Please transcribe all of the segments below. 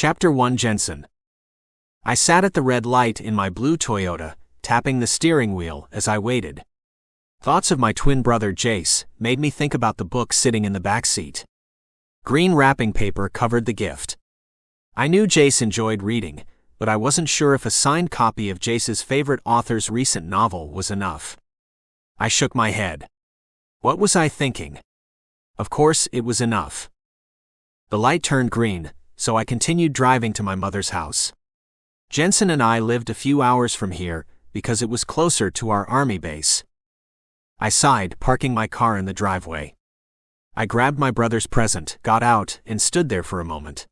Chapter 1 Jensen. I sat at the red light in my blue Toyota, tapping the steering wheel as I waited. Thoughts of my twin brother Jace made me think about the book sitting in the back seat. Green wrapping paper covered the gift. I knew Jace enjoyed reading, but I wasn't sure if a signed copy of Jace's favorite author's recent novel was enough. I shook my head. What was I thinking? Of course, it was enough. The light turned green, so I continued driving to my mother's house. Jensen and I lived a few hours from here because it was closer to our army base. I sighed, parking my car in the driveway. I grabbed my brother's present, got out, and stood there for a moment.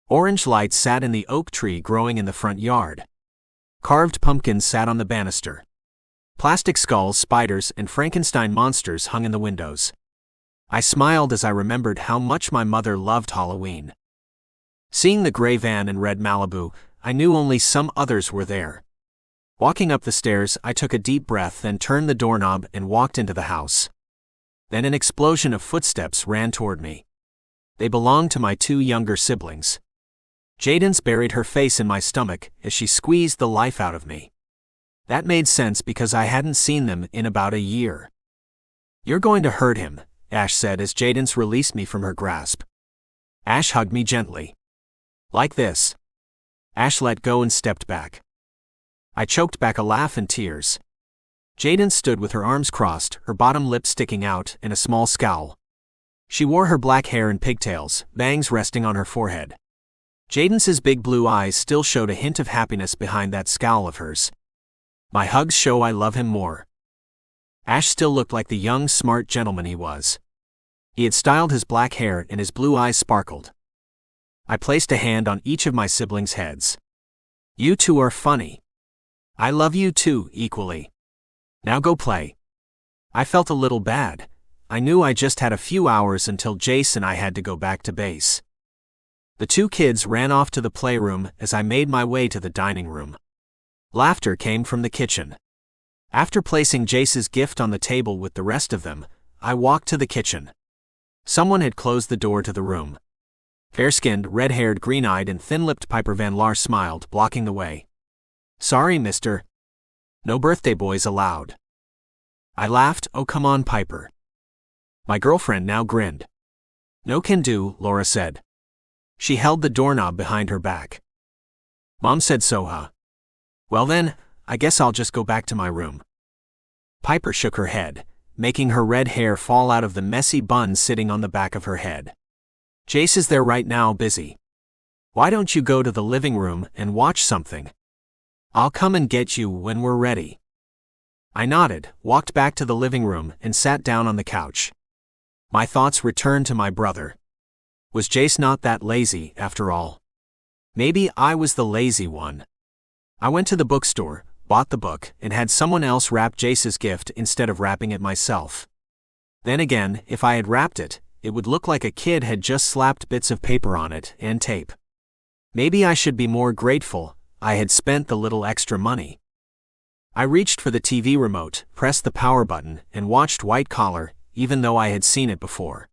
Orange lights sat in the oak tree growing in the front yard. Carved pumpkins sat on the banister. Plastic skulls, spiders, and Frankenstein monsters hung in the windows. I smiled as I remembered how much my mother loved Halloween. Seeing the gray van and red Malibu, I knew only some others were there. Walking up the stairs, I took a deep breath, then turned the doorknob and walked into the house. Then an explosion of footsteps ran toward me. They belonged to my two younger siblings. Jaden's buried her face in my stomach as she squeezed the life out of me. That made sense because I hadn't seen them in about a year. "You're going to hurt him," Ash said as Jaden's released me from her grasp. Ash hugged me gently. "Like this." Ash let go and stepped back. I choked back a laugh and tears. Jaden stood with her arms crossed, her bottom lip sticking out, and a small scowl. She wore her black hair in pigtails, bangs resting on her forehead. Jaden's big blue eyes still showed a hint of happiness behind that scowl of hers. My hugs show I love him more. Ash still looked like the young, smart gentleman he was. He had styled his black hair and his blue eyes sparkled. I placed a hand on each of my siblings' heads. "You two are funny. I love you too, equally. Now go play." I felt a little bad. I knew I just had a few hours until Jace and I had to go back to base. The two kids ran off to the playroom as I made my way to the dining room. Laughter came from the kitchen. After placing Jace's gift on the table with the rest of them, I walked to the kitchen. Someone had closed the door to the room. Fair-skinned, red-haired, green-eyed, and thin-lipped Piper Van Laar smiled, blocking the way. "Sorry, mister. No birthday boys allowed." I laughed. "Oh, come on, Piper." My girlfriend now grinned. "No can do," Laura said. She held the doorknob behind her back. "Mom said so, huh? Well then, I guess I'll just go back to my room." Piper shook her head, making her red hair fall out of the messy bun sitting on the back of her head. "Jace is there right now, busy. Why don't you go to the living room and watch something? I'll come and get you when we're ready." I nodded, walked back to the living room, and sat down on the couch. My thoughts returned to my brother. Was Jace not that lazy, after all? Maybe I was the lazy one. I went to the bookstore, bought the book, and had someone else wrap Jace's gift instead of wrapping it myself. Then again, if I had wrapped it, it would look like a kid had just slapped bits of paper on it and tape. Maybe I should be more grateful I had spent the little extra money. I reached for the TV remote, pressed the power button, and watched White Collar, even though I had seen it before.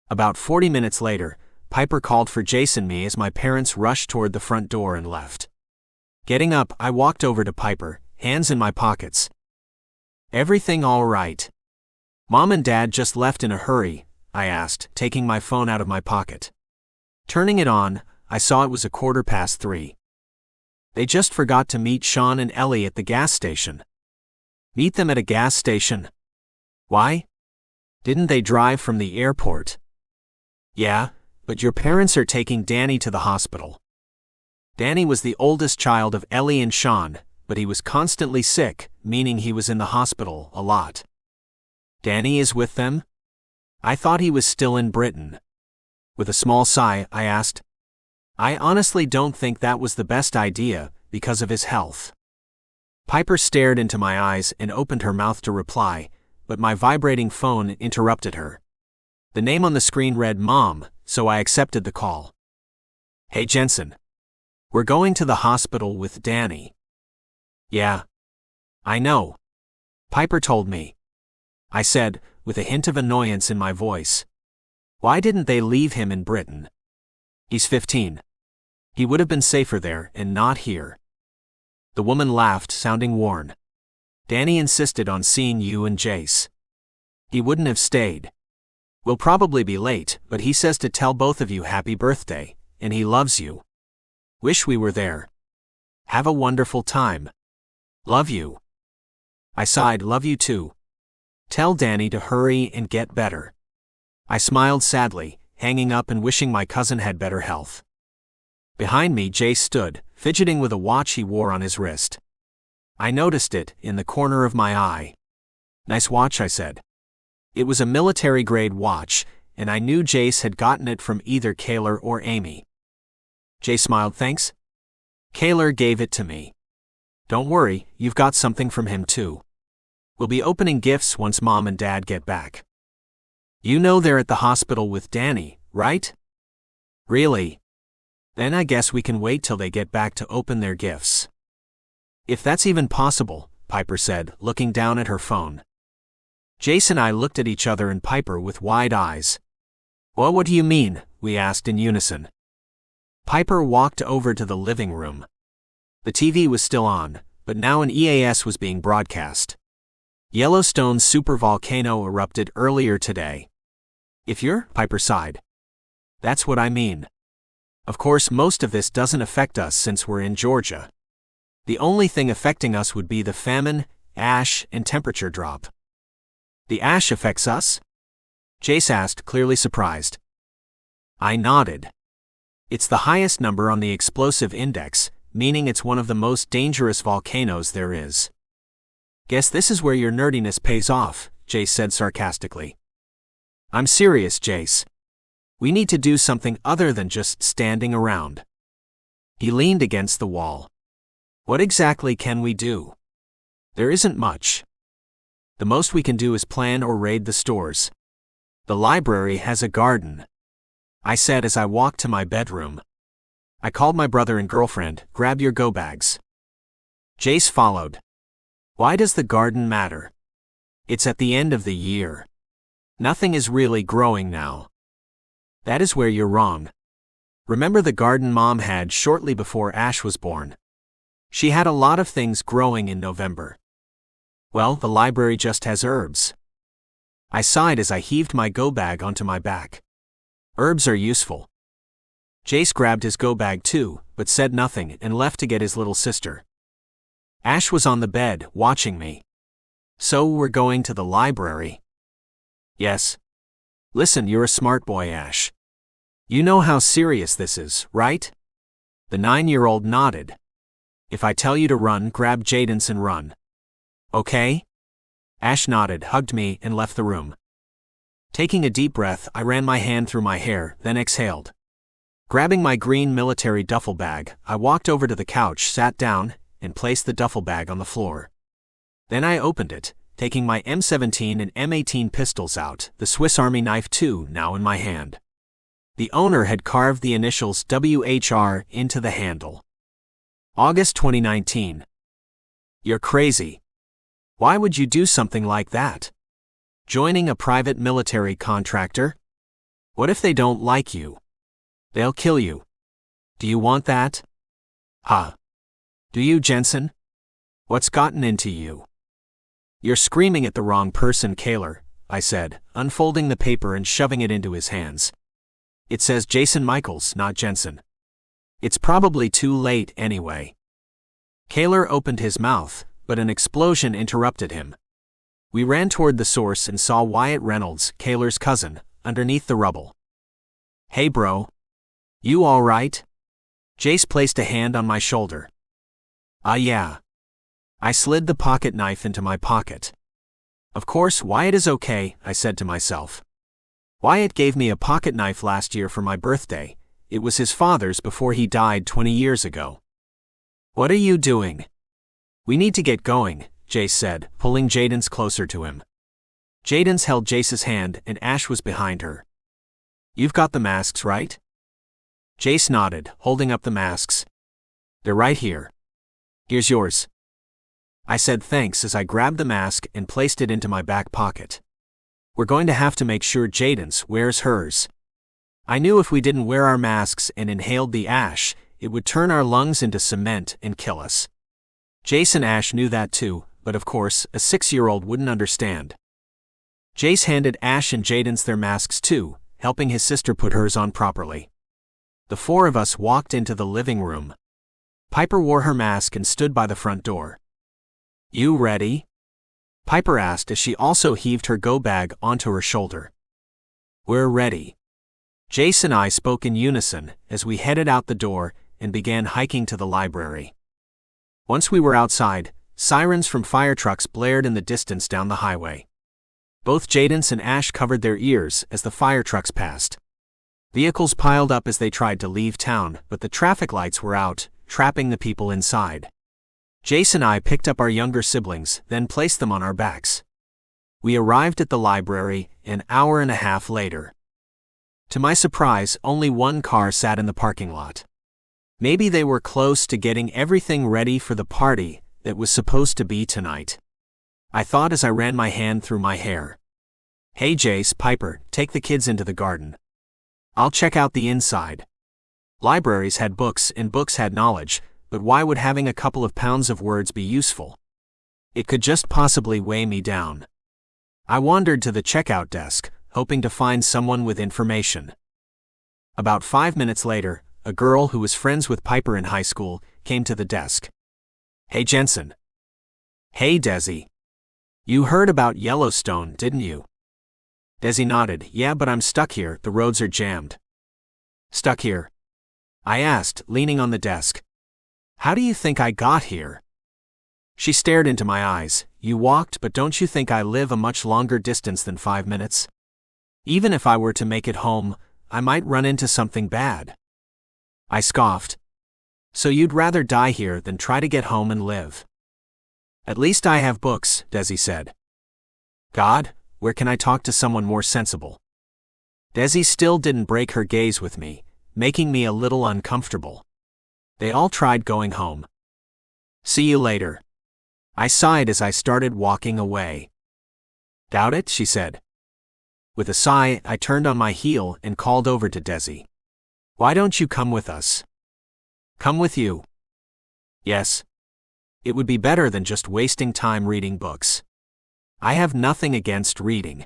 About 40 minutes later, Piper called for Jace and me as my parents rushed toward the front door and left. Getting up, I walked over to Piper, hands in my pockets. "Everything all right?" "Mom and Dad just left in a hurry," I asked, taking my phone out of my pocket. Turning it on, I saw it was 3:15. "They just forgot to meet Sean and Ellie at the gas station." "Meet them at a gas station? Why? Didn't they drive from the airport?" "Yeah, but your parents are taking Danny to the hospital." Danny was the oldest child of Ellie and Sean, but he was constantly sick, meaning he was in the hospital a lot. "Danny is with them? I thought he was still in Britain." With a small sigh, I asked, "I honestly don't think that was the best idea, because of his health." Piper stared into my eyes and opened her mouth to reply, but my vibrating phone interrupted her. The name on the screen read Mom, so I accepted the call. "Hey Jensen. We're going to the hospital with Danny." "Yeah. I know. Piper told me," I said, with a hint of annoyance in my voice. "Why didn't they leave him in Britain? He's 15. He would have been safer there and not here. The woman laughed, sounding worn. Danny insisted on seeing you and Jace. He wouldn't have stayed. We'll probably be late, but he says to tell both of you happy birthday, and he loves you. Wish we were there. Have a wonderful time. Love you. I sighed, love you too. Tell Danny to hurry and get better. I smiled sadly, hanging up and wishing my cousin had better health. Behind me, Jace stood, fidgeting with a watch he wore on his wrist. I noticed it, in the corner of my eye. Nice watch, I said. It was a military-grade watch, and I knew Jace had gotten it from either Cayler or Amy. Jace smiled, thanks. Cayler gave it to me. Don't worry, you've got something from him too. We'll be opening gifts once Mom and Dad get back. You know they're at the hospital with Danny, right? Really? Then I guess we can wait till they get back to open their gifts. If that's even possible, Piper said, looking down at her phone. Jace and I looked at each other and Piper with wide eyes. Well, what do you mean? We asked in unison. Piper walked over to the living room. The TV was still on, but now an EAS was being broadcast. Yellowstone's supervolcano erupted earlier today. If you're, Piper sighed. That's what I mean. Of course, most of this doesn't affect us since we're in Georgia. The only thing affecting us would be the famine, ash, and temperature drop. The ash affects us? Jace asked, clearly surprised. I nodded. It's the highest number on the explosive index, meaning it's one of the most dangerous volcanoes there is. Guess this is where your nerdiness pays off, Jace said sarcastically. I'm serious, Jace. We need to do something other than just standing around. He leaned against the wall. What exactly can we do? There isn't much. The most we can do is plan or raid the stores. The library has a garden, I said as I walked to my bedroom. I called my brother and girlfriend, grab your go bags. Jace followed. Why does the garden matter? It's at the end of the year. Nothing is really growing now. That is where you're wrong. Remember the garden Mom had shortly before Ash was born? She had a lot of things growing in November. Well, the library just has herbs. I sighed as I heaved my go bag onto my back. Herbs are useful. Jace grabbed his go bag too, but said nothing and left to get his little sister. Ash was on the bed, watching me. So we're going to the library? Yes. Listen, you're a smart boy, Ash. You know how serious this is, right? The 9-year-old nodded. If I tell you to run, grab Jaden's and run. Okay? Ash nodded, hugged me, and left the room. Taking a deep breath, I ran my hand through my hair, then exhaled. Grabbing my green military duffel bag, I walked over to the couch, sat down, and placed the duffel bag on the floor. Then I opened it, taking my M17 and M18 pistols out, the Swiss Army knife too, now in my hand. The owner had carved the initials WHR into the handle. August 2019. You're crazy. Why would you do something like that? Joining a private military contractor? What if they don't like you? They'll kill you. Do you want that? Huh? Do you, Jensen? What's gotten into you? You're screaming at the wrong person, Cayler, I said, unfolding the paper and shoving it into his hands. It says Jensen Michaels, not Jensen. It's probably too late anyway. Cayler opened his mouth, but an explosion interrupted him. We ran toward the source and saw Wyatt Reynolds, Cayler's cousin, underneath the rubble. Hey bro. You all right? Jace placed a hand on my shoulder. Yeah. I slid the pocket knife into my pocket. Of course, Wyatt is okay, I said to myself. Wyatt gave me a pocket knife last year for my birthday. It was his father's before he died 20 years ago. What are you doing? We need to get going, Jace said, pulling Jaden's closer to him. Jaden's held Jace's hand and Ash was behind her. You've got the masks, right? Jace nodded, holding up the masks. They're right here. Here's yours. I said thanks as I grabbed the mask and placed it into my back pocket. We're going to have to make sure Jaden's wears hers. I knew if we didn't wear our masks and inhaled the ash, it would turn our lungs into cement and kill us. Jace and Ash knew that too, but of course, a 6-year-old wouldn't understand. Jace handed Ash and Jaden their masks too, helping his sister put hers on properly. The 4 of us walked into the living room. Piper wore her mask and stood by the front door. "You ready?" Piper asked as she also heaved her go bag onto her shoulder. "We're ready." Jace and I spoke in unison as we headed out the door and began hiking to the library. Once we were outside, sirens from fire trucks blared in the distance down the highway. Both Jaden and Ash covered their ears as the fire trucks passed. Vehicles piled up as they tried to leave town, but the traffic lights were out, trapping the people inside. Jace and I picked up our younger siblings, then placed them on our backs. We arrived at the library an hour and a half later. To my surprise, only one car sat in the parking lot. Maybe they were close to getting everything ready for the party that was supposed to be tonight. I thought as I ran my hand through my hair. "Hey Jace, Piper, take the kids into the garden. I'll check out the inside." Libraries had books and books had knowledge, but why would having a couple of pounds of words be useful? It could just possibly weigh me down. I wandered to the checkout desk, hoping to find someone with information. About 5 minutes later, a girl who was friends with Piper in high school came to the desk. "Hey Jensen." "Hey Desi. You heard about Yellowstone, didn't you?" Desi nodded. "Yeah, but I'm stuck here, the roads are jammed." "Stuck here?" I asked, leaning on the desk. "How do you think I got here?" She stared into my eyes. "You walked, but don't you think I live a much longer distance than 5 minutes? Even if I were to make it home, I might run into something bad." I scoffed. "So you'd rather die here than try to get home and live?" "At least I have books," Desi said. "God, where can I talk to someone more sensible?" Desi still didn't break her gaze with me, making me a little uncomfortable. They all tried going home. "See you later." I sighed as I started walking away. "Doubt it," she said. With a sigh, I turned on my heel and called over to Desi. "Why don't you come with us?" "Come with you?" "Yes. It would be better than just wasting time reading books. I have nothing against reading.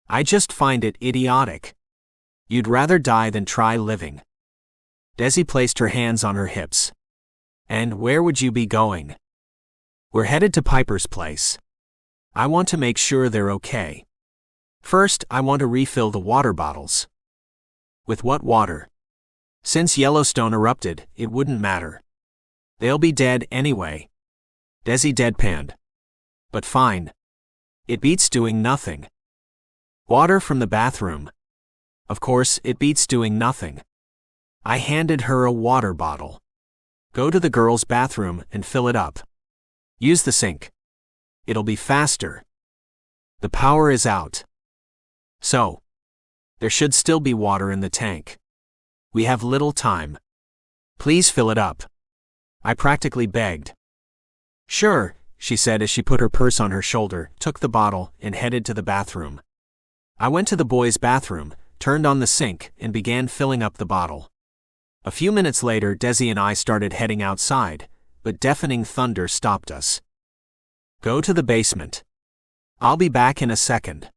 I just find it idiotic. You'd rather die than try living." Desi placed her hands on her hips. "And where would you be going?" "We're headed to Piper's place. I want to make sure they're okay. First, I want to refill the water bottles." "With what water?" "Since Yellowstone erupted, it wouldn't matter. They'll be dead anyway." Desi deadpanned. "But fine. It beats doing nothing." "Water from the bathroom." "Of course, it beats doing nothing." I handed her a water bottle. "Go to the girls' bathroom and fill it up. Use the sink. It'll be faster. The power is out." "So, there should still be water in the tank. We have little time. Please fill it up." I practically begged. "Sure," she said as she put her purse on her shoulder, took the bottle, and headed to the bathroom. I went to the boys' bathroom, turned on the sink, and began filling up the bottle. A few minutes later, Desi and I started heading outside, but deafening thunder stopped us. "Go to the basement. I'll be back in a second."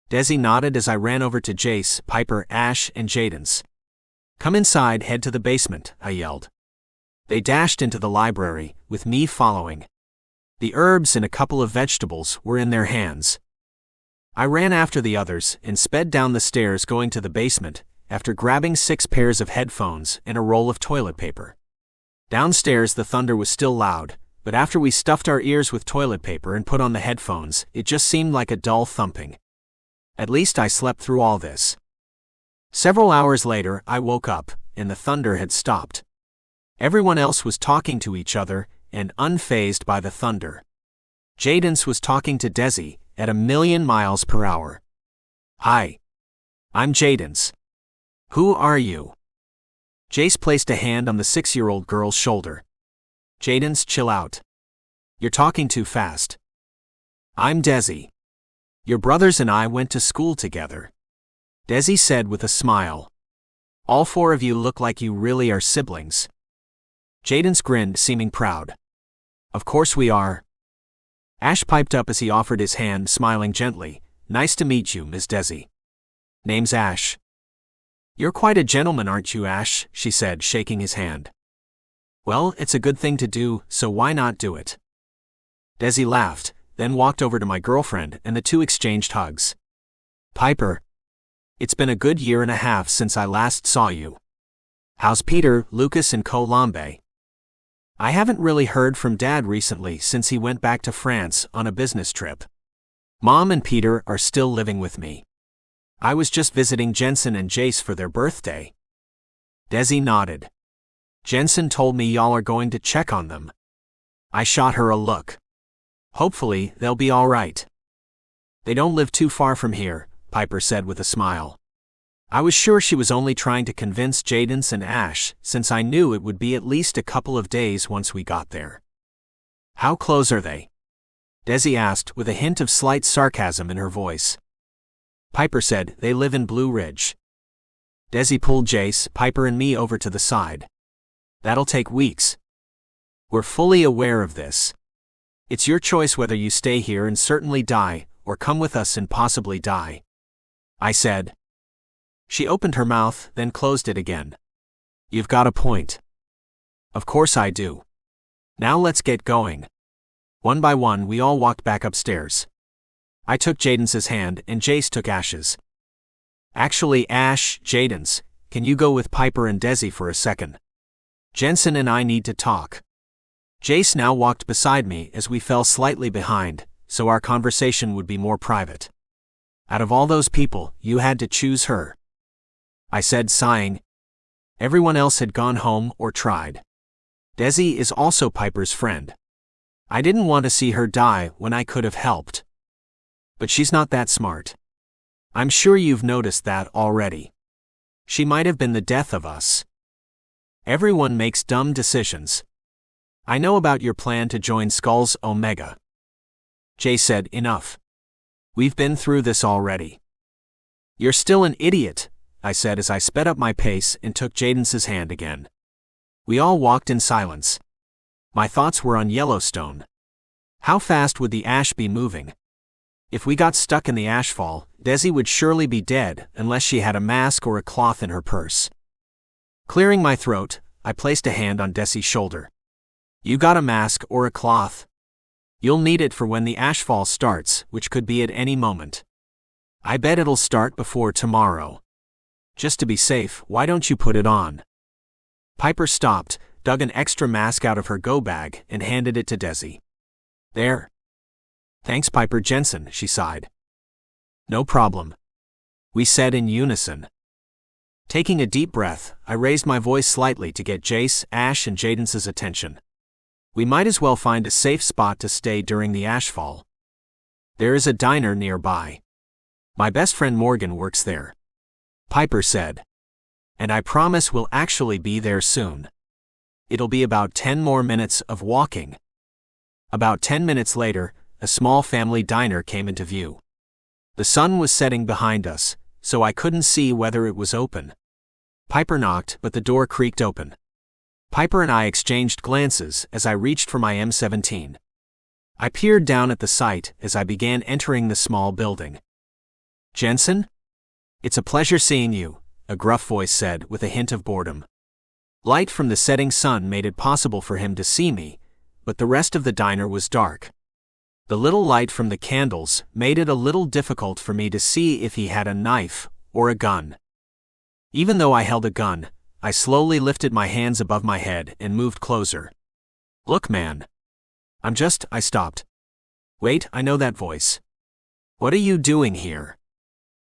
Desi nodded as I ran over to Jace, Piper, Ash, and Jaden's. "Come inside, head to the basement," I yelled. They dashed into the library, with me following. The herbs and a couple of vegetables were in their hands. I ran after the others and sped down the stairs going to the basement, after grabbing 6 pairs of headphones and a roll of toilet paper. Downstairs the thunder was still loud, but after we stuffed our ears with toilet paper and put on the headphones, it just seemed like a dull thumping. At least I slept through all this. Several hours later, I woke up, and the thunder had stopped. Everyone else was talking to each other, and unfazed by the thunder. Jaden's was talking to Desi, at 1,000,000 miles per hour. "Hi. I'm Jaden's. Who are you?" Jace placed a hand on the 6-year-old girl's shoulder. "Jaden's, chill out. You're talking too fast." "I'm Desi. Your brothers and I went to school together," Desi said with a smile. "All 4 of you look like you really are siblings." Jadens grinned, seeming proud. Of course we are. Ash piped up as he offered his hand, smiling gently. Nice to meet you, Miss Desi. Name's Ash. You're quite a gentleman, aren't you, Ash? She said, shaking his hand. Well, it's a good thing to do, so why not do it? Desi laughed, then walked over to my girlfriend, and the two exchanged hugs. Piper. It's been a good year and a half since I last saw you. How's Peter, Lucas, and Colombe? I haven't really heard from Dad recently since he went back to France on a business trip. Mom and Peter are still living with me. I was just visiting Jensen and Jace for their birthday. Desi nodded. Jensen told me y'all are going to check on them. I shot her a look. Hopefully, they'll be all right. They don't live too far from here, Piper said with a smile. I was sure she was only trying to convince Jadens and Ash, since I knew it would be at least a couple of days once we got there. How close are they? Desi asked, with a hint of slight sarcasm in her voice. Piper said they live in Blue Ridge. Desi pulled Jace, Piper, and me over to the side. That'll take weeks. We're fully aware of this. It's your choice whether you stay here and certainly die, or come with us and possibly die. I said. She opened her mouth, then closed it again. You've got a point. Of course I do. Now let's get going. One by one, we all walked back upstairs. I took Jadens' hand, and Jace took Ash's. Actually, Ash, Jadens, can you go with Piper and Desi for a second? Jensen and I need to talk. Jace now walked beside me as we fell slightly behind, so our conversation would be more private. Out of all those people, you had to choose her. I said, sighing. Everyone else had gone home or tried. Desi is also Piper's friend. I didn't want to see her die when I could have helped. But she's not that smart. I'm sure you've noticed that already. She might have been the death of us. Everyone makes dumb decisions. I know about your plan to join Skull's Omega. Jay said, enough. We've been through this already. You're still an idiot, I said as I sped up my pace and took Jadens' hand again. We all walked in silence. My thoughts were on Yellowstone. How fast would the ash be moving? If we got stuck in the ashfall, Desi would surely be dead unless she had a mask or a cloth in her purse. Clearing my throat, I placed a hand on Desi's shoulder. You got a mask or a cloth? You'll need it for when the ashfall starts, which could be at any moment. I bet it'll start before tomorrow. Just to be safe, why don't you put it on? Piper stopped, dug an extra mask out of her go bag, and handed it to Desi. There. Thanks, Piper. Jensen, she sighed. No problem. We said in unison. Taking a deep breath, I raised my voice slightly to get Jace, Ash, and Jadens' attention. We might as well find a safe spot to stay during the ashfall. There is a diner nearby. My best friend Morgan works there. Piper said. And I promise we'll actually be there soon. It'll be about 10 more minutes of walking. About 10 minutes later, a small family diner came into view. The sun was setting behind us, so I couldn't see whether it was open. Piper knocked, but the door creaked open. Piper and I exchanged glances as I reached for my M17. I peered down at the site as I began entering the small building. Jensen? It's a pleasure seeing you, a gruff voice said with a hint of boredom. Light from the setting sun made it possible for him to see me, but the rest of the diner was dark. The little light from the candles made it a little difficult for me to see if he had a knife or a gun. Even though I held a gun, I slowly lifted my hands above my head and moved closer. Look, man. I stopped. Wait, I know that voice. What are you doing here?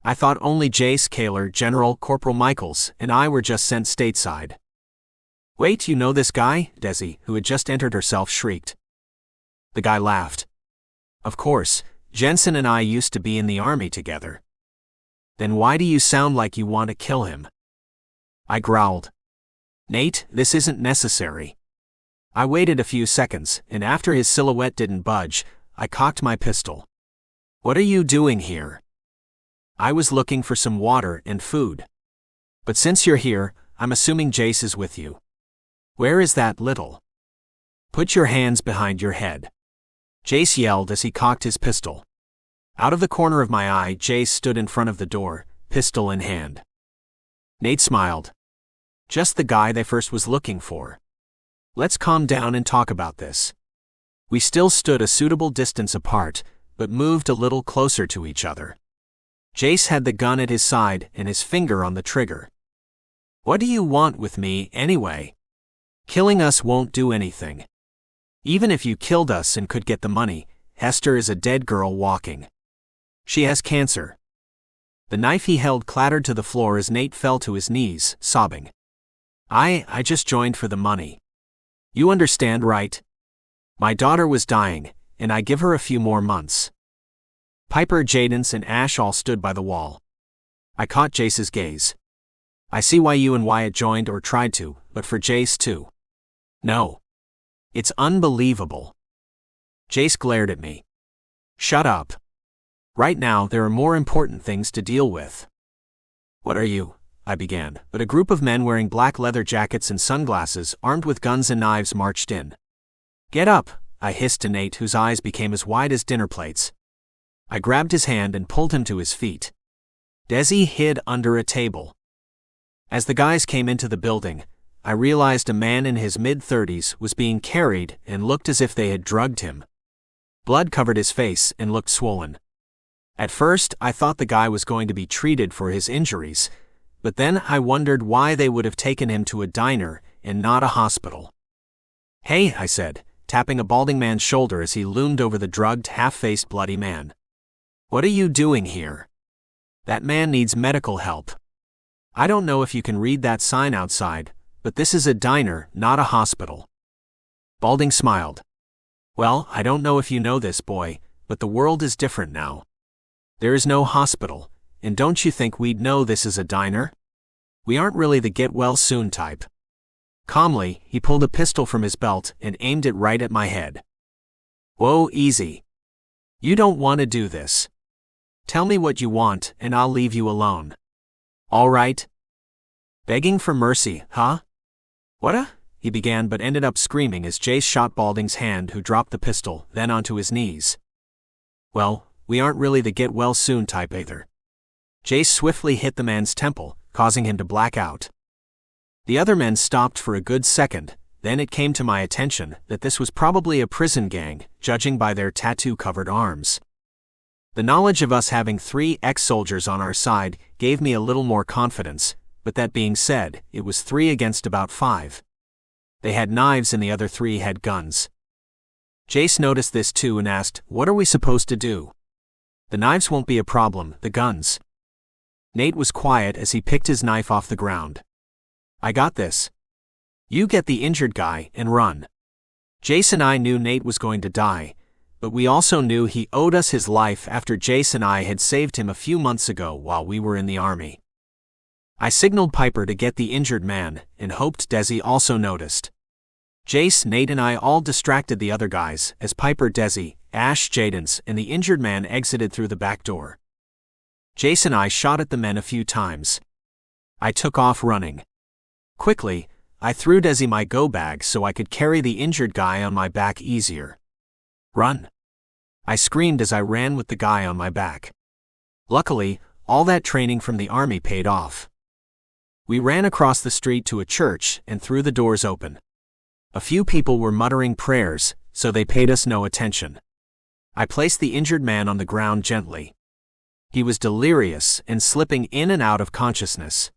I thought only Jace, Cayler, General Corporal Michaels, and I were just sent stateside. Wait, you know this guy? Desi, who had just entered herself, shrieked. The guy laughed. Of course, Jensen and I used to be in the army together. Then why do you sound like you want to kill him? I growled. Nate, this isn't necessary. I waited a few seconds, and after his silhouette didn't budge, I cocked my pistol. What are you doing here? I was looking for some water and food. But since you're here, I'm assuming Jace is with you. Where is that little? Put your hands behind your head. Jace yelled as he cocked his pistol. Out of the corner of my eye, Jace stood in front of the door, pistol in hand. Nate smiled. Just the guy they first was looking for. Let's calm down and talk about this. We still stood a suitable distance apart, but moved a little closer to each other. Jace had the gun at his side and his finger on the trigger. What do you want with me, anyway? Killing us won't do anything. Even if you killed us and could get the money, Hester is a dead girl walking. She has cancer. The knife he held clattered to the floor as Nate fell to his knees, sobbing. I just joined for the money. You understand, right? My daughter was dying, and I give her a few more months. Piper, Jadens, and Ash all stood by the wall. I caught Jace's gaze. I see why you and Wyatt joined or tried to, but for Jace too. No. It's unbelievable. Jace glared at me. Shut up. Right now there are more important things to deal with. What are you? I began, but a group of men wearing black leather jackets and sunglasses, armed with guns and knives, marched in. Get up, I hissed to Nate, whose eyes became as wide as dinner plates. I grabbed his hand and pulled him to his feet. Desi hid under a table. As the guys came into the building, I realized a man in his mid-30s was being carried and looked as if they had drugged him. Blood covered his face and looked swollen. At first, I thought the guy was going to be treated for his injuries, but then I wondered why they would have taken him to a diner and not a hospital. Hey, I said, tapping a balding man's shoulder as he loomed over the drugged, half-faced, bloody man. What are you doing here? That man needs medical help. I don't know if you can read that sign outside, but this is a diner, not a hospital. Balding smiled. Well, I don't know if you know this, boy, but the world is different now. There is no hospital, and don't you think we'd know this is a diner? We aren't really the get-well-soon type. Calmly, he pulled a pistol from his belt and aimed it right at my head. Whoa, easy. You don't want to do this. Tell me what you want, and I'll leave you alone. All right? Begging for mercy, huh? What? He began but ended up screaming as Jace shot Balding's hand, who dropped the pistol, then onto his knees. Well, we aren't really the get-well-soon type either. Jace swiftly hit the man's temple, causing him to black out. The other men stopped for a good second, then it came to my attention that this was probably a prison gang, judging by their tattoo-covered arms. The knowledge of us having 3 ex-soldiers on our side gave me a little more confidence, but that being said, it was 3 against about 5. They had knives and the other 3 had guns. Jace noticed this too and asked, "What are we supposed to do?" "The knives won't be a problem, the guns." Nate was quiet as he picked his knife off the ground. "I got this. You get the injured guy and run." Jace and I knew Nate was going to die, but we also knew he owed us his life after Jace and I had saved him a few months ago while we were in the army. I signaled Piper to get the injured man and hoped Desi also noticed. Jace, Nate and I all distracted the other guys as Piper, Desi, Ash, Jadens, and the injured man exited through the back door. Jace and I shot at the men a few times. I took off running. Quickly, I threw Desi my go bag so I could carry the injured guy on my back easier. "Run!" I screamed as I ran with the guy on my back. Luckily, all that training from the army paid off. We ran across the street to a church and threw the doors open. A few people were muttering prayers, so they paid us no attention. I placed the injured man on the ground gently. He was delirious and slipping in and out of consciousness.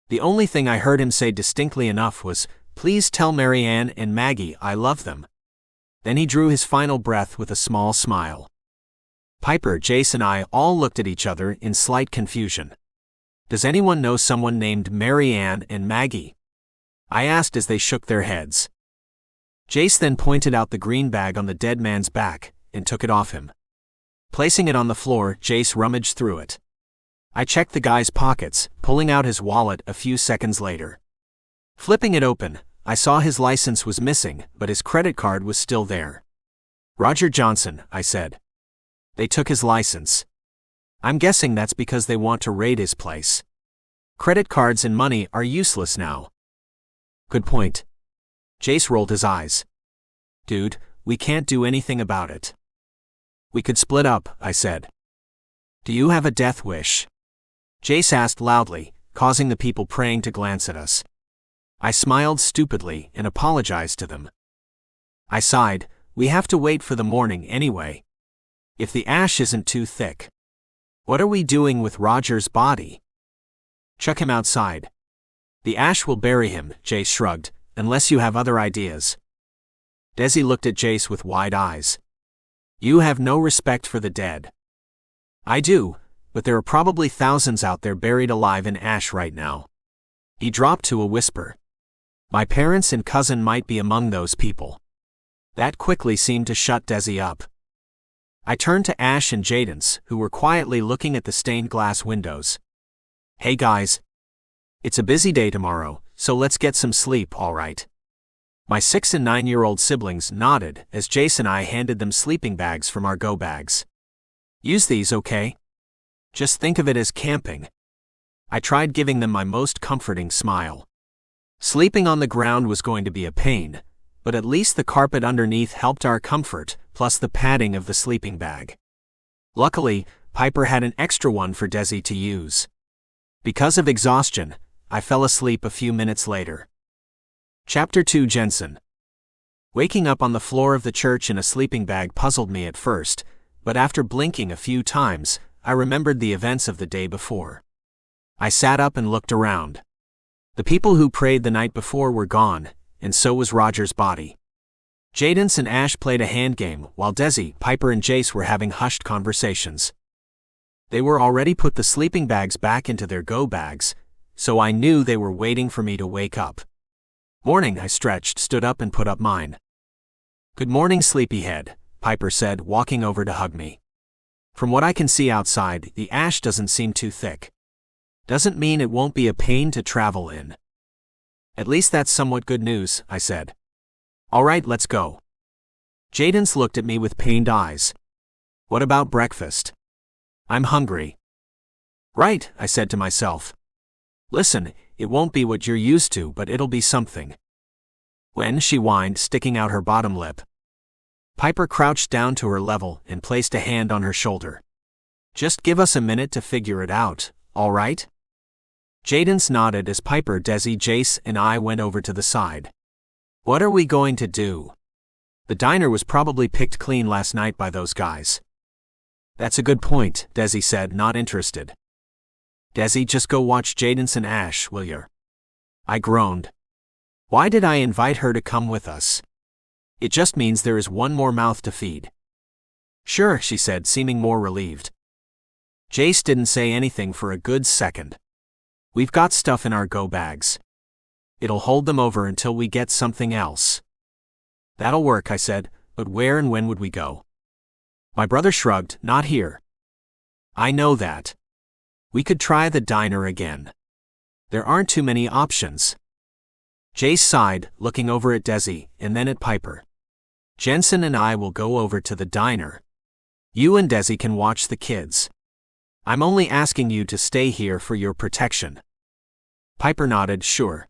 The only thing I heard him say distinctly enough was, "Please tell Mary Ann and Maggie I love them." Then he drew his final breath with a small smile. Piper, Jace, and I all looked at each other in slight confusion. "Does anyone know someone named Mary Ann and Maggie?" I asked as they shook their heads. Jace then pointed out the green bag on the dead man's back and took it off him. Placing it on the floor, Jace rummaged through it. I checked the guy's pockets, pulling out his wallet a few seconds later. Flipping it open, I saw his license was missing, but his credit card was still there. "Roger Johnson," I said. "They took his license. I'm guessing that's because they want to raid his place. Credit cards and money are useless now." "Good point. Jace rolled his eyes. Dude, we can't do anything about it. We could split up, I said. Do you have a death wish? Jace asked loudly, causing the people praying to glance at us. I smiled stupidly and apologized to them. I sighed, we have to wait for the morning anyway. If the ash isn't too thick. What are we doing with Roger's body? Chuck him outside. The ash will bury him, Jace shrugged, unless you have other ideas. Desi looked at Jace with wide eyes. You have no respect for the dead. I do, but there are probably thousands out there buried alive in ash right now. He dropped to a whisper. My parents and cousin might be among those people. That quickly seemed to shut Desi up. I turned to Ash and Jadance, who were quietly looking at the stained glass windows. Hey guys. It's a busy day tomorrow, so let's get some sleep, all right? My 6 and 9-year-old siblings nodded as Jace and I handed them sleeping bags from our go bags. Use these, okay? Just think of it as camping. I tried giving them my most comforting smile. Sleeping on the ground was going to be a pain, but at least the carpet underneath helped our comfort, plus the padding of the sleeping bag. Luckily, Piper had an extra one for Desi to use. Because of exhaustion, I fell asleep a few minutes later. Chapter 2 Jensen. Waking up on the floor of the church in a sleeping bag puzzled me at first, but after blinking a few times, I remembered the events of the day before. I sat up and looked around. The people who prayed the night before were gone, and so was Roger's body. Jadance and Ash played a hand game, while Desi, Piper and Jace were having hushed conversations. They were already put the sleeping bags back into their go bags, so I knew they were waiting for me to wake up. Morning, I stretched, stood up and put up mine. Good morning, sleepyhead, Piper said, walking over to hug me. From what I can see outside, the ash doesn't seem too thick. Doesn't mean it won't be a pain to travel in. At least that's somewhat good news, I said. All right, let's go. Jadance looked at me with pained eyes. What about breakfast? I'm hungry. Right, I said to myself. Listen, it won't be what you're used to, but it'll be something. When, she whined, sticking out her bottom lip. Piper crouched down to her level and placed a hand on her shoulder. Just give us a minute to figure it out, all right? Jadance nodded as Piper, Desi, Jace, and I went over to the side. What are we going to do? The diner was probably picked clean last night by those guys. That's a good point, Desi said, not interested. Desi, just go watch Jadance and Ash, will you? I groaned. Why did I invite her to come with us? It just means there is one more mouth to feed. Sure, she said, seeming more relieved. Jace didn't say anything for a good second. We've got stuff in our go bags. It'll hold them over until we get something else. That'll work, I said, but where and when would we go? My brother shrugged, not here. I know that. We could try the diner again. There aren't too many options. Jace sighed, looking over at Desi, and then at Piper. Jensen and I will go over to the diner. You and Desi can watch the kids. I'm only asking you to stay here for your protection. Piper nodded, sure.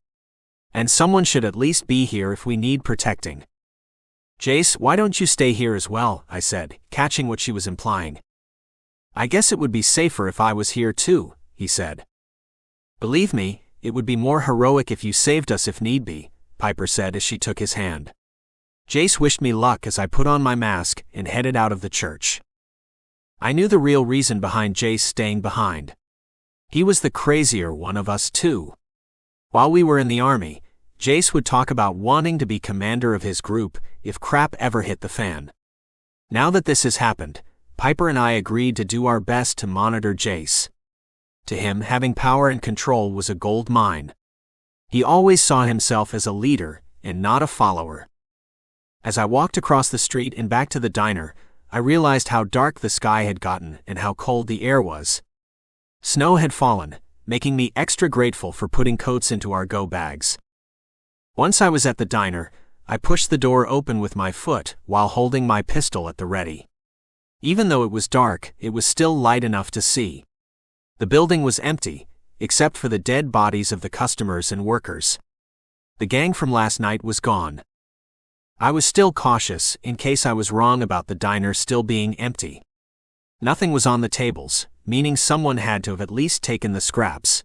And someone should at least be here if we need protecting. Jace, why don't you stay here as well, I said, catching what she was implying. I guess it would be safer if I was here too, he said. Believe me, it would be more heroic if you saved us if need be, Piper said as she took his hand. Jace wished me luck as I put on my mask and headed out of the church. I knew the real reason behind Jace staying behind. He was the crazier one of us too. While we were in the army, Jace would talk about wanting to be commander of his group if crap ever hit the fan. Now that this has happened, Piper and I agreed to do our best to monitor Jace. To him, having power and control was a gold mine. He always saw himself as a leader and not a follower. As I walked across the street and back to the diner, I realized how dark the sky had gotten and how cold the air was. Snow had fallen, making me extra grateful for putting coats into our go bags. Once I was at the diner, I pushed the door open with my foot while holding my pistol at the ready. Even though it was dark, it was still light enough to see. The building was empty, except for the dead bodies of the customers and workers. The gang from last night was gone. I was still cautious, in case I was wrong about the diner still being empty. Nothing was on the tables, meaning someone had to have at least taken the scraps.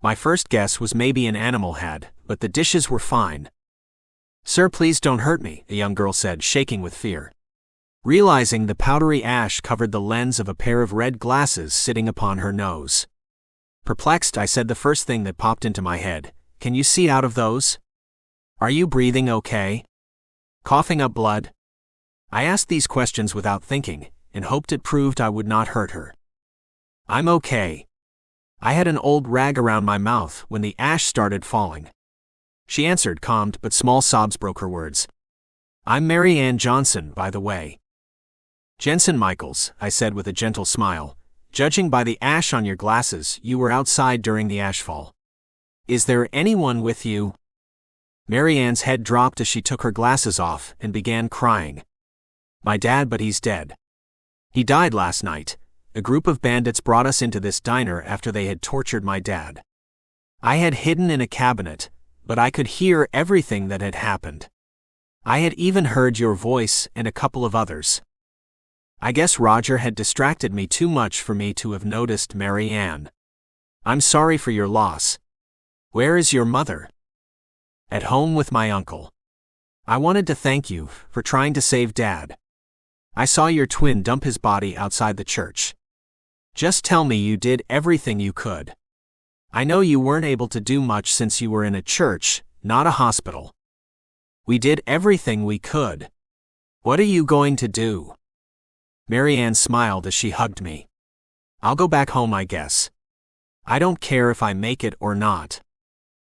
My first guess was maybe an animal had, but the dishes were fine. "Sir, please don't hurt me," a young girl said, shaking with fear. Realizing the powdery ash covered the lens of a pair of red glasses sitting upon her nose. Perplexed, I said the first thing that popped into my head, "Can you see out of those? Are you breathing okay? Coughing up blood?" I asked these questions without thinking, and hoped it proved I would not hurt her. "I'm okay." I had an old rag around my mouth when the ash started falling. She answered, calmed, but small sobs broke her words. "I'm Mary Ann Johnson, by the way." "Jensen Michaels," I said with a gentle smile. "Judging by the ash on your glasses, you were outside during the ashfall. Is there anyone with you?" Mary Ann's head dropped as she took her glasses off and began crying. "My dad, but he's dead. He died last night. A group of bandits brought us into this diner after they had tortured my dad. I had hidden in a cabinet, but I could hear everything that had happened. I had even heard your voice and a couple of others. I guess Roger had distracted me too much for me to have noticed Mary Ann. I'm sorry for your loss. Where is your mother?" "At home with my uncle. I wanted to thank you for trying to save Dad. I saw your twin dump his body outside the church. Just tell me you did everything you could. I know you weren't able to do much since you were in a church, not a hospital. We did everything we could. What are you going to do?" Mary Ann smiled as she hugged me. "I'll go back home, I guess. I don't care if I make it or not.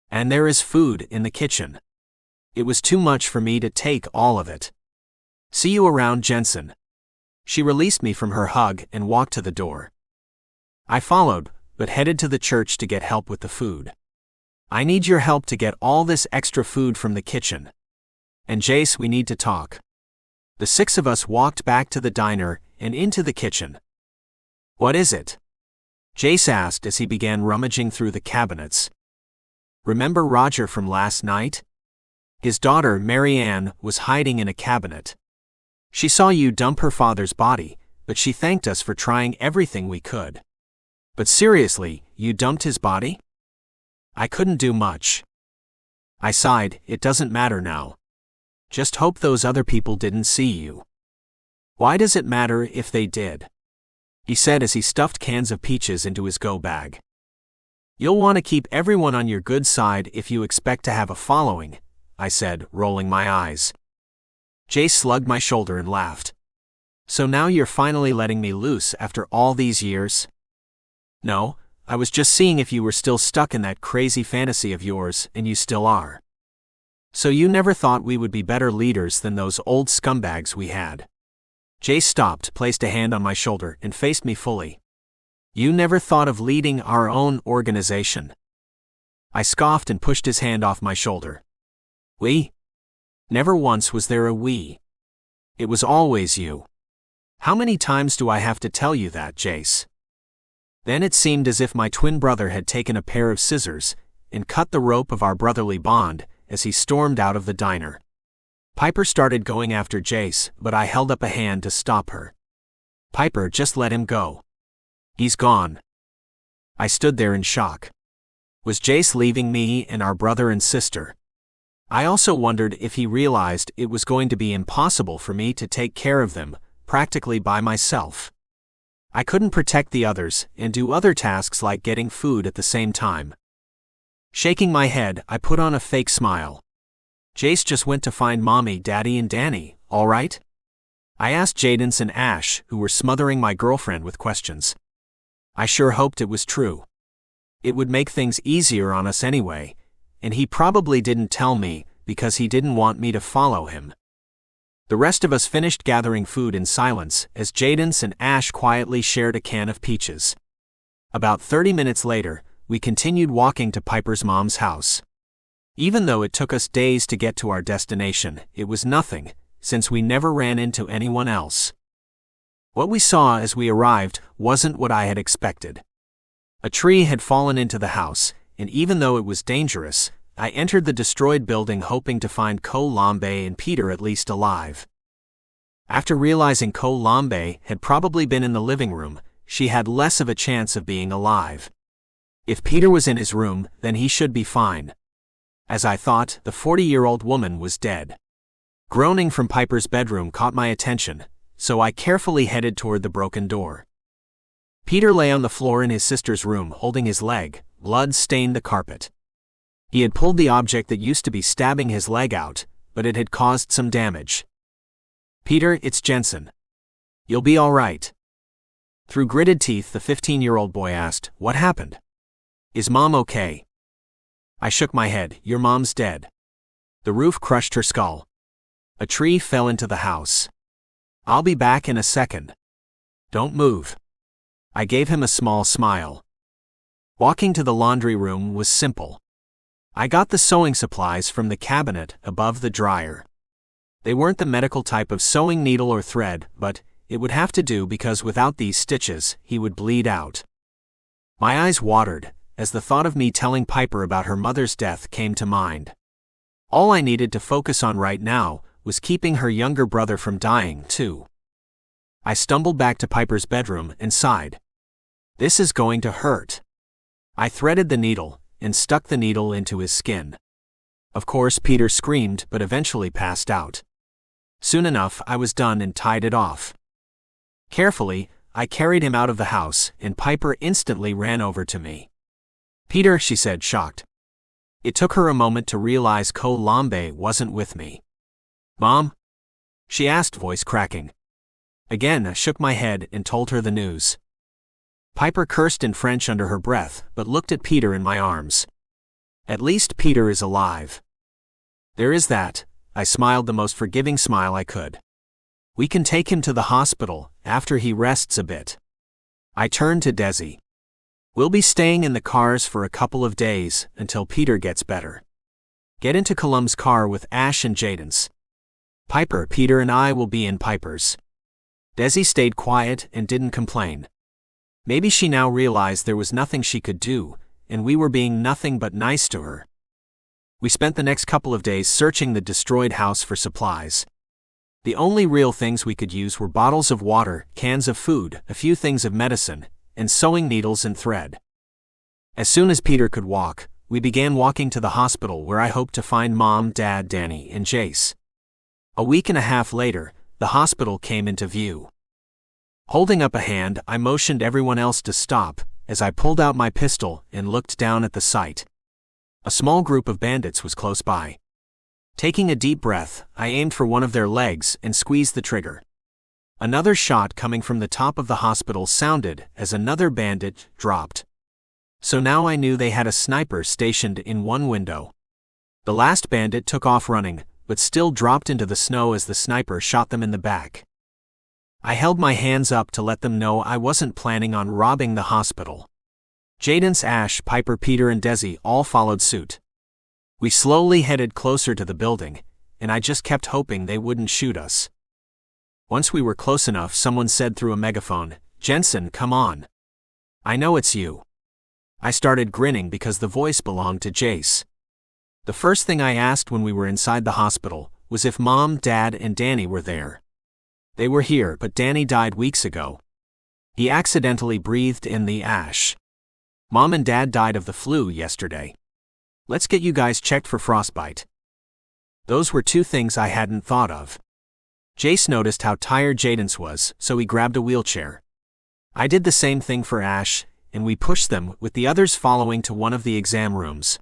And there is food in the kitchen. It was too much for me to take all of it. See you around, Jensen." She released me from her hug and walked to the door. I followed, but headed to the church to get help with the food. "I need your help to get all this extra food from the kitchen. And Jace, we need to talk." The six of us walked back to the diner and into the kitchen. "What is it?" Jace asked as he began rummaging through the cabinets. "Remember Roger from last night? His daughter, Mary Ann, was hiding in a cabinet. She saw you dump her father's body, but she thanked us for trying everything we could. But seriously, you dumped his body? I couldn't do much." I sighed. "It doesn't matter now. Just hope those other people didn't see you." "Why does it matter if they did?" he said as he stuffed cans of peaches into his go bag. "You'll want to keep everyone on your good side if you expect to have a following," I said, rolling my eyes. Jace slugged my shoulder and laughed. "So now you're finally letting me loose after all these years?" "No, I was just seeing if you were still stuck in that crazy fantasy of yours, and you still are. So you never thought we would be better leaders than those old scumbags we had?" Jace stopped, placed a hand on my shoulder, and faced me fully. "You never thought of leading our own organization?" I scoffed and pushed his hand off my shoulder. "We? Never once was there a we. It was always you. How many times do I have to tell you that, Jace?" Then it seemed as if my twin brother had taken a pair of scissors and cut the rope of our brotherly bond as he stormed out of the diner. Piper started going after Jace, but I held up a hand to stop her. "Piper, just let him go. He's gone." I stood there in shock. Was Jace leaving me and our brother and sister? I also wondered if he realized it was going to be impossible for me to take care of them, practically by myself. I couldn't protect the others and do other tasks like getting food at the same time. Shaking my head, I put on a fake smile. "Jace just went to find Mommy, Daddy, and Danny, all right?" I asked Jadens and Ash, who were smothering my girlfriend with questions. I sure hoped it was true. It would make things easier on us anyway, and he probably didn't tell me because he didn't want me to follow him. The rest of us finished gathering food in silence as Jadens and Ash quietly shared a can of peaches. About 30 minutes later, we continued walking to Piper's mom's house. Even though it took us days to get to our destination, it was nothing, since we never ran into anyone else. What we saw as we arrived wasn't what I had expected. A tree had fallen into the house, and even though it was dangerous, I entered the destroyed building hoping to find Cayler and Peter at least alive. After realizing Cayler had probably been in the living room, she had less of a chance of being alive. If Peter was in his room, then he should be fine. As I thought, the 40-year-old woman was dead. Groaning from Piper's bedroom caught my attention, so I carefully headed toward the broken door. Peter lay on the floor in his sister's room holding his leg. Blood stained the carpet. He had pulled the object that used to be stabbing his leg out, but it had caused some damage. "Peter, it's Jensen. You'll be all right." Through gritted teeth, the 15-year-old boy asked, "What happened? Is Mom okay?" I shook my head. "Your mom's dead. The roof crushed her skull. A tree fell into the house. I'll be back in a second. Don't move." I gave him a small smile. Walking to the laundry room was simple. I got the sewing supplies from the cabinet above the dryer. They weren't the medical type of sewing needle or thread, but it would have to do because without these stitches, he would bleed out. My eyes watered as the thought of me telling Piper about her mother's death came to mind. All I needed to focus on right now was keeping her younger brother from dying, too. I stumbled back to Piper's bedroom and sighed. "This is going to hurt." I threaded the needle and stuck the needle into his skin. Of course, Peter screamed but eventually passed out. Soon enough, I was done and tied it off. Carefully, I carried him out of the house, and Piper instantly ran over to me. "Peter," she said, shocked. It took her a moment to realize Cayler wasn't with me. "Mom?" she asked, voice cracking. Again, I shook my head and told her the news. Piper cursed in French under her breath, but looked at Peter in my arms. "At least Peter is alive." "There is that," I smiled the most forgiving smile I could. "We can take him to the hospital after he rests a bit." I turned to Desi. "We'll be staying in the cars for a couple of days until Peter gets better. Get into Colum's car with Ash and Jaden's. Piper, Peter and I will be in Piper's." Desi stayed quiet and didn't complain. Maybe she now realized there was nothing she could do, and we were being nothing but nice to her. We spent the next couple of days searching the destroyed house for supplies. The only real things we could use were bottles of water, cans of food, a few things of medicine, and sewing needles and thread. As soon as Peter could walk, we began walking to the hospital where I hoped to find Mom, Dad, Danny, and Jace. A week and a half later, the hospital came into view. Holding up a hand, I motioned everyone else to stop as I pulled out my pistol and looked down at the site. A small group of bandits was close by. Taking a deep breath, I aimed for one of their legs and squeezed the trigger. Another shot coming from the top of the hospital sounded as another bandit dropped. So now I knew they had a sniper stationed in one window. The last bandit took off running, but still dropped into the snow as the sniper shot them in the back. I held my hands up to let them know I wasn't planning on robbing the hospital. Jaden's, Ash, Piper, Peter and Desi all followed suit. We slowly headed closer to the building, and I just kept hoping they wouldn't shoot us. Once we were close enough, someone said through a megaphone, "Jensen, come on. I know it's you." I started grinning because the voice belonged to Jace. The first thing I asked when we were inside the hospital was if Mom, Dad, and Danny were there. They were here, but Danny died weeks ago. He accidentally breathed in the ash. Mom and Dad died of the flu yesterday. Let's get you guys checked for frostbite. Those were two things I hadn't thought of. Jace noticed how tired Jaden's was, so he grabbed a wheelchair. I did the same thing for Ash, and we pushed them, with the others following to one of the exam rooms.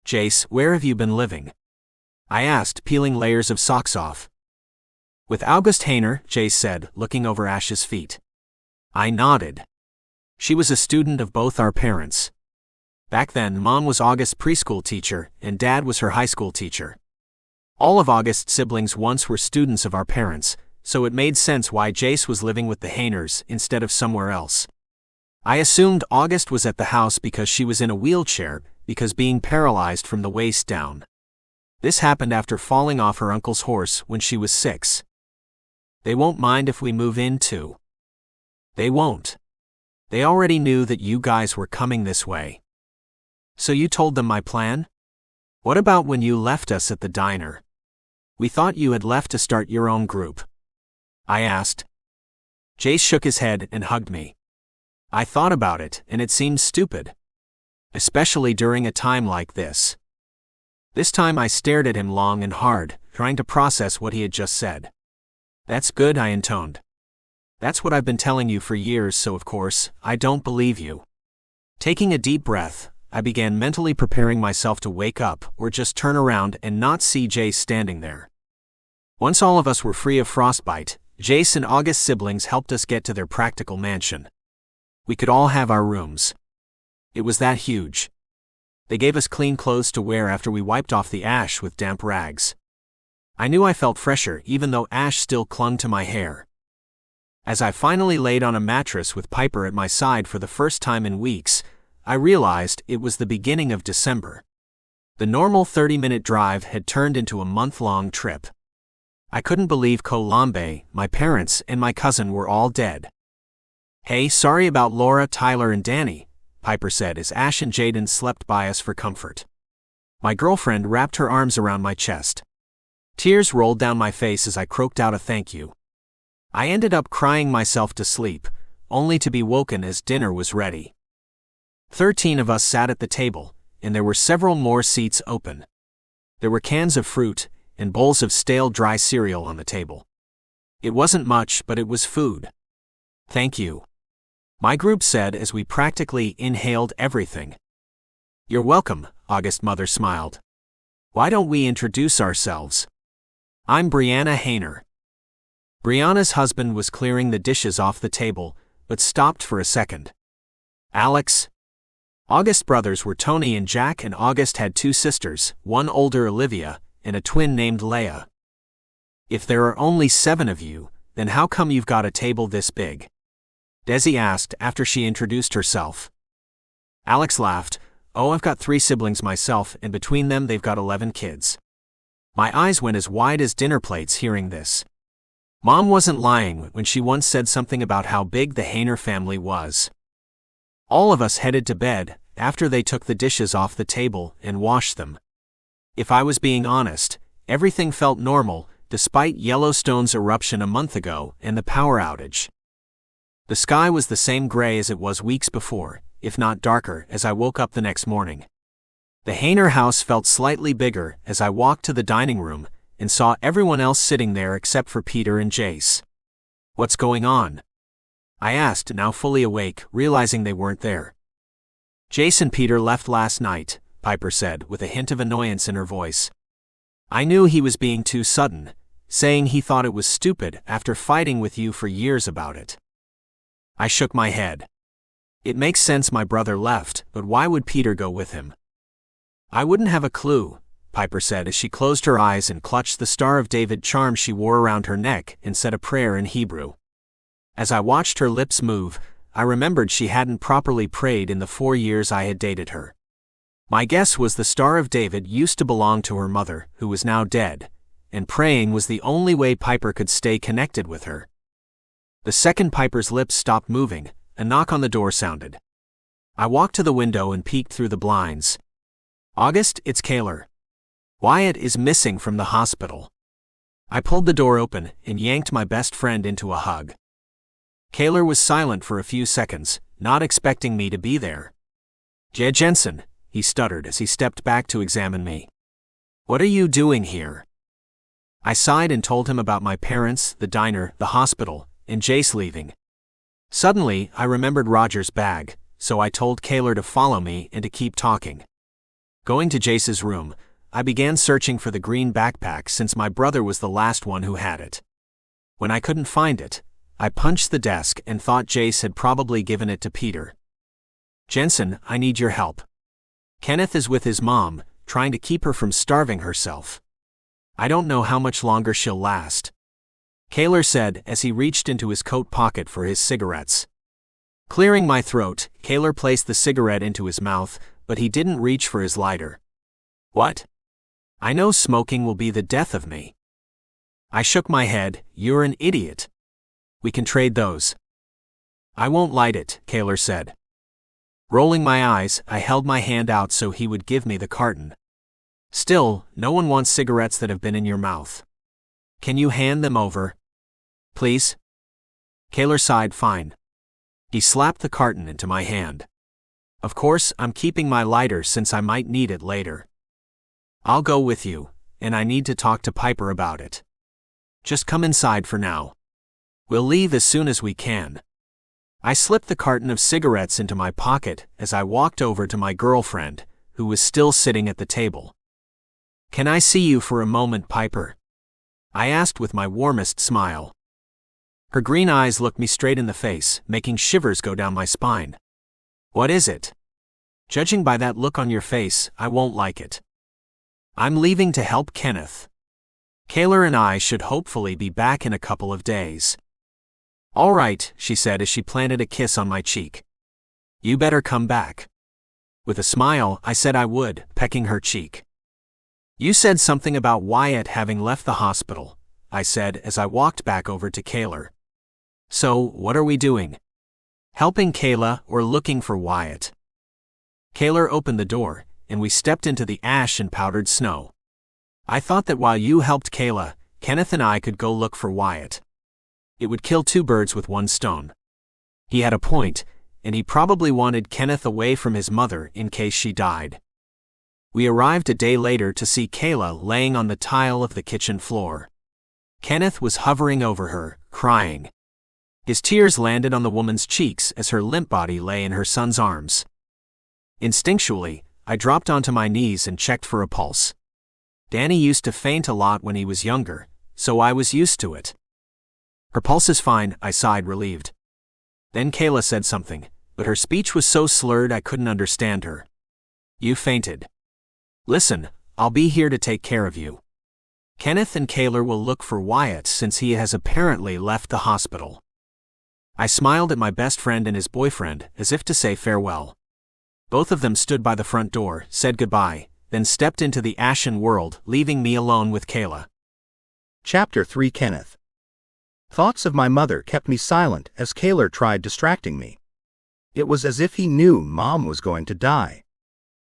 "Jace, where have you been living?" I asked, peeling layers of socks off. "With August Hayner," Jace said, looking over Ash's feet. I nodded. She was a student of both our parents. Back then, Mom was August's preschool teacher, and Dad was her high school teacher. All of August's siblings once were students of our parents, so it made sense why Jace was living with the Hayners instead of somewhere else. I assumed August was at the house because she was in a wheelchair, because being paralyzed from the waist down. This happened after falling off her uncle's horse when she was 6. "They won't mind if we move in too." "They won't. They already knew that you guys were coming this way." "So you told them my plan?" What about when you left us at the diner? We thought you had left to start your own group. I asked. Jace shook his head and hugged me. I thought about it, and it seemed stupid. Especially during a time like this. This time I stared at him long and hard, trying to process what he had just said. That's good, I intoned. That's what I've been telling you for years, so of course, I don't believe you. Taking a deep breath, I began mentally preparing myself to wake up or just turn around and not see Jace standing there. Once all of us were free of frostbite, Jace and August's siblings helped us get to their practical mansion. We could all have our rooms. It was that huge. They gave us clean clothes to wear after we wiped off the ash with damp rags. I knew I felt fresher even though ash still clung to my hair. As I finally laid on a mattress with Piper at my side for the first time in weeks, I realized it was the beginning of December. The normal 30-minute drive had turned into a month-long trip. I couldn't believe Colombe, my parents, and my cousin were all dead. Hey, sorry about Laura, Tyler, and Danny, Piper said as Ash and Jaden slept by us for comfort. My girlfriend wrapped her arms around my chest. Tears rolled down my face as I croaked out a thank you. I ended up crying myself to sleep, only to be woken as dinner was ready. 13 of us sat at the table, and there were several more seats open. There were cans of fruit and bowls of stale dry cereal on the table. It wasn't much, but it was food. Thank you, my group said as we practically inhaled everything. You're welcome, August's mother smiled. Why don't we introduce ourselves? I'm Brianna Hayner. Brianna's husband was clearing the dishes off the table, but stopped for a second. Alex? August's brothers were Tony and Jack, and August had 2 sisters, one older, Olivia, and a twin named Leia. If there are only 7 of you, then how come you've got a table this big? Desi asked after she introduced herself. Alex laughed. Oh, I've got 3 siblings myself, and between them they've got 11 kids. My eyes went as wide as dinner plates hearing this. Mom wasn't lying when she once said something about how big the Hayner family was. All of us headed to bed after they took the dishes off the table and washed them. If I was being honest, everything felt normal, despite Yellowstone's eruption a month ago and the power outage. The sky was the same gray as it was weeks before, if not darker, as I woke up the next morning. The Hayner house felt slightly bigger as I walked to the dining room and saw everyone else sitting there except for Peter and Jace. What's going on? I asked, now fully awake, realizing they weren't there. Jace and Peter left last night, Piper said with a hint of annoyance in her voice. I knew he was being too sudden, saying he thought it was stupid after fighting with you for years about it. I shook my head. It makes sense my brother left, but why would Peter go with him? I wouldn't have a clue, Piper said as she closed her eyes and clutched the Star of David charm she wore around her neck and said a prayer in Hebrew. As I watched her lips move, I remembered she hadn't properly prayed in the 4 years I had dated her. My guess was the Star of David used to belong to her mother, who was now dead, and praying was the only way Piper could stay connected with her. The second Piper's lips stopped moving, a knock on the door sounded. I walked to the window and peeked through the blinds. August, it's Cayler. Wyatt is missing from the hospital. I pulled the door open and yanked my best friend into a hug. Cayler was silent for a few seconds, not expecting me to be there. Jensen, he stuttered as he stepped back to examine me. What are you doing here? I sighed and told him about my parents, the diner, the hospital, and Jace leaving. Suddenly, I remembered Roger's bag, so I told Cayler to follow me and to keep talking. Going to Jace's room, I began searching for the green backpack since my brother was the last one who had it. When I couldn't find it, I punched the desk and thought Jace had probably given it to Peter. Jensen, I need your help. Kenneth is with his mom, trying to keep her from starving herself. I don't know how much longer she'll last. Cayler said as he reached into his coat pocket for his cigarettes. Clearing my throat, Cayler placed the cigarette into his mouth, but he didn't reach for his lighter. What? I know smoking will be the death of me. I shook my head. You're an idiot. We can trade those. I won't light it, Cayler said. Rolling my eyes, I held my hand out so he would give me the carton. Still, no one wants cigarettes that have been in your mouth. Can you hand them over? Please? Cayler sighed fine. He slapped the carton into my hand. Of course, I'm keeping my lighter since I might need it later. I'll go with you, and I need to talk to Piper about it. Just come inside for now. We'll leave as soon as we can. I slipped the carton of cigarettes into my pocket as I walked over to my girlfriend, who was still sitting at the table. Can I see you for a moment, Piper? I asked with my warmest smile. Her green eyes looked me straight in the face, making shivers go down my spine. What is it? Judging by that look on your face, I won't like it. I'm leaving to help Kenneth. Cayler and I should hopefully be back in a couple of days. All right, she said as she planted a kiss on my cheek. You better come back. With a smile, I said I would, pecking her cheek. You said something about Wyatt having left the hospital, I said as I walked back over to Cayler. So, what are we doing? Helping Kayla or looking for Wyatt? Cayler opened the door, and we stepped into the ash and powdered snow. I thought that while you helped Kayla, Kenneth and I could go look for Wyatt. It would kill two birds with one stone. He had a point, and he probably wanted Kenneth away from his mother in case she died. We arrived a day later to see Kayla laying on the tile of the kitchen floor. Kenneth was hovering over her, crying. His tears landed on the woman's cheeks as her limp body lay in her son's arms. Instinctually, I dropped onto my knees and checked for a pulse. Danny used to faint a lot when he was younger, so I was used to it. Her pulse is fine, I sighed relieved. Then Kayla said something, but her speech was so slurred I couldn't understand her. You fainted. Listen, I'll be here to take care of you. Kenneth and Cayler will look for Wyatt since he has apparently left the hospital. I smiled at my best friend and his boyfriend, as if to say farewell. Both of them stood by the front door, said goodbye, then stepped into the ashen world, leaving me alone with Kayla. Chapter 3 Kenneth. Thoughts of my mother kept me silent as Cayler tried distracting me. It was as if he knew Mom was going to die.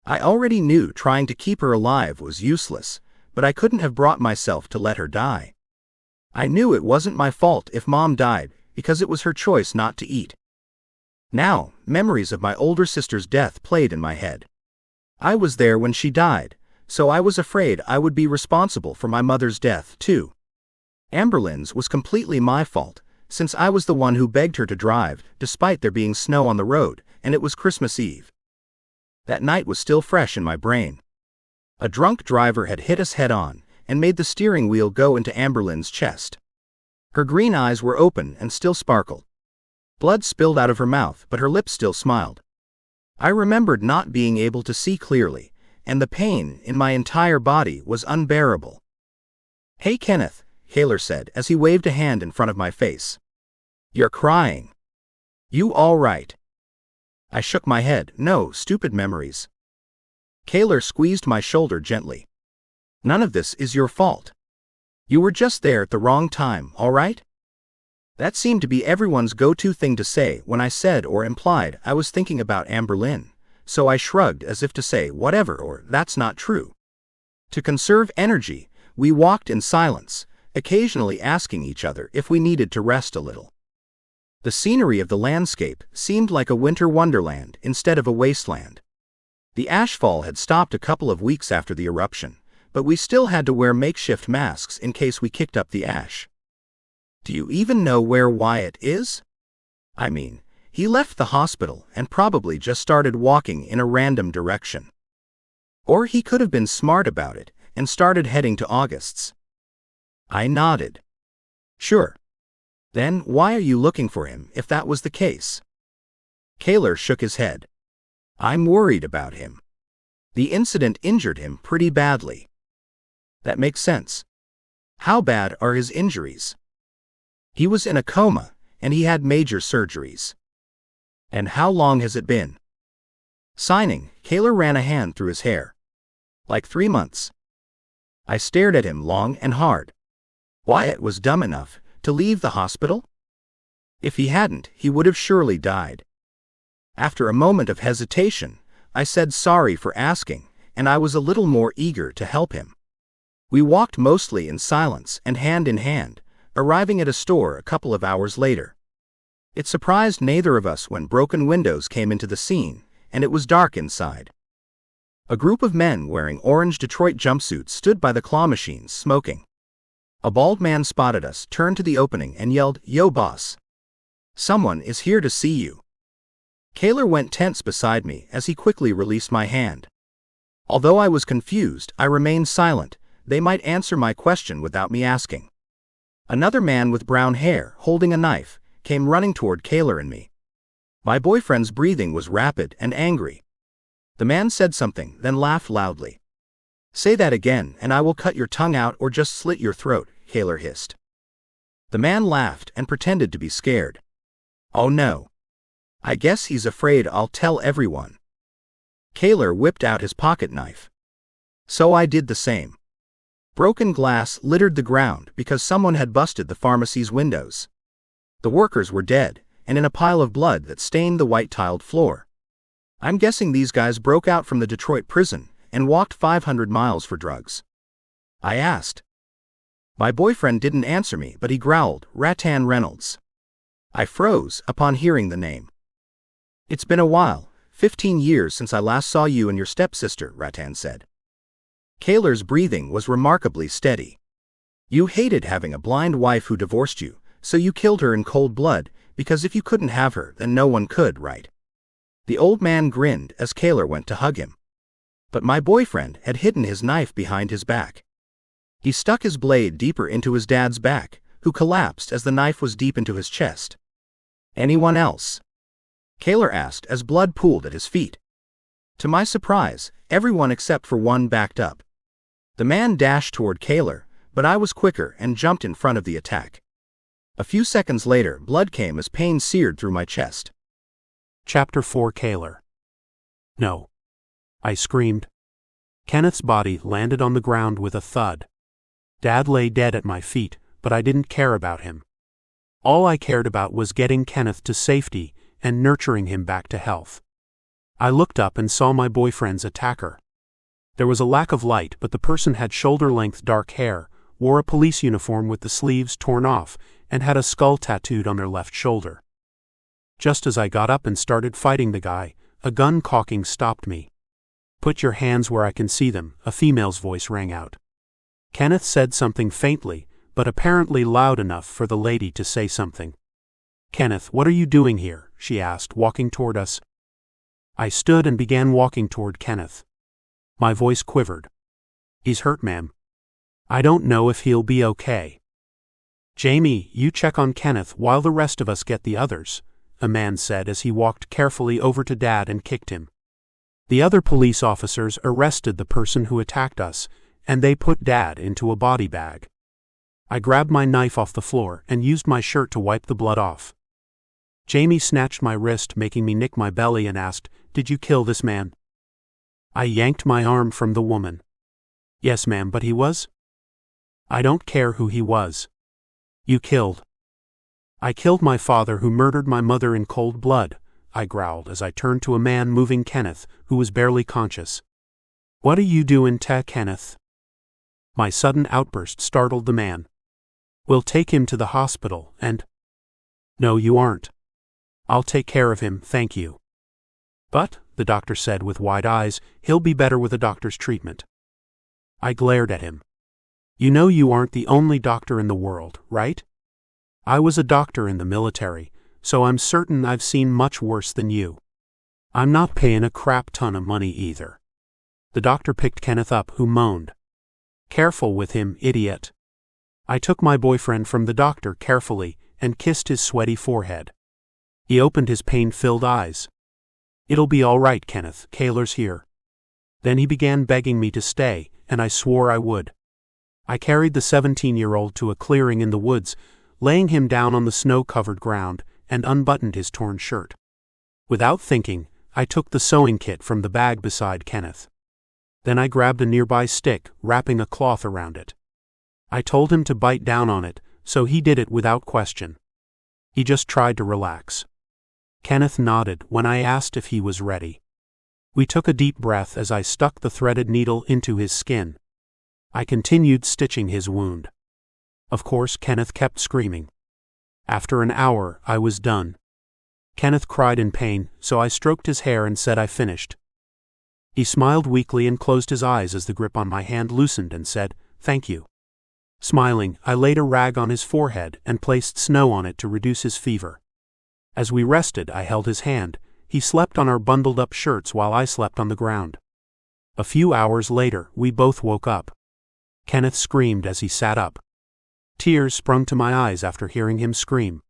I already knew trying to keep her alive was useless, but I couldn't have brought myself to let her die. I knew it wasn't my fault if Mom died, because it was her choice not to eat. Now, memories of my older sister's death played in my head. I was there when she died, so I was afraid I would be responsible for my mother's death, too. Amberlynn's was completely my fault, since I was the one who begged her to drive, despite there being snow on the road, and it was Christmas Eve. That night was still fresh in my brain. A drunk driver had hit us head-on, and made the steering wheel go into Amberlynn's chest. Her green eyes were open and still sparkled. Blood spilled out of her mouth, but her lips still smiled. I remembered not being able to see clearly, and the pain in my entire body was unbearable. Hey Kenneth, Cayler said as he waved a hand in front of my face. You're crying. You all right? I shook my head. No, stupid memories. Cayler squeezed my shoulder gently. None of this is your fault. You were just there at the wrong time, all right? That seemed to be everyone's go-to thing to say when I said or implied I was thinking about Amberlynn, so I shrugged as if to say whatever or that's not true. To conserve energy, we walked in silence, occasionally asking each other if we needed to rest a little. The scenery of the landscape seemed like a winter wonderland instead of a wasteland. The ashfall had stopped a couple of weeks after the eruption, but we still had to wear makeshift masks in case we kicked up the ash. Do you even know where Wyatt is? I mean, he left the hospital and probably just started walking in a random direction. Or he could have been smart about it and started heading to August's. I nodded. Sure. Then why are you looking for him if that was the case? Cayler shook his head. I'm worried about him. The incident injured him pretty badly. That makes sense. How bad are his injuries? He was in a coma, and he had major surgeries. And how long has it been? Signing, Cayler ran a hand through his hair. Like 3 months. I stared at him long and hard. Wyatt was dumb enough to leave the hospital? If he hadn't, he would have surely died. After a moment of hesitation, I said sorry for asking, and I was a little more eager to help him. We walked mostly in silence and hand in hand, arriving at a store a couple of hours later. It surprised neither of us when broken windows came into the scene, and it was dark inside. A group of men wearing orange Detroit jumpsuits stood by the claw machines, smoking. A bald man spotted us, turned to the opening, and yelled, "Yo, boss! Someone is here to see you." Cayler went tense beside me as he quickly released my hand. Although I was confused, I remained silent. They might answer my question without me asking. Another man with brown hair, holding a knife, came running toward Cayler and me. My boyfriend's breathing was rapid and angry. The man said something, then laughed loudly. "Say that again, and I will cut your tongue out or just slit your throat," Cayler hissed. The man laughed and pretended to be scared. "Oh no. I guess he's afraid I'll tell everyone." Cayler whipped out his pocket knife. So I did the same. Broken glass littered the ground because someone had busted the pharmacy's windows. The workers were dead, and in a pile of blood that stained the white-tiled floor. I'm guessing these guys broke out from the Detroit prison and walked 500 miles for drugs. I asked. My boyfriend didn't answer me, but he growled, "Rattan Reynolds." I froze upon hearing the name. "It's been a while, 15 years since I last saw you and your stepsister," Rattan said. Cayler's breathing was remarkably steady. "You hated having a blind wife who divorced you, so you killed her in cold blood, because if you couldn't have her, then no one could, right?" The old man grinned as Cayler went to hug him. But my boyfriend had hidden his knife behind his back. He stuck his blade deeper into his dad's back, who collapsed as the knife was deep into his chest. "Anyone else?" Cayler asked as blood pooled at his feet. To my surprise, everyone except for one backed up. The man dashed toward Cayler, but I was quicker and jumped in front of the attack. A few seconds later, blood came as pain seared through my chest. Chapter 4 Cayler. "No!" I screamed. Kenneth's body landed on the ground with a thud. Dad lay dead at my feet, but I didn't care about him. All I cared about was getting Kenneth to safety and nurturing him back to health. I looked up and saw my boyfriend's attacker. There was a lack of light, but the person had shoulder-length dark hair, wore a police uniform with the sleeves torn off, and had a skull tattooed on their left shoulder. Just as I got up and started fighting the guy, a gun cocking stopped me. "Put your hands where I can see them," a female's voice rang out. Kenneth said something faintly, but apparently loud enough for the lady to say something. "Kenneth, what are you doing here?" she asked, walking toward us. I stood and began walking toward Kenneth. My voice quivered. "He's hurt, ma'am. I don't know if he'll be okay." "Jamie, you check on Kenneth while the rest of us get the others," a man said as he walked carefully over to Dad and kicked him. The other police officers arrested the person who attacked us, and they put Dad into a body bag. I grabbed my knife off the floor and used my shirt to wipe the blood off. Jamie snatched my wrist, making me nick my belly, and asked, "Did you kill this man?" I yanked my arm from the woman. "Yes, ma'am, but he was?" "I don't care who he was. You killed." "I killed my father who murdered my mother in cold blood," I growled as I turned to a man moving Kenneth, who was barely conscious. "What are you doing, Kenneth?" My sudden outburst startled the man. "We'll take him to the hospital, and—" "No, you aren't. I'll take care of him, thank you." "But," the doctor said with wide eyes, "he'll be better with a doctor's treatment." I glared at him. "You know you aren't the only doctor in the world, right? I was a doctor in the military, so I'm certain I've seen much worse than you. I'm not paying a crap ton of money either." The doctor picked Kenneth up, who moaned. "Careful with him, idiot." I took my boyfriend from the doctor carefully and kissed his sweaty forehead. He opened his pain-filled eyes. "It'll be all right, Kenneth, Cayler's here." Then he began begging me to stay, and I swore I would. I carried the 17-year-old to a clearing in the woods, laying him down on the snow-covered ground, and unbuttoned his torn shirt. Without thinking, I took the sewing kit from the bag beside Kenneth. Then I grabbed a nearby stick, wrapping a cloth around it. I told him to bite down on it, so he did it without question. He just tried to relax. Kenneth nodded when I asked if he was ready. We took a deep breath as I stuck the threaded needle into his skin. I continued stitching his wound. Of course, Kenneth kept screaming. After an hour, I was done. Kenneth cried in pain, so I stroked his hair and said I finished. He smiled weakly and closed his eyes as the grip on my hand loosened and said, "Thank you." Smiling, I laid a rag on his forehead and placed snow on it to reduce his fever. As we rested, I held his hand. He slept on our bundled-up shirts while I slept on the ground. A few hours later, we both woke up. Kenneth screamed as he sat up. Tears sprung to my eyes after hearing him scream.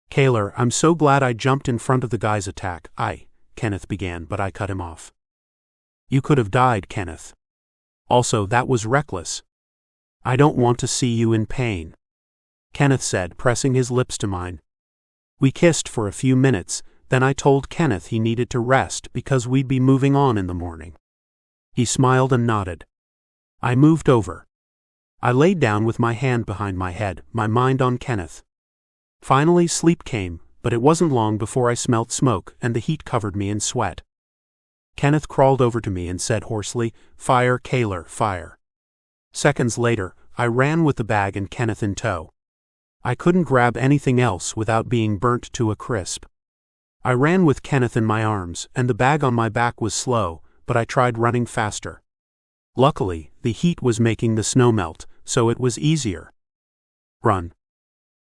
"Cayler, I'm so glad I jumped in front of the guy's attack. Kenneth began, but I cut him off. "You could have died, Kenneth. Also, that was reckless. I don't want to see you in pain," Kenneth said, pressing his lips to mine. We kissed for a few minutes, then I told Kenneth he needed to rest because we'd be moving on in the morning. He smiled and nodded. I moved over. I laid down with my hand behind my head, my mind on Kenneth. Finally, sleep came, but it wasn't long before I smelt smoke and the heat covered me in sweat. Kenneth crawled over to me and said hoarsely, "Fire, Cayler, fire." Seconds later, I ran with the bag and Kenneth in tow. I couldn't grab anything else without being burnt to a crisp. I ran with Kenneth in my arms, and the bag on my back was slow, but I tried running faster. Luckily, the heat was making the snow melt, so it was easier. "Run.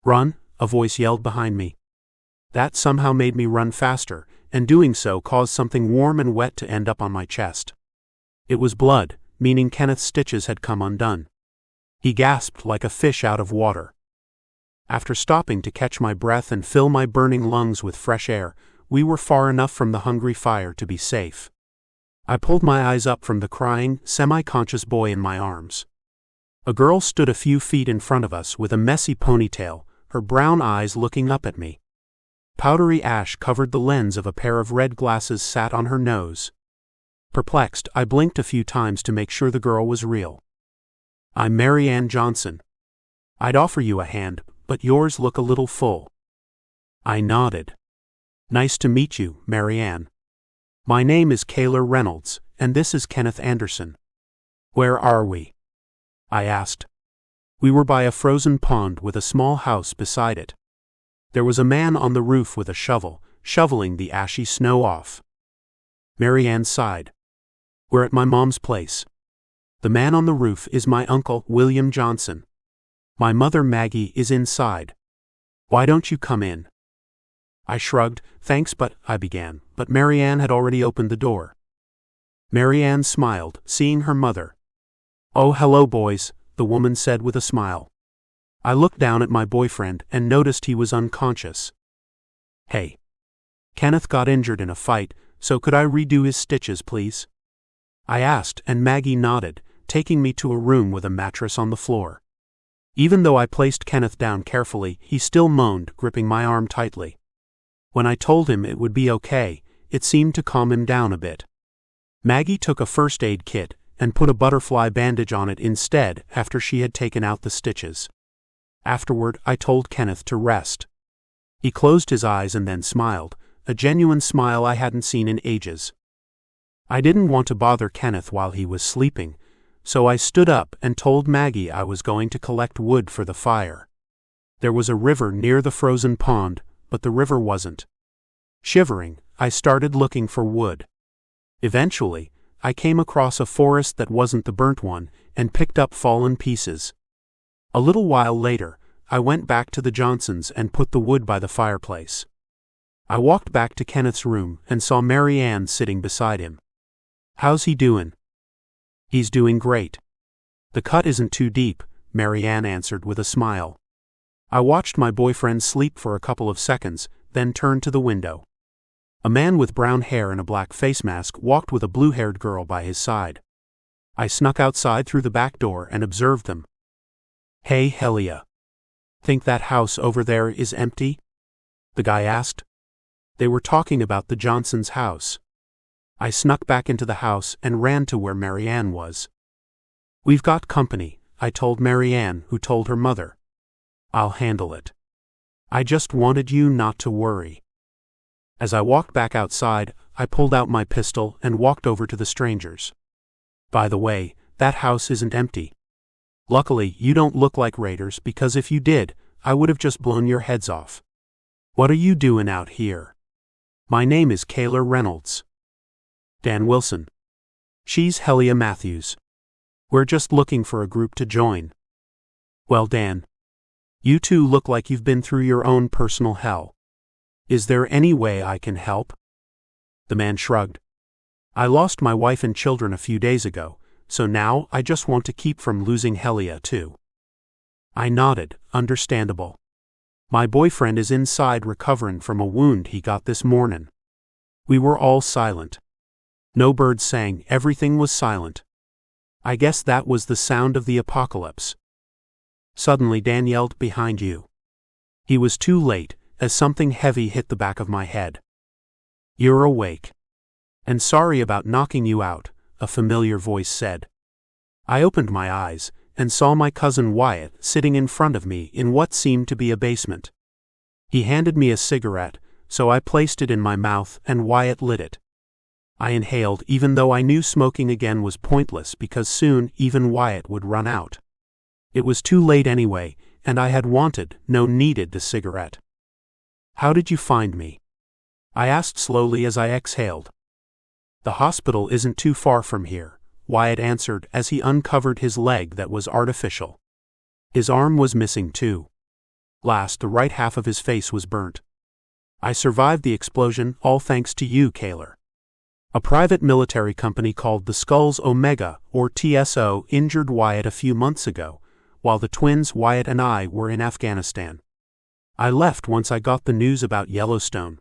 Run," a voice yelled behind me. That somehow made me run faster, and doing so caused something warm and wet to end up on my chest. It was blood, meaning Kenneth's stitches had come undone. He gasped like a fish out of water. After stopping to catch my breath and fill my burning lungs with fresh air, we were far enough from the hungry fire to be safe. I pulled my eyes up from the crying, semi-conscious boy in my arms. A girl stood a few feet in front of us with a messy ponytail, her brown eyes looking up at me. Powdery ash covered the lens of a pair of red glasses sat on her nose. Perplexed, I blinked a few times to make sure the girl was real. "I'm Mary Ann Johnson. I'd offer you a hand, but yours look a little full." I nodded. "Nice to meet you, Mary Ann. My name is Cayler Reynolds, and this is Kenneth Anderson." "Where are we?" I asked. We were by a frozen pond with a small house beside it. There was a man on the roof with a shovel, shoveling the ashy snow off. Mary Ann sighed. "We're at my mom's place. The man on the roof is my uncle, William Johnson. My mother, Maggie, is inside. Why don't you come in?" I shrugged. "Thanks, but," I began, but Mary Ann had already opened the door. Mary Ann smiled, seeing her mother. "Oh, hello, boys," the woman said with a smile. I looked down at my boyfriend and noticed he was unconscious. "Hey. Kenneth got injured in a fight, so could I redo his stitches, please?" I asked, and Maggie nodded, taking me to a room with a mattress on the floor. Even though I placed Kenneth down carefully, he still moaned, gripping my arm tightly. When I told him it would be okay, it seemed to calm him down a bit. Maggie took a first aid kit and put a butterfly bandage on it instead after she had taken out the stitches. Afterward, I told Kenneth to rest. He closed his eyes and then smiled, a genuine smile I hadn't seen in ages. I didn't want to bother Kenneth while he was sleeping, so I stood up and told Maggie I was going to collect wood for the fire. There was a river near the frozen pond, but the river wasn't. Shivering, I started looking for wood. Eventually, I came across a forest that wasn't the burnt one and picked up fallen pieces. A little while later, I went back to the Johnsons and put the wood by the fireplace. I walked back to Kenneth's room and saw Mary Ann sitting beside him. "How's he doing?" "He's doing great. The cut isn't too deep," Mary Ann answered with a smile. I watched my boyfriend sleep for a couple of seconds, then turned to the window. A man with brown hair and a black face mask walked with a blue-haired girl by his side. I snuck outside through the back door and observed them. "Hey, Helia. Think that house over there is empty?" the guy asked. They were talking about the Johnsons' house. I snuck back into the house and ran to where Mary Ann was. "We've got company," I told Mary Ann, who told her mother. "I'll handle it. I just wanted you not to worry." As I walked back outside, I pulled out my pistol and walked over to the strangers. By the way, that house isn't empty. Luckily, you don't look like raiders because if you did, I would have just blown your heads off. What are you doing out here? My name is Cayler Reynolds. Dan Wilson. She's Helia Matthews. We're just looking for a group to join. Well, Dan, you two look like you've been through your own personal hell. Is there any way I can help? The man shrugged. I lost my wife and children a few days ago, so now I just want to keep from losing Helia too. I nodded, understandable. My boyfriend is inside recovering from a wound he got this morning. We were all silent. No birds sang, everything was silent. I guess that was the sound of the apocalypse. Suddenly Dan yelled, "Behind you." He was too late, as something heavy hit the back of my head. You're awake. And sorry about knocking you out, a familiar voice said. I opened my eyes, and saw my cousin Wyatt sitting in front of me in what seemed to be a basement. He handed me a cigarette, so I placed it in my mouth and Wyatt lit it. I inhaled even though I knew smoking again was pointless because soon even Wyatt would run out. It was too late anyway, and I had wanted, no needed the cigarette. How did you find me? I asked slowly as I exhaled. The hospital isn't too far from here, Wyatt answered as he uncovered his leg that was artificial. His arm was missing too. Last, the right half of his face was burnt. I survived the explosion, all thanks to you, Cayler. A private military company called the Skulls Omega, or TSO, injured Wyatt a few months ago, while the twins Wyatt and I were in Afghanistan. I left once I got the news about Yellowstone.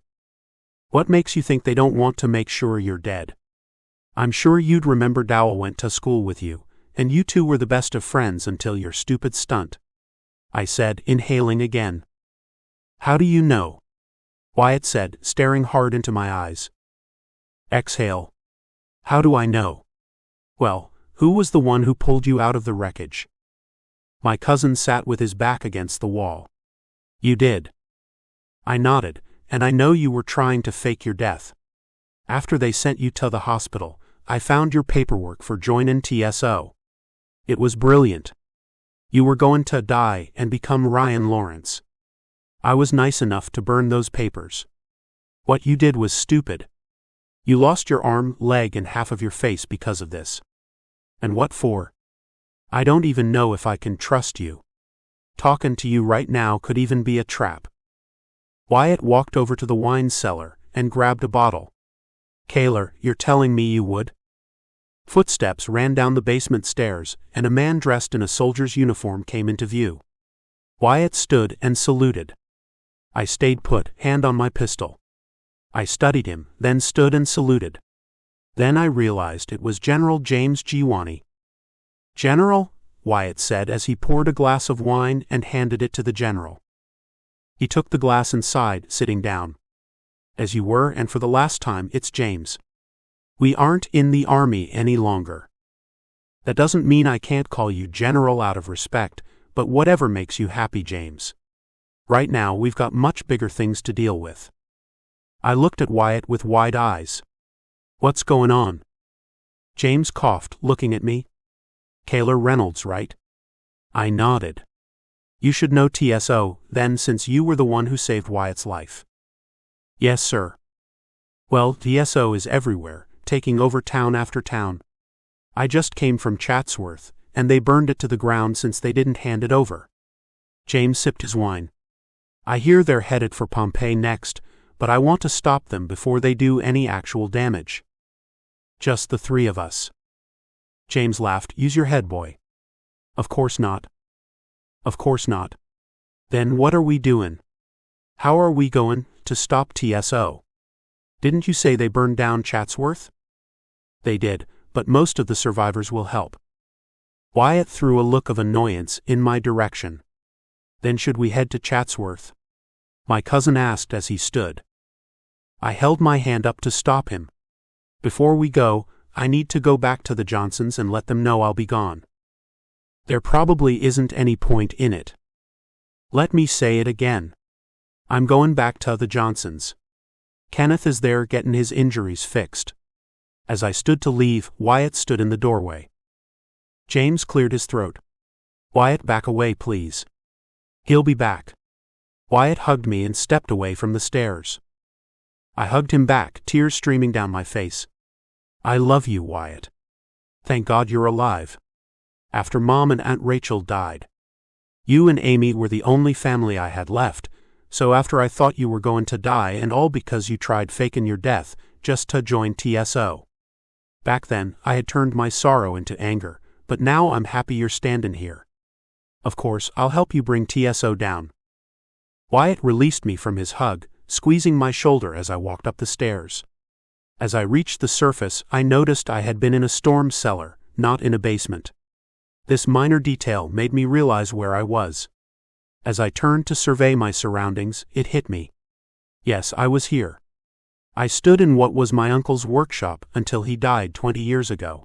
What makes you think they don't want to make sure you're dead? I'm sure you'd remember Dowell went to school with you, and you two were the best of friends until your stupid stunt. I said, inhaling again. How do you know? Wyatt said, staring hard into my eyes. Exhale. How do I know? Well, who was the one who pulled you out of the wreckage? My cousin sat with his back against the wall. You did. I nodded, and I know you were trying to fake your death. After they sent you to the hospital, I found your paperwork for joining TSO. It was brilliant. You were going to die and become Ryan Lawrence. I was nice enough to burn those papers. What you did was stupid. You lost your arm, leg, and half of your face because of this. And what for? I don't even know if I can trust you. Talking to you right now could even be a trap. Wyatt walked over to the wine cellar and grabbed a bottle. Cayler, you're telling me you would? Footsteps ran down the basement stairs, and a man dressed in a soldier's uniform came into view. Wyatt stood and saluted. I stayed put, hand on my pistol. I studied him, then stood and saluted. Then I realized it was General James Giovanni. General? Wyatt said as he poured a glass of wine and handed it to the general. He took the glass inside, sitting down. As you were, and for the last time, it's James. We aren't in the army any longer. That doesn't mean I can't call you General out of respect, but whatever makes you happy, James. Right now we've got much bigger things to deal with. I looked at Wyatt with wide eyes. What's going on? James coughed, looking at me. Cayler Reynolds, right? I nodded. You should know TSO, then, since you were the one who saved Wyatt's life. Yes, sir. Well, TSO is everywhere, taking over town after town. I just came from Chatsworth, and they burned it to the ground since they didn't hand it over. James sipped his wine. I hear they're headed for Pompeii next, but I want to stop them before they do any actual damage. Just the three of us. James laughed. Use your head, boy. Of course not. Of course not. Then what are we doing? How are we going to stop TSO? Didn't you say they burned down Chatsworth? They did, but most of the survivors will help. Wyatt threw a look of annoyance in my direction. Then should we head to Chatsworth? My cousin asked as he stood. I held my hand up to stop him. Before we go, I need to go back to the Johnsons and let them know I'll be gone. There probably isn't any point in it. Let me say it again. I'm going back to the Johnsons. Kenneth is there getting his injuries fixed." As I stood to leave, Wyatt stood in the doorway. James cleared his throat. "Wyatt, back away, please. He'll be back." Wyatt hugged me and stepped away from the stairs. I hugged him back, tears streaming down my face. "I love you, Wyatt. Thank God you're alive. After Mom and Aunt Rachel died. You and Amy were the only family I had left, so after I thought you were going to die, and all because you tried faking your death just to join TSO. Back then, I had turned my sorrow into anger, but now I'm happy you're standing here. Of course, I'll help you bring TSO down." Wyatt released me from his hug, squeezing my shoulder as I walked up the stairs. As I reached the surface, I noticed I had been in a storm cellar, not in a basement. This minor detail made me realize where I was. As I turned to survey my surroundings, it hit me. Yes, I was here. I stood in what was my uncle's workshop until he died 20 years ago.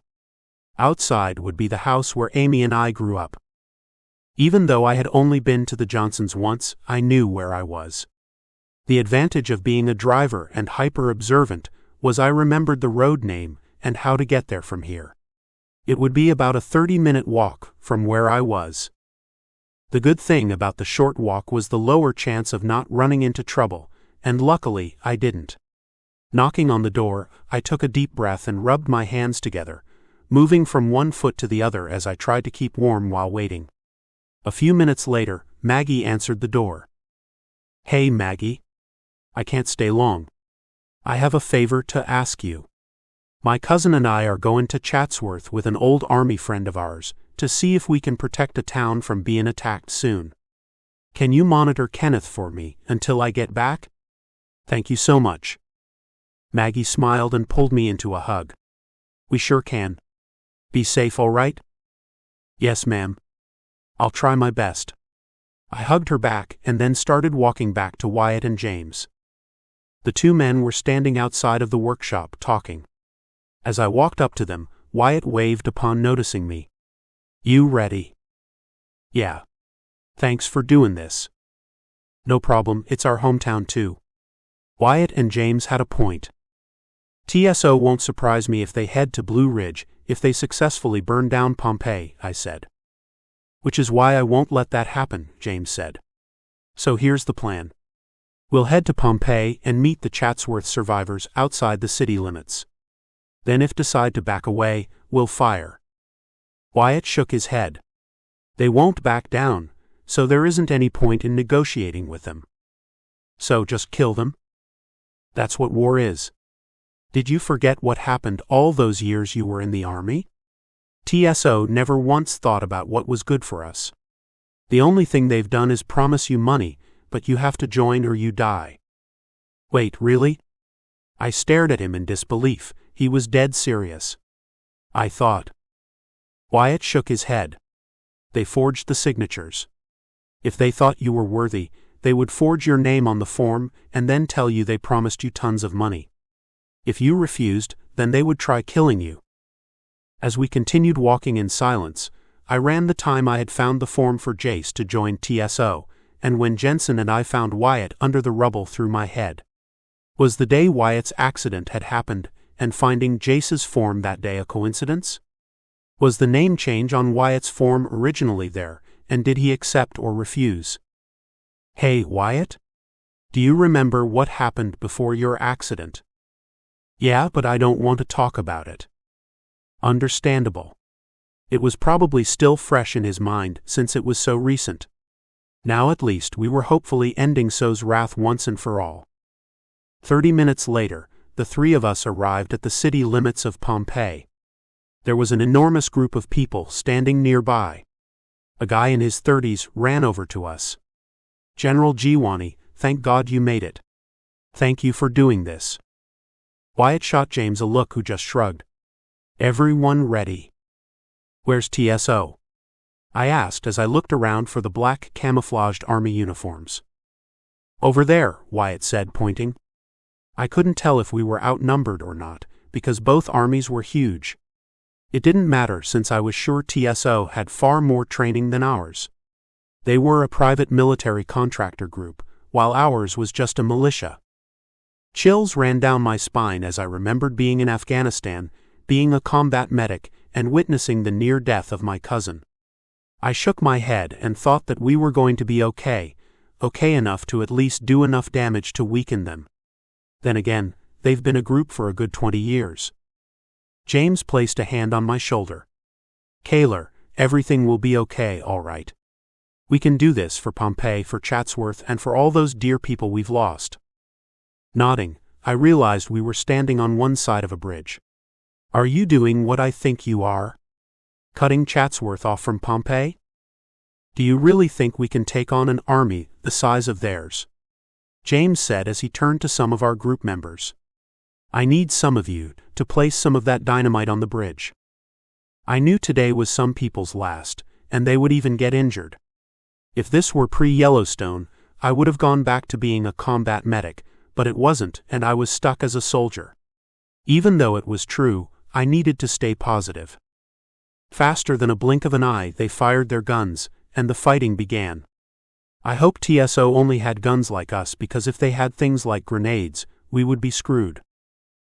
Outside would be the house where Amy and I grew up. Even though I had only been to the Johnsons once, I knew where I was. The advantage of being a driver and hyper-observant was I remembered the road name and how to get there from here. It would be about a 30-minute walk from where I was. The good thing about the short walk was the lower chance of not running into trouble, and luckily I didn't. Knocking on the door, I took a deep breath and rubbed my hands together, moving from one foot to the other as I tried to keep warm while waiting. A few minutes later, Maggie answered the door. "Hey, Maggie. I can't stay long. I have a favor to ask you. My cousin and I are going to Chatsworth with an old army friend of ours to see if we can protect a town from being attacked soon. Can you monitor Kenneth for me until I get back? Thank you so much." Maggie smiled and pulled me into a hug. "We sure can. Be safe, all right?" "Yes, ma'am. I'll try my best." I hugged her back and then started walking back to Wyatt and James. The two men were standing outside of the workshop talking. As I walked up to them, Wyatt waved upon noticing me. "You ready?" "Yeah. Thanks for doing this." "No problem, it's our hometown too." Wyatt and James had a point. TSO won't surprise me if they head to Blue Ridge if they successfully burn down Pompeii, I said. "Which is why I won't let that happen," James said. "So here's the plan. We'll head to Pompeii and meet the Chatsworth survivors outside the city limits. Then if decide to back away, we'll fire." Wyatt shook his head. "They won't back down, so there isn't any point in negotiating with them." "So just kill them? That's what war is. Did you forget what happened all those years you were in the army? TSO never once thought about what was good for us. The only thing they've done is promise you money, but you have to join or you die." "Wait, really?" I stared at him in disbelief. He was dead serious. "I thought." Wyatt shook his head. "They forged the signatures. If they thought you were worthy, they would forge your name on the form and then tell you they promised you tons of money. If you refused, then they would try killing you." As we continued walking in silence, I ran the time I had found the form for Jace to join TSO, and when Jensen and I found Wyatt under the rubble through my head. Was the day Wyatt's accident had happened, and finding Jace's form that day a coincidence? Was the name change on Wyatt's form originally there, and did he accept or refuse? "Hey, Wyatt? Do you remember what happened before your accident?" "Yeah, but I don't want to talk about it." Understandable. It was probably still fresh in his mind since it was so recent. Now at least we were hopefully ending So's wrath once and for all. 30 minutes later, the three of us arrived at the city limits of Pompeii. There was an enormous group of people standing nearby. A guy in his 30s ran over to us. "General Giovanni, thank God you made it. Thank you for doing this." Wyatt shot James a look who just shrugged. "Everyone ready?" "Where's TSO?" I asked as I looked around for the black camouflaged army uniforms. "Over there," Wyatt said, pointing. I couldn't tell if we were outnumbered or not, because both armies were huge. It didn't matter since I was sure TSO had far more training than ours. They were a private military contractor group, while ours was just a militia. Chills ran down my spine as I remembered being in Afghanistan, being a combat medic, and witnessing the near death of my cousin. I shook my head and thought that we were going to be okay enough to at least do enough damage to weaken them. Then again, they've been a group for a good 20 years. James placed a hand on my shoulder. Cayler, everything will be okay, all right. We can do this for Pompeii, for Chatsworth, and for all those dear people we've lost. Nodding, I realized we were standing on one side of a bridge. Are you doing what I think you are? Cutting Chatsworth off from Pompeii? Do you really think we can take on an army the size of theirs? James said as he turned to some of our group members. I need some of you to place some of that dynamite on the bridge. I knew today was some people's last, and they would even get injured. If this were pre-Yellowstone, I would have gone back to being a combat medic, but it wasn't, and I was stuck as a soldier. Even though it was true, I needed to stay positive. Faster than a blink of an eye, they fired their guns, and the fighting began. I hope TSO only had guns like us, because if they had things like grenades, we would be screwed.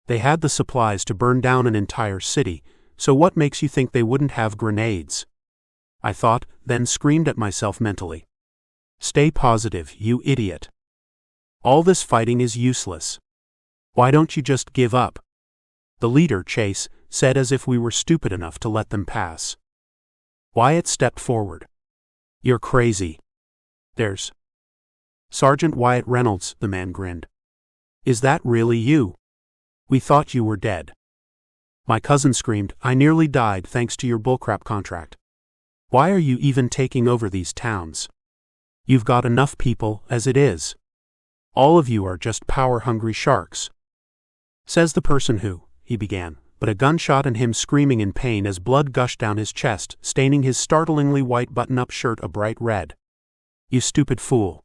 They had the supplies to burn down an entire city, so what makes you think they wouldn't have grenades? I thought, then screamed at myself mentally. Stay positive, you idiot. All this fighting is useless. Why don't you just give up? The leader, Chase, said as if we were stupid enough to let them pass. Wyatt stepped forward. You're crazy. There's Sergeant Wyatt Reynolds, the man grinned. Is that really you? We thought you were dead. My cousin screamed, I nearly died thanks to your bullcrap contract. Why are you even taking over these towns? You've got enough people as it is. All of you are just power-hungry sharks. Says the person who, he began, but a gunshot and him screaming in pain as blood gushed down his chest, staining his startlingly white button-up shirt a bright red. You stupid fool.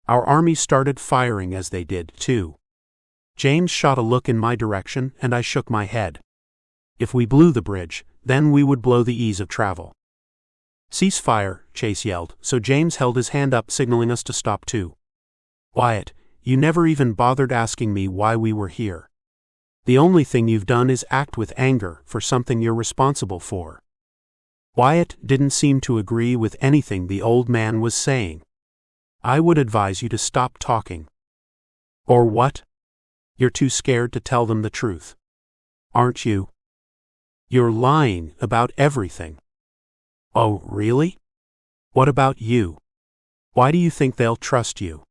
Our army started firing as they did, too. James shot a look in my direction, and I shook my head. If we blew the bridge, then we would blow the ease of travel. Cease fire, Chase yelled, so James held his hand up signaling us to stop too. Wyatt, you never even bothered asking me why we were here. The only thing you've done is act with anger for something you're responsible for. Wyatt didn't seem to agree with anything the old man was saying. I would advise you to stop talking. Or what? You're too scared to tell them the truth. Aren't you? You're lying about everything. Oh, really? What about you? Why do you think they'll trust you?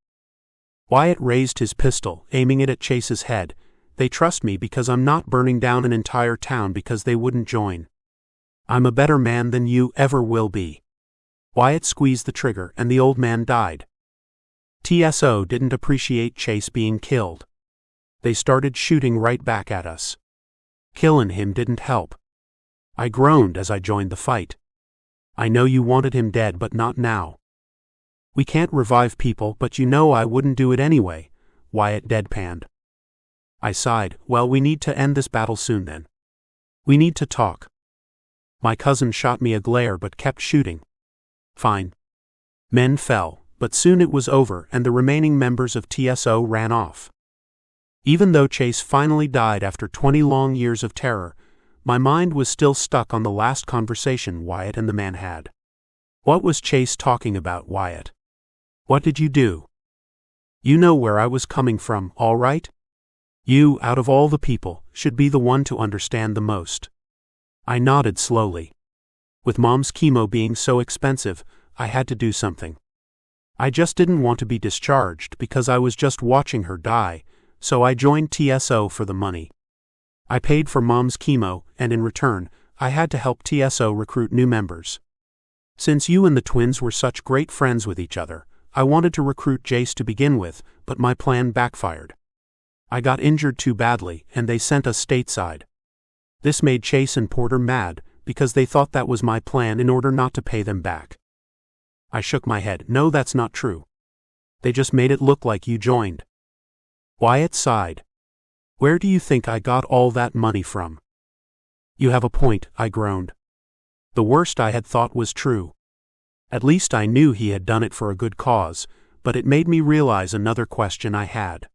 Wyatt raised his pistol, aiming it at Chase's head. They trust me because I'm not burning down an entire town because they wouldn't join. I'm a better man than you ever will be. Wyatt squeezed the trigger and the old man died. TSO didn't appreciate Chase being killed. They started shooting right back at us. Killing him didn't help. I groaned as I joined the fight. I know you wanted him dead, but not now. We can't revive people, but you know I wouldn't do it anyway, Wyatt deadpanned. I sighed. Well, we need to end this battle soon then. We need to talk. My cousin shot me a glare but kept shooting. Fine. Men fell, but soon it was over and the remaining members of TSO ran off. Even though Chase finally died after 20 long years of terror, my mind was still stuck on the last conversation Wyatt and the man had. What was Chase talking about, Wyatt? What did you do? You know where I was coming from, all right? You, out of all the people, should be the one to understand the most. I nodded slowly. With Mom's chemo being so expensive, I had to do something. I just didn't want to be discharged because I was just watching her die, so I joined TSO for the money. I paid for Mom's chemo, and in return, I had to help TSO recruit new members. Since you and the twins were such great friends with each other, I wanted to recruit Jace to begin with, but my plan backfired. I got injured too badly, and they sent us stateside. This made Chase and Porter mad, because they thought that was my plan in order not to pay them back. I shook my head. No, that's not true. They just made it look like you joined. Wyatt sighed. Where do you think I got all that money from? You have a point, I groaned. The worst I had thought was true. At least I knew he had done it for a good cause, but it made me realize another question I had.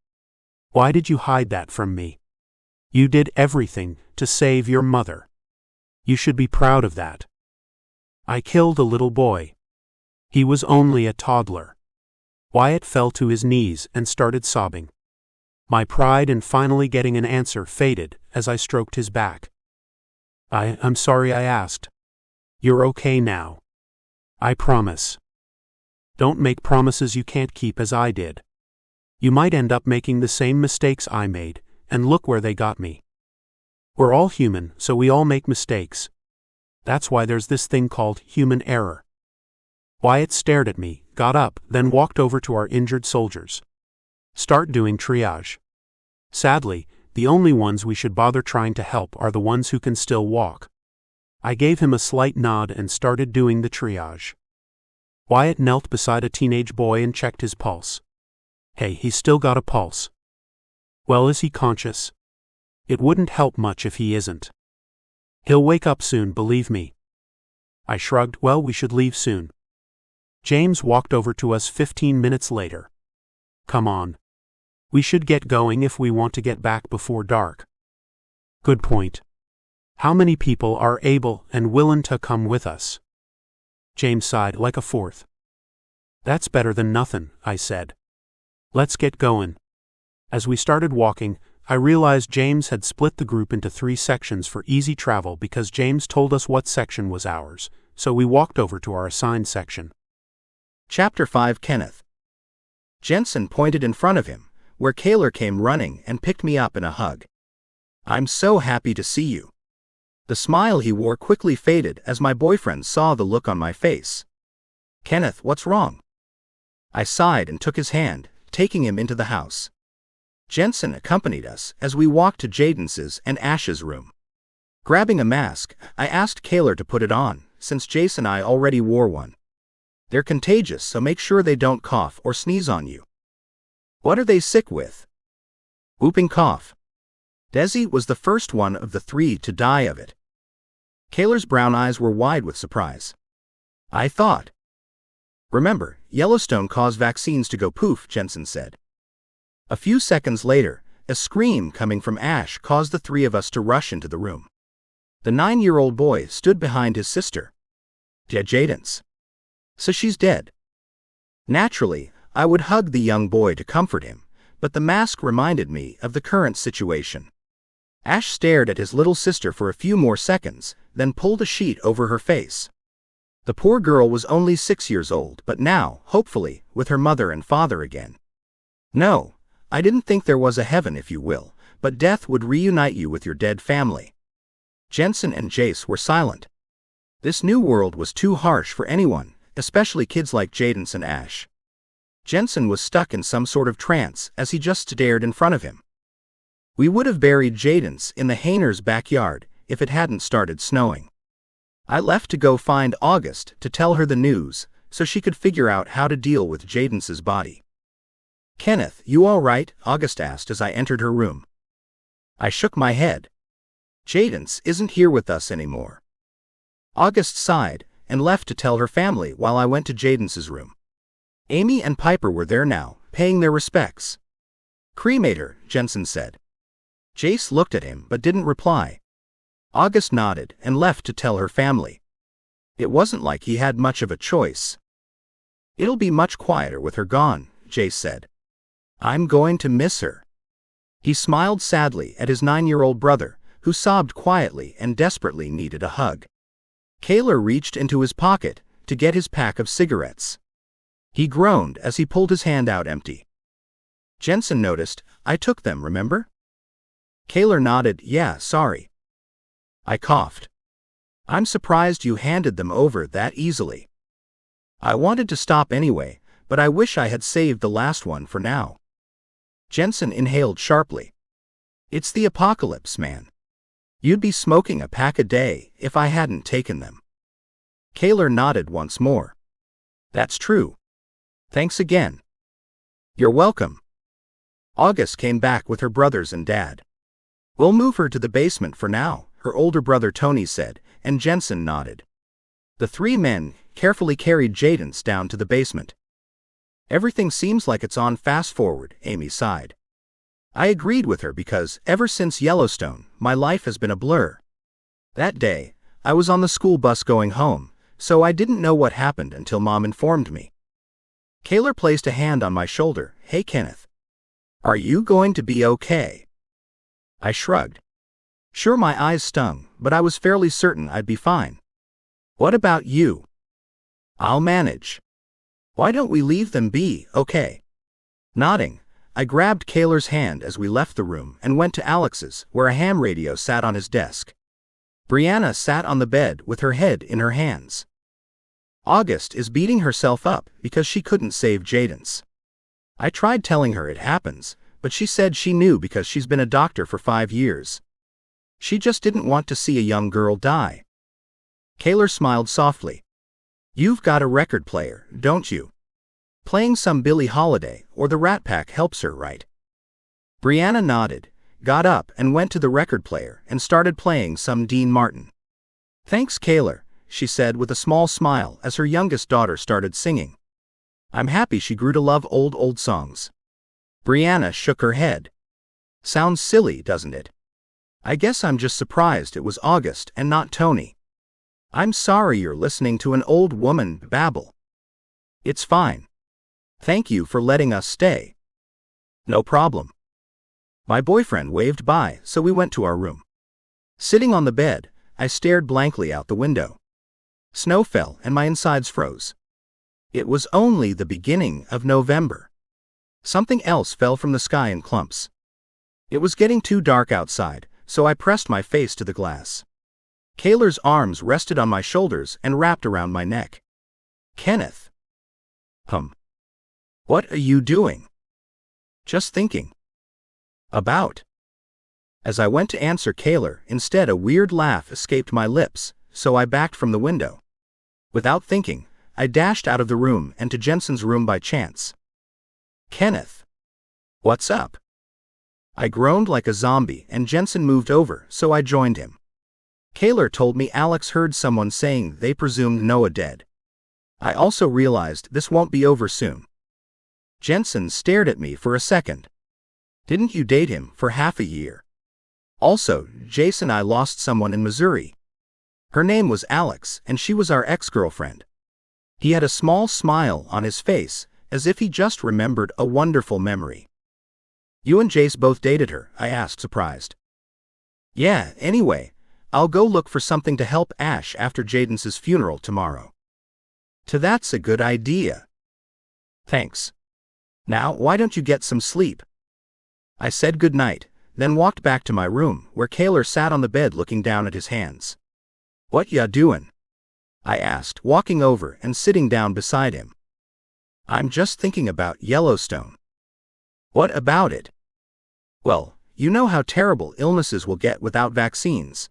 Why did you hide that from me? You did everything to save your mother. You should be proud of that. I killed a little boy. He was only a toddler. Wyatt fell to his knees and started sobbing. My pride in finally getting an answer faded as I stroked his back. I'm sorry I asked. You're okay now. I promise. Don't make promises you can't keep as I did. You might end up making the same mistakes I made, and look where they got me. We're all human, so we all make mistakes. That's why there's this thing called human error. Wyatt stared at me, got up, then walked over to our injured soldiers. Start doing triage. Sadly, the only ones we should bother trying to help are the ones who can still walk. I gave him a slight nod and started doing the triage. Wyatt knelt beside a teenage boy and checked his pulse. Hey, he's still got a pulse. Well, is he conscious? It wouldn't help much if he isn't. He'll wake up soon, believe me. I shrugged. Well, we should leave soon. James walked over to us 15 minutes later. Come on. We should get going if we want to get back before dark. Good point. How many people are able and willing to come with us? James sighed like a fourth. That's better than nothing, I said. Let's get going. As we started walking, I realized James had split the group into 3 sections for easy travel because James told us what section was ours, so we walked over to our assigned section. Chapter 5 Kenneth. Jensen pointed in front of him, where Cayler came running and picked me up in a hug. I'm so happy to see you. The smile he wore quickly faded as my boyfriend saw the look on my face. Kenneth, what's wrong? I sighed and took his hand, taking him into the house. Jensen accompanied us as we walked to Jaden's and Ash's room. Grabbing a mask, I asked Cayler to put it on, since Jace and I already wore one. They're contagious, so make sure they don't cough or sneeze on you. What are they sick with? Whooping cough. Desi was the first one of the 3 to die of it. Cayler's brown eyes were wide with surprise. I thought. Remember, Yellowstone caused vaccines to go poof, Jensen said. A few seconds later, a scream coming from Ash caused the 3 of us to rush into the room. The 9-year-old boy stood behind his sister. Jaden's. So she's dead. Naturally, I would hug the young boy to comfort him, but the mask reminded me of the current situation. Ash stared at his little sister for a few more seconds, then pulled a sheet over her face. The poor girl was only 6 years old, but now, hopefully, with her mother and father again. No, I didn't think there was a heaven, if you will, but death would reunite you with your dead family. Jensen and Jace were silent. This new world was too harsh for anyone, especially kids like Jaden's and Ash. Jensen was stuck in some sort of trance as he just stared in front of him. We would have buried Jaden's in the Hainers' backyard if it hadn't started snowing. I left to go find August to tell her the news so she could figure out how to deal with Jaden's body. Kenneth, you all right? August asked as I entered her room. I shook my head. Jaden's isn't here with us anymore. August sighed and left to tell her family while I went to Jaden's room. Amy and Piper were there now, paying their respects. Cremate her, Jensen said. Jace looked at him but didn't reply. August nodded and left to tell her family. It wasn't like he had much of a choice. It'll be much quieter with her gone, Jace said. I'm going to miss her. He smiled sadly at his 9-year-old brother, who sobbed quietly and desperately needed a hug. Cayler reached into his pocket to get his pack of cigarettes. He groaned as he pulled his hand out empty. Jensen noticed, I took them, remember? Cayler nodded, yeah, sorry. I coughed. I'm surprised you handed them over that easily. I wanted to stop anyway, but I wish I had saved the last one for now. Jensen inhaled sharply. It's the apocalypse, man. You'd be smoking a pack a day if I hadn't taken them. Cayler nodded once more. That's true. Thanks again. You're welcome. August came back with her brothers and dad. We'll move her to the basement for now, her older brother Tony said, and Jensen nodded. The 3 men carefully carried Jaden's down to the basement. Everything seems like it's on fast forward, Amy sighed. I agreed with her because, ever since Yellowstone, my life has been a blur. That day, I was on the school bus going home, so I didn't know what happened until Mom informed me. Cayler placed a hand on my shoulder. "Hey Kenneth. Are you going to be okay?" I shrugged. Sure, my eyes stung, but I was fairly certain I'd be fine. "What about you?" "I'll manage." "Why don't we leave them be, okay?" Nodding, I grabbed Cayler's hand as we left the room and went to Alex's, where a ham radio sat on his desk. Brianna sat on the bed with her head in her hands. August is beating herself up because she couldn't save Jaden's. I tried telling her it happens, but she said she knew because she's been a doctor for 5 years. She just didn't want to see a young girl die. Cayler smiled softly. "You've got a record player, don't you? Playing some Billie Holiday or the Rat Pack helps her, right?" Brianna nodded, got up and went to the record player and started playing some Dean Martin. "Thanks, Cayler," she said with a small smile as her youngest daughter started singing. I'm happy she grew to love old songs. Brianna shook her head. "Sounds silly, doesn't it? I guess I'm just surprised it was August and not Tony. I'm sorry you're listening to an old woman babble." "It's fine. Thank you for letting us stay." "No problem." My boyfriend waved bye, so we went to our room. Sitting on the bed, I stared blankly out the window. Snow fell and my insides froze. It was only the beginning of November. Something else fell from the sky in clumps. It was getting too dark outside, so I pressed my face to the glass. Cayler's arms rested on my shoulders and wrapped around my neck. "Kenneth." "What are you doing?" "Just thinking." "About?" As I went to answer Cayler, instead a weird laugh escaped my lips, so I backed from the window. Without thinking, I dashed out of the room and to Jensen's room by chance. "Kenneth. What's up?" I groaned like a zombie and Jensen moved over, so I joined him. Cayler told me Alex heard someone saying they presumed Noah dead. I also realized this won't be over soon. Jensen stared at me for a second. "Didn't you date him for half a year?" Also, Jace and I lost someone in Missouri. Her name was Alex, and she was our ex-girlfriend. He had a small smile on his face, as if he just remembered a wonderful memory. "You and Jace both dated her?" I asked, surprised. "Yeah, anyway, I'll go look for something to help Ash after Jaden's funeral tomorrow." "That's a good idea." "Thanks. Now, why don't you get some sleep?" I said goodnight, then walked back to my room, where Cayler sat on the bed looking down at his hands. "What ya doin'?" I asked, walking over and sitting down beside him. "I'm just thinking about Yellowstone." "What about it?" "Well, you know how terrible illnesses will get without vaccines.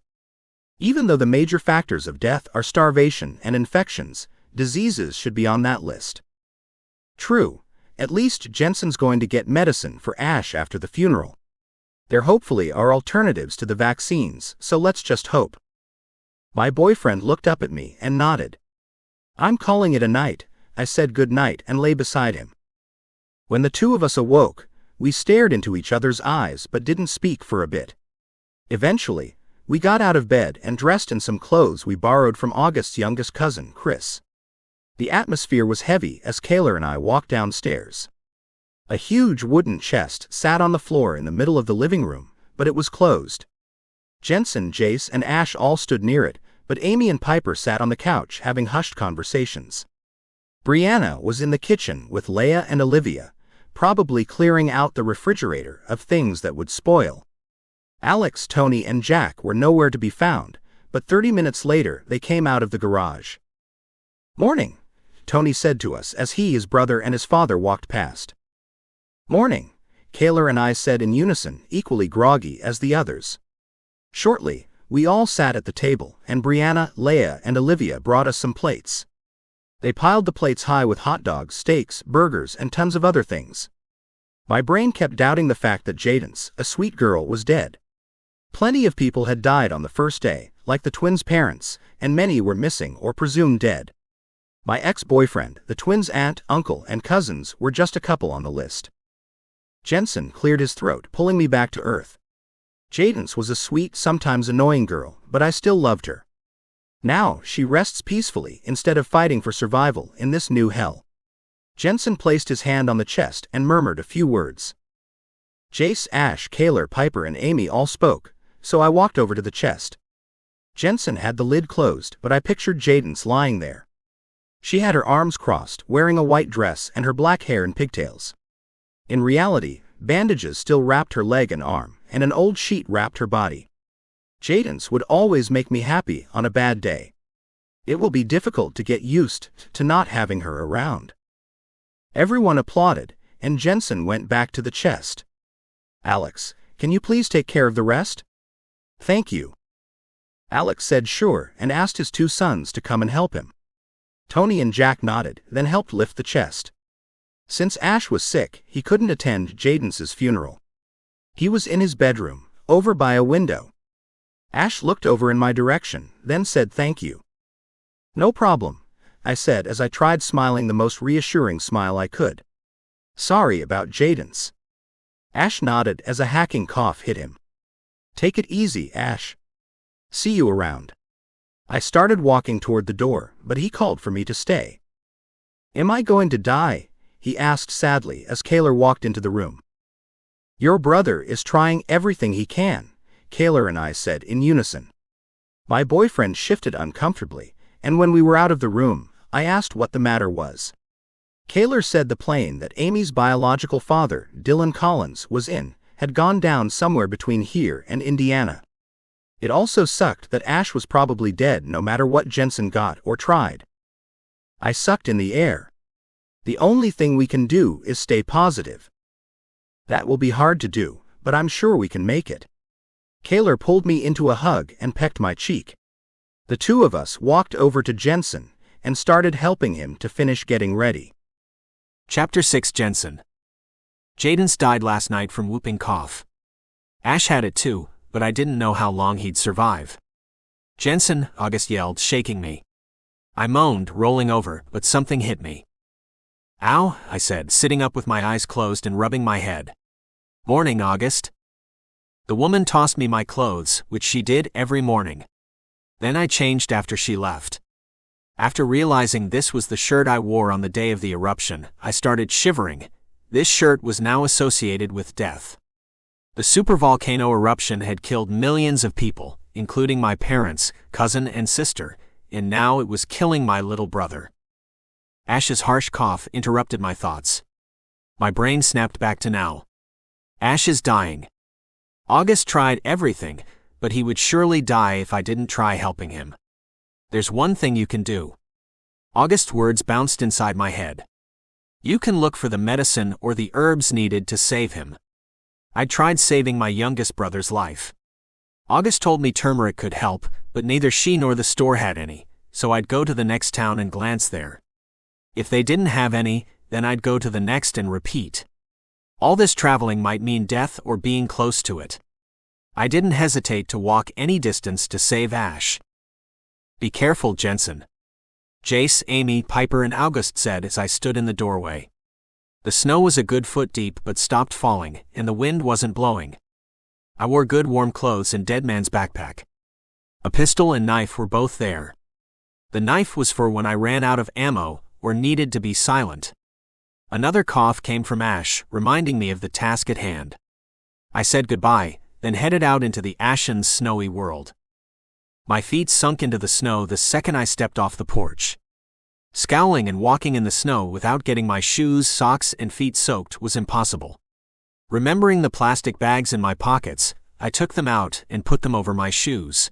Even though the major factors of death are starvation and infections, diseases should be on that list." "True. At least Jensen's going to get medicine for Ash after the funeral. There hopefully are alternatives to the vaccines, so let's just hope." My boyfriend looked up at me and nodded. "I'm calling it a night." I said good night and lay beside him. When the two of us awoke, we stared into each other's eyes but didn't speak for a bit. Eventually, we got out of bed and dressed in some clothes we borrowed from August's youngest cousin, Chris. The atmosphere was heavy as Cayler and I walked downstairs. A huge wooden chest sat on the floor in the middle of the living room, but it was closed. Jensen, Jace, and Ash all stood near it, but Amy and Piper sat on the couch having hushed conversations. Brianna was in the kitchen with Leia and Olivia, probably clearing out the refrigerator of things that would spoil. Alex, Tony, and Jack were nowhere to be found, but 30 minutes later they came out of the garage. "Morning," Tony said to us as he, his brother, and his father walked past. "Morning," Cayler and I said in unison, equally groggy as the others. Shortly, we all sat at the table, and Brianna, Leia, and Olivia brought us some plates. They piled the plates high with hot dogs, steaks, burgers, and tons of other things. My brain kept doubting the fact that Jaden's, a sweet girl, was dead. Plenty of people had died on the first day, like the twins' parents, and many were missing or presumed dead. My ex-boyfriend, the twins' aunt, uncle, and cousins were just a couple on the list. Jensen cleared his throat, pulling me back to earth. Cadence was a sweet, sometimes annoying girl, but I still loved her. Now, she rests peacefully instead of fighting for survival in this new hell. Jensen placed his hand on the chest and murmured a few words. Jace, Ash, Cayler, Piper, and Amy all spoke, so I walked over to the chest. Jensen had the lid closed, but I pictured Cadence lying there. She had her arms crossed, wearing a white dress and her black hair in pigtails. In reality, bandages still wrapped her leg and arm, and an old sheet wrapped her body. Cadence would always make me happy on a bad day. It will be difficult to get used to not having her around. Everyone applauded, and Jensen went back to the chest. Alex, can you please take care of the rest? Thank you. Alex said sure and asked his 2 sons to come and help him. Tony and Jack nodded, then helped lift the chest. Since Ash was sick, he couldn't attend Cadence's funeral. He was in his bedroom, over by a window. Ash looked over in my direction, then said thank you. No problem, I said as I tried smiling the most reassuring smile I could. Sorry about Cadence. Ash nodded as a hacking cough hit him. Take it easy, Ash. See you around. I started walking toward the door, but he called for me to stay. Am I going to die? He asked sadly as Cayler walked into the room. Your brother is trying everything he can, Cayler and I said in unison. My boyfriend shifted uncomfortably, and when we were out of the room, I asked what the matter was. Cayler said the plane that Amy's biological father, Dylan Collins, was in had gone down somewhere between here and Indiana. It also sucked that Ash was probably dead no matter what Jensen got or tried. I sucked in the air. The only thing we can do is stay positive. That will be hard to do, but I'm sure we can make it. Cayler pulled me into a hug and pecked my cheek. The 2 of us walked over to Jensen and started helping him to finish getting ready. Chapter 6 Jensen. Cadence died last night from whooping cough. Ash had it too, but I didn't know how long he'd survive. Jensen, August yelled, shaking me. I moaned, rolling over, but something hit me. Ow, I said, sitting up with my eyes closed and rubbing my head. Morning, August. The woman tossed me my clothes, which she did every morning. Then I changed after she left. After realizing this was the shirt I wore on the day of the eruption, I started shivering. This shirt was now associated with death. The supervolcano eruption had killed millions of people, including my parents, cousin, and sister, and now it was killing my little brother. Ash's harsh cough interrupted my thoughts. My brain snapped back to now. Ash is dying. August tried everything, but he would surely die if I didn't try helping him. There's one thing you can do. August's words bounced inside my head. You can look for the medicine or the herbs needed to save him. I tried saving my youngest brother's life. August told me turmeric could help, but neither she nor the store had any, so I'd go to the next town and glance there. If they didn't have any, then I'd go to the next and repeat. All this traveling might mean death or being close to it. I didn't hesitate to walk any distance to save Ash. Be careful, Jensen. Jace, Amy, Piper, and August said as I stood in the doorway. The snow was a good foot deep but stopped falling, and the wind wasn't blowing. I wore good warm clothes and Dead Man's backpack. A pistol and knife were both there. The knife was for when I ran out of ammo or needed to be silent. Another cough came from Ash, reminding me of the task at hand. I said goodbye, then headed out into the ashen, snowy world. My feet sunk into the snow the second I stepped off the porch. Scowling and walking in the snow without getting my shoes, socks, and feet soaked was impossible. Remembering the plastic bags in my pockets, I took them out and put them over my shoes.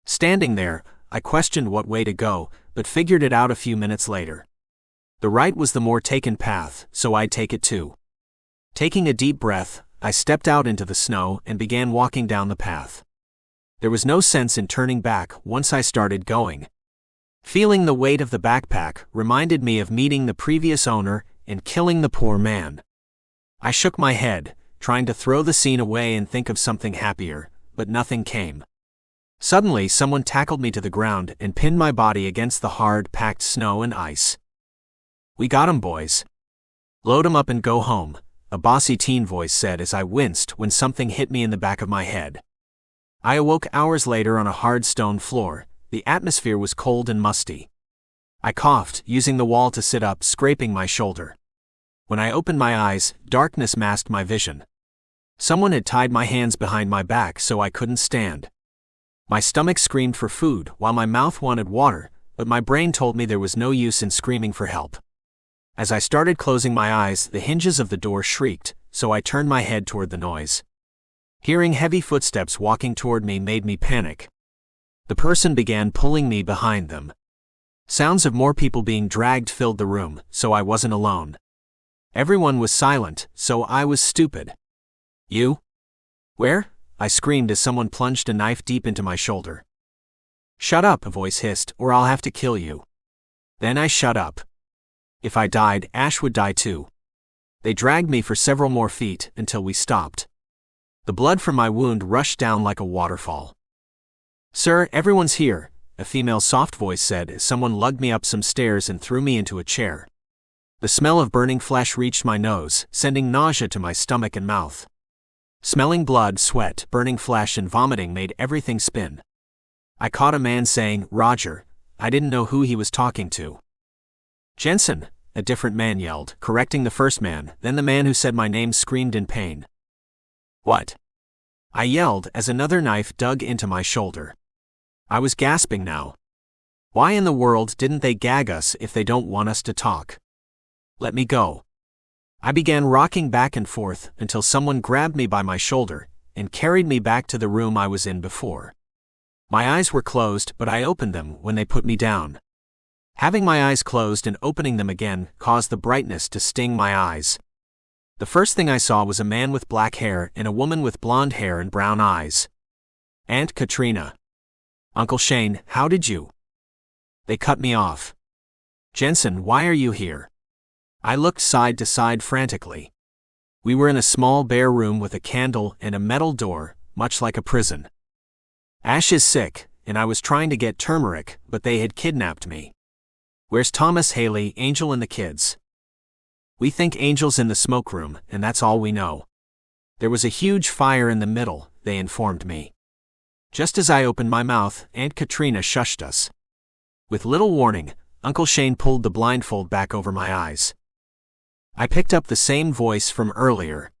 Standing there, I questioned what way to go, but figured it out a few minutes later. The right was the more taken path, so I'd take it too. Taking a deep breath, I stepped out into the snow and began walking down the path. There was no sense in turning back once I started going. Feeling the weight of the backpack reminded me of meeting the previous owner and killing the poor man. I shook my head, trying to throw the scene away and think of something happier, but nothing came. Suddenly, someone tackled me to the ground and pinned my body against the hard, packed snow and ice. We got 'em, boys. Load 'em up and go home, a bossy teen voice said as I winced when something hit me in the back of my head. I awoke hours later on a hard stone floor. The atmosphere was cold and musty. I coughed, using the wall to sit up, scraping my shoulder. When I opened my eyes, darkness masked my vision. Someone had tied my hands behind my back so I couldn't stand. My stomach screamed for food while my mouth wanted water, but my brain told me there was no use in screaming for help. As I started closing my eyes, the hinges of the door shrieked, so I turned my head toward the noise. Hearing heavy footsteps walking toward me made me panic. The person began pulling me behind them. Sounds of more people being dragged filled the room, so I wasn't alone. Everyone was silent, so I was stupid. You? Where? I screamed as someone plunged a knife deep into my shoulder. Shut up, a voice hissed, or I'll have to kill you. Then I shut up. If I died, Ash would die too. They dragged me for several more feet until we stopped. The blood from my wound rushed down like a waterfall. Sir, everyone's here, a female soft voice said as someone lugged me up some stairs and threw me into a chair. The smell of burning flesh reached my nose, sending nausea to my stomach and mouth. Smelling blood, sweat, burning flesh, and vomiting made everything spin. I caught a man saying, "Roger." I didn't know who he was talking to. "Jensen," a different man yelled, correcting the first man, then the man who said my name screamed in pain. "What?" I yelled as another knife dug into my shoulder. I was gasping now. Why in the world didn't they gag us if they don't want us to talk? Let me go. I began rocking back and forth until someone grabbed me by my shoulder and carried me back to the room I was in before. My eyes were closed, but I opened them when they put me down. Having my eyes closed and opening them again caused the brightness to sting my eyes. The first thing I saw was a man with black hair and a woman with blonde hair and brown eyes. Aunt Katrina. Uncle Shane, how did you? They cut me off. Jensen, why are you here? I looked side to side frantically. We were in a small bare room with a candle and a metal door, much like a prison. Ash is sick, and I was trying to get turmeric, but they had kidnapped me. Where's Thomas, Haley, Angel, and the kids? We think Angel's in the smoke room, and that's all we know. There was a huge fire in the middle, they informed me. Just as I opened my mouth, Aunt Katrina shushed us. With little warning, Uncle Shane pulled the blindfold back over my eyes. I picked up the same voice from earlier.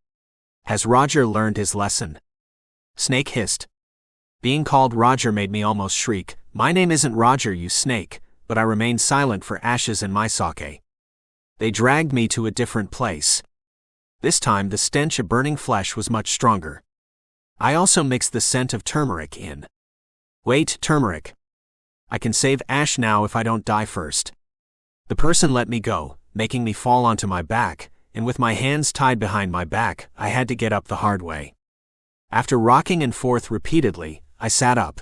Has Roger learned his lesson? Snake hissed. Being called Roger made me almost shriek. My name isn't Roger, you snake, but I remained silent for Ashes and my sake. They dragged me to a different place. This time the stench of burning flesh was much stronger. I also mixed the scent of turmeric in. Wait, turmeric. I can save Ash now if I don't die first. The person let me go, making me fall onto my back, and with my hands tied behind my back, I had to get up the hard way. After rocking and forth repeatedly, I sat up.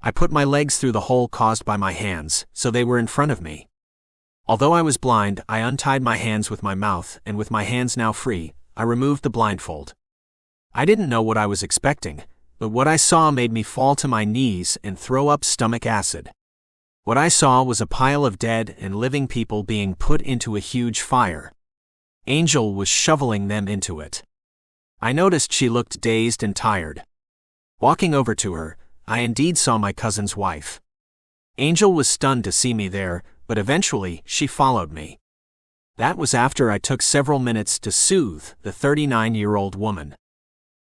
I put my legs through the hole caused by my hands, so they were in front of me. Although I was blind, I untied my hands with my mouth, and with my hands now free, I removed the blindfold. I didn't know what I was expecting, but what I saw made me fall to my knees and throw up stomach acid. What I saw was a pile of dead and living people being put into a huge fire. Angel was shoveling them into it. I noticed she looked dazed and tired. Walking over to her, I indeed saw my cousin's wife. Angel was stunned to see me there, but eventually she followed me. That was after I took several minutes to soothe the 39-year-old woman.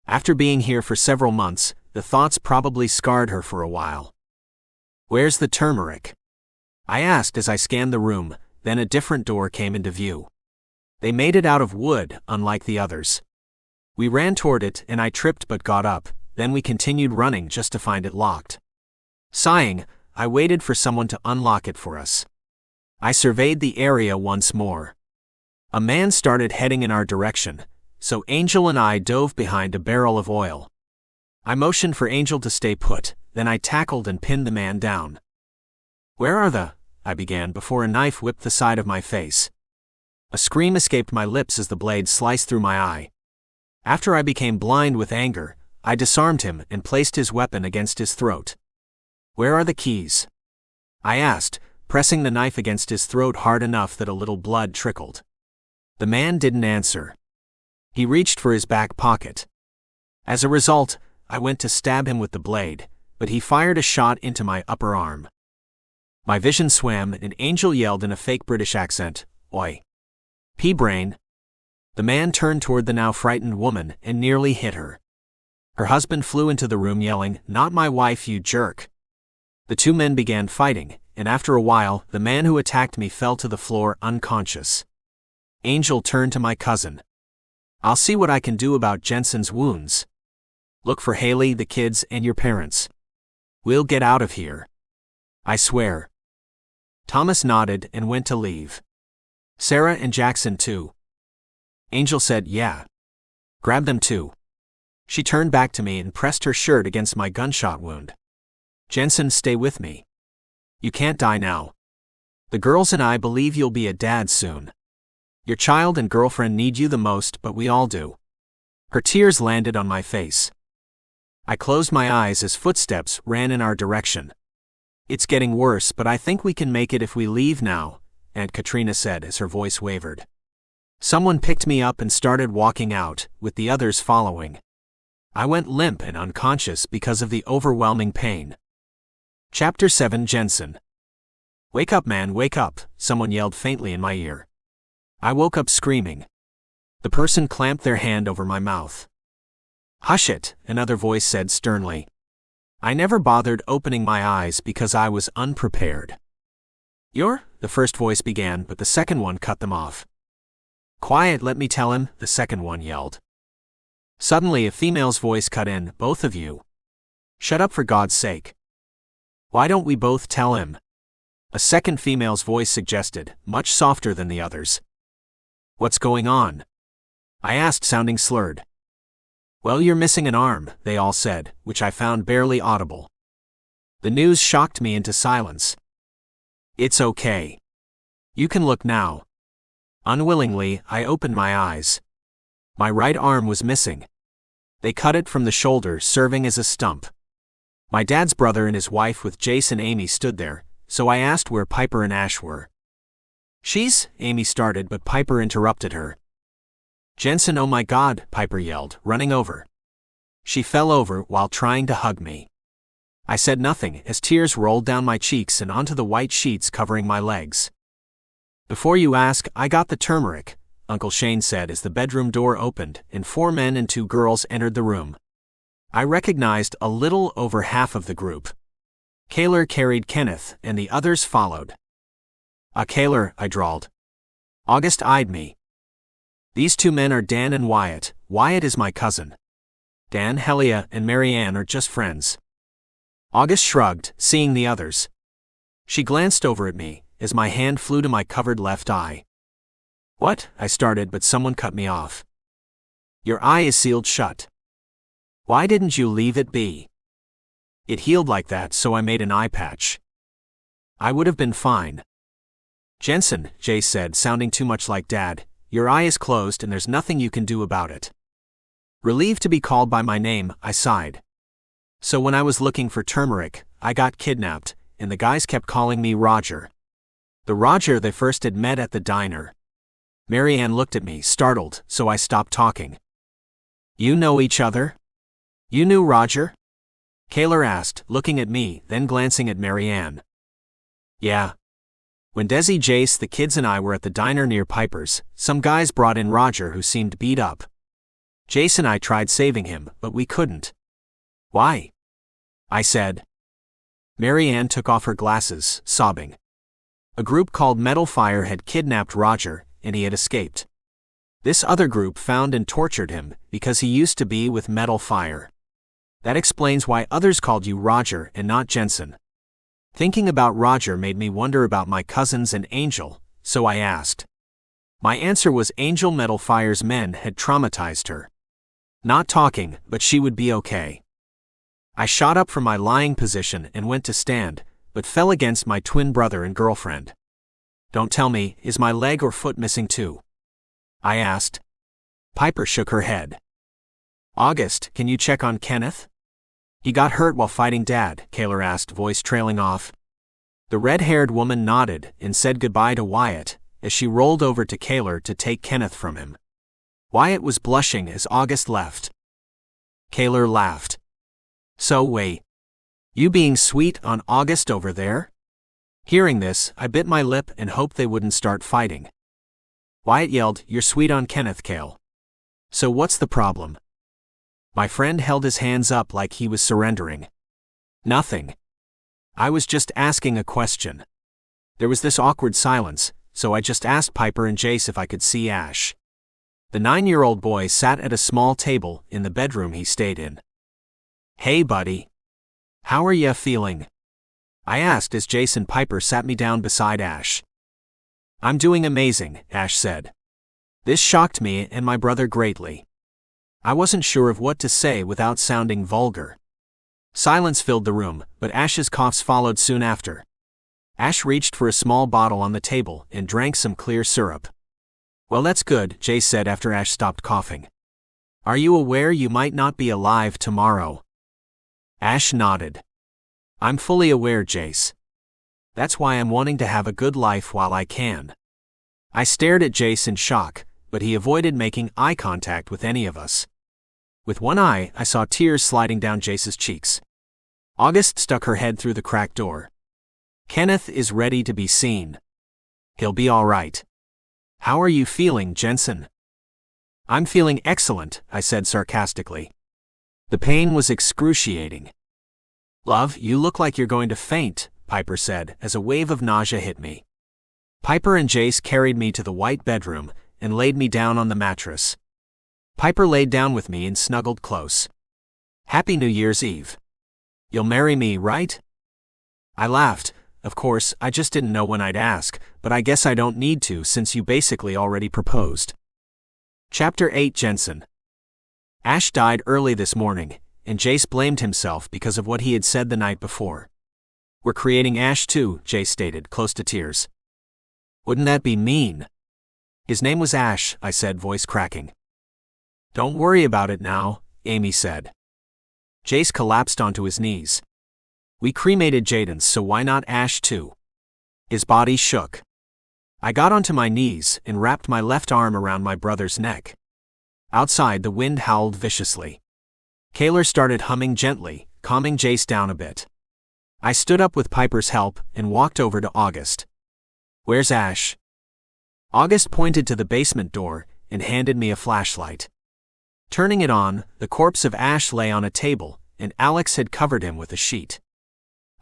After being here for several months, the thoughts probably scarred her for a while. Where's the turmeric? I asked as I scanned the room, then a different door came into view. They made it out of wood, unlike the others. We ran toward it and I tripped but got up, then we continued running just to find it locked. Sighing, I waited for someone to unlock it for us. I surveyed the area once more. A man started heading in our direction, so Angel and I dove behind a barrel of oil. I motioned for Angel to stay put, then I tackled and pinned the man down. Where are the? I began before a knife whipped the side of my face. A scream escaped my lips as the blade sliced through my eye. After I became blind with anger, I disarmed him and placed his weapon against his throat. Where are the keys? I asked, pressing the knife against his throat hard enough that a little blood trickled. The man didn't answer. He reached for his back pocket. As a result, I went to stab him with the blade, but he fired a shot into my upper arm. My vision swam and Angel yelled in a fake British accent, "Oi. Pea-brain." The man turned toward the now frightened woman and nearly hit her. Her husband flew into the room yelling, "Not my wife, you jerk." The two men began fighting, and after a while, the man who attacked me fell to the floor unconscious. Angel turned to my cousin. "I'll see what I can do about Jensen's wounds. Look for Haley, the kids, and your parents. We'll get out of here. I swear." Thomas nodded and went to leave. "Sarah and Jackson too?" Angel said, "Yeah. Grab them too." She turned back to me and pressed her shirt against my gunshot wound. "Jensen, stay with me. You can't die now. The girls and I believe you'll be a dad soon. Your child and girlfriend need you the most, but we all do." Her tears landed on my face. I closed my eyes as footsteps ran in our direction. "It's getting worse, but I think we can make it if we leave now," Aunt Katrina said as her voice wavered. Someone picked me up and started walking out, with the others following. I went limp and unconscious because of the overwhelming pain. Chapter 7. Jensen. "Wake up, man, wake up," someone yelled faintly in my ear. I woke up screaming. The person clamped their hand over my mouth. "Hush it," another voice said sternly. I never bothered opening my eyes because I was unprepared. The first voice began, but the second one cut them off. "Quiet, let me tell him," the second one yelled. Suddenly a female's voice cut in, "Both of you. Shut up for God's sake. Why don't we both tell him?" A second female's voice suggested, much softer than the others. "What's going on?" I asked, sounding slurred. "Well, you're missing an arm," they all said, which I found barely audible. The news shocked me into silence. "It's okay. You can look now." Unwillingly, I opened my eyes. My right arm was missing. They cut it from the shoulder, serving as a stump. My dad's brother and his wife with Jace and Amy stood there, so I asked where Piper and Ash were. Amy started, but Piper interrupted her. "Jensen, oh my God," Piper yelled, running over. She fell over while trying to hug me. I said nothing as tears rolled down my cheeks and onto the white sheets covering my legs. "Before you ask, I got the turmeric," Uncle Shane said as the bedroom door opened and 4 men and 2 girls entered the room. I recognized a little over half of the group. Cayler carried Kenneth and the others followed. Cayler," I drawled. August eyed me. "These 2 men are Dan and Wyatt. Wyatt is my cousin. Dan, Helia, and Marianne are just friends." August shrugged, seeing the others. She glanced over at me, as my hand flew to my covered left eye. "What?" I started, but someone cut me off. "Your eye is sealed shut. Why didn't you leave it be?" "It healed like that, so I made an eye patch. I would have been fine." "Jensen," Jay said, sounding too much like Dad, "your eye is closed and there's nothing you can do about it." Relieved to be called by my name, I sighed. So when I was looking for turmeric, I got kidnapped, and the guys kept calling me Roger. The Roger they first had met at the diner. Marianne looked at me, startled, so I stopped talking. "You know each other? You knew Roger?" Cayler asked, looking at me, then glancing at Marianne. "Yeah. When Desi, Jace, the kids and I were at the diner near Piper's, some guys brought in Roger who seemed beat up. Jace and I tried saving him, but we couldn't." "Why?" I said. Marianne took off her glasses, sobbing. A group called Metal Fire had kidnapped Roger, and he had escaped. This other group found and tortured him, because he used to be with Metal Fire. That explains why others called you Roger and not Jensen. Thinking about Roger made me wonder about my cousins and Angel, so I asked. My answer was Angel. Metal Fire's men had traumatized her. Not talking, but she would be okay. I shot up from my lying position and went to stand, but fell against my twin brother and girlfriend. "Don't tell me, is my leg or foot missing too?" I asked. Piper shook her head. "August, can you check on Kenneth?" "He got hurt while fighting Dad," Cayler asked, voice trailing off. The red-haired woman nodded and said goodbye to Wyatt, as she rolled over to Cayler to take Kenneth from him. Wyatt was blushing as August left. Cayler laughed. So wait. You being sweet on August over there? Hearing this, I bit my lip and hoped they wouldn't start fighting. Wyatt yelled, "You're sweet on Kenneth, Cale. So what's the problem?" My friend held his hands up like he was surrendering. Nothing. I was just asking a question. There was this awkward silence, so I just asked Piper and Jace if I could see Ash. The 9-year-old boy sat at a small table in the bedroom he stayed in. "Hey buddy. How are ya feeling?" I asked as Jace and Piper sat me down beside Ash. "I'm doing amazing," Ash said. This shocked me and my brother greatly. I wasn't sure of what to say without sounding vulgar. Silence filled the room, but Ash's coughs followed soon after. Ash reached for a small bottle on the table and drank some clear syrup. "Well, that's good," Jace said after Ash stopped coughing. "Are you aware you might not be alive tomorrow?" Ash nodded. "I'm fully aware, Jace. That's why I'm wanting to have a good life while I can." I stared at Jace in shock, but he avoided making eye contact with any of us. With one eye, I saw tears sliding down Jace's cheeks. August stuck her head through the cracked door. "Kenneth is ready to be seen. He'll be all right. How are you feeling, Jensen?" "I'm feeling excellent," I said sarcastically. The pain was excruciating. "Love, you look like you're going to faint," Piper said as a wave of nausea hit me. Piper and Jace carried me to the white bedroom and laid me down on the mattress. Piper laid down with me and snuggled close. "Happy New Year's Eve. You'll marry me, right?" I laughed. Of course, I just didn't know when I'd ask, but I guess I don't need to since you basically already proposed. Chapter 8 Jensen. Ash died early this morning, and Jace blamed himself because of what he had said the night before. "We're creating Ash too," Jace stated, close to tears. "Wouldn't that be mean?" "His name was Ash," I said, voice cracking. "Don't worry about it now," Amy said. Jace collapsed onto his knees. "We cremated Jaden, so why not Ash too?" His body shook. I got onto my knees and wrapped my left arm around my brother's neck. Outside, the wind howled viciously. Cayler started humming gently, calming Jace down a bit. I stood up with Piper's help and walked over to August. "Where's Ash?" August pointed to the basement door and handed me a flashlight. Turning it on, the corpse of Ash lay on a table, and Alex had covered him with a sheet.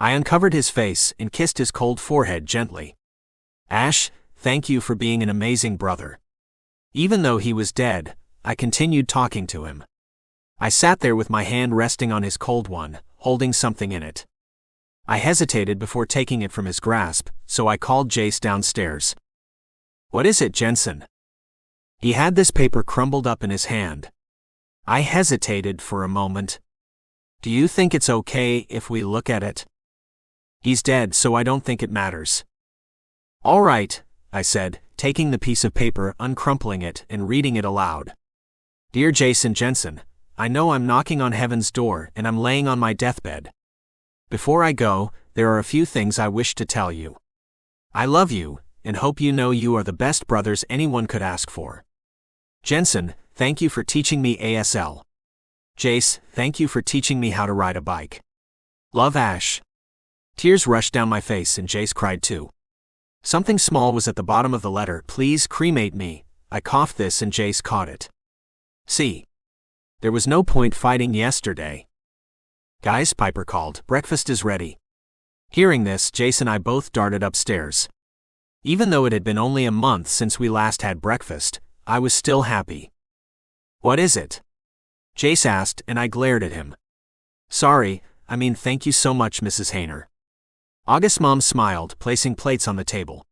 I uncovered his face and kissed his cold forehead gently. "Ash, thank you for being an amazing brother." Even though he was dead, I continued talking to him. I sat there with my hand resting on his cold one, holding something in it. I hesitated before taking it from his grasp, so I called Jace downstairs. "What is it, Jensen?" He had this paper crumbled up in his hand. I hesitated for a moment. "Do you think it's okay if we look at it?" "He's dead, so I don't think it matters." "All right," I said, taking the piece of paper, uncrumpling it, and reading it aloud. "Dear Jason Jensen, I know I'm knocking on heaven's door and I'm laying on my deathbed. Before I go, there are a few things I wish to tell you. I love you, and hope you know you are the best brothers anyone could ask for. Jensen, thank you for teaching me ASL. Jace, thank you for teaching me how to ride a bike. Love, Ash." Tears rushed down my face and Jace cried too. Something small was at the bottom of the letter. "Please cremate me." I coughed this and Jace caught it. "See. There was no point fighting yesterday." "Guys," Piper called, "breakfast is ready." Hearing this, Jace and I both darted upstairs. Even though it had been only a month since we last had breakfast, I was still happy. "What is it?" Jace asked, and I glared at him. "Sorry, I mean thank you so much, Mrs. Hayner." August's mom smiled, placing plates on the table.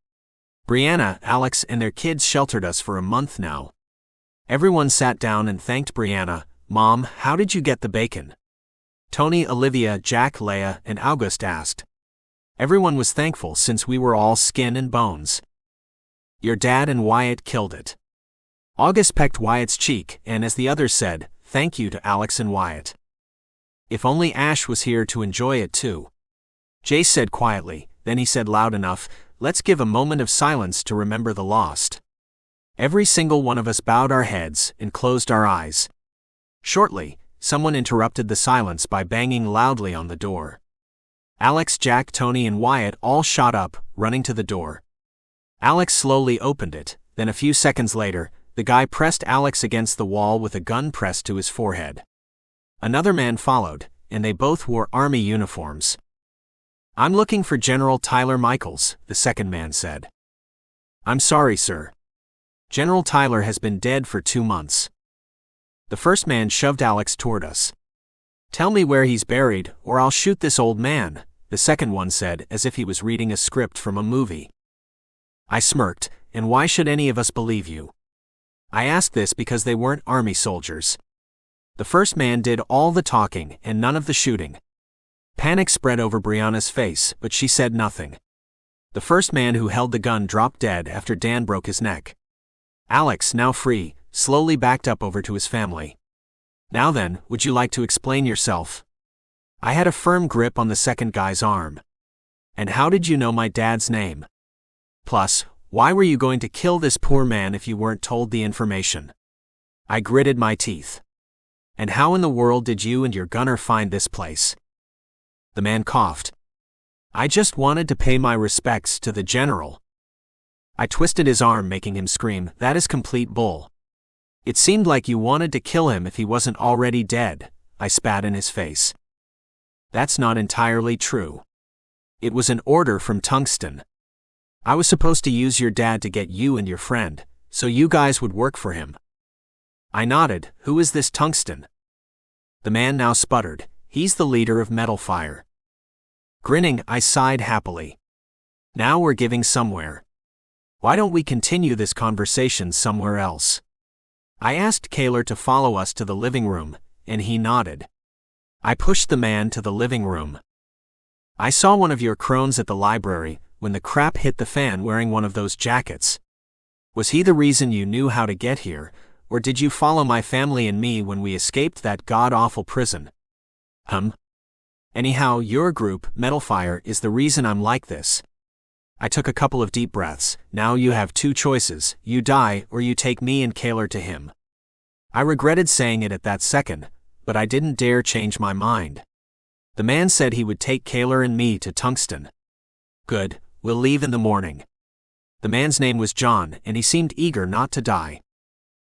Brianna, Alex, and their kids sheltered us for a month now. Everyone sat down and thanked Brianna. "Mom, how did you get the bacon?" Tony, Olivia, Jack, Leia, and August asked. Everyone was thankful since we were all skin and bones. "Your dad and Wyatt killed it." August pecked Wyatt's cheek, and as the others said, "Thank you to Alex and Wyatt." "If only Ash was here to enjoy it too." Jace said quietly, then he said loud enough, "Let's give a moment of silence to remember the lost." Every single one of us bowed our heads and closed our eyes. Shortly, someone interrupted the silence by banging loudly on the door. Alex, Jack, Tony, and Wyatt all shot up, running to the door. Alex slowly opened it, then a few seconds later, the guy pressed Alex against the wall with a gun pressed to his forehead. Another man followed, and they both wore army uniforms. "I'm looking for General Cayler Michaels," the second man said. "I'm sorry, sir. General Cayler has been dead for 2 months." The first man shoved Alex toward us. "Tell me where he's buried, or I'll shoot this old man," the second one said, as if he was reading a script from a movie. I smirked, and why should any of us believe you? I asked this because they weren't army soldiers. The first man did all the talking and none of the shooting. Panic spread over Brianna's face, but she said nothing. The first man who held the gun dropped dead after Dan broke his neck. Alex, now free, slowly backed up over to his family. "Now then, would you like to explain yourself?" I had a firm grip on the second guy's arm. "And how did you know my dad's name? Plus, why were you going to kill this poor man if you weren't told the information?" I gritted my teeth. "And how in the world did you and your gunner find this place?" The man coughed. "I just wanted to pay my respects to the general." I twisted his arm, making him scream, "That is complete bull. It seemed like you wanted to kill him if he wasn't already dead," I spat in his face. "That's not entirely true. It was an order from Tungsten. I was supposed to use your dad to get you and your friend, so you guys would work for him." I nodded. "Who is this Tungsten?" The man now sputtered. "He's the leader of Metal Fire." Grinning, I sighed happily. Now we're getting somewhere. Why don't we continue this conversation somewhere else? I asked Cayler to follow us to the living room, and he nodded. I pushed the man to the living room. "I saw one of your crones at the library when the crap hit the fan wearing one of those jackets. Was he the reason you knew how to get here, or did you follow my family and me when we escaped that god-awful prison?" Anyhow, your group, Metal Fire, is the reason I'm like this." I took a couple of deep breaths. "Now you have 2 choices, you die or you take me and Cayler to him." I regretted saying it at that second, but I didn't dare change my mind. The man said he would take Cayler and me to Tungsten. "Good, we'll leave in the morning." The man's name was John, and he seemed eager not to die.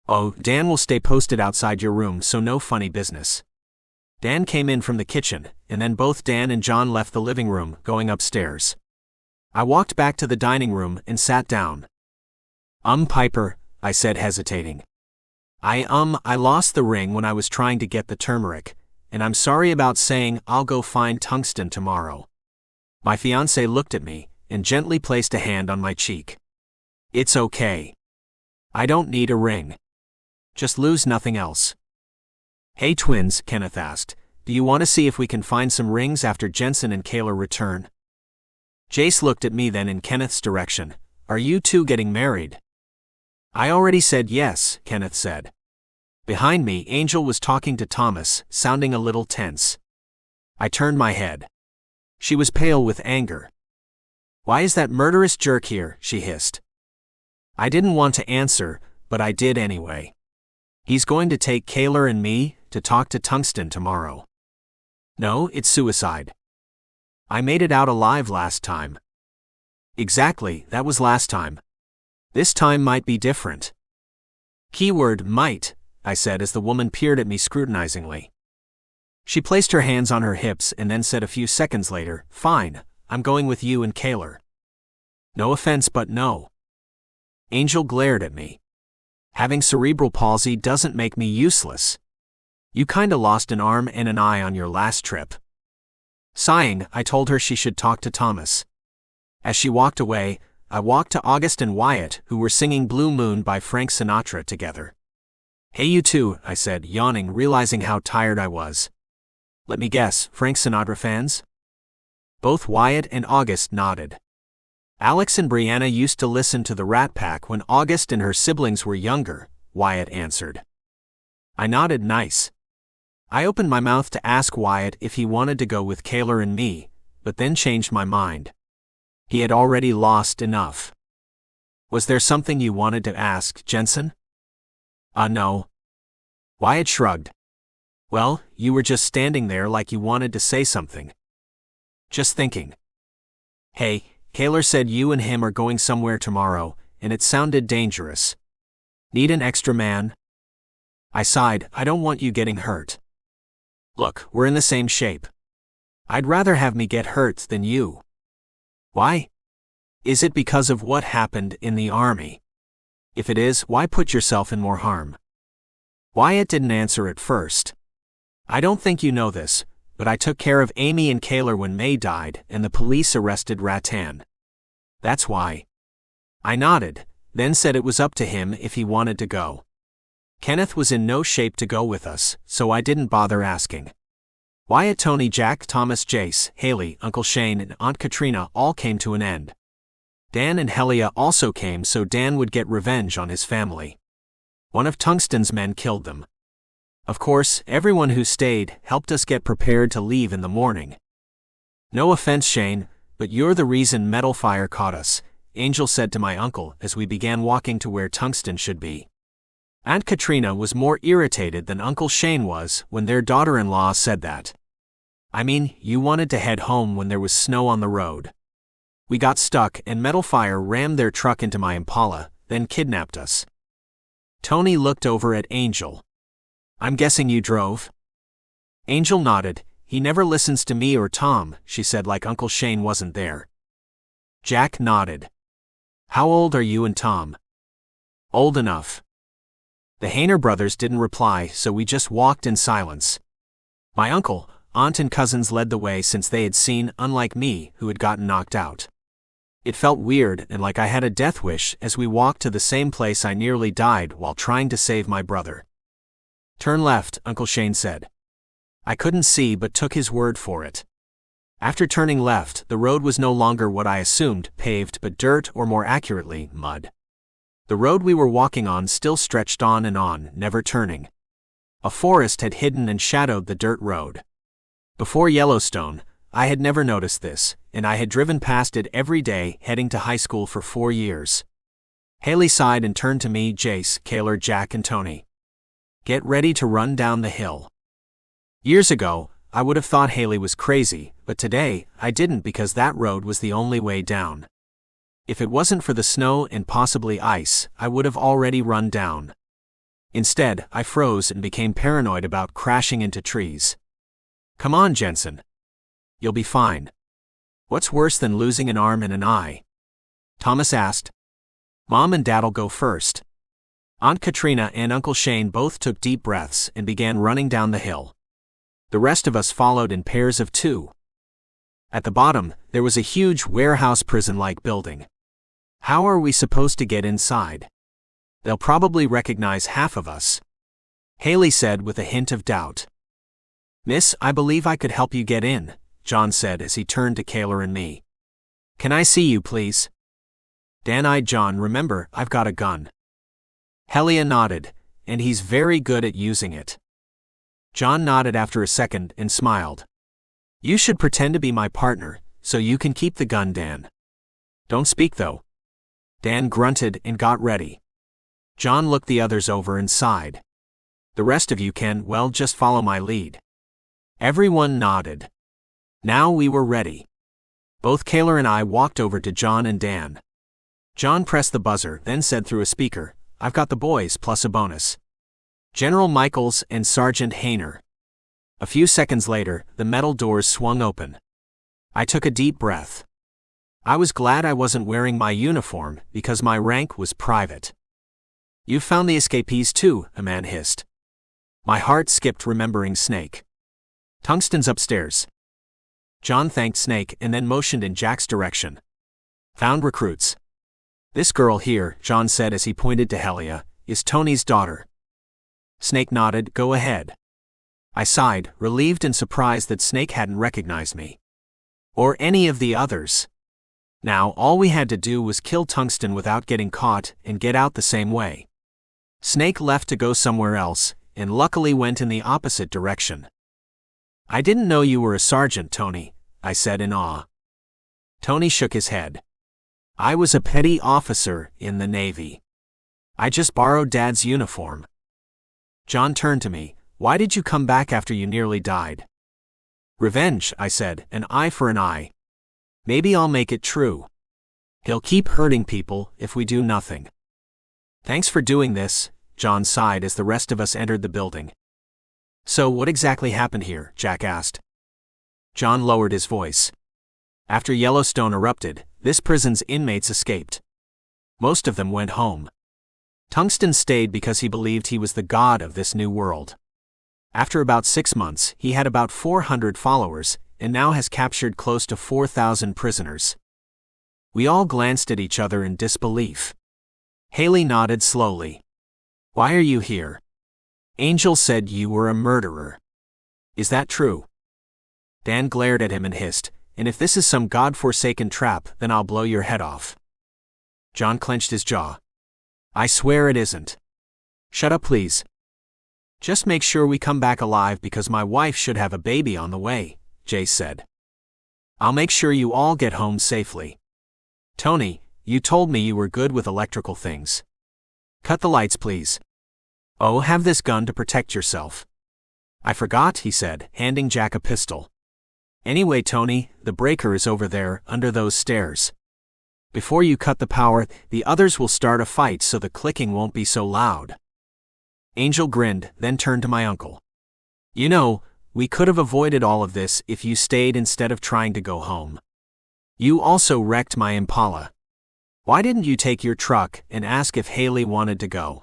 "Oh, Dan will stay posted outside your room, so no funny business." Dan came in from the kitchen, and then both Dan and John left the living room, going upstairs. I walked back to the dining room and sat down. Piper," I said, hesitating. I lost the ring when I was trying to get the turmeric, and I'm sorry about saying I'll go find Tungsten tomorrow." My fiancé looked at me and gently placed a hand on my cheek. "It's okay. I don't need a ring. Just lose nothing else." "Hey twins," Kenneth asked, "do you want to see if we can find some rings after Jensen and Cayler return?" Jace looked at me, then in Kenneth's direction. "Are you two getting married?" "I already said yes," Kenneth said. Behind me, Angel was talking to Thomas, sounding a little tense. I turned my head. She was pale with anger. "Why is that murderous jerk here?" she hissed. I didn't want to answer, but I did anyway. "He's going to take Cayler and me to talk to Tungsten tomorrow." "No, it's suicide. I made it out alive last time." "Exactly, that was last time. This time might be different." "Keyword might," I said as the woman peered at me scrutinizingly. She placed her hands on her hips and then said a few seconds later, "Fine, I'm going with you and Cayler." "No offense, but no." Angel glared at me. "Having cerebral palsy doesn't make me useless. You kinda lost an arm and an eye on your last trip." Sighing, I told her she should talk to Thomas. As she walked away, I walked to August and Wyatt, who were singing Blue Moon by Frank Sinatra together. "Hey you two," I said, yawning, realizing how tired I was. "Let me guess, Frank Sinatra fans?" Both Wyatt and August nodded. "Alex and Brianna used to listen to the Rat Pack when August and her siblings were younger," Wyatt answered. I nodded nice. I opened my mouth to ask Wyatt if he wanted to go with Cayler and me, but then changed my mind. He had already lost enough. Was there something you wanted to ask, Jensen? No. Wyatt shrugged. Well, you were just standing there like you wanted to say something. Just thinking. Hey, Cayler said you and him are going somewhere tomorrow, and it sounded dangerous. Need an extra man? I sighed. I don't want you getting hurt. Look, we're in the same shape. I'd rather have me get hurt than you. Why? Is it because of what happened in the army? If it is, why put yourself in more harm? Wyatt didn't answer at first. I don't think you know this, but I took care of Amy and Cayler when May died and the police arrested Rattan. That's why. I nodded, then said it was up to him if he wanted to go. Kenneth was in no shape to go with us, so I didn't bother asking. Wyatt, Tony, Jack, Thomas, Jace, Haley, Uncle Shane, and Aunt Katrina all came to an end. Dan and Helia also came so Dan would get revenge on his family. One of Tungsten's men killed them. Of course, everyone who stayed helped us get prepared to leave in the morning. No offense, Shane, but you're the reason Metal Fire caught us, Angel said to my uncle as we began walking to where Tungsten should be. Aunt Katrina was more irritated than Uncle Shane was when their daughter-in-law said that. I mean, you wanted to head home when there was snow on the road. We got stuck and Metal Fire rammed their truck into my Impala, then kidnapped us. Tony looked over at Angel. I'm guessing you drove? Angel nodded. He never listens to me or Tom, she said like Uncle Shane wasn't there. Jack nodded. How old are you and Tom? Old enough. The Hayner brothers didn't reply, so we just walked in silence. My uncle, aunt and cousins led the way since they had seen, unlike me, who had gotten knocked out. It felt weird and like I had a death wish as we walked to the same place I nearly died while trying to save my brother. Turn left, Uncle Shane said. I couldn't see but took his word for it. After turning left, the road was no longer what I assumed, paved, but dirt, or more accurately, mud. The road we were walking on still stretched on, never turning. A forest had hidden and shadowed the dirt road. Before Yellowstone, I had never noticed this, and I had driven past it every day heading to high school for 4 years. Haley sighed and turned to me, Jace, Cayler, Jack, and Tony. Get ready to run down the hill. Years ago, I would have thought Haley was crazy, but today, I didn't because that road was the only way down. If it wasn't for the snow and possibly ice, I would have already run down. Instead, I froze and became paranoid about crashing into trees. Come on, Jensen. You'll be fine. What's worse than losing an arm and an eye? Thomas asked. Mom and Dad'll go first. Aunt Katrina and Uncle Shane both took deep breaths and began running down the hill. The rest of us followed in pairs of 2. At the bottom, there was a huge warehouse prison-like building. How are we supposed to get inside? They'll probably recognize half of us. Haley said with a hint of doubt. Miss, I believe I could help you get in, John said as he turned to Cayler and me. Can I see you, please? Dan eyed John. Remember, I've got a gun. Helia nodded, and he's very good at using it. John nodded after a second and smiled. You should pretend to be my partner, so you can keep the gun, Dan. Don't speak though. Dan grunted and got ready. John looked the others over and sighed. The rest of you can, well, just follow my lead. Everyone nodded. Now we were ready. Both Cayler and I walked over to John and Dan. John pressed the buzzer, then said through a speaker, I've got the boys plus a bonus. General Michaels and Sergeant Hayner. A few seconds later, the metal doors swung open. I took a deep breath. I was glad I wasn't wearing my uniform because my rank was private. You've found the escapees too, a man hissed. My heart skipped remembering Snake. Tungsten's upstairs. John thanked Snake and then motioned in Jack's direction. Found recruits. This girl here, John said as he pointed to Helia, is Tony's daughter. Snake nodded. Go ahead. I sighed, relieved and surprised that Snake hadn't recognized me. Or any of the others. Now all we had to do was kill Tungsten without getting caught and get out the same way. Snake left to go somewhere else, and luckily went in the opposite direction. I didn't know you were a sergeant, Tony, I said in awe. Tony shook his head. I was a petty officer in the Navy. I just borrowed Dad's uniform. John turned to me. Why did you come back after you nearly died? Revenge, I said, an eye for an eye. Maybe I'll make it true. He'll keep hurting people if we do nothing. Thanks for doing this, John sighed as the rest of us entered the building. So what exactly happened here? Jack asked. John lowered his voice. After Yellowstone erupted, this prison's inmates escaped. Most of them went home. Tungsten stayed because he believed he was the god of this new world. After about 6 months, he had about 400 followers, and now has captured close to 4,000 prisoners. We all glanced at each other in disbelief. Haley nodded slowly. Why are you here? Angel said you were a murderer. Is that true? Dan glared at him and hissed, and if this is some god-forsaken trap, then I'll blow your head off. John clenched his jaw. I swear it isn't. Shut up, please. Just make sure we come back alive because my wife should have a baby on the way, Jace said. I'll make sure you all get home safely. Tony, you told me you were good with electrical things. Cut the lights, please. Oh, have this gun to protect yourself. I forgot, he said, handing Jack a pistol. Anyway, Tony, the breaker is over there, under those stairs. Before you cut the power, the others will start a fight so the clicking won't be so loud. Angel grinned, then turned to my uncle. You know, we could have avoided all of this if you stayed instead of trying to go home. You also wrecked my Impala. Why didn't you take your truck and ask if Haley wanted to go?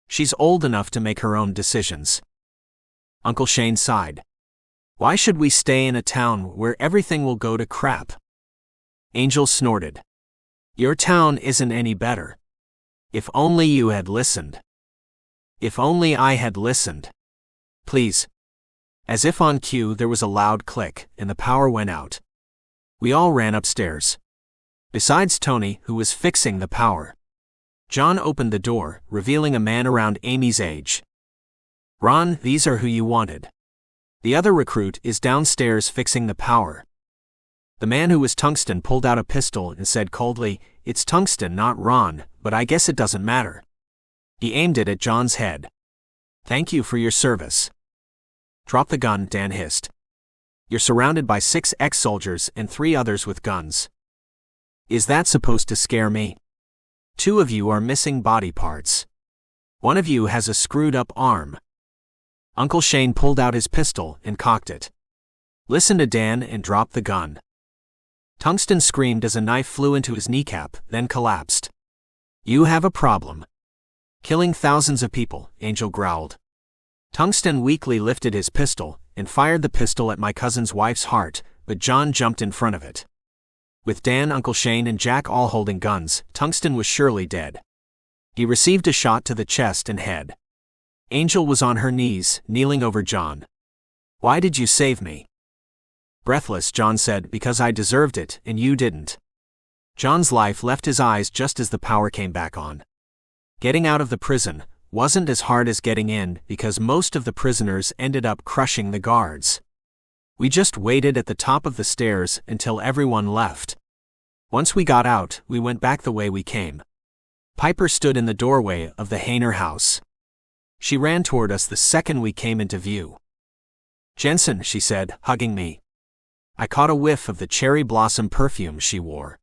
She's old enough to make her own decisions. Uncle Shane sighed. Why should we stay in a town where everything will go to crap? Angel snorted. Your town isn't any better. If only you had listened. If only I had listened. Please. As if on cue, there was a loud click, and the power went out. We all ran upstairs. Besides Tony, who was fixing the power. John opened the door, revealing a man around Amy's age. Ron, these are who you wanted. The other recruit is downstairs fixing the power. The man who was Tungsten pulled out a pistol and said coldly, It's Tungsten, not Ron, but I guess it doesn't matter. He aimed it at John's head. Thank you for your service. Drop the gun, Dan hissed. You're surrounded by 6 ex-soldiers and 3 others with guns. Is that supposed to scare me? 2 of you are missing body parts. 1 of you has a screwed-up arm. Uncle Shane pulled out his pistol and cocked it. Listen to Dan and drop the gun. Tungsten screamed as a knife flew into his kneecap, then collapsed. You have a problem. Killing thousands of people, Angel growled. Tungsten weakly lifted his pistol and fired the pistol at my cousin's wife's heart, but John jumped in front of it. With Dan, Uncle Shane, and Jack all holding guns, Tungsten was surely dead. He received a shot to the chest and head. Angel was on her knees, kneeling over John. Why did you save me? Breathless, John said, because I deserved it, and you didn't. John's life left his eyes just as the power came back on. Getting out of the prison wasn't as hard as getting in because most of the prisoners ended up crushing the guards. We just waited at the top of the stairs until everyone left. Once we got out, we went back the way we came. Piper stood in the doorway of the Hayner house. She ran toward us the second we came into view. Jensen, she said, hugging me. I caught a whiff of the cherry blossom perfume she wore.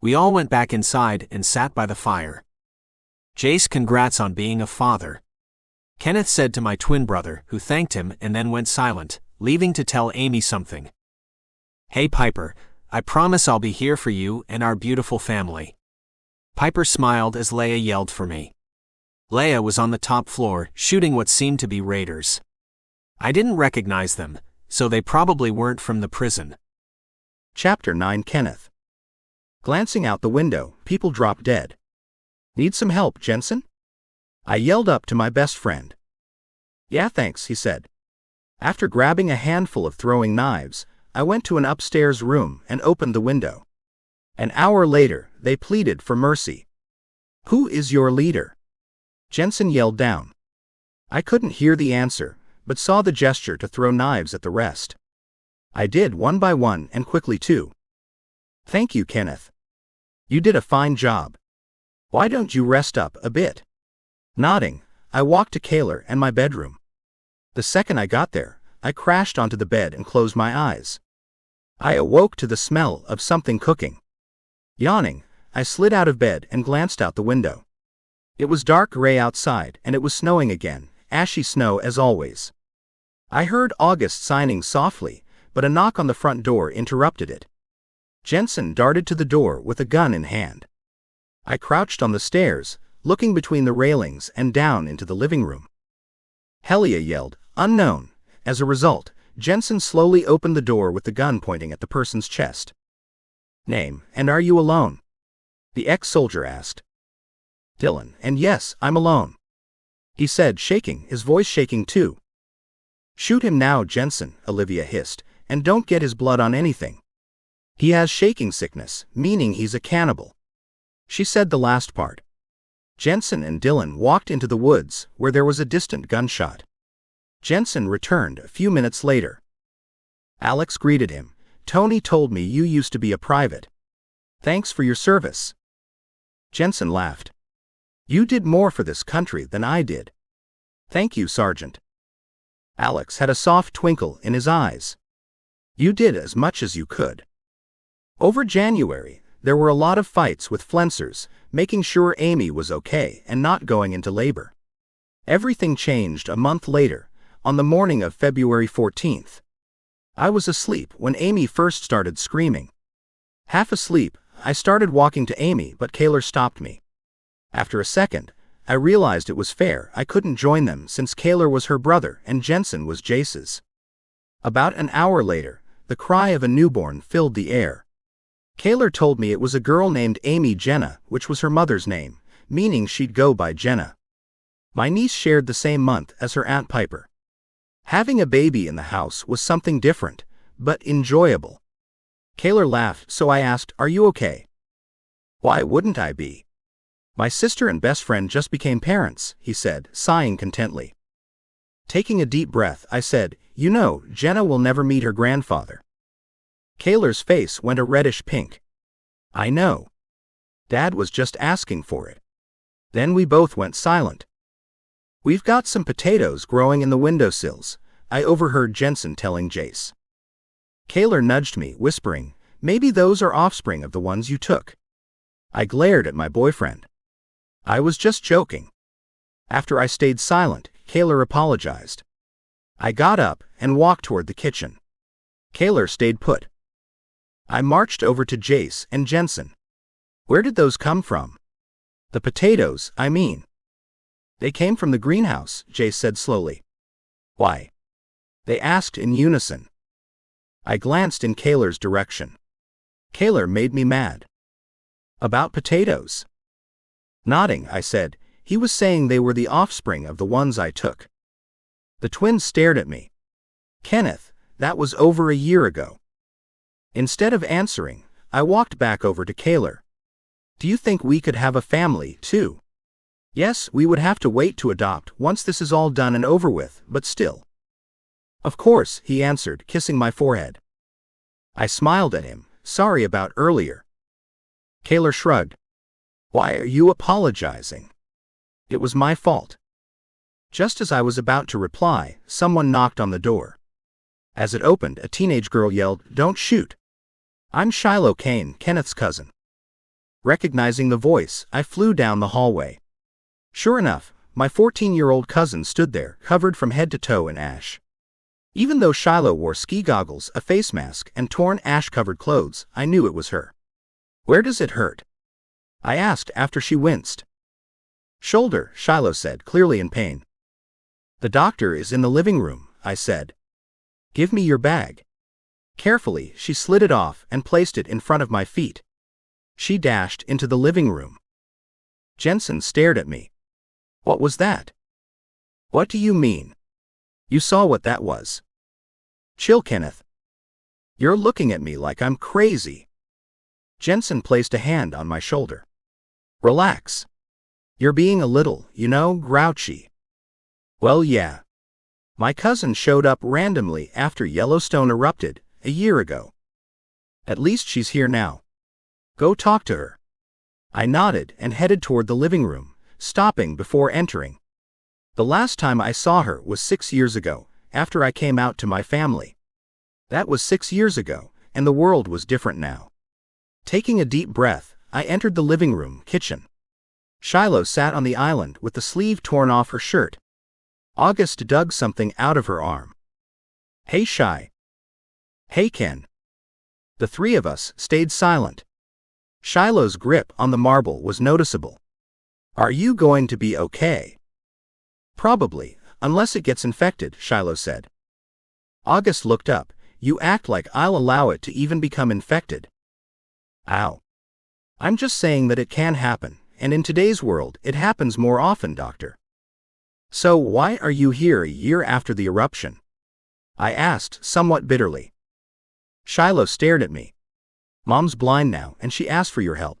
We all went back inside and sat by the fire. Jace, congrats on being a father. Kenneth said to my twin brother, who thanked him and then went silent, leaving to tell Amy something. Hey Piper, I promise I'll be here for you and our beautiful family. Piper smiled as Leia yelled for me. Leia was on the top floor, shooting what seemed to be raiders. I didn't recognize them, so they probably weren't from the prison. Chapter 9 Kenneth. Glancing out the window, people dropped dead. Need some help, Jensen? I yelled up to my best friend. Yeah, thanks, he said. After grabbing a handful of throwing knives, I went to an upstairs room and opened the window. An hour later, they pleaded for mercy. Who is your leader? Jensen yelled down. I couldn't hear the answer, but saw the gesture to throw knives at the rest. I did one by one and quickly too. Thank you, Kenneth. You did a fine job. Why don't you rest up a bit? Nodding, I walked to Cayler and my bedroom. The second I got there, I crashed onto the bed and closed my eyes. I awoke to the smell of something cooking. Yawning, I slid out of bed and glanced out the window. It was dark gray outside and it was snowing again, ashy snow as always. I heard August sighing softly, but a knock on the front door interrupted it. Jensen darted to the door with a gun in hand. I crouched on the stairs, looking between the railings and down into the living room. Helia yelled, "Unknown." As a result, Jensen slowly opened the door with the gun pointing at the person's chest. "Name, and are you alone?" the ex-soldier asked. "Dylan, and yes, I'm alone," he said, shaking, his voice shaking too. "Shoot him now, Jensen," Olivia hissed, "and don't get his blood on anything. He has shaking sickness, meaning he's a cannibal." She said the last part. Jensen and Dylan walked into the woods, where there was a distant gunshot. Jensen returned a few minutes later. Alex greeted him. "Tony told me you used to be a private. Thanks for your service." Jensen laughed. "You did more for this country than I did." "Thank you, Sergeant." Alex had a soft twinkle in his eyes. "You did as much as you could." Over January, there were a lot of fights with Flencers, making sure Amy was okay and not going into labor. Everything changed a month later, on the morning of February 14th. I was asleep when Amy first started screaming. Half asleep, I started walking to Amy, but Cayler stopped me. After a second, I realized it was fair I couldn't join them since Cayler was her brother and Jensen was Jace's. About an hour later, the cry of a newborn filled the air. Cayler told me it was a girl named Amy Jenna, which was her mother's name, meaning she'd go by Jenna. My niece shared the same month as her Aunt Piper. Having a baby in the house was something different, but enjoyable. Cayler laughed, so I asked, "Are you okay?" "Why wouldn't I be? My sister and best friend just became parents," he said, sighing contently. Taking a deep breath, I said, "You know, Jenna will never meet her grandfather." Cayler's face went a reddish pink. "I know. Dad was just asking for it." Then we both went silent. "We've got some potatoes growing in the windowsills," I overheard Jensen telling Jace. Cayler nudged me, whispering, "Maybe those are offspring of the ones you took." I glared at my boyfriend. I was just joking. After I stayed silent, Cayler apologized. I got up and walked toward the kitchen. Cayler stayed put. I marched over to Jace and Jensen. "Where did those come from?" "The potatoes, I mean." "They came from the greenhouse," Jace said slowly. "Why?" they asked in unison. I glanced in Cayler's direction. Cayler made me mad. "About potatoes?" Nodding, I said, "He was saying they were the offspring of the ones I took." The twins stared at me. "Kenneth, that was over a year ago." Instead of answering, I walked back over to Cayler. "Do you think we could have a family, too?" "Yes, we would have to wait to adopt once this is all done and over with, but still." "Of course," he answered, kissing my forehead. I smiled at him, sorry about earlier. Cayler shrugged. "Why are you apologizing? It was my fault." Just as I was about to reply, someone knocked on the door. As it opened, a teenage girl yelled, "Don't shoot." "I'm Shiloh Kane, Kenneth's cousin." Recognizing the voice, I flew down the hallway. Sure enough, my 14-year-old cousin stood there, covered from head to toe in ash. Even though Shiloh wore ski goggles, a face mask, and torn ash-covered clothes, I knew it was her. "Where does it hurt?" I asked after she winced. "Shoulder," Shiloh said, clearly in pain. "The doctor is in the living room," I said. "Give me your bag." Carefully, she slid it off and placed it in front of my feet. She dashed into the living room. Jensen stared at me. "What was that?" "What do you mean?" "You saw what that was." "Chill, Kenneth. You're looking at me like I'm crazy." Jensen placed a hand on my shoulder. "Relax. You're being a little, grouchy." "Well, yeah. My cousin showed up randomly after Yellowstone erupted a year ago. At least she's here now. Go talk to her." I nodded and headed toward the living room, stopping before entering. The last time I saw her was 6 years ago, after I came out to my family. That was 6 years ago, and the world was different now. Taking a deep breath, I entered the living room kitchen. Shiloh sat on the island with the sleeve torn off her shirt. August dug something out of her arm. "Hey, Shy." "Hey, Ken." The three of us stayed silent. Shiloh's grip on the marble was noticeable. "Are you going to be okay?" "Probably, unless it gets infected," Shiloh said. August looked up. "You act like I'll allow it to even become infected." "Ow. I'm just saying that it can happen, and in today's world, it happens more often, Doctor." "So why are you here a year after the eruption?" I asked, somewhat bitterly. Shiloh stared at me. "Mom's blind now, and she asked for your help."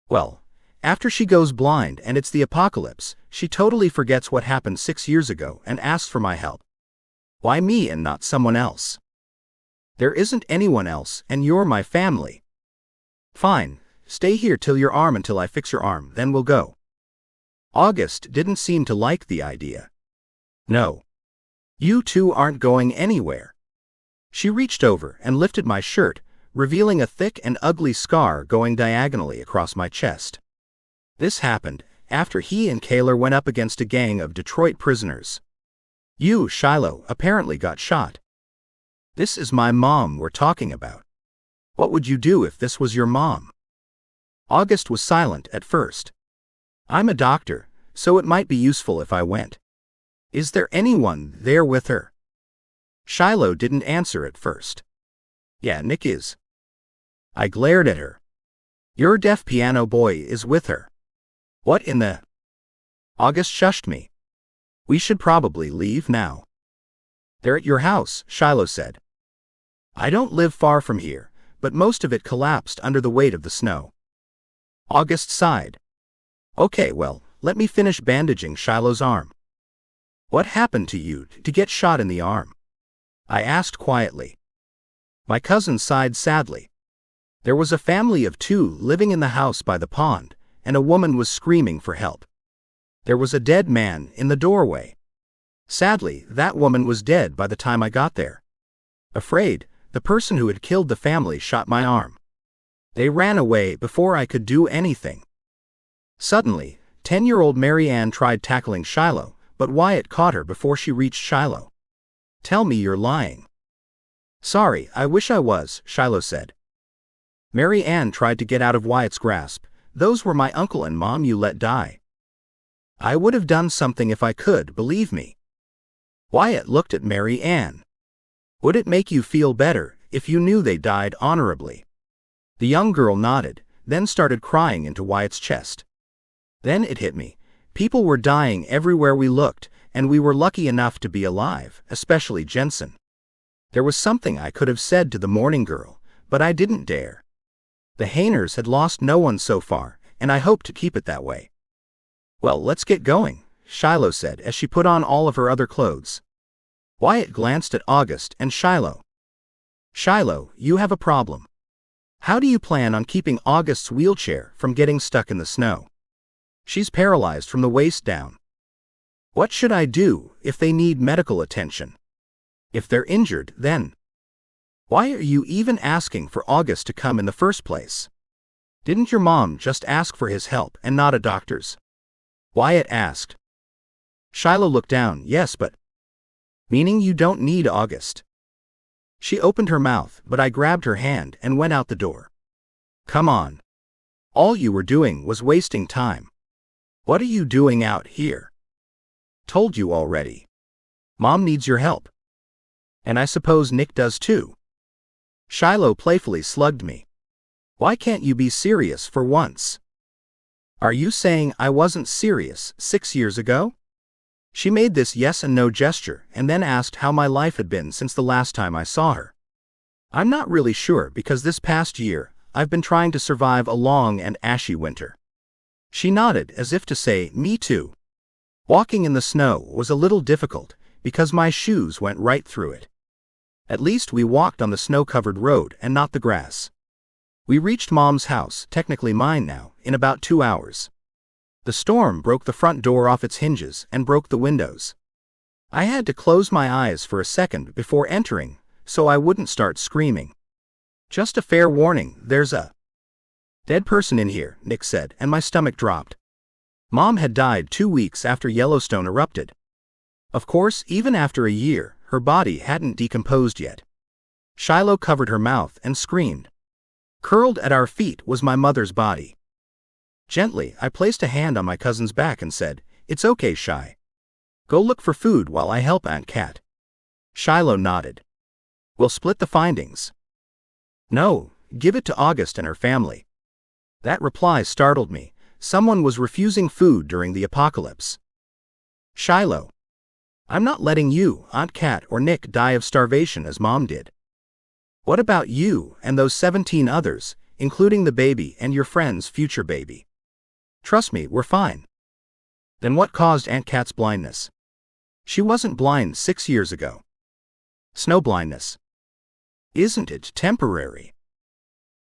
"Well, after she goes blind and it's the apocalypse, she totally forgets what happened 6 years ago and asks for my help. Why me and not someone else?" "There isn't anyone else, and you're my family." "Fine, stay here till your arm until I fix your arm, then we'll go." August didn't seem to like the idea. "No. You two aren't going anywhere." She reached over and lifted my shirt, revealing a thick and ugly scar going diagonally across my chest. This happened after he and Cayler went up against a gang of Detroit prisoners. "You, Shiloh, apparently got shot." "This is my mom we're talking about. What would you do if this was your mom?" August was silent at first. "I'm a doctor, so it might be useful if I went. Is there anyone there with her?" Shiloh didn't answer at first. "Yeah, Nick is." I glared at her. "Your deaf piano boy is with her." "What in the—" August shushed me. "We should probably leave now." "They're at your house," Shiloh said. "I don't live far from here, but most of it collapsed under the weight of the snow." August sighed. "Okay, well, let me finish bandaging Shiloh's arm." "What happened to you to get shot in the arm?" I asked quietly. My cousin sighed sadly. "There was a family of 2 living in the house by the pond, and a woman was screaming for help. There was a dead man in the doorway. Sadly, that woman was dead by the time I got there. Afraid, the person who had killed the family shot my arm. They ran away before I could do anything." Suddenly, 10-year-old Mary Ann tried tackling Shiloh, but Wyatt caught her before she reached Shiloh. "Tell me you're lying." "Sorry, I wish I was," Shiloh said. Mary Ann tried to get out of Wyatt's grasp. "Those were my uncle and mom you let die." "I would have done something if I could, believe me." Wyatt looked at Mary Ann. "Would it make you feel better if you knew they died honorably?" The young girl nodded, then started crying into Wyatt's chest. Then it hit me. People were dying everywhere we looked, and we were lucky enough to be alive, especially Jensen. There was something I could have said to the mourning girl, but I didn't dare. The Hainers had lost no one so far, and I hoped to keep it that way. "Well, let's get going," Shiloh said as she put on all of her other clothes. Wyatt glanced at August and Shiloh. "Shiloh, you have a problem. How do you plan on keeping August's wheelchair from getting stuck in the snow? She's paralyzed from the waist down. What should I do if they need medical attention? If they're injured, then? Why are you even asking for August to come in the first place? Didn't your mom just ask for his help and not a doctor's?" Wyatt asked. Shiloh looked down. "Yes, but—" "Meaning you don't need August?" She opened her mouth, but I grabbed her hand and went out the door. "Come on. All you were doing was wasting time. What are you doing out here?" "Told you already. Mom needs your help." "And I suppose Nick does too." Shiloh playfully slugged me. "Why can't you be serious for once?" "Are you saying I wasn't serious 6 years ago?" She made this yes and no gesture and then asked how my life had been since the last time I saw her. "I'm not really sure because this past year, I've been trying to survive a long and ashy winter." She nodded as if to say, "Me too." Walking in the snow was a little difficult because my shoes went right through it. At least we walked on the snow-covered road and not the grass. We reached Mom's house, technically mine now, in about 2 hours. The storm broke the front door off its hinges and broke the windows. I had to close my eyes for a second before entering, so I wouldn't start screaming. Just a fair warning, there's a dead person in here, Nick said, and my stomach dropped. Mom had died 2 weeks after Yellowstone erupted. Of course, even after a year, her body hadn't decomposed yet. Shiloh covered her mouth and screamed. Curled at our feet was my mother's body. Gently, I placed a hand on my cousin's back and said, "It's okay, Shy. Go look for food while I help Aunt Cat." Shiloh nodded. "We'll split the findings." "No, give it to August and her family." That reply startled me. Someone was refusing food during the apocalypse. Shiloh. "I'm not letting you, Aunt Cat, or Nick die of starvation as Mom did. What about you and those 17 others, including the baby and your friend's future baby? Trust me, we're fine." "Then what caused Aunt Cat's blindness?" "She wasn't blind 6 years ago." "Snow blindness." "Isn't it temporary?"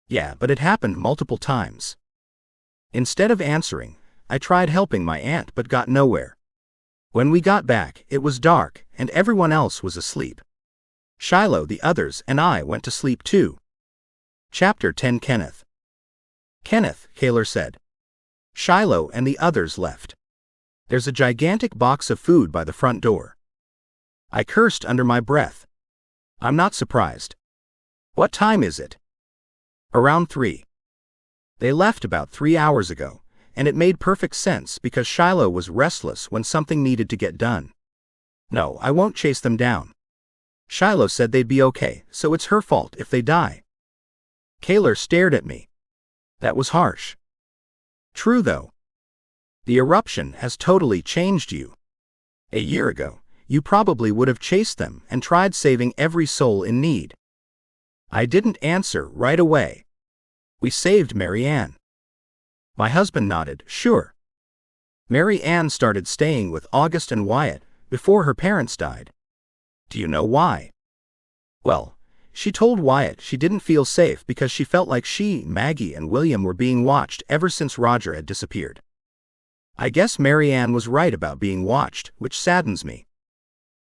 "Yeah, but it happened multiple times." Instead of answering, I tried helping my aunt but got nowhere. When we got back, it was dark and everyone else was asleep. Shiloh, the others, and I went to sleep too. Chapter 10. Kenneth. "Kenneth," Cayler said. Shiloh and the others left. "There's a gigantic box of food by the front door." I cursed under my breath. "I'm not surprised. What time is it?" "Around 3. They left about 3 hours ago, and it made perfect sense because Shiloh was restless when something needed to get done. No, I won't chase them down. Shiloh said they'd be okay, so it's her fault if they die." Cayler stared at me. That was harsh. "True though. The eruption has totally changed you. A year ago, you probably would have chased them and tried saving every soul in need." I didn't answer right away. "We saved Mary Ann." My husband nodded, "Sure. Mary Ann started staying with August and Wyatt before her parents died. Do you know why?" "Well, she told Wyatt she didn't feel safe because she felt like she, Maggie, and William were being watched ever since Roger had disappeared. I guess Mary Ann was right about being watched, which saddens me."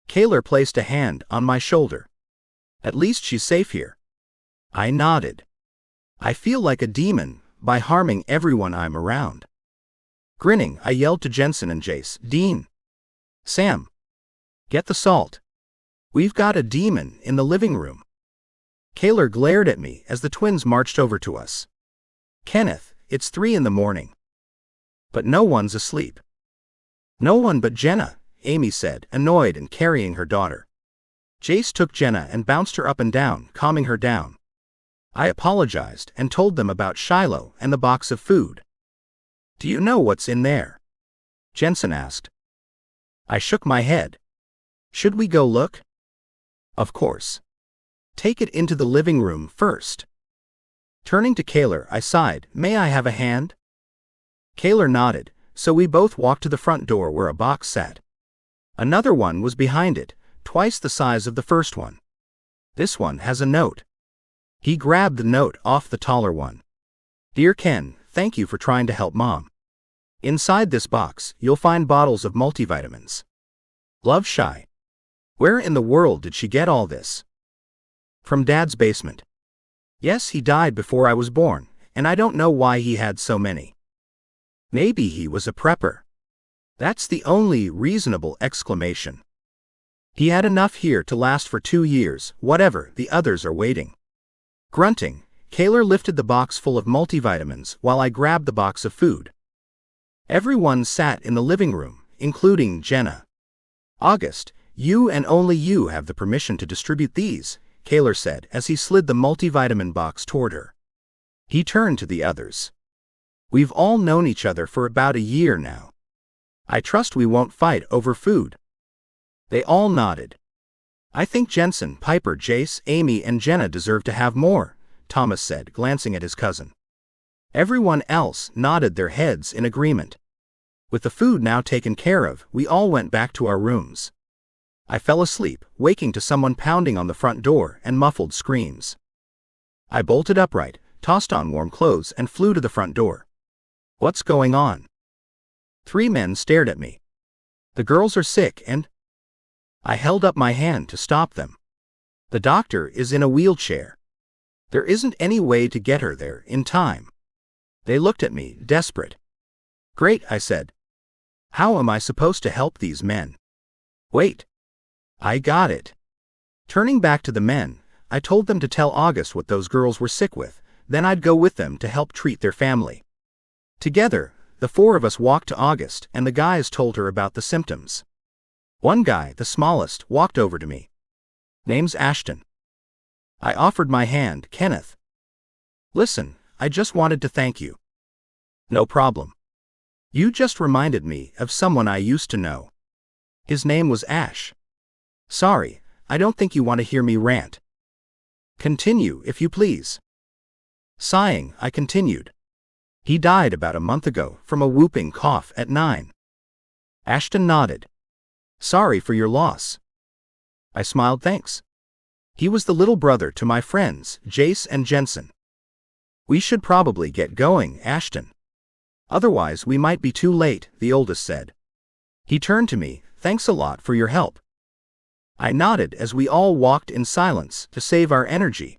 Cayler placed a hand on my shoulder. "At least she's safe here." I nodded. "I feel like a demon by harming everyone I'm around." Grinning, I yelled to Jensen and Jace, "Dean! Sam! Get the salt. We've got a demon in the living room." Cayler glared at me as the twins marched over to us. "Kenneth, it's 3 in the morning. But no one's asleep." "No one but Jenna," Amy said, annoyed and carrying her daughter. Jace took Jenna and bounced her up and down, calming her down. I apologized and told them about Shiloh and the box of food. "Do you know what's in there?" Jensen asked. I shook my head. "Should we go look?" "Of course. Take it into the living room first." Turning to Cayler, I sighed, "May I have a hand?" Cayler nodded, so we both walked to the front door where a box sat. Another one was behind it, twice the size of the first one. "This one has a note." He grabbed the note off the taller one. "Dear Ken, thank you for trying to help Mom. Inside this box, you'll find bottles of multivitamins. Love, Shy." "Where in the world did she get all this?" "From Dad's basement. Yes, he died before I was born, and I don't know why he had so many. Maybe he was a prepper. That's the only reasonable explanation. He had enough here to last for 2 years, whatever, the others are waiting." Grunting, Cayler lifted the box full of multivitamins while I grabbed the box of food. Everyone sat in the living room, including Jenna. "August, you and only you have the permission to distribute these," Cayler said as he slid the multivitamin box toward her. He turned to the others. "We've all known each other for about a year now. I trust we won't fight over food." They all nodded. "I think Jensen, Piper, Jace, Amy, and Jenna deserve to have more," Thomas said, glancing at his cousin. Everyone else nodded their heads in agreement. With the food now taken care of, we all went back to our rooms. I fell asleep, waking to someone pounding on the front door and muffled screams. I bolted upright, tossed on warm clothes, and flew to the front door. "What's going on?" 3 men stared at me. "The girls are sick and—" I held up my hand to stop them. "The doctor is in a wheelchair. There isn't any way to get her there in time." They looked at me, desperate. "Great," I said. "How am I supposed to help these men?" "Wait. I got it." Turning back to the men, I told them to tell August what those girls were sick with, then I'd go with them to help treat their family. Together, the 4 of us walked to August, and the guys told her about the symptoms. One guy, the smallest, walked over to me. "Name's Ashton." I offered my hand. "Kenneth. Listen, I just wanted to thank you." "No problem. You just reminded me of someone I used to know. His name was Ash." "Sorry, I don't think you want to hear me rant." "Continue, if you please." Sighing, I continued. "He died about a month ago from a whooping cough at 9. Ashton nodded. "Sorry for your loss." I smiled. "Thanks. He was the little brother to my friends, Jace and Jensen." "We should probably get going, Ashton. Otherwise we might be too late," the oldest said. He turned to me. "Thanks a lot for your help." I nodded as we all walked in silence to save our energy.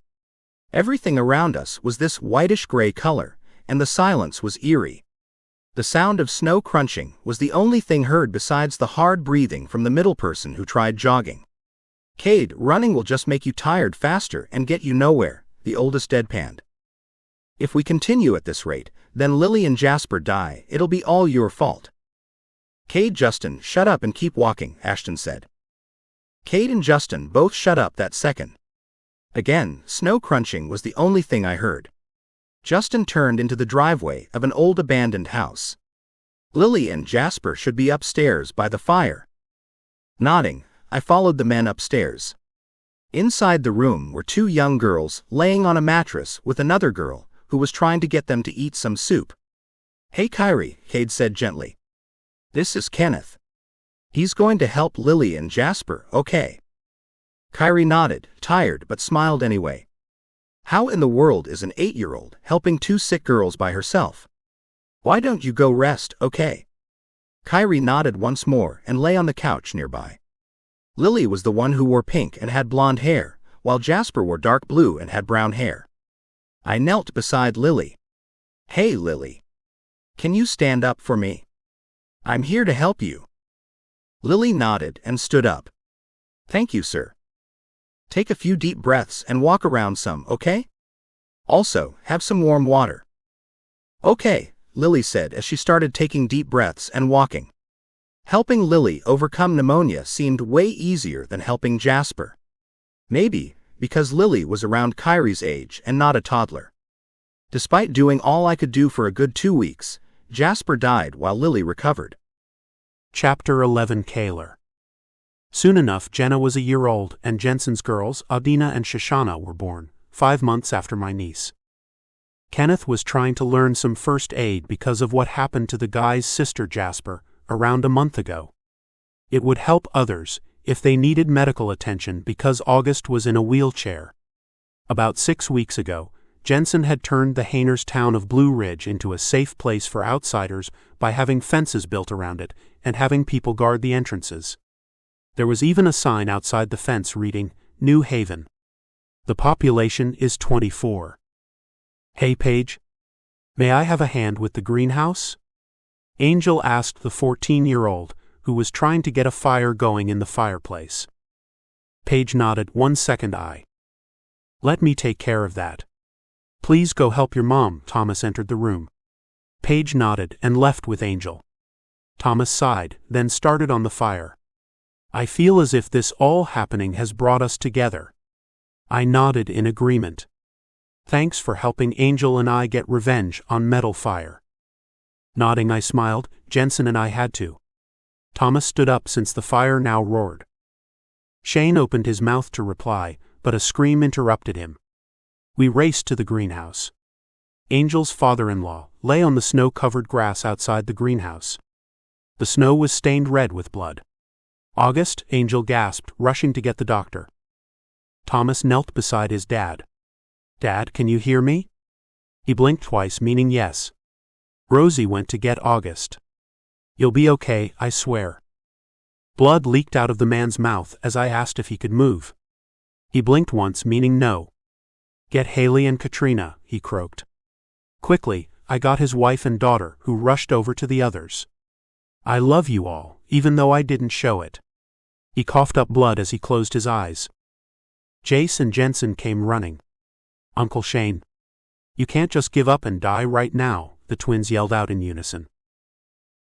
Everything around us was this whitish-gray color, and the silence was eerie. The sound of snow crunching was the only thing heard besides the hard breathing from the middle person who tried jogging. "Cade, running will just make you tired faster and get you nowhere," the oldest deadpanned. "If we continue at this rate, then Lily and Jasper die. It'll be all your fault." "Cade, Justin, shut up and keep walking," Ashton said. Cade and Justin both shut up that second. Again, snow crunching was the only thing I heard. Justin turned into the driveway of an old abandoned house. "Lily and Jasper should be upstairs by the fire." Nodding, I followed the men upstairs. Inside the room were 2 young girls laying on a mattress with another girl who was trying to get them to eat some soup. "Hey Kyrie," Cade said gently. "This is Kenneth. He's going to help Lily and Jasper, okay?" Kyrie nodded, tired but smiled anyway. How in the world is an 8-year-old helping 2 sick girls by herself? "Why don't you go rest, okay?" Kyrie nodded once more and lay on the couch nearby. Lily was the one who wore pink and had blonde hair, while Jasper wore dark blue and had brown hair. I knelt beside Lily. "Hey Lily. Can you stand up for me? I'm here to help you." Lily nodded and stood up. "Thank you, sir. Take a few deep breaths and walk around some, okay? Also, have some warm water." "Okay," Lily said as she started taking deep breaths and walking. Helping Lily overcome pneumonia seemed way easier than helping Jasper. Maybe because Lily was around Kyrie's age and not a toddler. Despite doing all I could do for a good 2 weeks, Jasper died while Lily recovered. Chapter 11. Cayler. Soon enough, Jenna was a year old, and Jensen's girls, Adina and Shoshana, were born, 5 months after my niece. Kenneth was trying to learn some first aid because of what happened to the guy's sister Jasper around a month ago. It would help others if they needed medical attention because August was in a wheelchair. About 6 weeks ago, Jensen had turned the Hainers town of Blue Ridge into a safe place for outsiders by having fences built around it and having people guard the entrances. There was even a sign outside the fence reading, "New Haven." The population is 24. "Hey Paige, may I have a hand with the greenhouse?" Angel asked the 14-year-old, who was trying to get a fire going in the fireplace. Paige nodded. "1 second, let me take care of that. Please go help your mom." Thomas entered the room. Paige nodded and left with Angel. Thomas sighed, then started on the fire. "I feel as if this all happening has brought us together." I nodded in agreement. "Thanks for helping Angel and I get revenge on Metal Fire." Nodding, I smiled. "Jensen and I had to." Thomas stood up since the fire now roared. Shane opened his mouth to reply, but a scream interrupted him. We raced to the greenhouse. Angel's father-in-law lay on the snow-covered grass outside the greenhouse. The snow was stained red with blood. "August," Angel gasped, rushing to get the doctor. Thomas knelt beside his dad. "Dad, can you hear me?" He blinked twice, meaning yes. Rosie went to get August. You'll be okay, I swear. Blood leaked out of the man's mouth as I asked if he could move. He blinked once, meaning no. Get Haley and Katrina, he croaked. Quickly, I got his wife and daughter, who rushed over to the others. I love you all, even though I didn't show it. He coughed up blood as he closed his eyes. Jace and Jensen came running. Uncle Shane. You can't just give up and die right now, the twins yelled out in unison.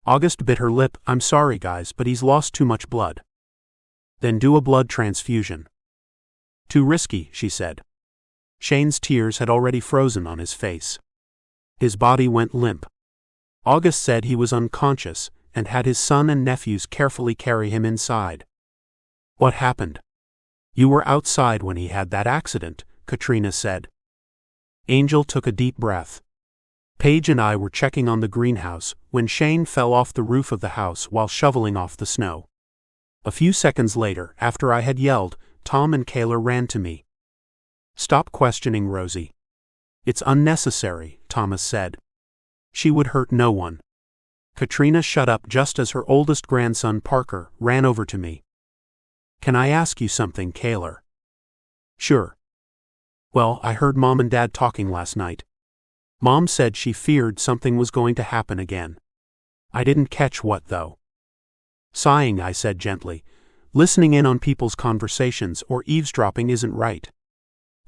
August bit her lip. I'm sorry guys, but he's lost too much blood. Then do a blood transfusion. Too risky, she said. Shane's tears had already frozen on his face. His body went limp. August said he was unconscious and had his son and nephews carefully carry him inside. What happened? You were outside when he had that accident, Katrina said. Angel took a deep breath. Paige and I were checking on the greenhouse when Shane fell off the roof of the house while shoveling off the snow. A few seconds later, after I had yelled, Tom and Cayler ran to me. Stop questioning Rosie. It's unnecessary, Thomas said. She would hurt no one. Katrina shut up just as her oldest grandson Parker ran over to me. Can I ask you something, Cayler? Sure. Well, I heard Mom and Dad talking last night. Mom said she feared something was going to happen again. I didn't catch what, though. Sighing, I said gently, listening in on people's conversations or eavesdropping isn't right.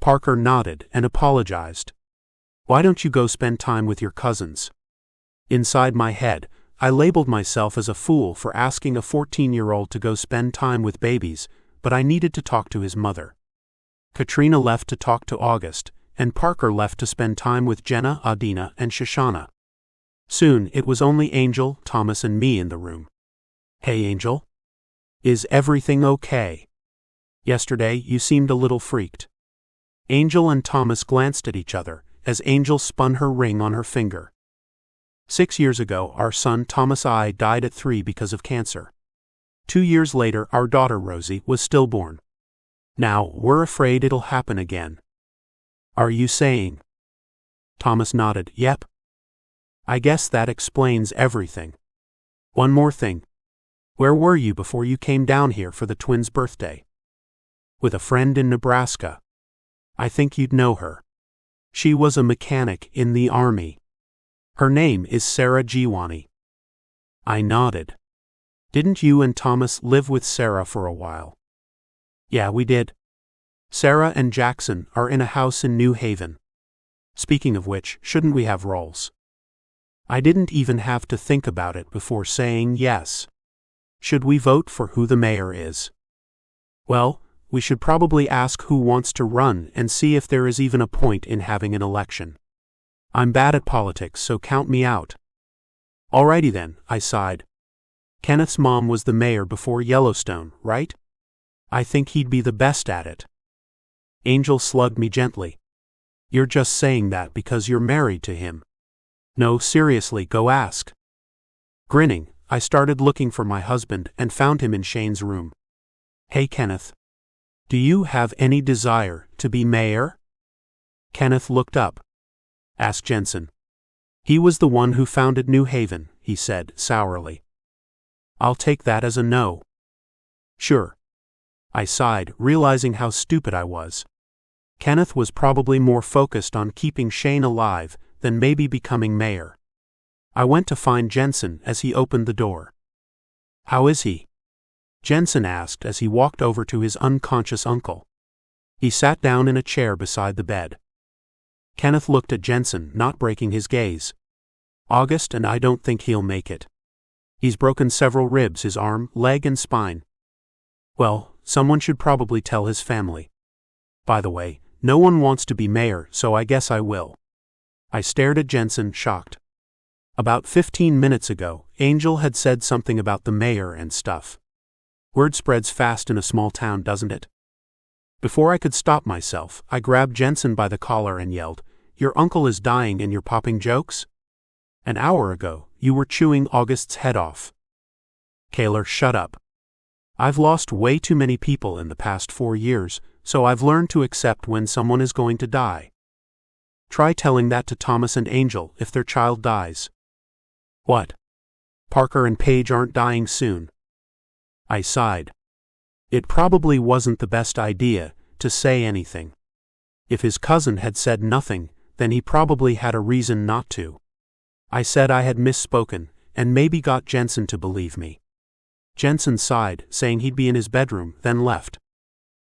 Parker nodded and apologized. Why don't you go spend time with your cousins? Inside my head, I labeled myself as a fool for asking a 14-year-old to go spend time with babies, but I needed to talk to his mother. Katrina left to talk to August, and Parker left to spend time with Jenna, Adina, and Shoshana. Soon, it was only Angel, Thomas, and me in the room. Hey, Angel. Is everything okay? Yesterday, you seemed a little freaked. Angel and Thomas glanced at each other as Angel spun her ring on her finger. 6 years ago, our son Thomas I died at 3 because of cancer. 2 years later, our daughter Rosie was stillborn. Now, we're afraid it'll happen again. Are you saying? Thomas nodded. Yep. I guess that explains everything. One more thing. Where were you before you came down here for the twins' birthday? With a friend in Nebraska. I think you'd know her. She was a mechanic in the Army. Her name is Sarah Giwani. I nodded. Didn't you and Thomas live with Sarah for a while? Yeah, we did. Sarah and Jackson are in a house in New Haven. Speaking of which, shouldn't we have roles? I didn't even have to think about it before saying yes. Should we vote for who the mayor is? Well, we should probably ask who wants to run and see if there is even a point in having an election. I'm bad at politics, so count me out. Alrighty then, I sighed. Kenneth's mom was the mayor before Yellowstone, right? I think he'd be the best at it. Angel slugged me gently. You're just saying that because you're married to him. No, seriously, go ask. Grinning, I started looking for my husband and found him in Shane's room. Hey Kenneth. Do you have any desire to be mayor? Kenneth looked up. Ask Jensen. He was the one who founded New Haven, he said sourly. I'll take that as a no. Sure. I sighed, realizing how stupid I was. Kenneth was probably more focused on keeping Shane alive than maybe becoming mayor. I went to find Jensen as he opened the door. How is he? Jensen asked as he walked over to his unconscious uncle. He sat down in a chair beside the bed. Kenneth looked at Jensen, not breaking his gaze. August and I don't think he'll make it. He's broken several ribs, his arm, leg, and spine. Well, someone should probably tell his family. By the way, no one wants to be mayor, so I guess I will. I stared at Jensen, shocked. About 15 minutes ago, Angel had said something about the mayor and stuff. Word spreads fast in a small town, doesn't it? Before I could stop myself, I grabbed Jensen by the collar and yelled, Your uncle is dying and you're popping jokes? An hour ago, you were chewing August's head off. Cayler, shut up. I've lost way too many people in the past 4 years, so I've learned to accept when someone is going to die. Try telling that to Thomas and Angel if their child dies. What? Parker and Paige aren't dying soon. I sighed. It probably wasn't the best idea to say anything. If his cousin had said nothing, then he probably had a reason not to. I said I had misspoken, and maybe got Jensen to believe me. Jensen sighed, saying he'd be in his bedroom, then left.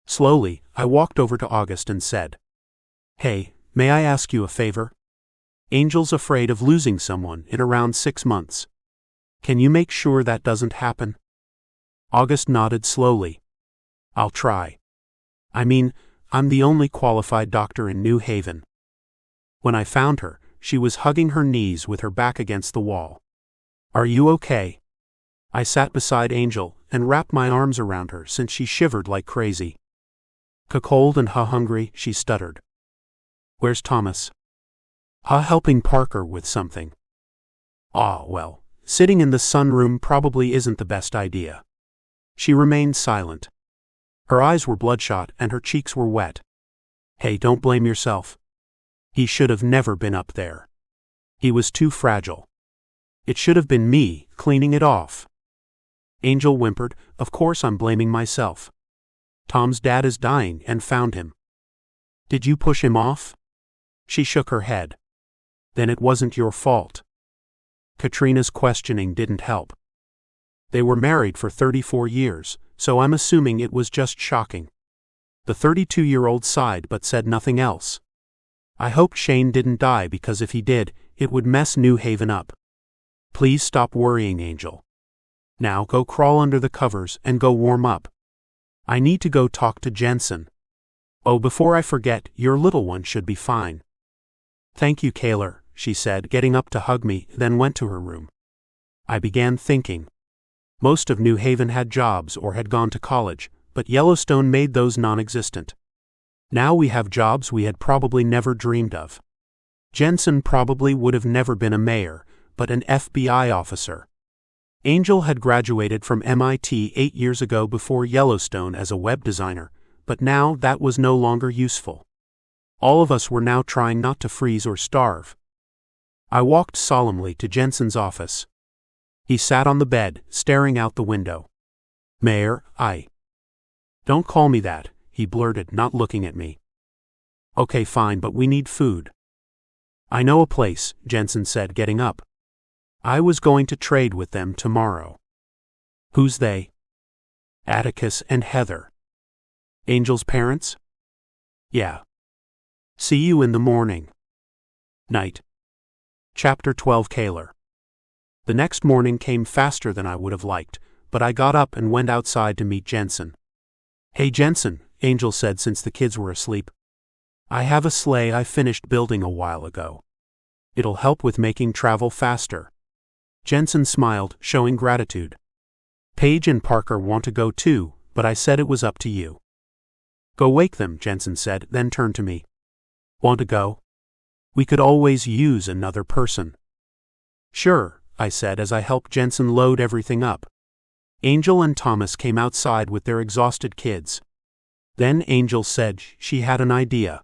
Slowly, I walked over to August and said, "Hey, may I ask you a favor? Angel's afraid of losing someone in around 6 months. Can you make sure that doesn't happen?" August nodded slowly. "I'll try. I mean, I'm the only qualified doctor in New Haven." When I found her, she was hugging her knees with her back against the wall. "Are you okay?" I sat beside Angel and wrapped my arms around her since she shivered like crazy. "Cold and hungry," she stuttered. "Where's Thomas?" Helping Parker with something." Well, sitting in the sunroom probably isn't the best idea." She remained silent. Her eyes were bloodshot and her cheeks were wet. "Hey, don't blame yourself. He should have never been up there. He was too fragile. It should have been me cleaning it off." Angel whimpered, "Of course I'm blaming myself. Tom's dad is dying and found him." "Did you push him off?" She shook her head. "Then it wasn't your fault." Katrina's questioning didn't help. They were married for 34 years, so I'm assuming it was just shocking. The 32-year-old sighed but said nothing else. I hoped Shane didn't die because if he did, it would mess New Haven up. "Please stop worrying, Angel. Now go crawl under the covers and go warm up. I need to go talk to Jensen. Oh, before I forget, your little one should be fine." "Thank you, Cayler," she said, getting up to hug me, then went to her room. I began thinking. Most of New Haven had jobs or had gone to college, but Yellowstone made those non-existent. Now we have jobs we had probably never dreamed of. Jensen probably would have never been a mayor, but an FBI officer. Angel had graduated from MIT 8 years ago before Yellowstone as a web designer, but now that was no longer useful. All of us were now trying not to freeze or starve. I walked solemnly to Jensen's office. He sat on the bed, staring out the window. "Mayor, Don't call me that," he blurted, not looking at me. "Okay, fine, but we need food." "I know a place," Jensen said, getting up. "I was going to trade with them tomorrow." "Who's they?" "Atticus and Heather." "Angel's parents?" "Yeah." "See you in the morning." Night. Chapter 12. Cayler. The next morning came faster than I would have liked, but I got up and went outside to meet Jensen. "Hey Jensen," Angel said since the kids were asleep. "I have a sleigh I finished building a while ago. It'll help with making travel faster." Jensen smiled, showing gratitude. "Paige and Parker want to go too, but I said it was up to you." "Go wake them," Jensen said, then turned to me. "Want to go? We could always use another person." "Sure," I said as I helped Jensen load everything up. Angel and Thomas came outside with their exhausted kids. Then Angel said she had an idea.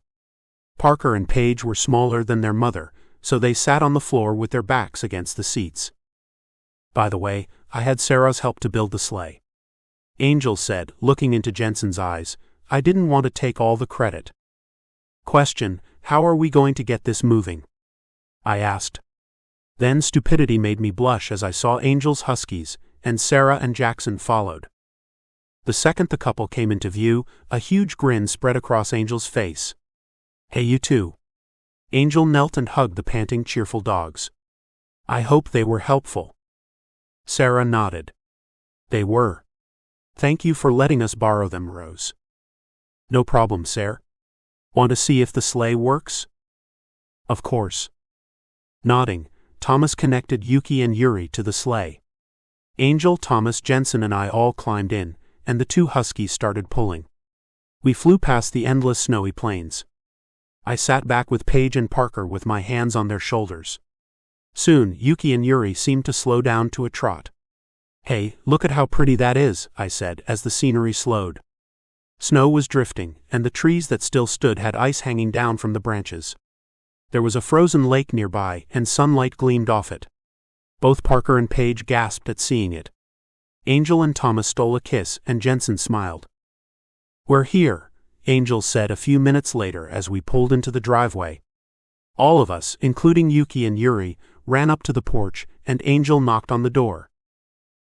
Parker and Paige were smaller than their mother, so they sat on the floor with their backs against the seats. "By the way, I had Sarah's help to build the sleigh." Angel said, looking into Jensen's eyes. "I didn't want to take all the credit." "Question, how are we going to get this moving?" I asked. Then stupidity made me blush as I saw Angel's huskies, and Sarah and Jackson followed. The second the couple came into view, a huge grin spread across Angel's face. "Hey, you two." Angel knelt and hugged the panting, cheerful dogs. "I hope they were helpful." Sarah nodded. "They were. Thank you for letting us borrow them, Rose." "No problem, Sarah. Want to see if the sleigh works?" "Of course." Nodding, Thomas connected Yuki and Yuri to the sleigh. Angel, Thomas, Jensen and I all climbed in, and the two huskies started pulling. We flew past the endless snowy plains. I sat back with Paige and Parker with my hands on their shoulders. Soon, Yuki and Yuri seemed to slow down to a trot. "Hey, look at how pretty that is," I said as the scenery slowed. Snow was drifting, and the trees that still stood had ice hanging down from the branches. There was a frozen lake nearby, and sunlight gleamed off it. Both Parker and Paige gasped at seeing it. Angel and Thomas stole a kiss, and Jensen smiled. "We're here," Angel said a few minutes later as we pulled into the driveway. All of us, including Yuki and Yuri, ran up to the porch, and Angel knocked on the door.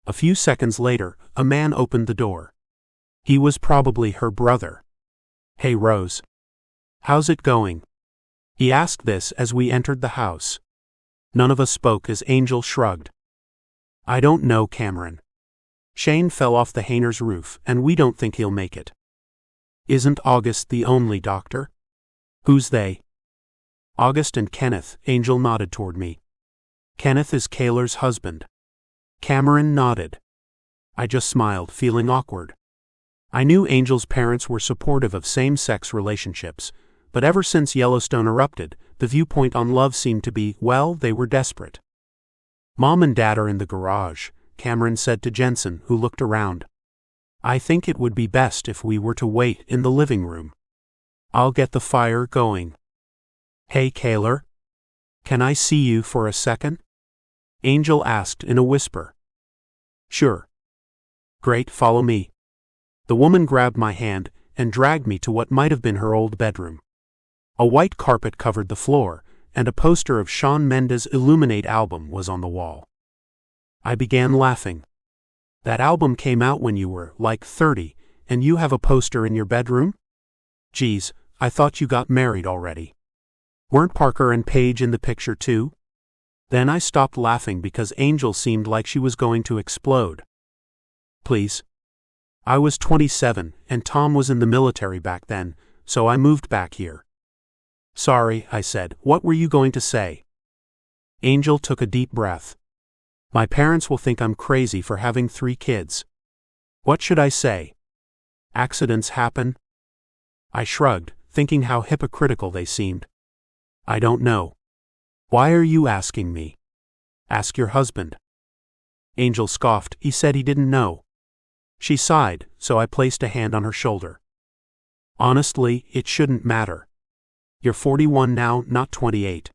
A few seconds later, a man opened the door. He was probably her brother. "Hey Rose. How's it going?" He asked this as we entered the house. None of us spoke as Angel shrugged. "I don't know, Cameron. Shane fell off the Hayner's roof, and we don't think he'll make it." "Isn't August the only doctor?" "Who's they?" "August and Kenneth," Angel nodded toward me. "Kenneth is Cayler's husband." Cameron nodded. I just smiled, feeling awkward. I knew Angel's parents were supportive of same-sex relationships, but ever since Yellowstone erupted, the viewpoint on love seemed to be, well, they were desperate. "Mom and Dad are in the garage," Cameron said to Jensen, who looked around. "I think it would be best if we were to wait in the living room. I'll get the fire going." "Hey, Cayler. Can I see you for a second?" Angel asked in a whisper. "Sure." "Great, follow me." The woman grabbed my hand and dragged me to what might have been her old bedroom. A white carpet covered the floor, and a poster of Shawn Mendes' Illuminate album was on the wall. I began laughing. "That album came out when you were, like, 30, and you have a poster in your bedroom? Geez, I thought you got married already. Weren't Parker and Paige in the picture too?" Then I stopped laughing because Angel seemed like she was going to explode. "Please. I was 27, and Tom was in the military back then, so I moved back here." "Sorry," I said. "What were you going to say?" Angel took a deep breath. "My parents will think I'm crazy for having 3 kids. What should I say? Accidents happen?" I shrugged, thinking how hypocritical they seemed. "I don't know." "Why are you asking me? Ask your husband." Angel scoffed. He said he didn't know. She sighed, so I placed a hand on her shoulder. "Honestly, it shouldn't matter. You're 41 now, not 28.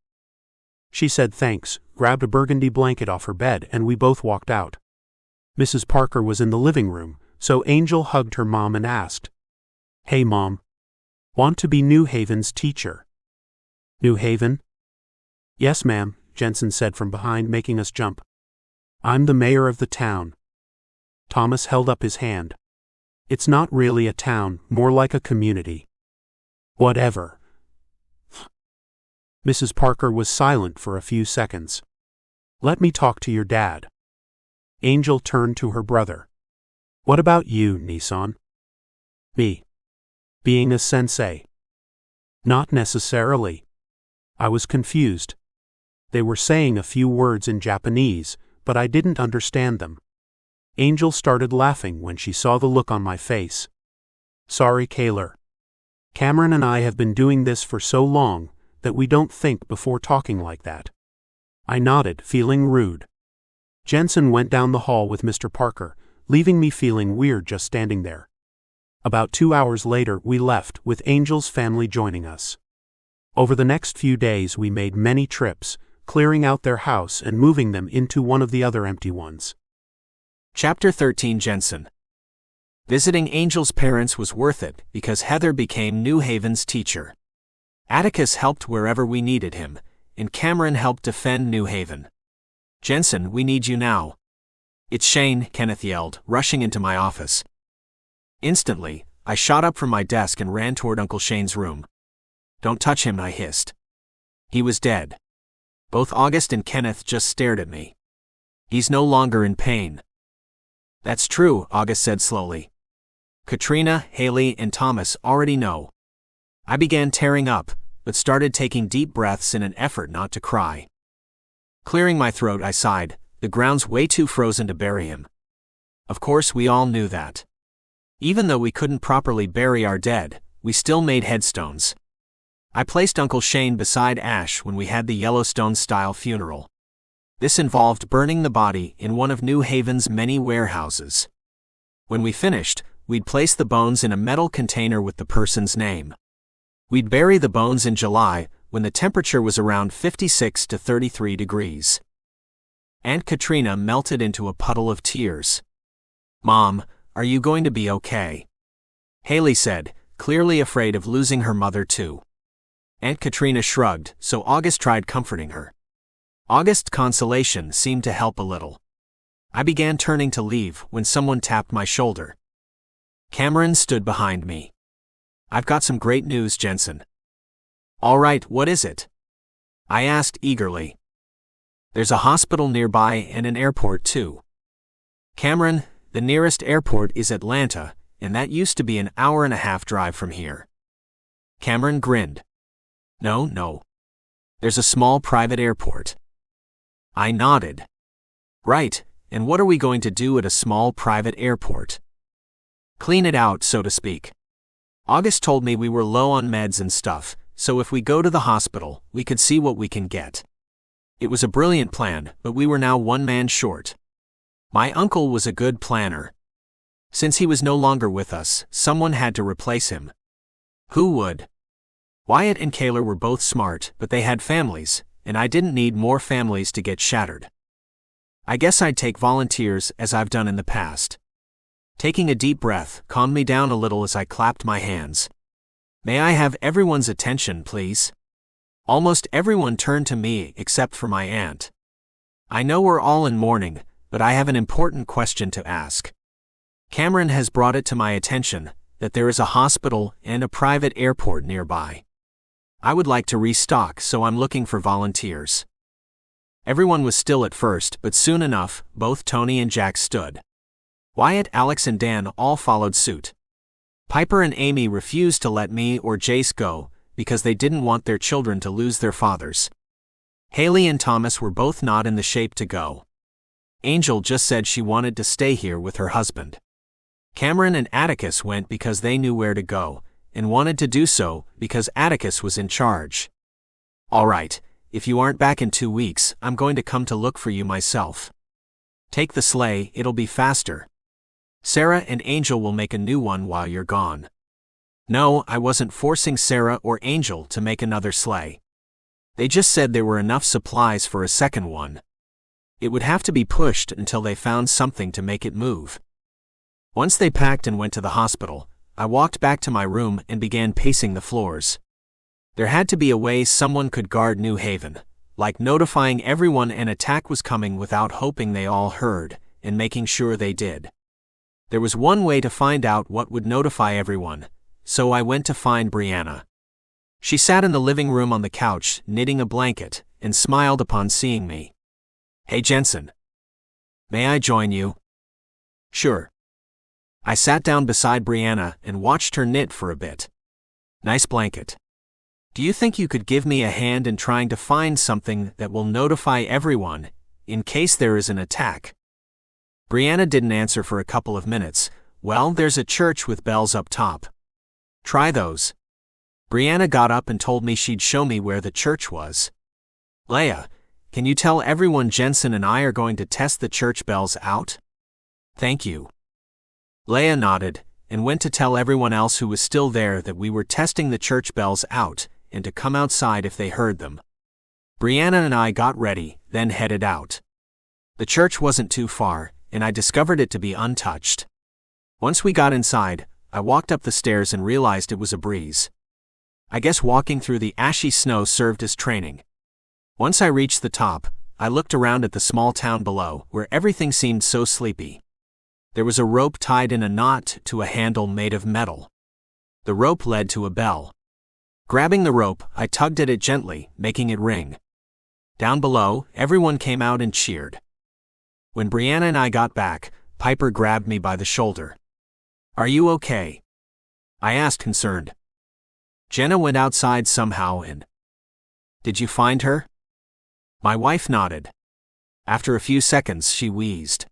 She said thanks, grabbed a burgundy blanket off her bed, and we both walked out. Mrs. Parker was in the living room, so Angel hugged her mom and asked, "Hey Mom. Want to be New Haven's teacher?" "New Haven?" "Yes ma'am," Jensen said from behind, making us jump. "I'm the mayor of the town." Thomas held up his hand. "It's not really a town, more like a community." "Whatever." Mrs. Parker was silent for a few seconds. "Let me talk to your dad." Angel turned to her brother. "What about you, Nissan?" "Me. Being a sensei?" "Not necessarily." I was confused. They were saying a few words in Japanese, but I didn't understand them. Angel started laughing when she saw the look on my face. "Sorry, Cayler. Cameron and I have been doing this for so long that we don't think before talking like that." I nodded, feeling rude. Jensen went down the hall with Mr. Parker, leaving me feeling weird just standing there. About 2 hours later, we left, with Angel's family joining us. Over the next few days we made many trips, clearing out their house and moving them into one of the other empty ones. Chapter 13. Jensen. Visiting Angel's parents was worth it because Heather became New Haven's teacher. Atticus helped wherever we needed him, and Cameron helped defend New Haven. "Jensen, we need you now." "It's Shane," Kenneth yelled, rushing into my office. Instantly, I shot up from my desk and ran toward Uncle Shane's room. "Don't touch him," I hissed. He was dead. Both August and Kenneth just stared at me. "He's no longer in pain." "That's true," August said slowly. "Katrina, Haley, and Thomas already know." I began tearing up, but started taking deep breaths in an effort not to cry. Clearing my throat, I sighed. The ground's way too frozen to bury him. Of course, we all knew that. Even though we couldn't properly bury our dead, we still made headstones. I placed Uncle Shane beside Ash when we had the Yellowstone-style funeral. This involved burning the body in one of New Haven's many warehouses. When we finished, we'd place the bones in a metal container with the person's name. We'd bury the bones in July, when the temperature was around 56 to 33 degrees. Aunt Katrina melted into a puddle of tears. "Mom, are you going to be okay?" Haley said, clearly afraid of losing her mother too. Aunt Katrina shrugged, so August tried comforting her. August's consolation seemed to help a little. I began turning to leave when someone tapped my shoulder. Cameron stood behind me. "I've got some great news, Jensen." "All right, what is it?" I asked eagerly. "There's a hospital nearby and an airport too." "Cameron, the nearest airport is Atlanta, and that used to be an hour-and-a-half drive from here." Cameron grinned. No. There's a small private airport." I nodded. "Right, and what are we going to do at a small private airport?" "Clean it out, so to speak. August told me we were low on meds and stuff, so if we go to the hospital, we could see what we can get." It was a brilliant plan, but we were now one man short. My uncle was a good planner. Since he was no longer with us, someone had to replace him. Who would? Wyatt and Cayler were both smart, but they had families, and I didn't need more families to get shattered. I guess I'd take volunteers as I've done in the past. Taking a deep breath calmed me down a little as I clapped my hands. "May I have everyone's attention, please?" Almost everyone turned to me except for my aunt. "I know we're all in mourning, but I have an important question to ask. Cameron has brought it to my attention that there is a hospital and a private airport nearby. I would like to restock, so I'm looking for volunteers." Everyone was still at first, but soon enough, both Tony and Jack stood. Wyatt, Alex, and Dan all followed suit. Piper and Amy refused to let me or Jace go because they didn't want their children to lose their fathers. Haley and Thomas were both not in the shape to go. Angel just said she wanted to stay here with her husband. Cameron and Atticus went because they knew where to go, and wanted to do so because Atticus was in charge. "All right, if you aren't back in 2 weeks, I'm going to come to look for you myself. Take the sleigh, it'll be faster. Sarah and Angel will make a new one while you're gone." No, I wasn't forcing Sarah or Angel to make another sleigh. They just said there were enough supplies for a second one. It would have to be pushed until they found something to make it move. Once they packed and went to the hospital, I walked back to my room and began pacing the floors. There had to be a way someone could guard New Haven, like notifying everyone an attack was coming without hoping they all heard, and making sure they did. There was one way to find out what would notify everyone, so I went to find Brianna. She sat in the living room on the couch, knitting a blanket, and smiled upon seeing me. "Hey Jensen. May I join you?" "Sure." I sat down beside Brianna and watched her knit for a bit. "Nice blanket. Do you think you could give me a hand in trying to find something that will notify everyone, in case there is an attack?" Brianna didn't answer for a couple of minutes. "Well, there's a church with bells up top. Try those." Brianna got up and told me she'd show me where the church was. "Leia, can you tell everyone Jensen and I are going to test the church bells out?" "Thank you." Leia nodded, and went to tell everyone else who was still there that we were testing the church bells out, and to come outside if they heard them. Brianna and I got ready, then headed out. The church wasn't too far, and I discovered it to be untouched. Once we got inside, I walked up the stairs and realized it was a breeze. I guess walking through the ashy snow served as training. Once I reached the top, I looked around at the small town below, where everything seemed so sleepy. There was a rope tied in a knot to a handle made of metal. The rope led to a bell. Grabbing the rope, I tugged at it gently, making it ring. Down below, everyone came out and cheered. When Brianna and I got back, Piper grabbed me by the shoulder. "Are you okay?" I asked, concerned. "Jenna went outside somehow and—" "Did you find her?" My wife nodded. After a few seconds, she wheezed.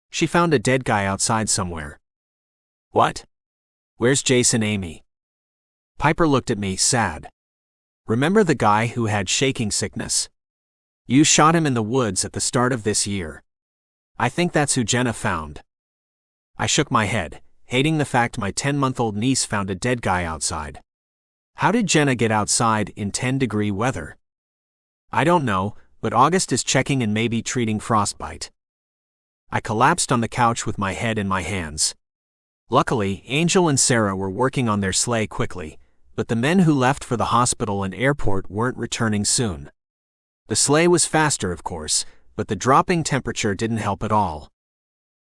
"She found a dead guy outside somewhere." "What? Where's Jace and Amy?" Piper looked at me, sad. "Remember the guy who had shaking sickness? You shot him in the woods at the start of this year. I think that's who Jenna found." I shook my head, hating the fact my 10-month-old niece found a dead guy outside. How did Jenna get outside in 10-degree weather? I don't know, but August is checking and maybe treating frostbite. I collapsed on the couch with my head in my hands. Luckily, Angel and Sarah were working on their sleigh quickly, but the men who left for the hospital and airport weren't returning soon. The sleigh was faster, of course, but the dropping temperature didn't help at all.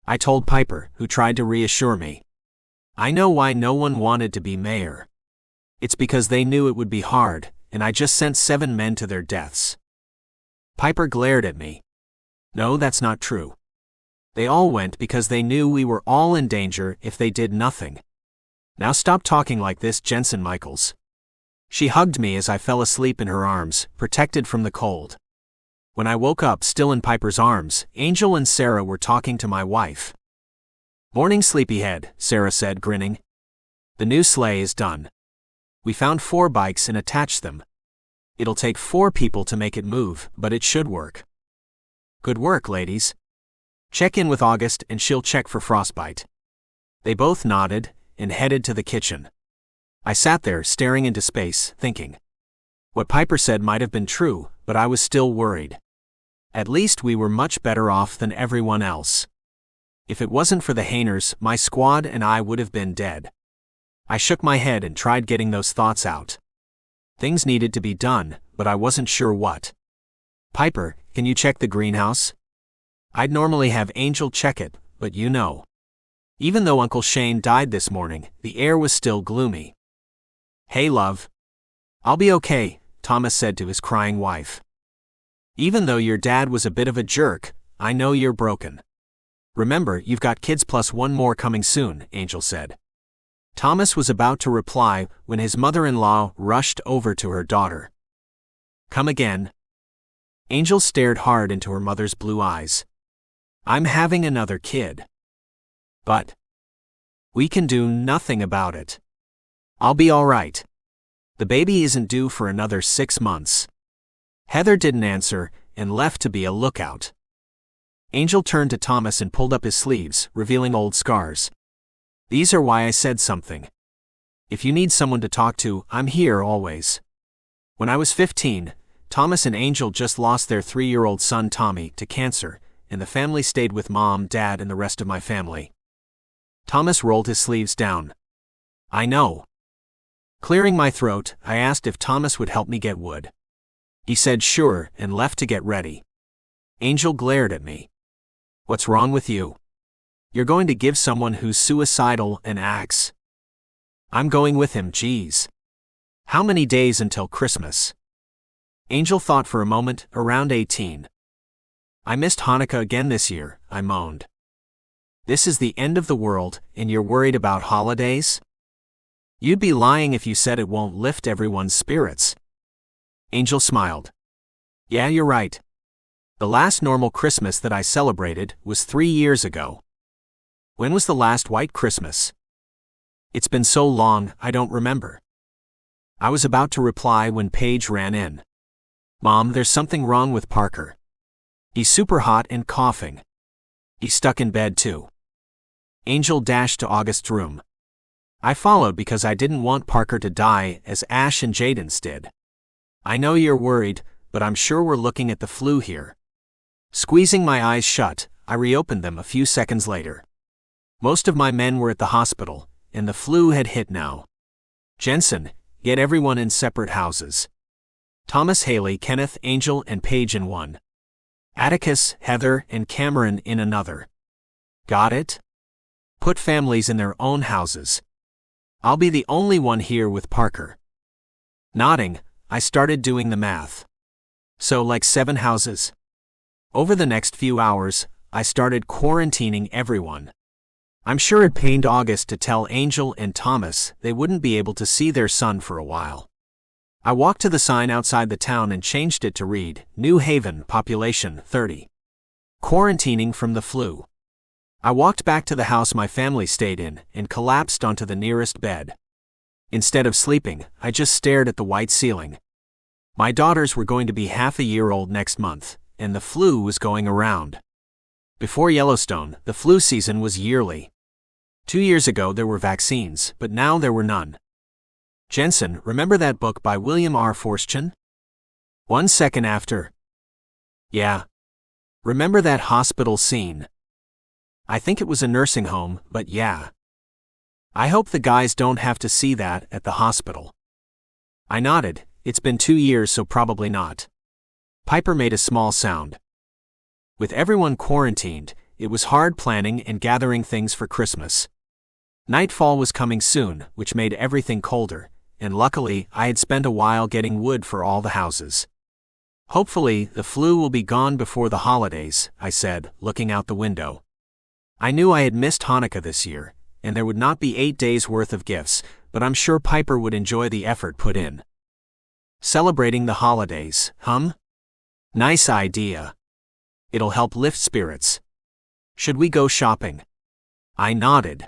I told Piper, who tried to reassure me. I know why no one wanted to be mayor. It's because they knew it would be hard, and I just sent 7 men to their deaths. Piper glared at me. No, that's not true. They all went because they knew we were all in danger if they did nothing. Now stop talking like this, Jensen Michaels. She hugged me as I fell asleep in her arms, protected from the cold. When I woke up still in Piper's arms, Angel and Sarah were talking to my wife. Morning, sleepyhead, Sarah said, grinning. The new sleigh is done. We found 4 bikes and attached them. It'll take 4 people to make it move, but it should work. Good work, ladies. Check in with August and she'll check for frostbite. They both nodded and headed to the kitchen. I sat there staring into space, thinking. What Piper said might have been true, but I was still worried. At least we were much better off than everyone else. If it wasn't for the Hainers, my squad and I would have been dead. I shook my head and tried getting those thoughts out. Things needed to be done, but I wasn't sure what. Piper, can you check the greenhouse? I'd normally have Angel check it, but you know. Even though Uncle Shane died this morning, the air was still gloomy. Hey, love. I'll be okay, Thomas said to his crying wife. Even though your dad was a bit of a jerk, I know you're broken. Remember, you've got kids plus 1 more coming soon, Angel said. Thomas was about to reply when his mother-in-law rushed over to her daughter. Come again. Angel stared hard into her mother's blue eyes. I'm having another kid. But we can do nothing about it. I'll be all right. The baby isn't due for another 6 months. Heather didn't answer and left to be a lookout. Angel turned to Thomas and pulled up his sleeves, revealing old scars. These are why I said something. If you need someone to talk to, I'm here always. When I was 15, Thomas and Angel just lost their 3-year-old son Tommy to cancer, and the family stayed with Mom, Dad, and the rest of my family. Thomas rolled his sleeves down. I know. Clearing my throat, I asked if Thomas would help me get wood. He said sure and left to get ready. Angel glared at me. What's wrong with you? You're going to give someone who's suicidal an axe. I'm going with him, geez. How many days until Christmas? Angel thought for a moment, around 18. I missed Hanukkah again this year, I moaned. This is the end of the world, and you're worried about holidays? You'd be lying if you said it won't lift everyone's spirits. Angel smiled. Yeah, you're right. The last normal Christmas that I celebrated was 3 years ago. When was the last white Christmas? It's been so long, I don't remember. I was about to reply when Paige ran in. Mom, there's something wrong with Parker. He's super hot and coughing. He's stuck in bed too. Angel dashed to August's room. I followed because I didn't want Parker to die as Ash and Jaden's did. I know you're worried, but I'm sure we're looking at the flu here. Squeezing my eyes shut, I reopened them a few seconds later. Most of my men were at the hospital, and the flu had hit now. Jensen, get everyone in separate houses. Thomas, Haley, Kenneth, Angel, and Paige in one. Atticus, Heather, and Cameron in another. Got it? Put families in their own houses. I'll be the only one here with Parker. Nodding, I started doing the math. So like 7 houses. Over the next few hours, I started quarantining everyone. I'm sure it pained August to tell Angel and Thomas they wouldn't be able to see their son for a while. I walked to the sign outside the town and changed it to read, New Haven, population 30. Quarantining from the flu. I walked back to the house my family stayed in and collapsed onto the nearest bed. Instead of sleeping, I just stared at the white ceiling. My daughters were going to be half a year old next month, and the flu was going around. Before Yellowstone, the flu season was yearly. 2 years ago there were vaccines, but now there were none. Jensen, remember that book by William R. Forstchen? 1 second after. Yeah. Remember that hospital scene? I think it was a nursing home, but yeah. I hope the guys don't have to see that at the hospital. I nodded. It's been 2 years, so probably not. Piper made a small sound. With everyone quarantined, it was hard planning and gathering things for Christmas. Nightfall was coming soon, which made everything colder, and luckily, I had spent a while getting wood for all the houses. Hopefully, the flu will be gone before the holidays, I said, looking out the window. I knew I had missed Hanukkah this year, and there would not be 8 days' worth of gifts, but I'm sure Piper would enjoy the effort put in. Celebrating the holidays, Nice idea. It'll help lift spirits. Should we go shopping? I nodded.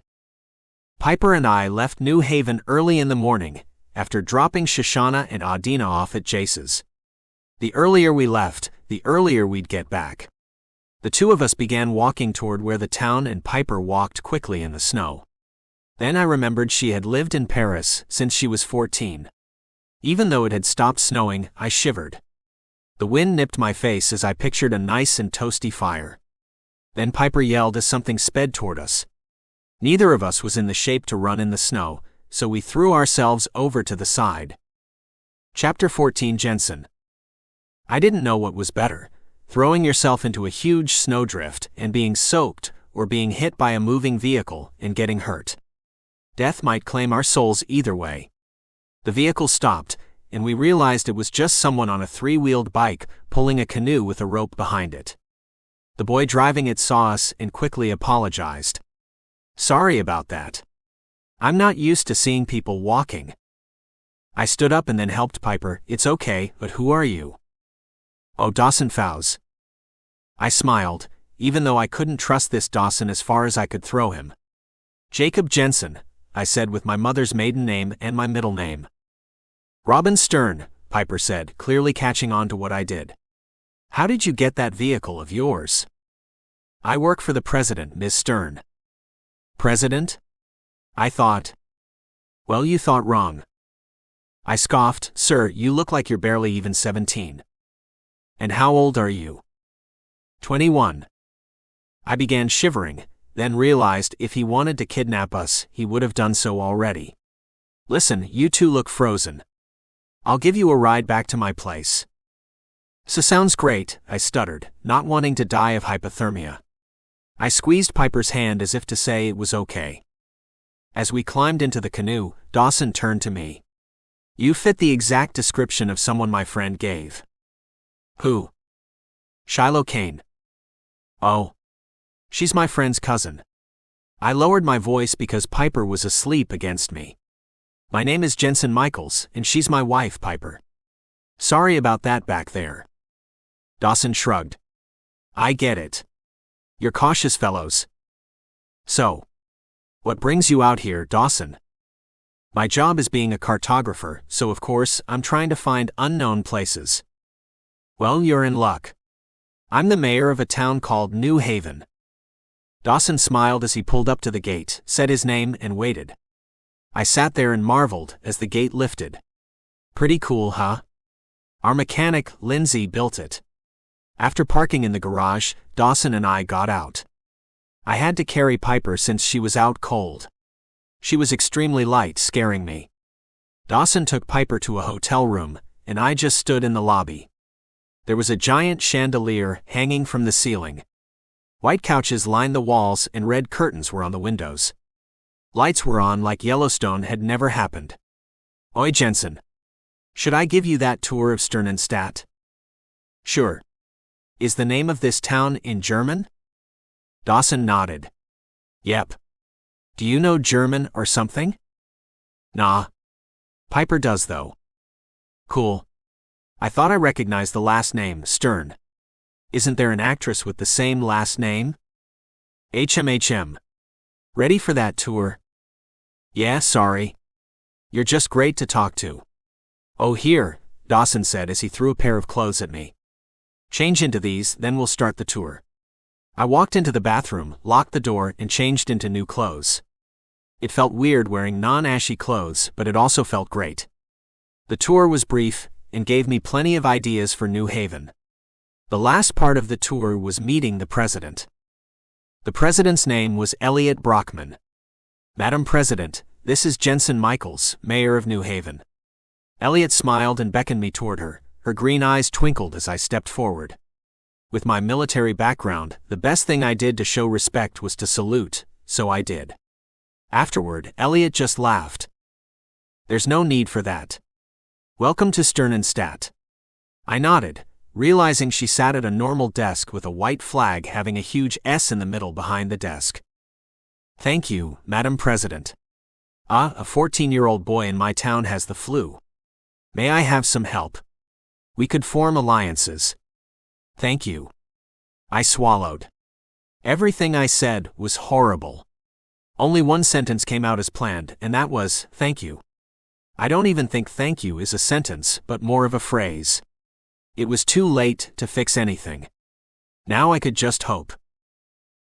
Piper and I left New Haven early in the morning, after dropping Shoshana and Adina off at Jace's. The earlier we left, the earlier we'd get back. The two of us began walking toward where the town and Piper walked quickly in the snow. Then I remembered she had lived in Paris since she was 14. Even though it had stopped snowing, I shivered. The wind nipped my face as I pictured a nice and toasty fire. Then Piper yelled as something sped toward us. Neither of us was in the shape to run in the snow, so we threw ourselves over to the side. Chapter 14. Jensen. I didn't know what was better, throwing yourself into a huge snowdrift and being soaked, or being hit by a moving vehicle and getting hurt. Death might claim our souls either way. The vehicle stopped, and we realized it was just someone on a 3-wheeled bike pulling a canoe with a rope behind it. The boy driving it saw us and quickly apologized. Sorry about that. I'm not used to seeing people walking. I stood up and then helped Piper. It's okay, but who are you? Oh, Dawson Fowles. I smiled, even though I couldn't trust this Dawson as far as I could throw him. Jacob Jensen, I said with my mother's maiden name and my middle name. Robin Stern, Piper said, clearly catching on to what I did. How did you get that vehicle of yours? I work for the president, Miss Stern. President? I thought. Well, you thought wrong. I scoffed. Sir, you look like you're barely even 17. And how old are you? 21. I began shivering, then realized if he wanted to kidnap us, he would have done so already. Listen, you two look frozen. I'll give you a ride back to my place. So sounds great, I stuttered, not wanting to die of hypothermia. I squeezed Piper's hand as if to say it was okay. As we climbed into the canoe, Dawson turned to me. You fit the exact description of someone my friend gave. Who? Shiloh Kane. Oh. She's my friend's cousin. I lowered my voice because Piper was asleep against me. My name is Jensen Michaels, and she's my wife, Piper. Sorry about that back there. Dawson shrugged. I get it. You're cautious fellows. So. What brings you out here, Dawson? My job is being a cartographer, so of course, I'm trying to find unknown places. Well, you're in luck. I'm the mayor of a town called New Haven. Dawson smiled as he pulled up to the gate, said his name, and waited. I sat there and marveled as the gate lifted. Pretty cool, huh? Our mechanic, Lindsay, built it. After parking in the garage, Dawson and I got out. I had to carry Piper since she was out cold. She was extremely light, scaring me. Dawson took Piper to a hotel room, and I just stood in the lobby. There was a giant chandelier hanging from the ceiling. White couches lined the walls and red curtains were on the windows. Lights were on like Yellowstone had never happened. Oi, Jensen. Should I give you that tour of Sternenstadt? Sure. Is the name of this town in German? Dawson nodded. Yep. Do you know German or something? Nah. Piper does though. Cool. I thought I recognized the last name, Stern. Isn't there an actress with the same last name? HMHM. Ready for that tour? Yeah, sorry. You're just great to talk to. Oh, here, Dawson said as he threw a pair of clothes at me. Change into these, then we'll start the tour. I walked into the bathroom, locked the door, and changed into new clothes. It felt weird wearing non-ashy clothes, but it also felt great. The tour was brief and gave me plenty of ideas for New Haven. The last part of the tour was meeting the president. The president's name was Elliot Brockman. "Madam President, this is Jensen Michaels, Mayor of New Haven." Elliot smiled and beckoned me toward her. Her green eyes twinkled as I stepped forward. With my military background, the best thing I did to show respect was to salute, so I did. Afterward, Elliot just laughed. "There's no need for that. Welcome to Sternenstadt." I nodded, realizing she sat at a normal desk with a white flag having a huge S in the middle behind the desk. "Thank you, Madam President. A 14-year-old boy in my town has the flu. May I have some help? We could form alliances." "Thank you." I swallowed. Everything I said was horrible. Only one sentence came out as planned, and that was, "Thank you." I don't even think "thank you" is a sentence, but more of a phrase. It was too late to fix anything. Now I could just hope.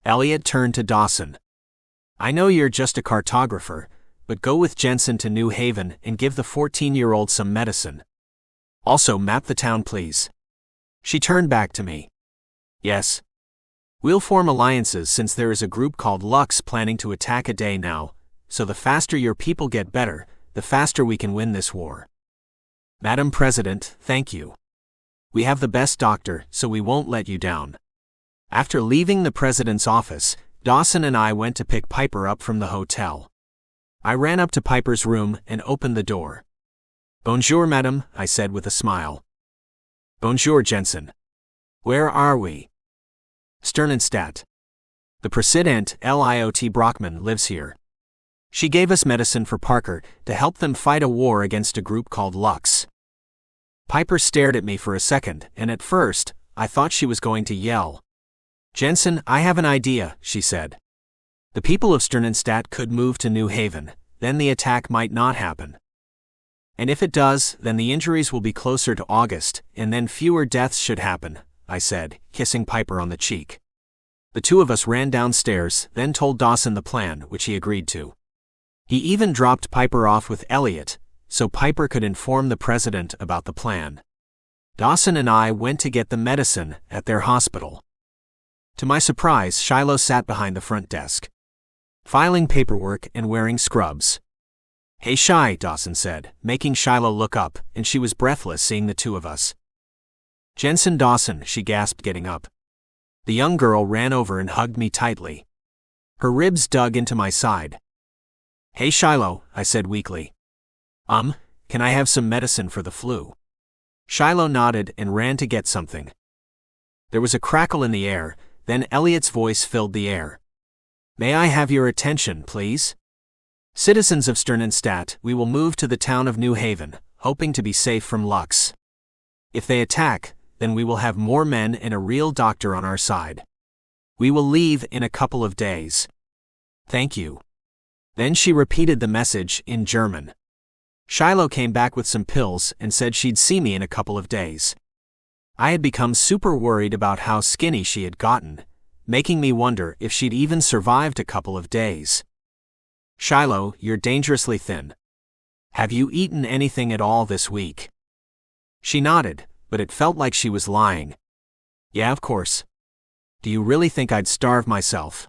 Elliot turned to Dawson. "I know you're just a cartographer, but go with Jensen to New Haven and give the 14-year-old some medicine. Also map the town, please." She turned back to me. "Yes. We'll form alliances since there is a group called Lux planning to attack a day now, so the faster your people get better, the faster we can win this war." "Madam President, thank you. We have the best doctor, so we won't let you down." After leaving the president's office, Dawson and I went to pick Piper up from the hotel. I ran up to Piper's room and opened the door. "Bonjour, madam," I said with a smile. "Bonjour, Jensen. Where are we?" "Sternenstadt. The President Elliot Brockman lives here. She gave us medicine for Parker to help them fight a war against a group called Lux." Piper stared at me for a second, and at first, I thought she was going to yell. "Jensen, I have an idea," she said. "The people of Sternenstadt could move to New Haven, then the attack might not happen. And if it does, then the injuries will be closer to August, and then fewer deaths should happen," I said, kissing Piper on the cheek. The two of us ran downstairs, then told Dawson the plan, which he agreed to. He even dropped Piper off with Elliot, so Piper could inform the president about the plan. Dawson and I went to get the medicine at their hospital. To my surprise, Shiloh sat behind the front desk, filing paperwork and wearing scrubs. "Hey Shi," Dawson said, making Shiloh look up, and she was breathless seeing the two of us. "Jensen Dawson," she gasped, getting up. The young girl ran over and hugged me tightly. Her ribs dug into my side. "Hey Shiloh," I said weakly. Can I have some medicine for the flu?" Shiloh nodded and ran to get something. There was a crackle in the air, then Elliot's voice filled the air. "May I have your attention, please? Citizens of Sternenstadt, we will move to the town of New Haven, hoping to be safe from Lux. If they attack, then we will have more men and a real doctor on our side. We will leave in a couple of days. Thank you." Then she repeated the message in German. Shiloh came back with some pills and said she'd see me in a couple of days. I had become super worried about how skinny she had gotten, making me wonder if she'd even survived a couple of days. "Shiloh, you're dangerously thin. Have you eaten anything at all this week?" She nodded, but it felt like she was lying. "Yeah, of course. Do you really think I'd starve myself?"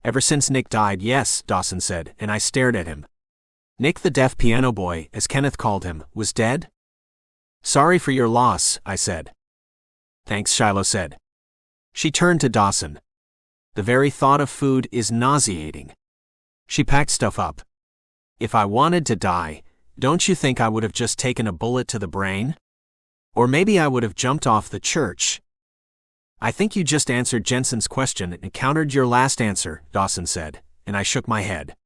"Ever since Nick died, yes," Dawson said, and I stared at him. Nick the deaf piano boy, as Kenneth called him, was dead? "Sorry for your loss," I said. "Thanks," Shiloh said. She turned to Dawson. "The very thought of food is nauseating." She packed stuff up. "If I wanted to die, don't you think I would have just taken a bullet to the brain? Or maybe I would have jumped off the church." "I think you just answered Jensen's question and countered your last answer," Dawson said, and I shook my head.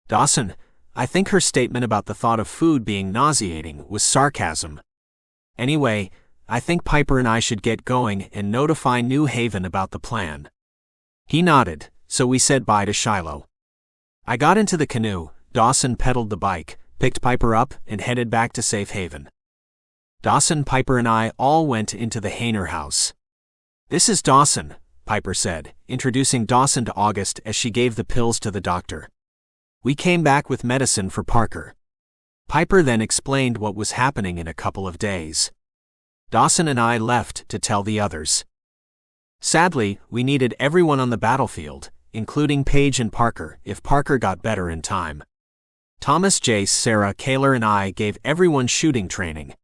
"Dawson, I think her statement about the thought of food being nauseating was sarcasm. Anyway, I think Piper and I should get going and notify New Haven about the plan." He nodded, so we said bye to Shiloh. I got into the canoe, Dawson pedaled the bike, picked Piper up, and headed back to Safe Haven. Dawson, Piper, and I all went into the Hayner house. "This is Dawson," Piper said, introducing Dawson to August as she gave the pills to the doctor. We came back with medicine for Parker. Piper then explained what was happening in a couple of days. Dawson and I left to tell the others. Sadly, we needed everyone on the battlefield, including Paige and Parker, if Parker got better in time. Thomas, Jace, Sarah, Cayler, and I gave everyone shooting training.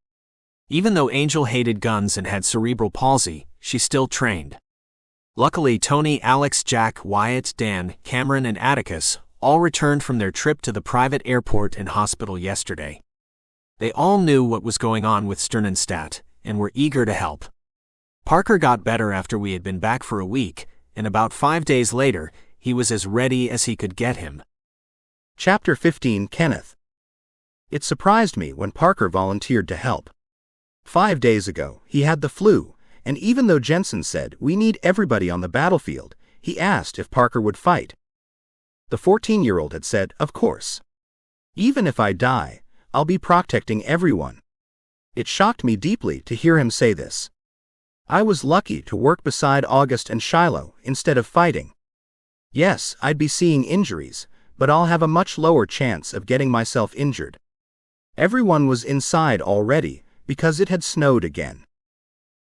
Even though Angel hated guns and had cerebral palsy, she still trained. Luckily, Tony, Alex, Jack, Wyatt, Dan, Cameron, and Atticus all returned from their trip to the private airport and hospital yesterday. They all knew what was going on with Sternenstadt and were eager to help. Parker got better after we had been back for a week, and about 5 days later, he was as ready as he could get him. Chapter 15 Kenneth. It surprised me when Parker volunteered to help. 5 days ago, he had the flu, and even though Jensen said we need everybody on the battlefield, he asked if Parker would fight. The 14-year-old had said, of course. Even if I die, I'll be protecting everyone. It shocked me deeply to hear him say this. I was lucky to work beside August and Shiloh instead of fighting. Yes, I'd be seeing injuries, but I'll have a much lower chance of getting myself injured. Everyone was inside already because it had snowed again.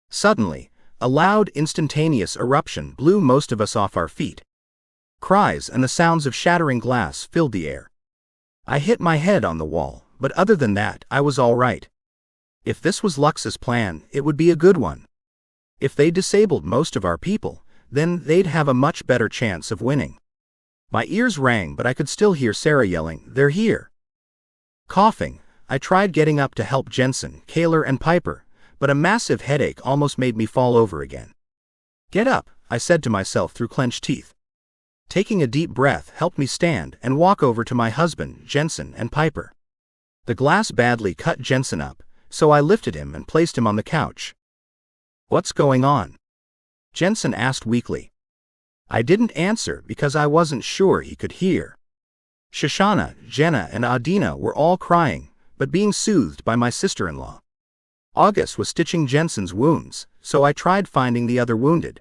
Suddenly, a loud, instantaneous eruption blew most of us off our feet. Cries and the sounds of shattering glass filled the air. I hit my head on the wall, but other than that, I was all right. If this was Lux's plan, it would be a good one. If they disabled most of our people, then they'd have a much better chance of winning. My ears rang, but I could still hear Sarah yelling, "They're here!" Coughing, I tried getting up to help Jensen, Cayler, and Piper, but a massive headache almost made me fall over again. Get up, I said to myself through clenched teeth. Taking a deep breath helped me stand and walk over to my husband, Jensen, and Piper. The glass badly cut Jensen up, so I lifted him and placed him on the couch. What's going on? Jensen asked weakly. I didn't answer because I wasn't sure he could hear. Shoshana, Jenna, and Adina were all crying, but being soothed by my sister-in-law. August was stitching Jensen's wounds, so I tried finding the other wounded.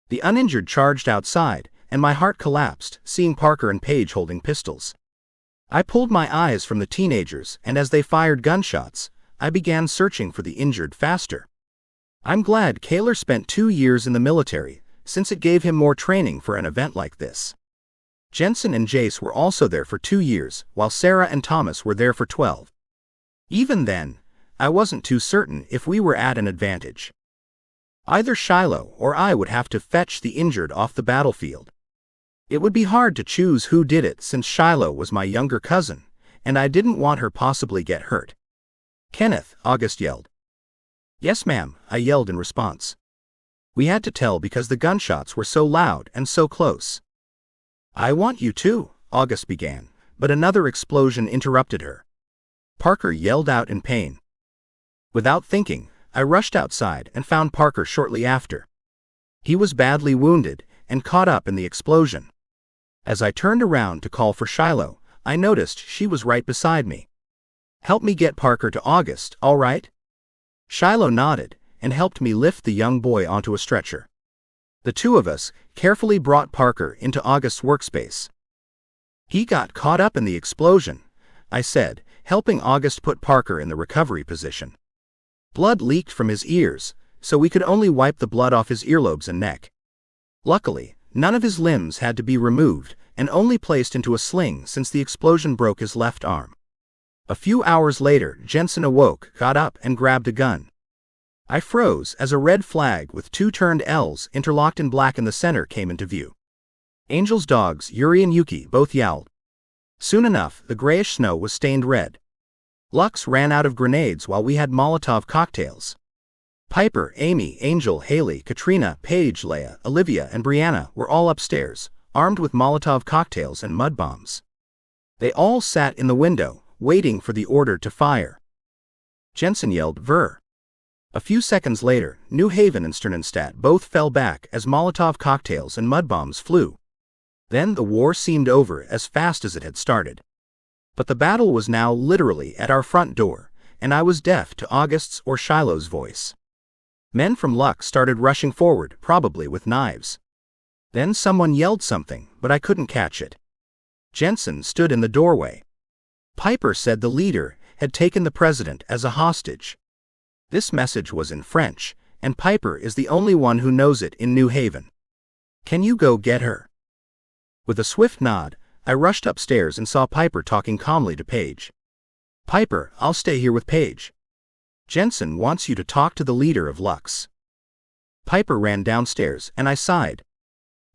The uninjured charged outside, and my heart collapsed, seeing Parker and Paige holding pistols. I pulled my eyes from the teenagers, and as they fired gunshots, I began searching for the injured faster. I'm glad Cayler spent 2 years in the military, since it gave him more training for an event like this. Jensen and Jace were also there for 2 years, while Sarah and Thomas were there for 12. Even then, I wasn't too certain if we were at an advantage. Either Shiloh or I would have to fetch the injured off the battlefield. It would be hard to choose who did it since Shiloh was my younger cousin, and I didn't want her possibly get hurt. Kenneth, August yelled. Yes, ma'am, I yelled in response. We had to tell because the gunshots were so loud and so close. I want you too, August began, but another explosion interrupted her. Parker yelled out in pain. Without thinking, I rushed outside and found Parker shortly after. He was badly wounded and caught up in the explosion. As I turned around to call for Shiloh, I noticed she was right beside me. Help me get Parker to August, all right? Shiloh nodded and helped me lift the young boy onto a stretcher. The two of us carefully brought Parker into August's workspace. He got caught up in the explosion, I said, helping August put Parker in the recovery position. Blood leaked from his ears, so we could only wipe the blood off his earlobes and neck. Luckily, none of his limbs had to be removed and only placed into a sling since the explosion broke his left arm. A few hours later, Jensen awoke, got up, and grabbed a gun. I froze as a red flag with 2 turned L's interlocked in black in the center came into view. Angel's dogs, Yuri and Yuki, both yowled. Soon enough, the grayish snow was stained red. Lux ran out of grenades while we had Molotov cocktails. Piper, Amy, Angel, Haley, Katrina, Paige, Leia, Olivia, and Brianna were all upstairs, armed with Molotov cocktails and mud bombs. They all sat in the window, waiting for the order to fire. Jensen yelled, "Ver!" A few seconds later, New Haven and Sternenstadt both fell back as Molotov cocktails and mud bombs flew. Then the war seemed over as fast as it had started. But the battle was now literally at our front door, and I was deaf to August's or Shiloh's voice. Men from Lux started rushing forward, probably with knives. Then someone yelled something, but I couldn't catch it. Jensen stood in the doorway. Piper said the leader had taken the president as a hostage. This message was in French, and Piper is the only one who knows it in New Haven. Can you go get her? With a swift nod, I rushed upstairs and saw Piper talking calmly to Paige. Piper, I'll stay here with Paige. Jensen wants you to talk to the leader of Lux. Piper ran downstairs, and I sighed.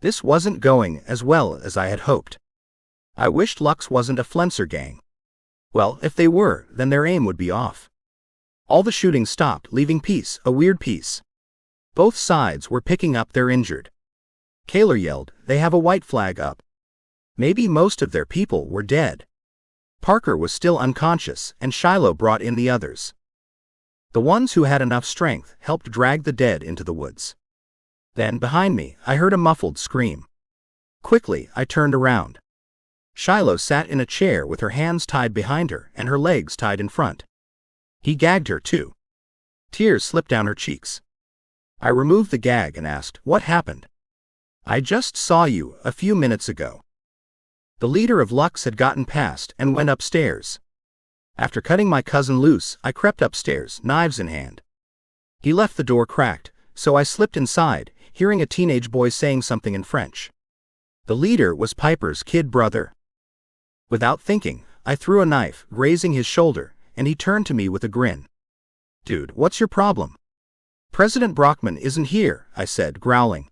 This wasn't going as well as I had hoped. I wished Lux wasn't a Flenser gang. Well, if they were, then their aim would be off. All the shooting stopped, leaving peace, a weird peace. Both sides were picking up their injured. Cayler yelled, "They have a white flag up." Maybe most of their people were dead. Parker was still unconscious, and Shiloh brought in the others. The ones who had enough strength helped drag the dead into the woods. Then, behind me, I heard a muffled scream. Quickly, I turned around. Shiloh sat in a chair with her hands tied behind her and her legs tied in front. He gagged her too. Tears slipped down her cheeks. I removed the gag and asked, "What happened?" "I just saw you a few minutes ago." The leader of Lux had gotten past and went upstairs. After cutting my cousin loose, I crept upstairs, knives in hand. He left the door cracked, so I slipped inside, hearing a teenage boy saying something in French. The leader was Piper's kid brother. Without thinking, I threw a knife, grazing his shoulder, and he turned to me with a grin. "Dude, what's your problem?" "President Brockman isn't here," I said, growling.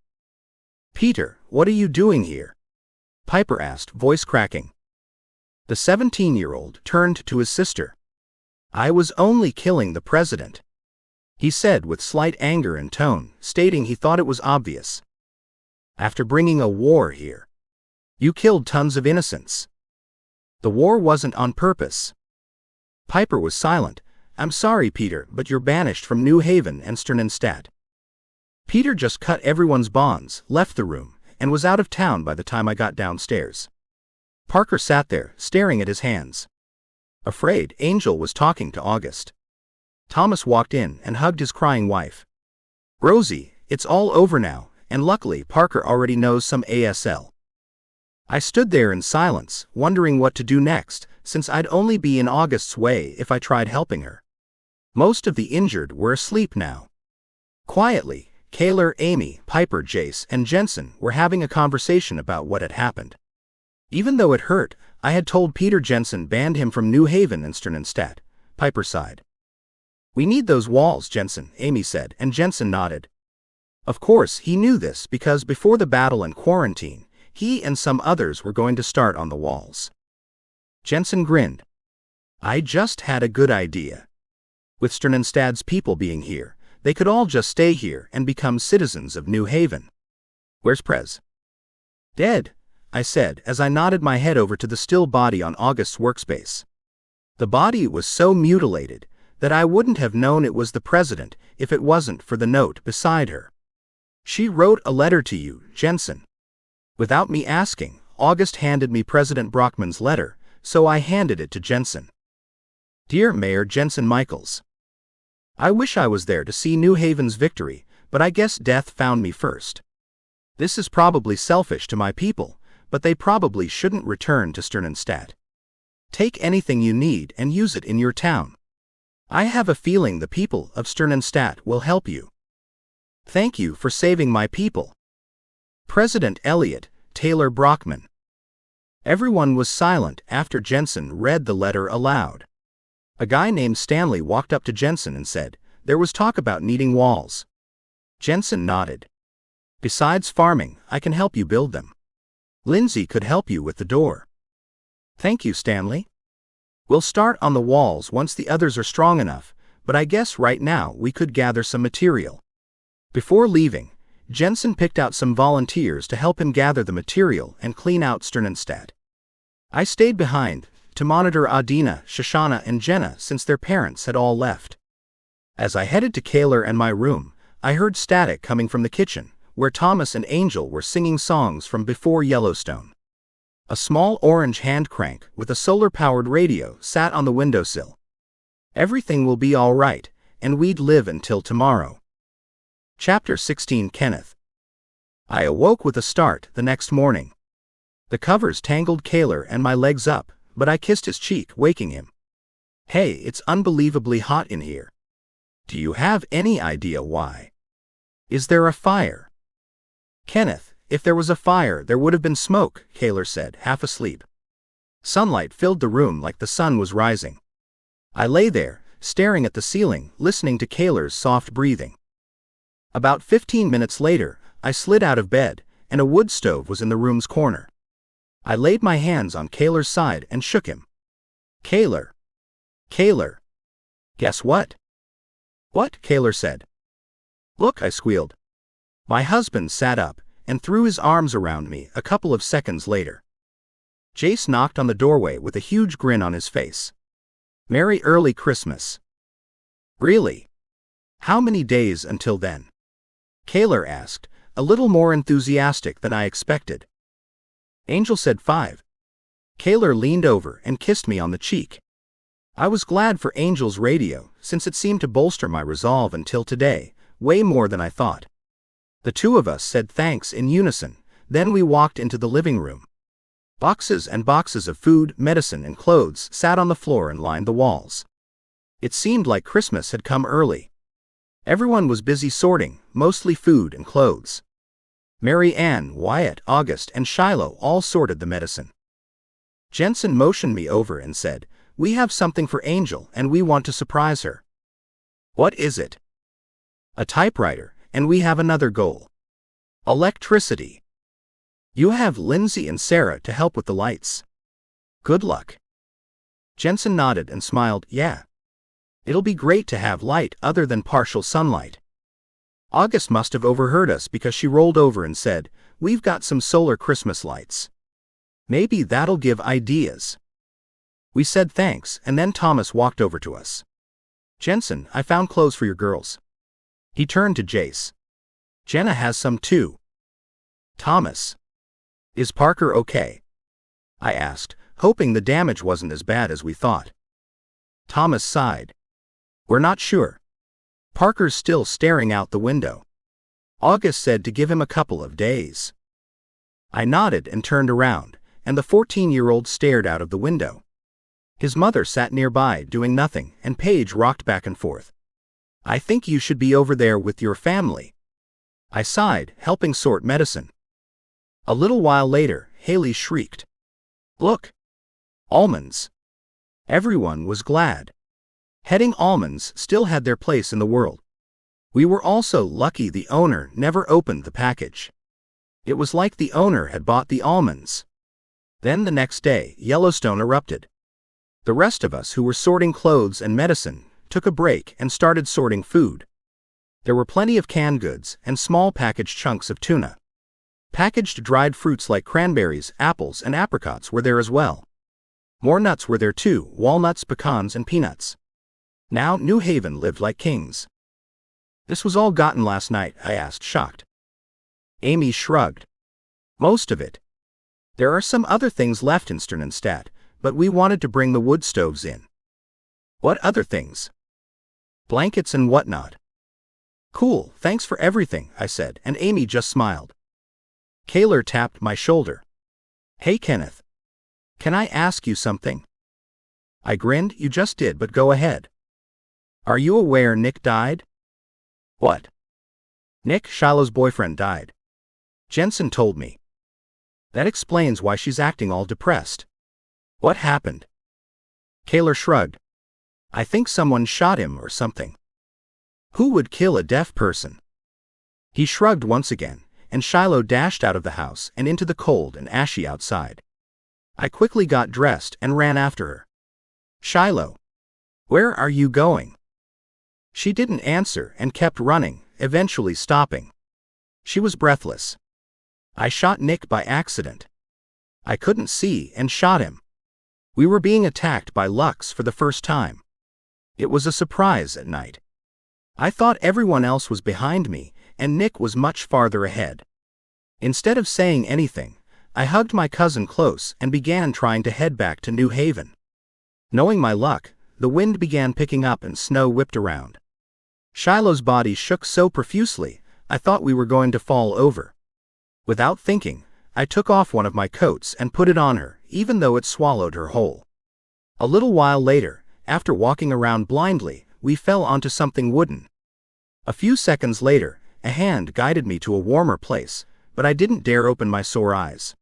"Peter, what are you doing here?" Piper asked, voice cracking. The 17-year-old turned to his sister. "I was only killing the president," he said with slight anger in tone, stating he thought it was obvious. "After bringing a war here, you killed tons of innocents. The war wasn't on purpose." Piper was silent. "I'm sorry, Peter, but you're banished from New Haven and Sternenstadt." Peter just cut everyone's bonds, left the room, and was out of town by the time I got downstairs. Parker sat there, staring at his hands. Afraid, Angel was talking to August. Thomas walked in and hugged his crying wife. "Rosie, it's all over now, and luckily Parker already knows some ASL." I stood there in silence, wondering what to do next, since I'd only be in August's way if I tried helping her. Most of the injured were asleep now. Quietly, Cayler, Amy, Piper, Jace, and Jensen were having a conversation about what had happened. Even though it hurt, I had told Peter Jensen banned him from New Haven and Sternenstadt. Piper sighed. "We need those walls, Jensen," Amy said, and Jensen nodded. Of course, he knew this because before the battle and quarantine, he and some others were going to start on the walls. Jensen grinned. "I just had a good idea. With Sternenstadt's people being here, they could all just stay here and become citizens of New Haven." "Where's Prez?" "Dead," I said as I nodded my head over to the still body on August's workspace. The body was so mutilated that I wouldn't have known it was the president if it wasn't for the note beside her. "She wrote a letter to you, Jensen." Without me asking, August handed me President Brockman's letter, so I handed it to Jensen. "Dear Mayor Jensen Michaels, I wish I was there to see New Haven's victory, but I guess death found me first. This is probably selfish to my people, but they probably shouldn't return to Sternenstadt. Take anything you need and use it in your town. I have a feeling the people of Sternenstadt will help you. Thank you for saving my people. President Elliot, Taylor Brockman." Everyone was silent after Jensen read the letter aloud. A guy named Stanley walked up to Jensen and said, "There was talk about needing walls." Jensen nodded. "Besides farming, I can help you build them. Lindsay could help you with the door." "Thank you, Stanley. We'll start on the walls once the others are strong enough, but I guess right now we could gather some material." Before leaving, Jensen picked out some volunteers to help him gather the material and clean out Sternenstadt. I stayed behind to monitor Adina, Shoshana, and Jenna since their parents had all left. As I headed to Cayler and my room, I heard static coming from the kitchen, where Thomas and Angel were singing songs from before Yellowstone. A small orange hand crank with a solar-powered radio sat on the windowsill. Everything will be all right, and we'd live until tomorrow. Chapter 16. Kenneth. I awoke with a start the next morning. The covers tangled Cayler and my legs up, but I kissed his cheek, waking him. Hey, it's unbelievably hot in here. Do you have any idea why? Is there a fire? Kenneth, if there was a fire, there would have been smoke, Cayler said, half asleep. Sunlight filled the room like the sun was rising. I lay there, staring at the ceiling, listening to Cayler's soft breathing. About 15 minutes later, I slid out of bed, and a wood stove was in the room's corner. I laid my hands on Cayler's side and shook him. Cayler. Cayler. Guess what? What? Cayler said. Look, I squealed. My husband sat up and threw his arms around me a couple of seconds later. Jace knocked on the doorway with a huge grin on his face. Merry early Christmas. Really? How many days until then? Cayler asked, a little more enthusiastic than I expected. Angel said 5. Cayler leaned over and kissed me on the cheek. I was glad for Angel's radio, since it seemed to bolster my resolve until today, way more than I thought. The two of us said thanks in unison, then we walked into the living room. Boxes and boxes of food, medicine, and clothes sat on the floor and lined the walls. It seemed like Christmas had come early. Everyone was busy sorting, mostly food and clothes. Mary Ann, Wyatt, August, and Shiloh all sorted the medicine. Jensen motioned me over and said, "We have something for Angel and we want to surprise her." "What is it?" "A typewriter, and we have another goal. Electricity. You have Lindsay and Sarah to help with the lights. Good luck." Jensen nodded and smiled, "Yeah. It'll be great to have light other than partial sunlight." August must have overheard us because she rolled over and said, "We've got some solar Christmas lights. Maybe that'll give ideas." We said thanks, and then Thomas walked over to us. "Jensen, I found clothes for your girls." He turned to Jace. "Jenna has some too." "Thomas. Is Parker okay?" I asked, hoping the damage wasn't as bad as we thought. Thomas sighed. "We're not sure. Parker's still staring out the window. August said to give him a couple of days." I nodded and turned around, and the 14-year-old stared out of the window. His mother sat nearby doing nothing, and Paige rocked back and forth. "I think you should be over there with your family." I sighed, helping sort medicine. A little while later, Haley shrieked, "Look! Almonds!" Everyone was glad. Heading almonds still had their place in the world. We were also lucky the owner never opened the package. It was like the owner had bought the almonds. Then the next day, Yellowstone erupted. The rest of us who were sorting clothes and medicine took a break and started sorting food. There were plenty of canned goods and small packaged chunks of tuna. Packaged dried fruits like cranberries, apples, and apricots were there as well. More nuts were there too, walnuts, pecans, and peanuts. Now New Haven lived like kings. "This was all gotten last night?" I asked, shocked. Amy shrugged. "Most of it. There are some other things left in Sternenstadt, but we wanted to bring the wood stoves in." "What other things?" "Blankets and whatnot." "Cool, thanks for everything," I said, and Amy just smiled. Cayler tapped my shoulder. "Hey Kenneth. Can I ask you something?" I grinned. "You just did, but go ahead." "Are you aware Nick died?" "What?" "Nick, Shiloh's boyfriend, died. Jensen told me." "That explains why she's acting all depressed. What happened?" Cayler shrugged. "I think someone shot him or something." "Who would kill a deaf person?" He shrugged once again, and Shiloh dashed out of the house and into the cold and ashy outside. I quickly got dressed and ran after her. "Shiloh, where are you going?" She didn't answer and kept running, eventually stopping. She was breathless. "I shot Nick by accident. I couldn't see and shot him. We were being attacked by Lux for the first time. It was a surprise at night. I thought everyone else was behind me, and Nick was much farther ahead." Instead of saying anything, I hugged my cousin close and began trying to head back to New Haven. Knowing my luck, the wind began picking up and snow whipped around. Shiloh's body shook so profusely, I thought we were going to fall over. Without thinking, I took off one of my coats and put it on her, even though it swallowed her whole. A little while later, after walking around blindly, we fell onto something wooden. A few seconds later, a hand guided me to a warmer place, but I didn't dare open my sore eyes.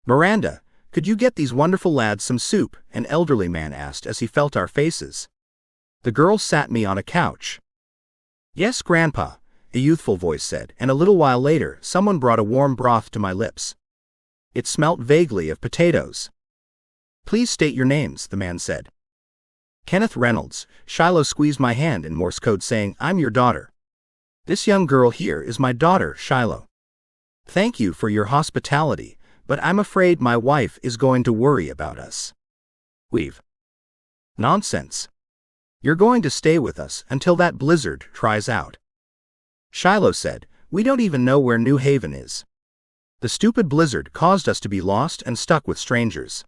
"Miranda, could you get these wonderful lads some soup?" an elderly man asked as he felt our faces. The girl sat me on a couch. "Yes, Grandpa," a youthful voice said, and a little while later, someone brought a warm broth to my lips. It smelt vaguely of potatoes. "Please state your names," the man said. "Kenneth Reynolds." Shiloh squeezed my hand in Morse code saying, "I'm your daughter." "This young girl here is my daughter, Shiloh." "Thank you for your hospitality, but I'm afraid my wife is going to worry about us." "We've." "Nonsense. You're going to stay with us until that blizzard dries out." Shiloh said, "We don't even know where New Haven is. The stupid blizzard caused us to be lost and stuck with strangers."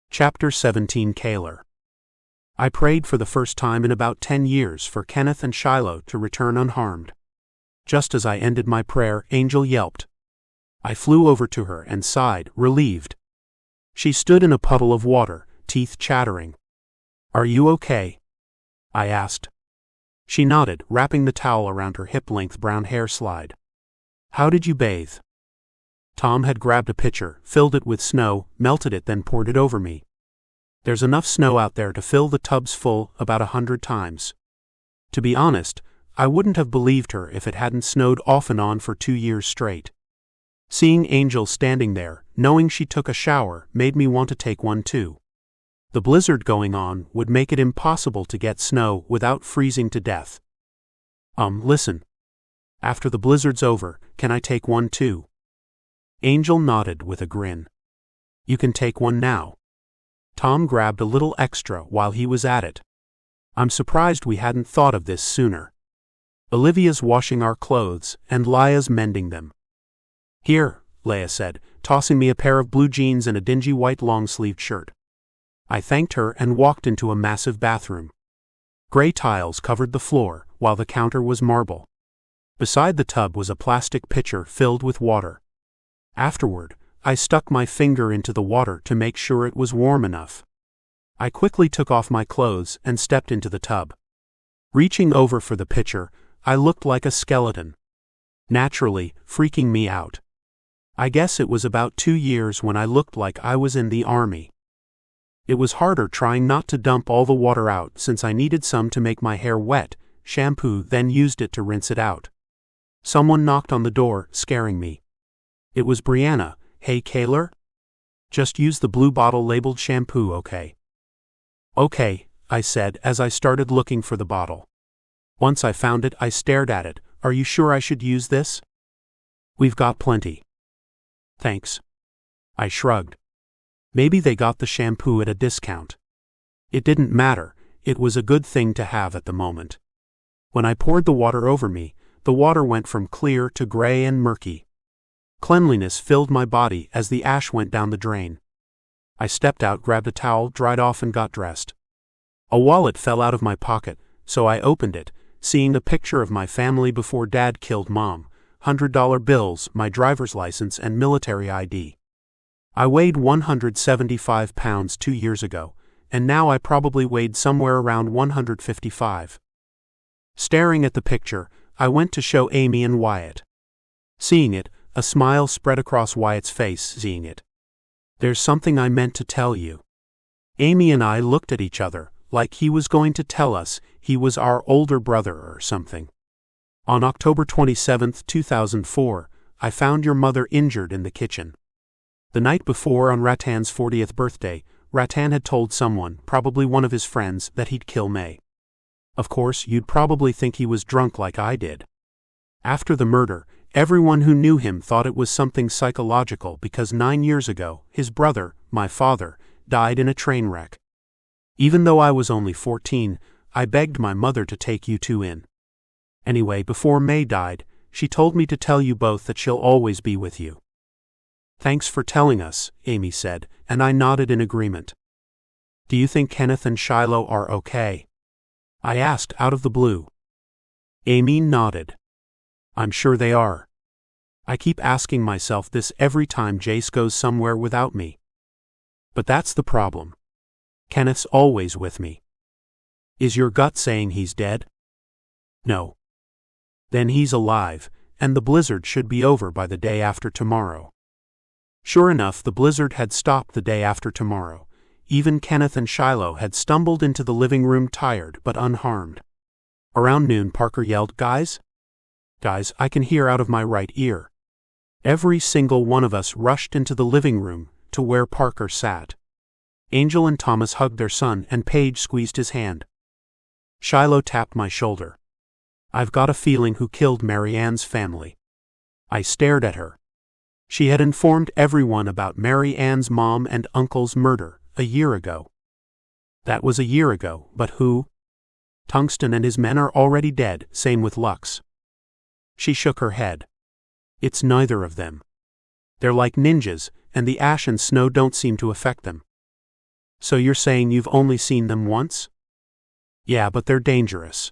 Chapter 17 Cayler. I prayed for the first time in about 10 years for Kenneth and Shiloh to return unharmed. Just as I ended my prayer, Angel yelped. I flew over to her and sighed, relieved. She stood in a puddle of water, teeth chattering. "Are you okay?" I asked. She nodded, wrapping the towel around her hip-length brown hair slide. "How did you bathe?" Tom had grabbed a pitcher, filled it with snow, melted it, then poured it over me. There's enough snow out there to fill the tubs full about 100 times. To be honest, I wouldn't have believed her if it hadn't snowed off and on for 2 years straight. Seeing Angel standing there, knowing she took a shower, made me want to take one too. The blizzard going on would make it impossible to get snow without freezing to death. Listen. After the blizzard's over, can I take one too?" Angel nodded with a grin. "You can take one now." Tom grabbed a little extra while he was at it. "I'm surprised we hadn't thought of this sooner. Olivia's washing our clothes, and Laya's mending them." "Here," Leia said, tossing me a pair of blue jeans and a dingy white long-sleeved shirt. I thanked her and walked into a massive bathroom. Gray tiles covered the floor, while the counter was marble. Beside the tub was a plastic pitcher filled with water. Afterward, I stuck my finger into the water to make sure it was warm enough. I quickly took off my clothes and stepped into the tub. Reaching over for the pitcher, I looked like a skeleton. Naturally, freaking me out. I guess it was about 2 years when I looked like I was in the army. It was harder trying not to dump all the water out since I needed some to make my hair wet, shampoo, then used it to rinse it out. Someone knocked on the door, scaring me. It was Brianna. "Hey, Cayler? Just use the blue bottle labeled shampoo, okay?" "Okay," I said as I started looking for the bottle. Once I found it, I stared at it. "Are you sure I should use this?" "We've got plenty." "Thanks." I shrugged. Maybe they got the shampoo at a discount. It didn't matter, it was a good thing to have at the moment. When I poured the water over me, the water went from clear to gray and murky. Cleanliness filled my body as the ash went down the drain. I stepped out, grabbed a towel, dried off, and got dressed. A wallet fell out of my pocket, so I opened it, seeing a picture of my family before Dad killed Mom, $100 bills, my driver's license, and military ID. I weighed 175 pounds 2 years ago, and now I probably weighed somewhere around 155. Staring at the picture, I went to show Amy and Wyatt. Seeing it, a smile spread across Wyatt's face, seeing it. "There's something I meant to tell you." Amy and I looked at each other, like he was going to tell us he was our older brother or something. "On October 27, 2004, I found your mother injured in the kitchen. The night before, on Rattan's 40th birthday, Rattan had told someone, probably one of his friends, that he'd kill May. Of course, you'd probably think he was drunk like I did. After the murder, everyone who knew him thought it was something psychological because 9 years ago, his brother, my father, died in a train wreck. Even though I was only 14, I begged my mother to take you two in. Anyway, before May died, she told me to tell you both that she'll always be with you." "Thanks for telling us," Amy said, and I nodded in agreement. "Do you think Kenneth and Shiloh are okay?" I asked out of the blue. Amy nodded. "I'm sure they are. I keep asking myself this every time Jace goes somewhere without me. But that's the problem. Kenneth's always with me. Is your gut saying he's dead? No. Then he's alive, and the blizzard should be over by the day after tomorrow. Sure enough, the blizzard had stopped the day after tomorrow. Even Kenneth and Shiloh had stumbled into the living room tired but unharmed. Around noon, Parker yelled, "Guys? Guys, I can hear out of my right ear." Every single one of us rushed into the living room, to where Parker sat. Angel and Thomas hugged their son, and Paige squeezed his hand. Shiloh tapped my shoulder. "I've got a feeling who killed Mary Ann's family." I stared at her. She had informed everyone about Mary Ann's mom and uncle's murder a year ago. That was a year ago, but who? Tungsten and his men are already dead, same with Lux. She shook her head. It's neither of them. They're like ninjas, and the ash and snow don't seem to affect them. So you're saying you've only seen them once? Yeah, but they're dangerous,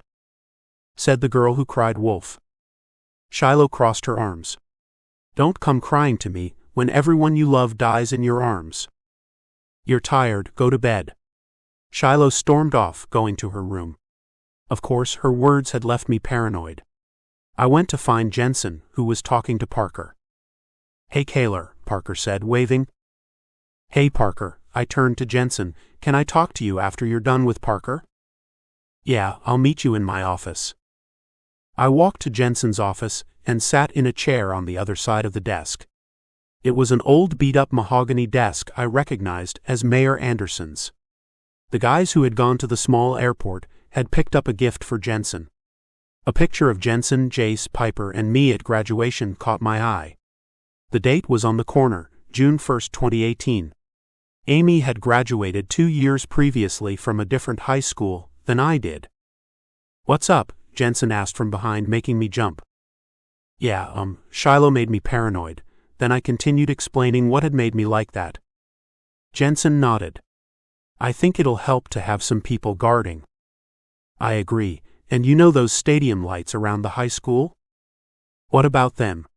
said the girl who cried wolf. Shiloh crossed her arms. Don't come crying to me when everyone you love dies in your arms. You're tired, go to bed. Shiloh stormed off, going to her room. Of course, her words had left me paranoid. I went to find Jensen, who was talking to Parker. Hey Cayler, Parker said, waving. Hey Parker, I turned to Jensen. Can I talk to you after you're done with Parker? Yeah, I'll meet you in my office. I walked to Jensen's office and sat in a chair on the other side of the desk. It was an old beat-up mahogany desk I recognized as Mayor Anderson's. The guys who had gone to the small airport had picked up a gift for Jensen. A picture of Jensen, Jace, Piper, and me at graduation caught my eye. The date was on the corner, June 1, 2018. Amy had graduated 2 years previously from a different high school than I did. What's up? Jensen asked from behind, making me jump. Yeah, Shiloh made me paranoid. Then I continued explaining what had made me like that. Jensen nodded. I think it'll help to have some people guarding. I agree, and you know those stadium lights around the high school? What about them?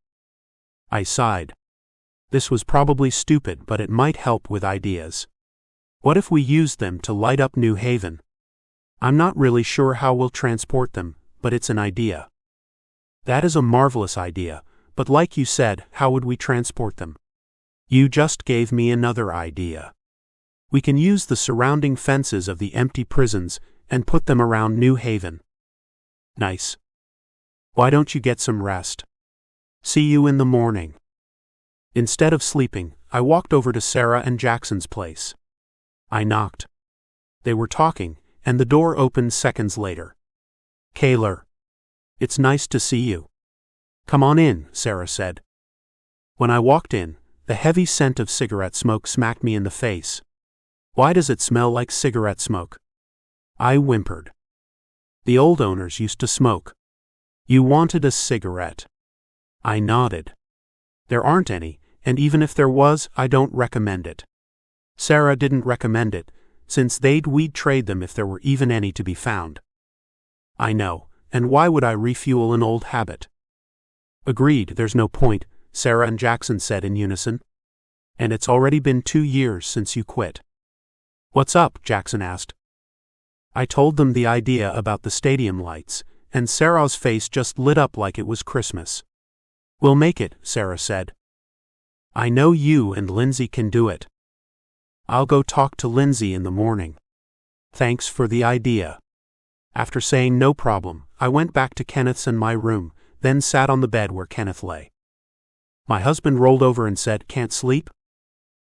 I sighed. This was probably stupid, but it might help with ideas. What if we used them to light up New Haven? I'm not really sure how we'll transport them, but it's an idea. That is a marvelous idea, but like you said, how would we transport them? You just gave me another idea. We can use the surrounding fences of the empty prisons and put them around New Haven. Nice. Why don't you get some rest? See you in the morning. Instead of sleeping, I walked over to Sarah and Jackson's place. I knocked. They were talking, and the door opened seconds later. Cayler. It's nice to see you. Come on in, Sarah said. When I walked in, the heavy scent of cigarette smoke smacked me in the face. Why does it smell like cigarette smoke? I whimpered. The old owners used to smoke. You wanted a cigarette. I nodded. There aren't any, and even if there was, I don't recommend it. Sarah didn't recommend it, since we'd trade them if there were even any to be found. I know, and why would I refuel an old habit? Agreed, there's no point, Sarah and Jackson said in unison. And it's already been 2 years since you quit. What's up? Jackson asked. I told them the idea about the stadium lights, and Sarah's face just lit up like it was Christmas. We'll make it, Sarah said. I know you and Lindsay can do it. I'll go talk to Lindsay in the morning. Thanks for the idea. After saying no problem, I went back to Kenneth's and my room, then sat on the bed where Kenneth lay. My husband rolled over and said, "Can't sleep?"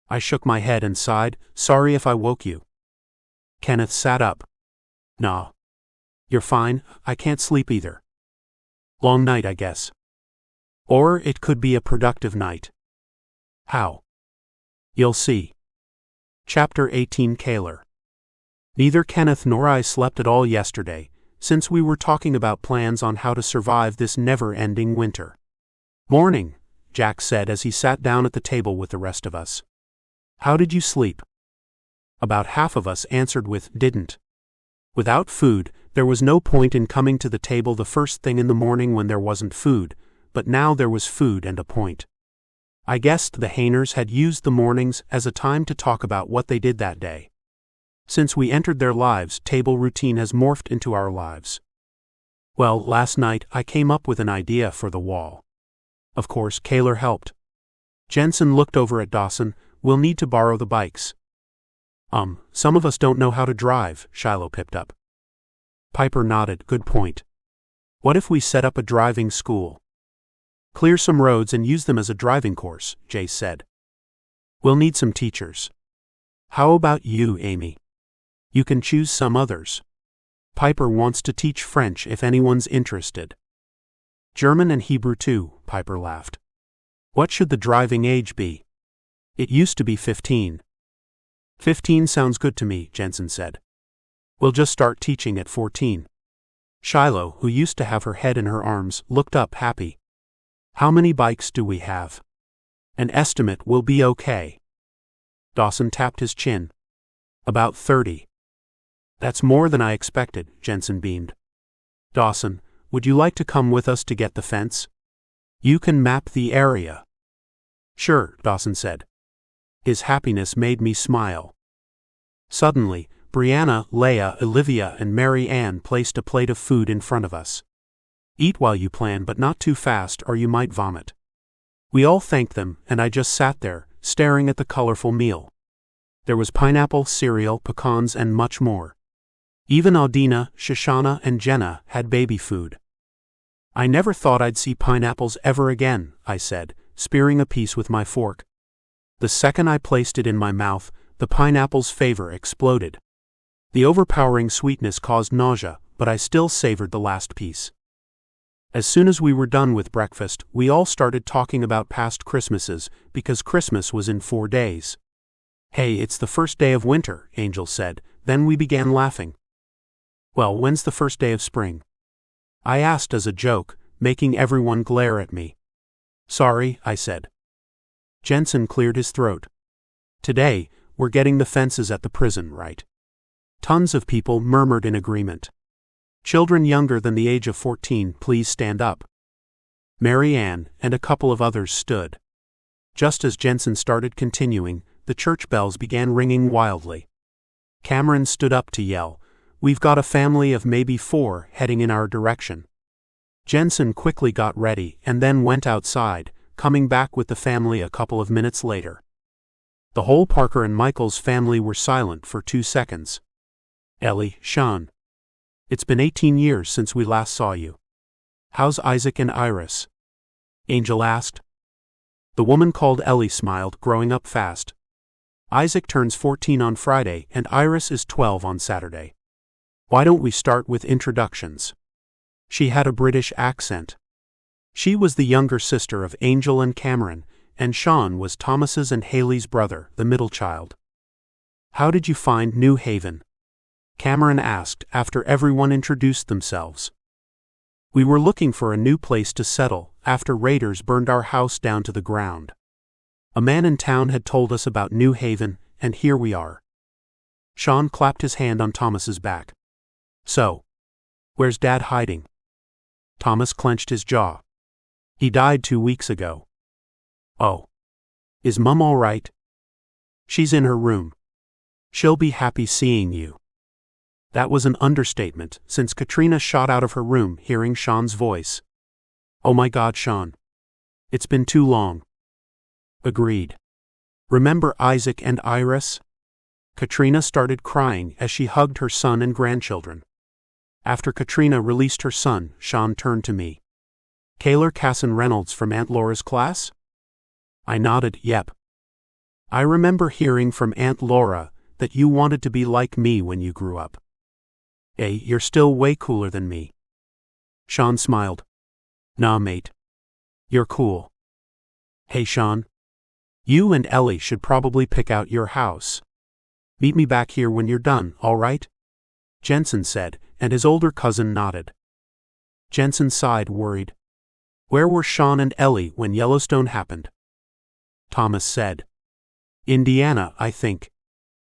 I shook my head and sighed, "Sorry if I woke you." Kenneth sat up. Nah. You're fine, I can't sleep either. Long night, I guess. Or it could be a productive night. How? You'll see. Chapter 18 Cayler. Neither Kenneth nor I slept at all yesterday, since we were talking about plans on how to survive this never-ending winter. Morning, Jack said as he sat down at the table with the rest of us. How did you sleep? About half of us answered with didn't. Without food, there was no point in coming to the table the first thing in the morning when there wasn't food, but now there was food and a point. I guessed the Hainers had used the mornings as a time to talk about what they did that day. Since we entered their lives, table routine has morphed into our lives. Well, last night I came up with an idea for the wall. Of course, Cayler helped. Jensen looked over at Dawson. We'll need to borrow the bikes. Some of us don't know how to drive, Shiloh pipped up. Piper nodded. Good point. What if we set up a driving school? Clear some roads and use them as a driving course, Jace said. We'll need some teachers. How about you, Amy? You can choose some others. Piper wants to teach French if anyone's interested. German and Hebrew too, Piper laughed. What should the driving age be? It used to be 15. 15 sounds good to me, Jensen said. We'll just start teaching at 14. Shiloh, who used to have her head in her arms, looked up happy. How many bikes do we have? An estimate will be okay. Dawson tapped his chin. About 30. That's more than I expected, Jensen beamed. Dawson, would you like to come with us to get the fence? You can map the area. Sure, Dawson said. His happiness made me smile. Suddenly, Brianna, Leia, Olivia, and Mary Ann placed a plate of food in front of us. Eat while you plan, but not too fast or you might vomit. We all thanked them, and I just sat there, staring at the colorful meal. There was pineapple, cereal, pecans, and much more. Even Audina, Shoshana, and Jenna had baby food. I never thought I'd see pineapples ever again, I said, spearing a piece with my fork. The second I placed it in my mouth, the pineapple's flavor exploded. The overpowering sweetness caused nausea, but I still savored the last piece. As soon as we were done with breakfast, we all started talking about past Christmases, because Christmas was in 4 days. Hey, it's the first day of winter, Angel said, then we began laughing. Well, when's the first day of spring? I asked as a joke, making everyone glare at me. Sorry, I said. Jensen cleared his throat. Today, we're getting the fences at the prison, right? Tons of people murmured in agreement. Children younger than the age of 14, please stand up. Mary Ann and a couple of others stood. Just as Jensen started continuing, the church bells began ringing wildly. Cameron stood up to yell, "We've got a family of maybe 4 heading in our direction." Jensen quickly got ready and then went outside, coming back with the family a couple of minutes later. The whole Parker and Michaels family were silent for 2 seconds. Ellie, Sean. It's been 18 years since we last saw you. How's Isaac and Iris? Angel asked. The woman called Ellie smiled, growing up fast. Isaac turns 14 on Friday and Iris is 12 on Saturday. Why don't we start with introductions? She had a British accent. She was the younger sister of Angel and Cameron, and Sean was Thomas's and Haley's brother, the middle child. How did you find New Haven? Cameron asked after everyone introduced themselves. We were looking for a new place to settle after raiders burned our house down to the ground. A man in town had told us about New Haven, and here we are. Sean clapped his hand on Thomas's back. So, where's Dad hiding? Thomas clenched his jaw. He died 2 weeks ago. Oh. Is Mum all right? She's in her room. She'll be happy seeing you. That was an understatement, since Katrina shot out of her room hearing Sean's voice. Oh my God, Sean. It's been too long. Agreed. Remember Isaac and Iris? Katrina started crying as she hugged her son and grandchildren. After Katrina released her son, Sean turned to me. Cayler Reynolds from Aunt Laura's class? I nodded, yep. I remember hearing from Aunt Laura that you wanted to be like me when you grew up. Hey, you're still way cooler than me. Sean smiled. Nah, mate. You're cool. Hey, Sean. You and Ellie should probably pick out your house. Meet me back here when you're done, all right? Jensen said, and his older cousin nodded. Jensen sighed, worried. Where were Sean and Ellie when Yellowstone happened? Thomas said. Indiana, I think.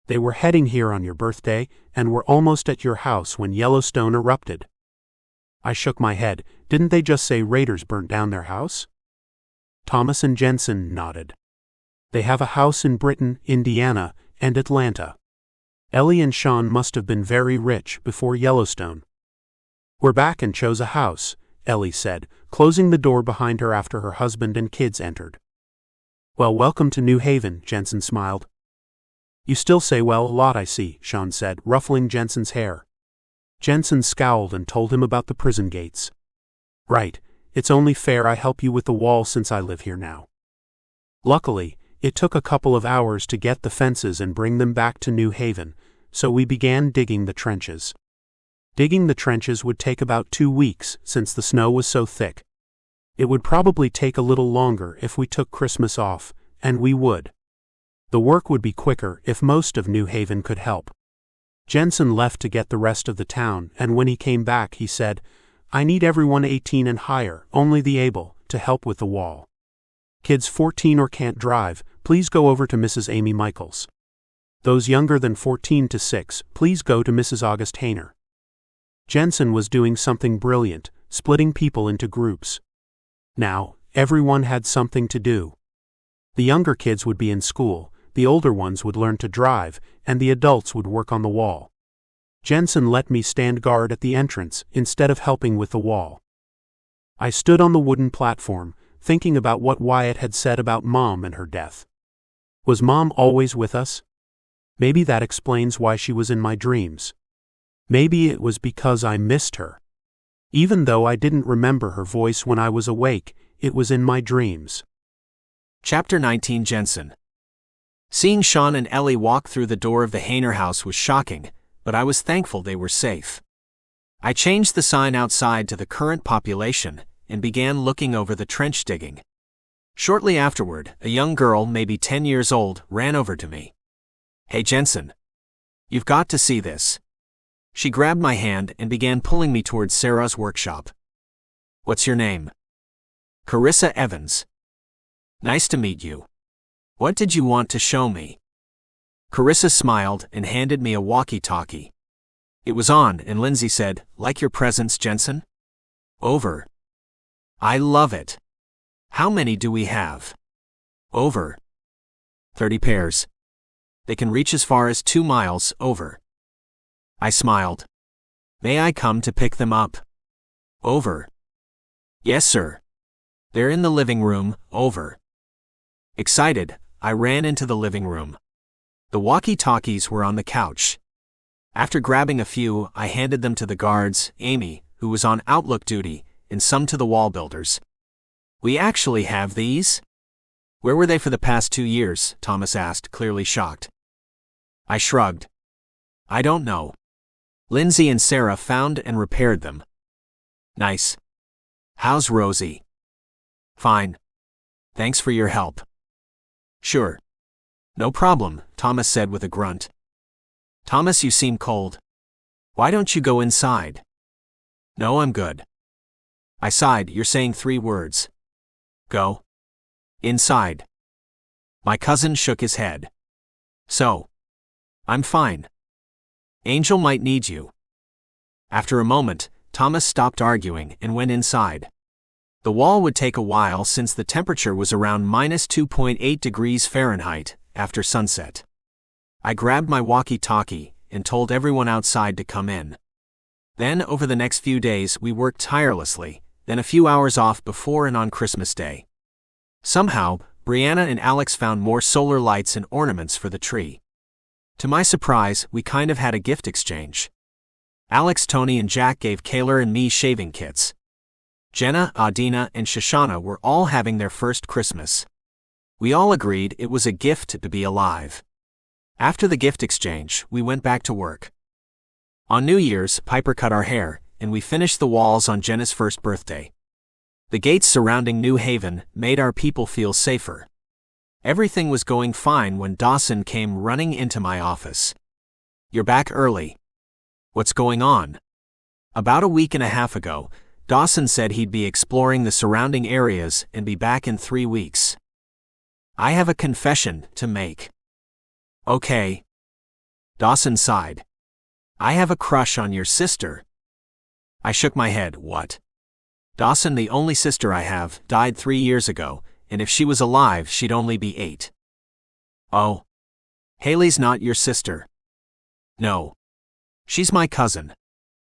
They were heading here on your birthday, and were almost at your house when Yellowstone erupted. I shook my head. Didn't they just say raiders burnt down their house? Thomas and Jensen nodded. They have a house in Britain, Indiana, and Atlanta. Ellie and Sean must have been very rich before Yellowstone. We're back and chose a house, Ellie said, closing the door behind her after her husband and kids entered. Well, welcome to New Haven, Jensen smiled. You still say well a lot, I see, Sean said, ruffling Jensen's hair. Jensen scowled and told him about the prison gates. Right, it's only fair I help you with the wall since I live here now. Luckily, it took a couple of hours to get the fences and bring them back to New Haven, so we began digging the trenches. Digging the trenches would take about 2 weeks since the snow was so thick. It would probably take a little longer if we took Christmas off, and we would. The work would be quicker if most of New Haven could help. Jensen left to get the rest of the town, and when he came back he said, I need everyone 18 and higher, only the able, to help with the wall. Kids 14 or can't drive, please go over to Mrs. Amy Michaels. Those younger than 14 to 6, please go to Mrs. August Hayner. Jensen was doing something brilliant, splitting people into groups. Now, everyone had something to do. The younger kids would be in school, the older ones would learn to drive, and the adults would work on the wall. Jensen let me stand guard at the entrance instead of helping with the wall. I stood on the wooden platform, thinking about what Wyatt had said about Mom and her death. Was Mom always with us? Maybe that explains why she was in my dreams. Maybe it was because I missed her. Even though I didn't remember her voice when I was awake, it was in my dreams. Chapter 19 Jensen. Seeing Sean and Ellie walk through the door of the Hayner house was shocking, but I was thankful they were safe. I changed the sign outside to the current population and began looking over the trench digging. Shortly afterward, a young girl, maybe 10 years old, ran over to me. Hey Jensen. You've got to see this. She grabbed my hand and began pulling me towards Sarah's workshop. What's your name? Carissa Evans. Nice to meet you. What did you want to show me? Carissa smiled and handed me a walkie-talkie. It was on, and Lindsay said, Like your presence, Jensen? Over. I love it. How many do we have? Over. 30 pairs. They can reach as far as 2 miles, over. I smiled. May I come to pick them up? Over. Yes, sir. They're in the living room, over. Excited, I ran into the living room. The walkie-talkies were on the couch. After grabbing a few, I handed them to the guards, Amy, who was on outlook duty, and some to the wall builders. We actually have these? Where were they for the past 2 years? Thomas asked, clearly shocked. I shrugged. I don't know. Lindsay and Sarah found and repaired them. Nice. How's Rosie? Fine. Thanks for your help. Sure. No problem, Thomas said with a grunt. Thomas, you seem cold. Why don't you go inside? No, I'm good. I sighed. You're saying 3 words. Go. Inside. My cousin shook his head. So. I'm fine. Angel might need you. After a moment, Thomas stopped arguing and went inside. The wall would take a while since the temperature was around -2.8 degrees Fahrenheit after sunset. I grabbed my walkie-talkie and told everyone outside to come in. Then, over the next few days, we worked tirelessly, then a few hours off before and on Christmas Day. Somehow, Brianna and Alex found more solar lights and ornaments for the tree. To my surprise, we kind of had a gift exchange. Alex, Tony, and Jack gave Cayler and me shaving kits. Jenna, Adina, and Shoshana were all having their first Christmas. We all agreed it was a gift to be alive. After the gift exchange, we went back to work. On New Year's, Piper cut our hair, and we finished the walls on Jenna's first birthday. The gates surrounding New Haven made our people feel safer. Everything was going fine when Dawson came running into my office. You're back early. What's going on? About a week and a half ago, Dawson said he'd be exploring the surrounding areas and be back in 3 weeks. I have a confession to make. Okay. Dawson sighed. I have a crush on your sister. I shook my head. What? Dawson, the only sister I have, died 3 years ago, and if she was alive, she'd only be 8. Oh. Haley's not your sister? No. She's my cousin.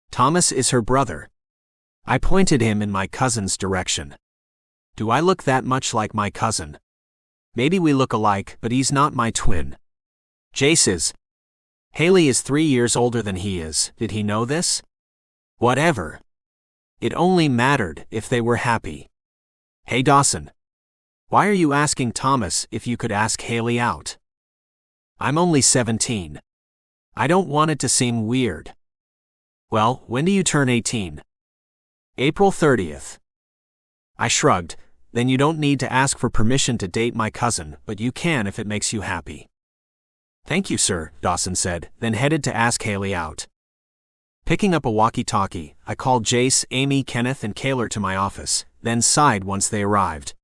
Thomas is her brother. I pointed him in my cousin's direction. Do I look that much like my cousin? Maybe we look alike, but he's not my twin. Jace is. Haley is 3 years older than he is. Did he know this? Whatever. It only mattered if they were happy. Hey Dawson. Why are you asking Thomas if you could ask Haley out? I'm only 17. I don't want it to seem weird. Well, when do you turn 18? April 30th. I shrugged. Then you don't need to ask for permission to date my cousin, but you can if it makes you happy. Thank you, sir, Dawson said, then headed to ask Haley out. Picking up a walkie-talkie, I called Jace, Amy, Kenneth, and Cayler to my office, then sighed once they arrived.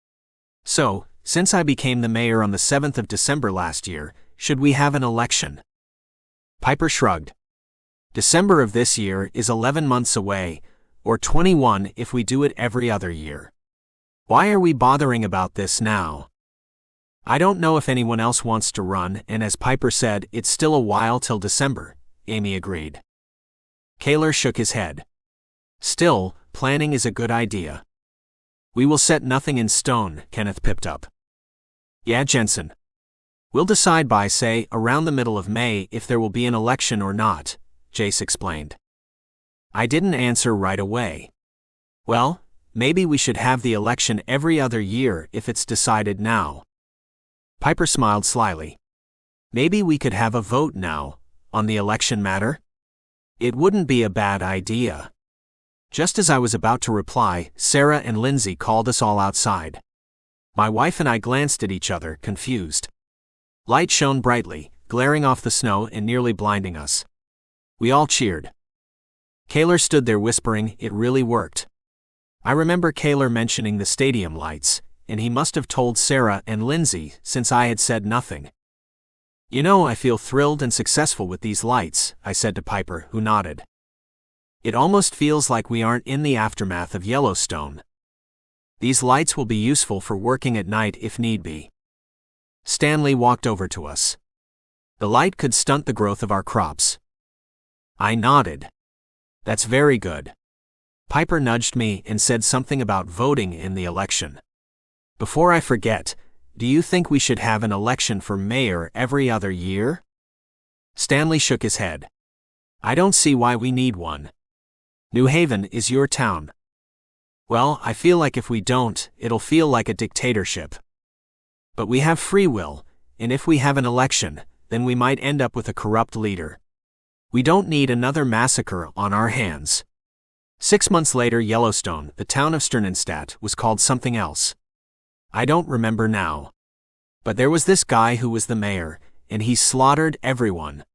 So, since I became the mayor on the 7th of December last year, should we have an election? Piper shrugged. December of this year is 11 months away, or 21 if we do it every other year. Why are we bothering about this now? I don't know if anyone else wants to run, and as Piper said, it's still a while till December, Amy agreed. Cayler shook his head. Still, planning is a good idea. We will set nothing in stone, Kenneth pipped up. Yeah, Jensen. We'll decide by, say, around the middle of May if there will be an election or not, Jace explained. I didn't answer right away. Well, maybe we should have the election every other year if it's decided now. Piper smiled slyly. Maybe we could have a vote now, on the election matter? It wouldn't be a bad idea. Just as I was about to reply, Sarah and Lindsay called us all outside. My wife and I glanced at each other, confused. Light shone brightly, glaring off the snow and nearly blinding us. We all cheered. Cayler stood there whispering, "It really worked." I remember Cayler mentioning the stadium lights, and he must have told Sarah and Lindsay since I had said nothing. You know, I feel thrilled and successful with these lights, I said to Piper, who nodded. It almost feels like we aren't in the aftermath of Yellowstone. These lights will be useful for working at night if need be. Stanley walked over to us. The light could stunt the growth of our crops. I nodded. That's very good. Piper nudged me and said something about voting in the election. Before I forget, do you think we should have an election for mayor every other year? Stanley shook his head. I don't see why we need one. New Haven is your town. Well, I feel like if we don't, it'll feel like a dictatorship. But we have free will, and if we have an election, then we might end up with a corrupt leader. We don't need another massacre on our hands. 6 months later, Yellowstone, the town of Sternenstadt, was called something else. I don't remember now. But there was this guy who was the mayor, and he slaughtered everyone.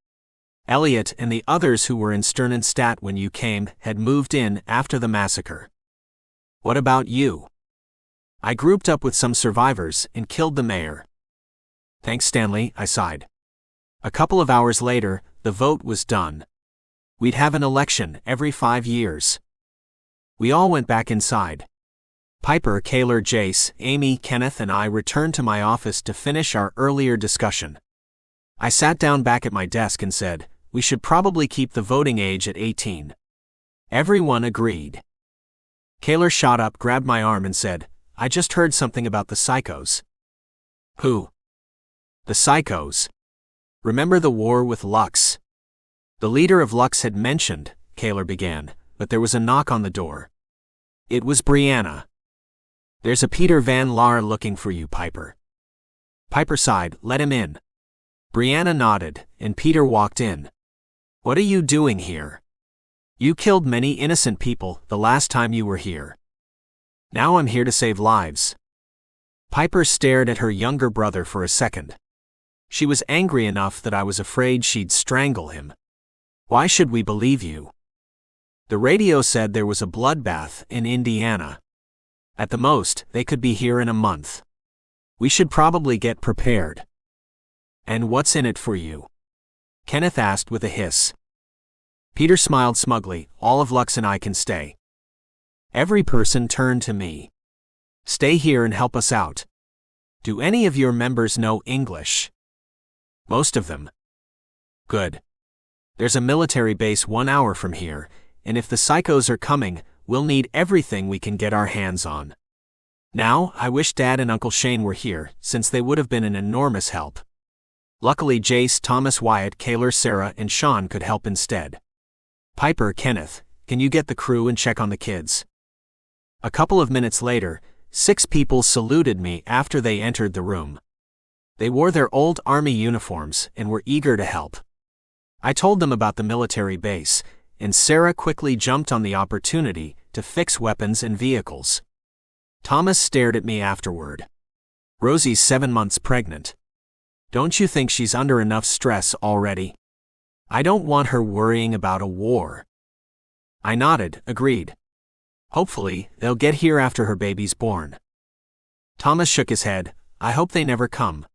Elliot and the others who were in Sternenstadt when you came had moved in after the massacre. What about you? I grouped up with some survivors and killed the mayor. Thanks, Stanley, I sighed. A couple of hours later, the vote was done. We'd have an election every 5 years. We all went back inside. Piper, Cayler, Jace, Amy, Kenneth, and I returned to my office to finish our earlier discussion. I sat down back at my desk and said, we should probably keep the voting age at 18. Everyone agreed. Cayler shot up, grabbed my arm and said, I just heard something about the psychos. Who? The psychos. Remember the war with Lux? The leader of Lux had mentioned, Cayler began, but there was a knock on the door. It was Brianna. There's a Peter Van Laar looking for you, Piper. Piper sighed, let him in. Brianna nodded, and Peter walked in. What are you doing here? You killed many innocent people the last time you were here. Now I'm here to save lives. Piper stared at her younger brother for a second. She was angry enough that I was afraid she'd strangle him. Why should we believe you? The radio said there was a bloodbath in Indiana. At the most, they could be here in a month. We should probably get prepared. And what's in it for you? Kenneth asked with a hiss. Peter smiled smugly. All of Lux and I can stay. Every person turned to me. Stay here and help us out. Do any of your members know English? Most of them. Good. There's a military base 1 hour from here, and if the psychos are coming, we'll need everything we can get our hands on. Now, I wish Dad and Uncle Shane were here, since they would have been an enormous help. Luckily Jace, Thomas, Wyatt, Cayler, Sarah, and Sean could help instead. Piper, Kenneth, can you get the crew and check on the kids? A couple of minutes later, 6 people saluted me after they entered the room. They wore their old army uniforms and were eager to help. I told them about the military base, and Sarah quickly jumped on the opportunity to fix weapons and vehicles. Thomas stared at me afterward. Rosie's 7 months pregnant. Don't you think she's under enough stress already? I don't want her worrying about a war. I nodded, agreed. Hopefully, they'll get here after her baby's born. Thomas shook his head. I hope they never come.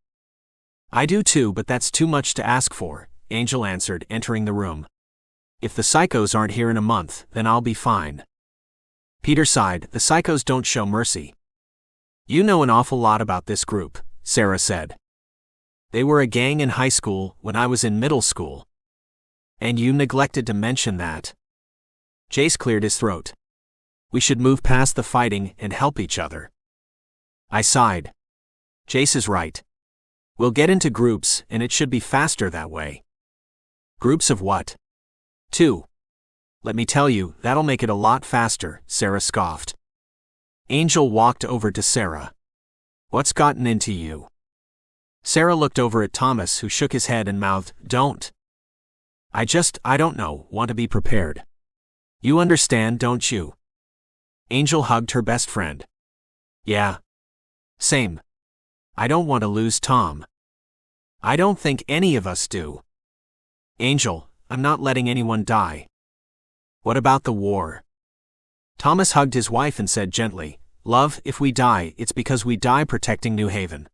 I do too, but that's too much to ask for, Angel answered, entering the room. If the psychos aren't here in a month, then I'll be fine. Peter sighed. The psychos don't show mercy. You know an awful lot about this group, Sarah said. They were a gang in high school when I was in middle school. And you neglected to mention that. Jace cleared his throat. We should move past the fighting and help each other. I sighed. Jace is right. We'll get into groups, and it should be faster that way. Groups of what? 2. Let me tell you, that'll make it a lot faster, Sarah scoffed. Angel walked over to Sarah. What's gotten into you? Sarah looked over at Thomas, who shook his head and mouthed, Don't. I don't know, want to be prepared. You understand, don't you? Angel hugged her best friend. Yeah. Same. I don't want to lose Tom. I don't think any of us do. Angel, I'm not letting anyone die. What about the war? Thomas hugged his wife and said gently, Love, if we die, it's because we die protecting New Haven.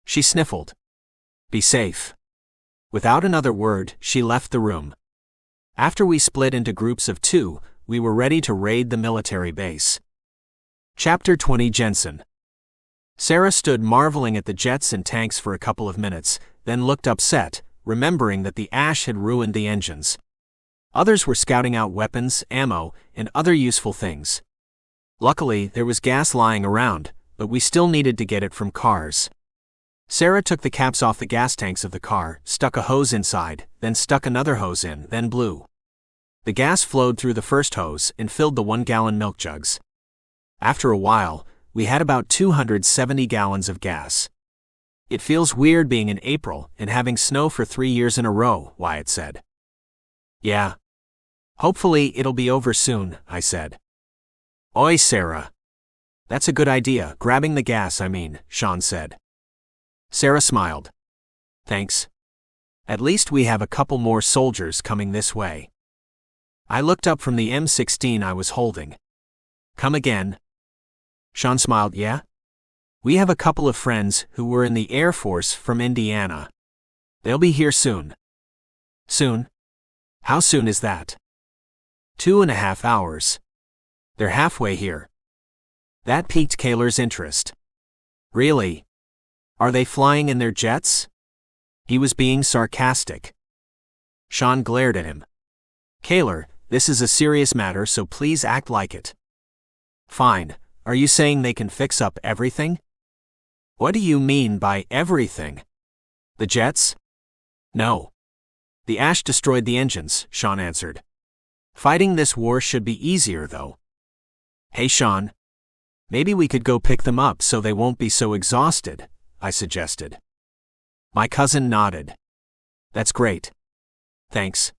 She sniffled. Be safe. Without another word, she left the room. After we split into groups of 2, we were ready to raid the military base. Chapter 20. Jensen. Sarah stood marveling at the jets and tanks for a couple of minutes, then looked upset, remembering that the ash had ruined the engines. Others were scouting out weapons, ammo, and other useful things. Luckily, there was gas lying around, but we still needed to get it from cars. Sarah took the caps off the gas tanks of the car, stuck a hose inside, then stuck another hose in, then blew. The gas flowed through the first hose and filled the 1-gallon milk jugs. After a while, we had about 270 gallons of gas. It feels weird being in April and having snow for 3 years in a row, Wyatt said. Yeah. Hopefully it'll be over soon, I said. Oi, Sarah. That's a good idea, grabbing the gas, Sean said. Sarah smiled. Thanks. At least we have a couple more soldiers coming this way. I looked up from the M16 I was holding. Come again? Sean smiled. Yeah? We have a couple of friends who were in the Air Force from Indiana. They'll be here soon. Soon? How soon is that? 2.5 hours. They're halfway here. That piqued Cayler's interest. Really? Are they flying in their jets? He was being sarcastic. Sean glared at him. Cayler, this is a serious matter, so please act like it. Fine. Are you saying they can fix up everything? What do you mean by everything? The jets? No. The ash destroyed the engines, Sean answered. Fighting this war should be easier, though. Hey, Sean. Maybe we could go pick them up so they won't be so exhausted, I suggested. My cousin nodded. That's great. Thanks.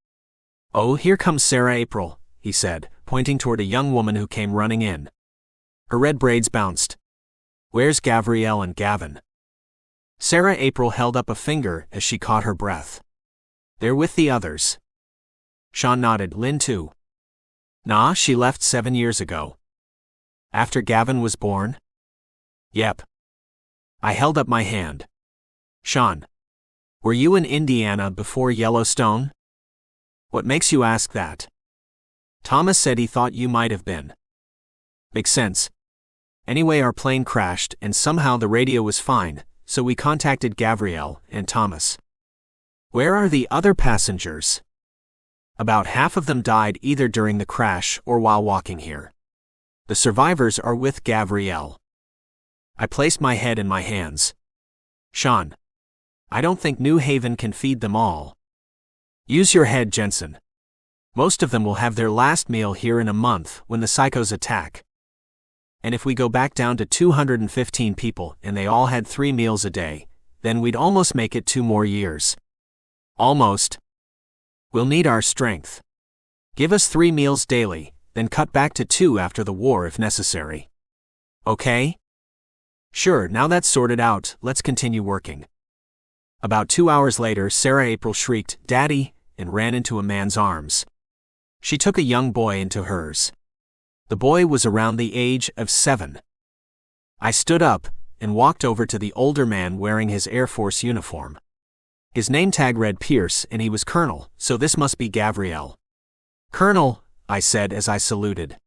Oh, here comes Sarah April, he said, pointing toward a young woman who came running in. Her red braids bounced. Where's Gavriel and Gavin? Sarah April held up a finger as she caught her breath. They're with the others. Sean nodded. Lynn too. Nah, she left 7 years ago. After Gavin was born? Yep. I held up my hand. Sean. Were you in Indiana before Yellowstone? What makes you ask that? Thomas said he thought you might have been. Makes sense. Anyway, our plane crashed and somehow the radio was fine, so we contacted Gabrielle and Thomas. Where are the other passengers? About half of them died either during the crash or while walking here. The survivors are with Gabrielle. I placed my head in my hands. Sean, I don't think New Haven can feed them all. Use your head, Jensen. Most of them will have their last meal here in a month when the psychos attack. And if we go back down to 215 people and they all had 3 meals a day, then we'd almost make it 2 more years. Almost. We'll need our strength. Give us 3 meals daily, then cut back to 2 after the war if necessary. Okay? Sure, now that's sorted out, let's continue working. About 2 hours later, Sarah April shrieked, "Daddy," and ran into a man's arms. She took a young boy into hers. The boy was around the age of 7. I stood up and walked over to the older man wearing his Air Force uniform. His name tag read Pierce and he was Colonel, so this must be Gabrielle. "Colonel," I said as I saluted.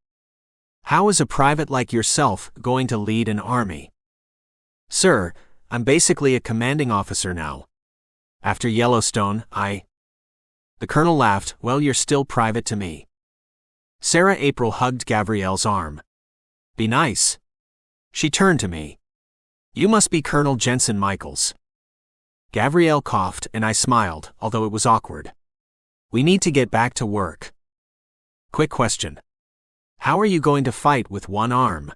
"How is a private like yourself going to lead an army?" "Sir, I'm basically a commanding officer now. After Yellowstone, The colonel laughed. "Well, you're still private to me." Sarah April hugged Gabrielle's arm. "Be nice." She turned to me. "You must be Colonel Jensen Michaels." Gabrielle coughed and I smiled, although it was awkward. "We need to get back to work." "Quick question. How are you going to fight with one arm?"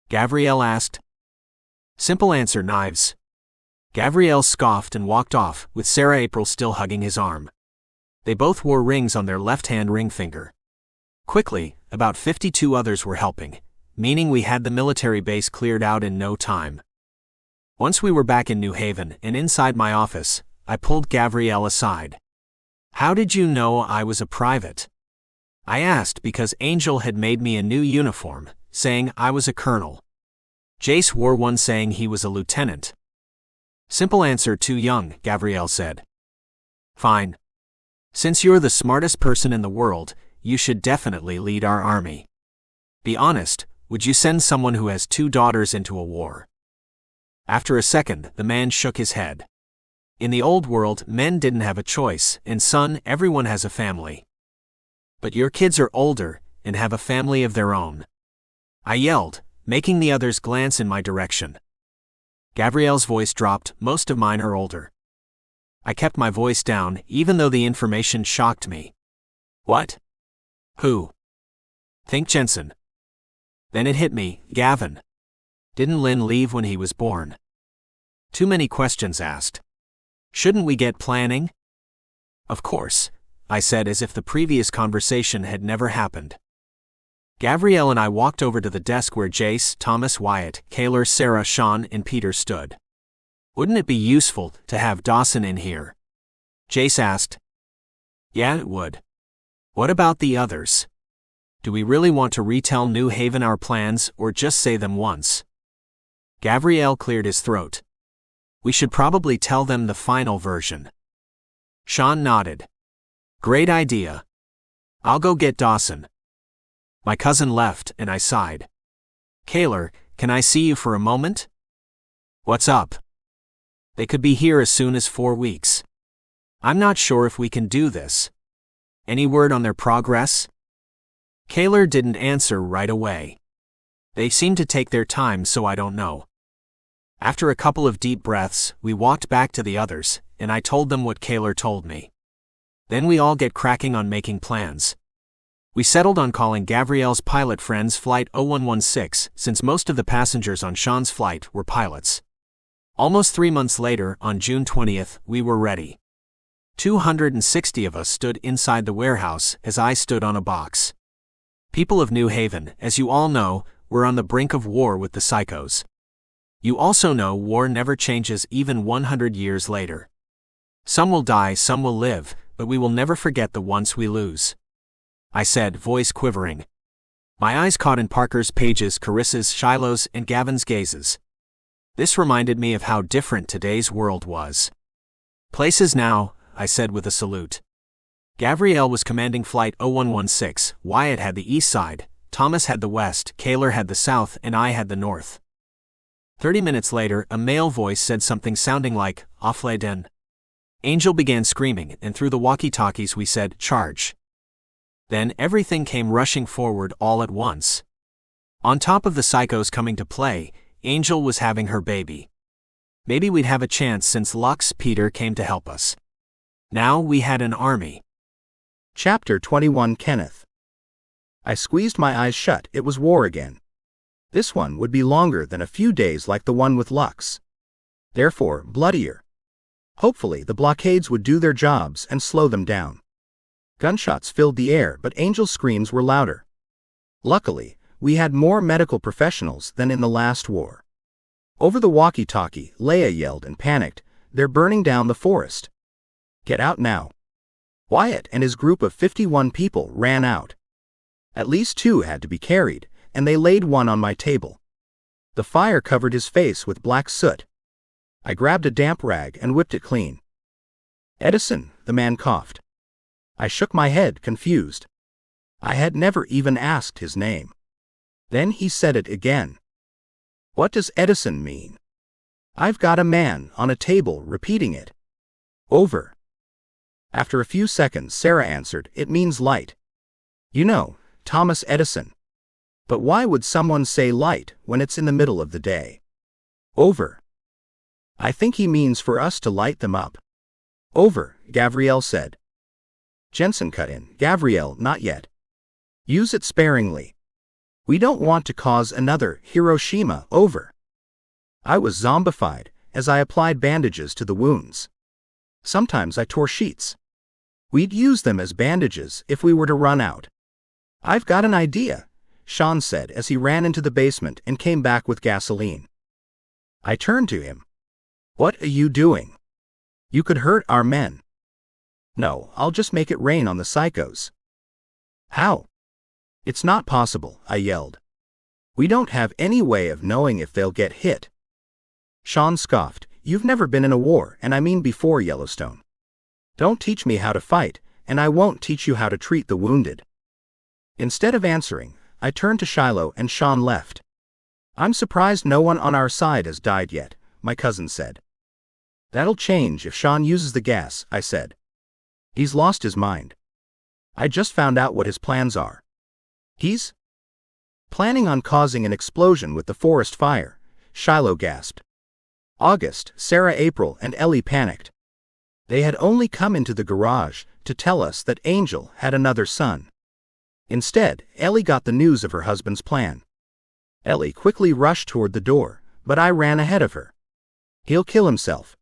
Gabrielle asked. "Simple answer, knives." Gabrielle scoffed and walked off, with Sarah April still hugging his arm. They both wore rings on their left-hand ring finger. Quickly, about 52 others were helping, meaning we had the military base cleared out in no time. Once we were back in New Haven and inside my office, I pulled Gabrielle aside. "How did you know I was a private?" I asked because Angel had made me a new uniform, saying I was a colonel. Jace wore one saying he was a lieutenant. "Simple answer, too young," Gabrielle said. "Fine. Since you're the smartest person in the world, you should definitely lead our army. Be honest, would you send someone who has 2 daughters into a war?" After a second, the man shook his head. "In the old world, men didn't have a choice, and son, everyone has a family. But your kids are older, and have a family of their own." I yelled, making the others glance in my direction. Gabrielle's voice dropped. "Most of mine are older." I kept my voice down, even though the information shocked me. "What? Who?" "Think Jensen." Then it hit me, Gavin. Didn't Lynn leave when he was born? Too many questions asked. Shouldn't we get planning? "Of course," I said as if the previous conversation had never happened. Gabrielle and I walked over to the desk where Jace, Thomas, Wyatt, Cayler, Sarah, Sean, and Peter stood. "Wouldn't it be useful to have Dawson in here?" Jace asked. "Yeah, it would. What about the others? Do we really want to retell New Haven our plans or just say them once?" Gabrielle cleared his throat. "We should probably tell them the final version." Sean nodded. "Great idea. I'll go get Dawson." My cousin left and I sighed. "Cayler, can I see you for a moment?" "What's up?" "They could be here as soon as 4 weeks. I'm not sure if we can do this. Any word on their progress?" Cayler didn't answer right away. They seemed to take their time, so I don't know. After a couple of deep breaths, we walked back to the others, and I told them what Cayler told me. Then we all get cracking on making plans. We settled on calling Gabrielle's pilot friends Flight 0116, since most of the passengers on Sean's flight were pilots. Almost 3 months later, on June 20th, we were ready. 260 of us stood inside the warehouse as I stood on a box. People of New Haven, as you all know, were on the brink of war with the psychos. You also know war never changes even 100 years later. Some will die, some will live, but we will never forget the ones we lose. I said, voice quivering. My eyes caught in Parker's, Paige's, Carissa's, Shiloh's, and Gavin's gazes. This reminded me of how different today's world was. "Places now," I said with a salute. Gabrielle was commanding Flight 0116, Wyatt had the east side, Thomas had the west, Cayler had the south, and I had the north. 30 minutes later, a male voice said something sounding like, "Offlay den." Angel began screaming, and through the walkie-talkies we said, "Charge." Then everything came rushing forward all at once. On top of the psychos coming to play, Angel was having her baby. Maybe we'd have a chance since Lux Peter came to help us. Now we had an army. Chapter 21 Kenneth. I squeezed my eyes shut. It was war again. This one would be longer than a few days like the one with Lux. Therefore, bloodier. Hopefully the blockades would do their jobs and slow them down. Gunshots filled the air, but Angel's screams were louder. Luckily, we had more medical professionals than in the last war. Over the walkie-talkie, Leia yelled and panicked, "They're burning down the forest. Get out now." Wyatt and his group of 51 people ran out. At least 2 had to be carried, and they laid one on my table. The fire covered his face with black soot. I grabbed a damp rag and whipped it clean. "Edison," the man coughed. I shook my head, confused. I had never even asked his name. Then he said it again. "What does Edison mean?" "I've got a man on a table repeating it. Over." After a few seconds, Sarah answered, "It means light. You know, Thomas Edison." "But why would someone say light when it's in the middle of the day?" "Over." "I think he means for us to light them up." "Over," Gabrielle said. Jensen cut in, "Gabrielle, not yet. Use it sparingly. We don't want to cause another Hiroshima." "Over." I was zombified as I applied bandages to the wounds. Sometimes I tore sheets. We'd use them as bandages if we were to run out. "I've got an idea," Sean said as he ran into the basement and came back with gasoline. I turned to him. "What are you doing? You could hurt our men." "No, I'll just make it rain on the psychos." "How?" "It's not possible," I yelled. "We don't have any way of knowing if they'll get hit." Sean scoffed, "You've never been in a war, and I mean before Yellowstone. Don't teach me how to fight, and I won't teach you how to treat the wounded." Instead of answering, I turned to Shiloh and Sean left. "I'm surprised no one on our side has died yet," my cousin said. "That'll change if Sean uses the gas," I said. "He's lost his mind. I just found out what his plans are." "He's planning on causing an explosion with the forest fire," Shiloh gasped. August, Sarah, April, and Ellie panicked. They had only come into the garage to tell us that Angel had another son. Instead, Ellie got the news of her husband's plan. Ellie quickly rushed toward the door, but I ran ahead of her. "He'll kill himself."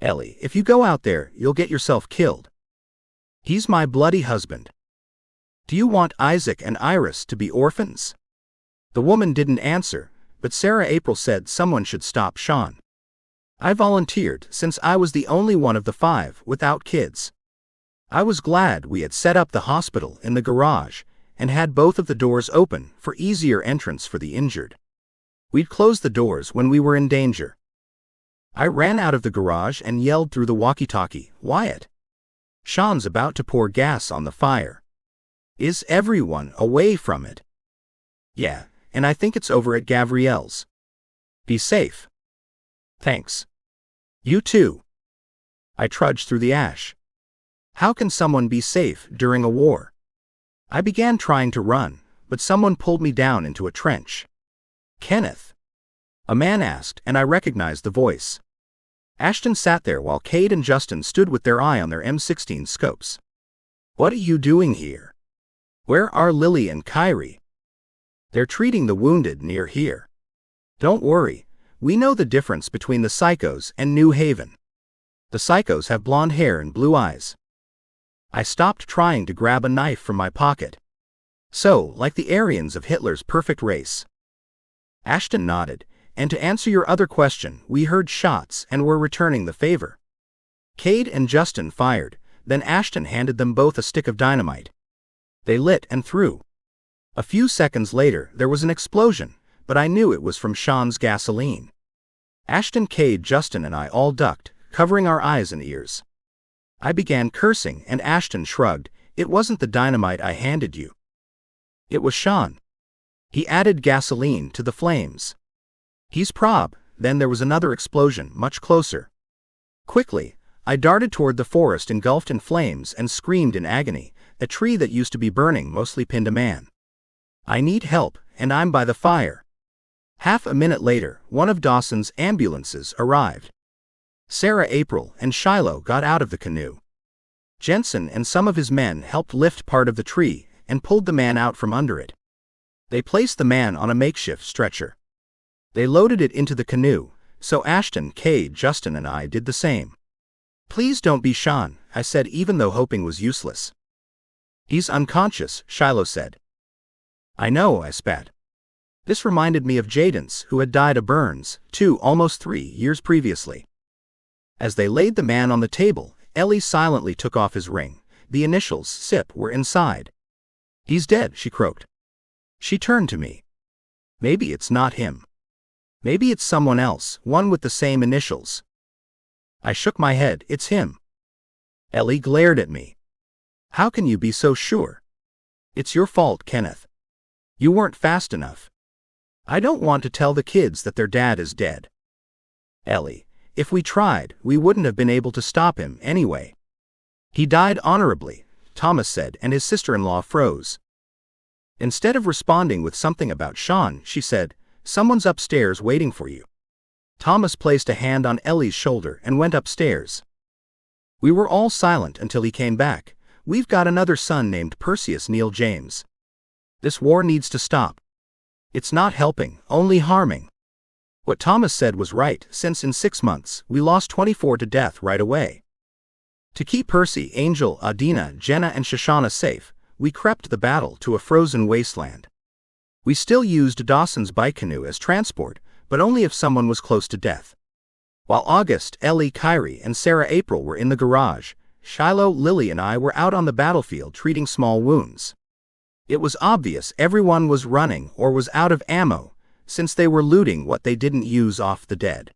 "Ellie, if you go out there, you'll get yourself killed. He's my bloody husband. Do you want Isaac and Iris to be orphans?" The woman didn't answer, but Sarah April said someone should stop Sean. I volunteered since I was the only one of the 5 without kids. I was glad we had set up the hospital in the garage and had both of the doors open for easier entrance for the injured. We'd closed the doors when we were in danger. I ran out of the garage and yelled through the walkie-talkie, "Wyatt! Sean's about to pour gas on the fire. Is everyone away from it?" "Yeah, and I think it's over at Gabrielle's. Be safe." "Thanks. You too." I trudged through the ash. How can someone be safe during a war? I began trying to run, but someone pulled me down into a trench. "Kenneth?" a man asked, and I recognized the voice. Ashton sat there while Cade and Justin stood with their eye on their M16 scopes. "What are you doing here? Where are Lily and Kyrie?" "They're treating the wounded near here. Don't worry, we know the difference between the psychos and New Haven. The psychos have blonde hair and blue eyes." I stopped trying to grab a knife from my pocket. "So, like the Aryans of Hitler's perfect race." Ashton nodded, and to answer your other question, we heard shots and were returning the favor. Cade and Justin fired, then Ashton handed them both a stick of dynamite. They lit and threw. A few seconds later, there was an explosion, but I knew it was from Sean's gasoline. Ashton, Cade, Justin, and I all ducked, covering our eyes and ears. I began cursing, and Ashton shrugged. It wasn't the dynamite I handed you. It was Sean. He added gasoline to the flames. He's prob. Then there was another explosion, much closer. Quickly, I darted toward the forest engulfed in flames and screamed in agony. A tree that used to be burning mostly pinned a man. I need help, and I'm by the fire. Half a minute later, one of Dawson's ambulances arrived. Sarah, April, and Shiloh got out of the canoe. Jensen and some of his men helped lift part of the tree and pulled the man out from under it. They placed the man on a makeshift stretcher. They loaded it into the canoe, so Ashton, Kay, Justin, and I did the same. Please don't be Sean, I said, even though hoping was useless. He's unconscious, Shiloh said. I know, I spat. This reminded me of Jaden's, who had died of burns, 2, almost 3 years previously. As they laid the man on the table, Ellie silently took off his ring. The initials, SIP, were inside. He's dead, she croaked. She turned to me. Maybe it's not him. Maybe it's someone else, one with the same initials. I shook my head. It's him. Ellie glared at me. How can you be so sure? It's your fault, Kenneth. You weren't fast enough. I don't want to tell the kids that their dad is dead. Ellie, if we tried, we wouldn't have been able to stop him anyway. He died honorably, Thomas said, and his sister-in-law froze. Instead of responding with something about Sean, she said, Someone's upstairs waiting for you. Thomas placed a hand on Ellie's shoulder and went upstairs. We were all silent until he came back. We've got another son named Perseus Neil James. This war needs to stop. It's not helping, only harming. What Thomas said was right, since in 6 months, we lost 24 to death right away. To keep Percy, Angel, Adina, Jenna, and Shoshana safe, we crept the battle to a frozen wasteland. We still used Dawson's bike canoe as transport, but only if someone was close to death. While August, Ellie, Kyrie, and Sarah April were in the garage, Shiloh, Lily, and I were out on the battlefield treating small wounds. It was obvious everyone was running or was out of ammo, since they were looting what they didn't use off the dead.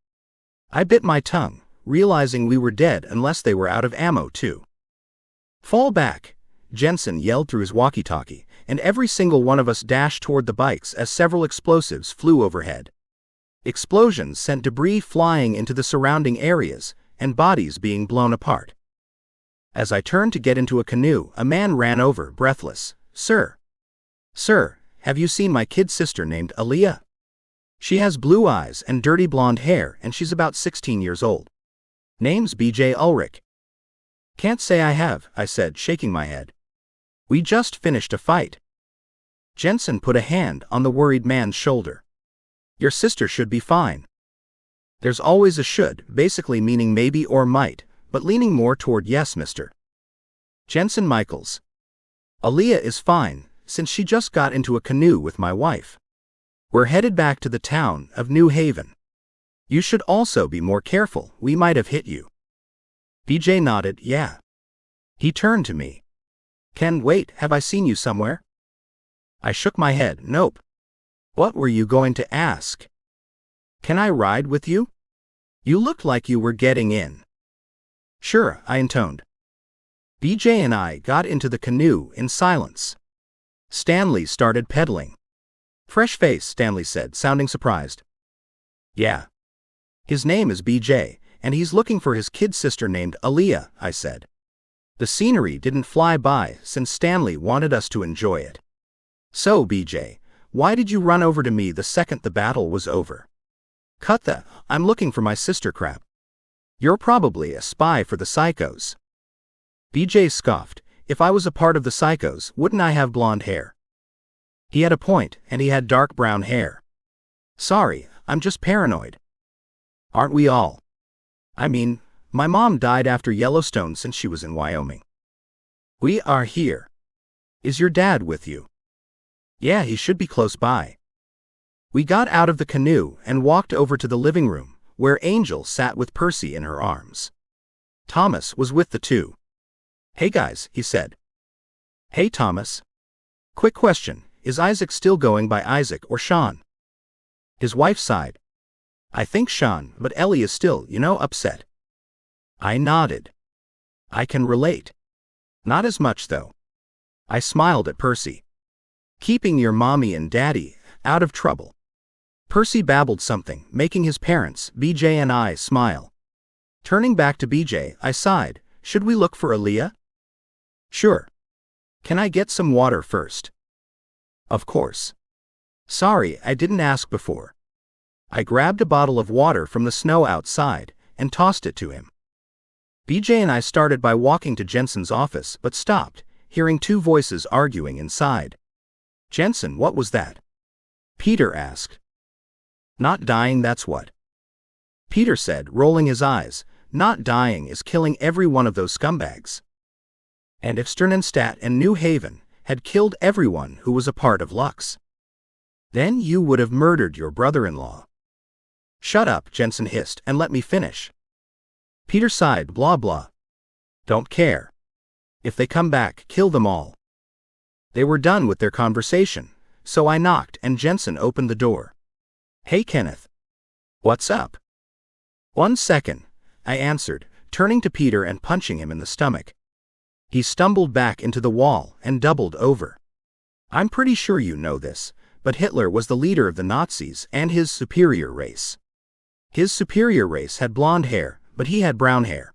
I bit my tongue, realizing we were dead unless they were out of ammo too. Fall back, Jensen yelled through his walkie-talkie, and every single one of us dashed toward the bikes as several explosives flew overhead. Explosions sent debris flying into the surrounding areas, and bodies being blown apart. As I turned to get into a canoe, a man ran over, breathless. Sir, have you seen my kid sister named Aaliyah? She has blue eyes and dirty blonde hair, and she's about 16 years old. Name's B.J. Ulrich. Can't say I have, I said, shaking my head. We just finished a fight. Jensen put a hand on the worried man's shoulder. Your sister should be fine. There's always a should, basically meaning maybe or might, but leaning more toward yes, mister. Jensen Michaels. Aaliyah is fine, since she just got into a canoe with my wife. We're headed back to the town of New Haven. You should also be more careful, we might have hit you. BJ nodded, yeah. He turned to me. Ken, wait, have I seen you somewhere? I shook my head, nope. What were you going to ask? Can I ride with you? You looked like you were getting in. Sure, I intoned. BJ and I got into the canoe in silence. Stanley started pedaling. Fresh face, Stanley said, sounding surprised. Yeah. His name is BJ, and he's looking for his kid sister named Aaliyah, I said. The scenery didn't fly by since Stanley wanted us to enjoy it. So, BJ, why did you run over to me the second the battle was over? Cut the, I'm looking for my sister crap. You're probably a spy for the psychos. BJ scoffed. If I was a part of the psychos, wouldn't I have blonde hair? He had a point, and he had dark brown hair. Sorry, I'm just paranoid. Aren't we all? I mean, my mom died after Yellowstone since she was in Wyoming. We are here. Is your dad with you? Yeah, he should be close by. We got out of the canoe and walked over to the living room, where Angel sat with Percy in her arms. Thomas was with the two. Hey guys, he said. Hey Thomas. Quick question, is Isaac still going by Isaac or Sean? His wife sighed. I think Sean, but Ellie is still, upset. I nodded. I can relate. Not as much, though. I smiled at Percy. Keeping your mommy and daddy out of trouble. Percy babbled something, making his parents, BJ and I, smile. Turning back to BJ, I sighed. Should we look for Aaliyah? Sure. Can I get some water first? Of course. Sorry, I didn't ask before. I grabbed a bottle of water from the snow outside and tossed it to him. BJ and I started by walking to Jensen's office but stopped, hearing two voices arguing inside. Jensen, what was that? Peter asked. Not dying, that's what. Peter said, rolling his eyes. Not dying is killing every one of those scumbags. And if Sternenstadt and New Haven had killed everyone who was a part of Lux, then you would have murdered your brother-in-law. Shut up, Jensen hissed, and let me finish. Peter sighed, blah blah. Don't care. If they come back, kill them all. They were done with their conversation, so I knocked and Jensen opened the door. Hey Kenneth. What's up? 1 second, I answered, turning to Peter and punching him in the stomach. He stumbled back into the wall and doubled over. I'm pretty sure you know this, but Hitler was the leader of the Nazis and his superior race. His superior race had blonde hair, but he had brown hair.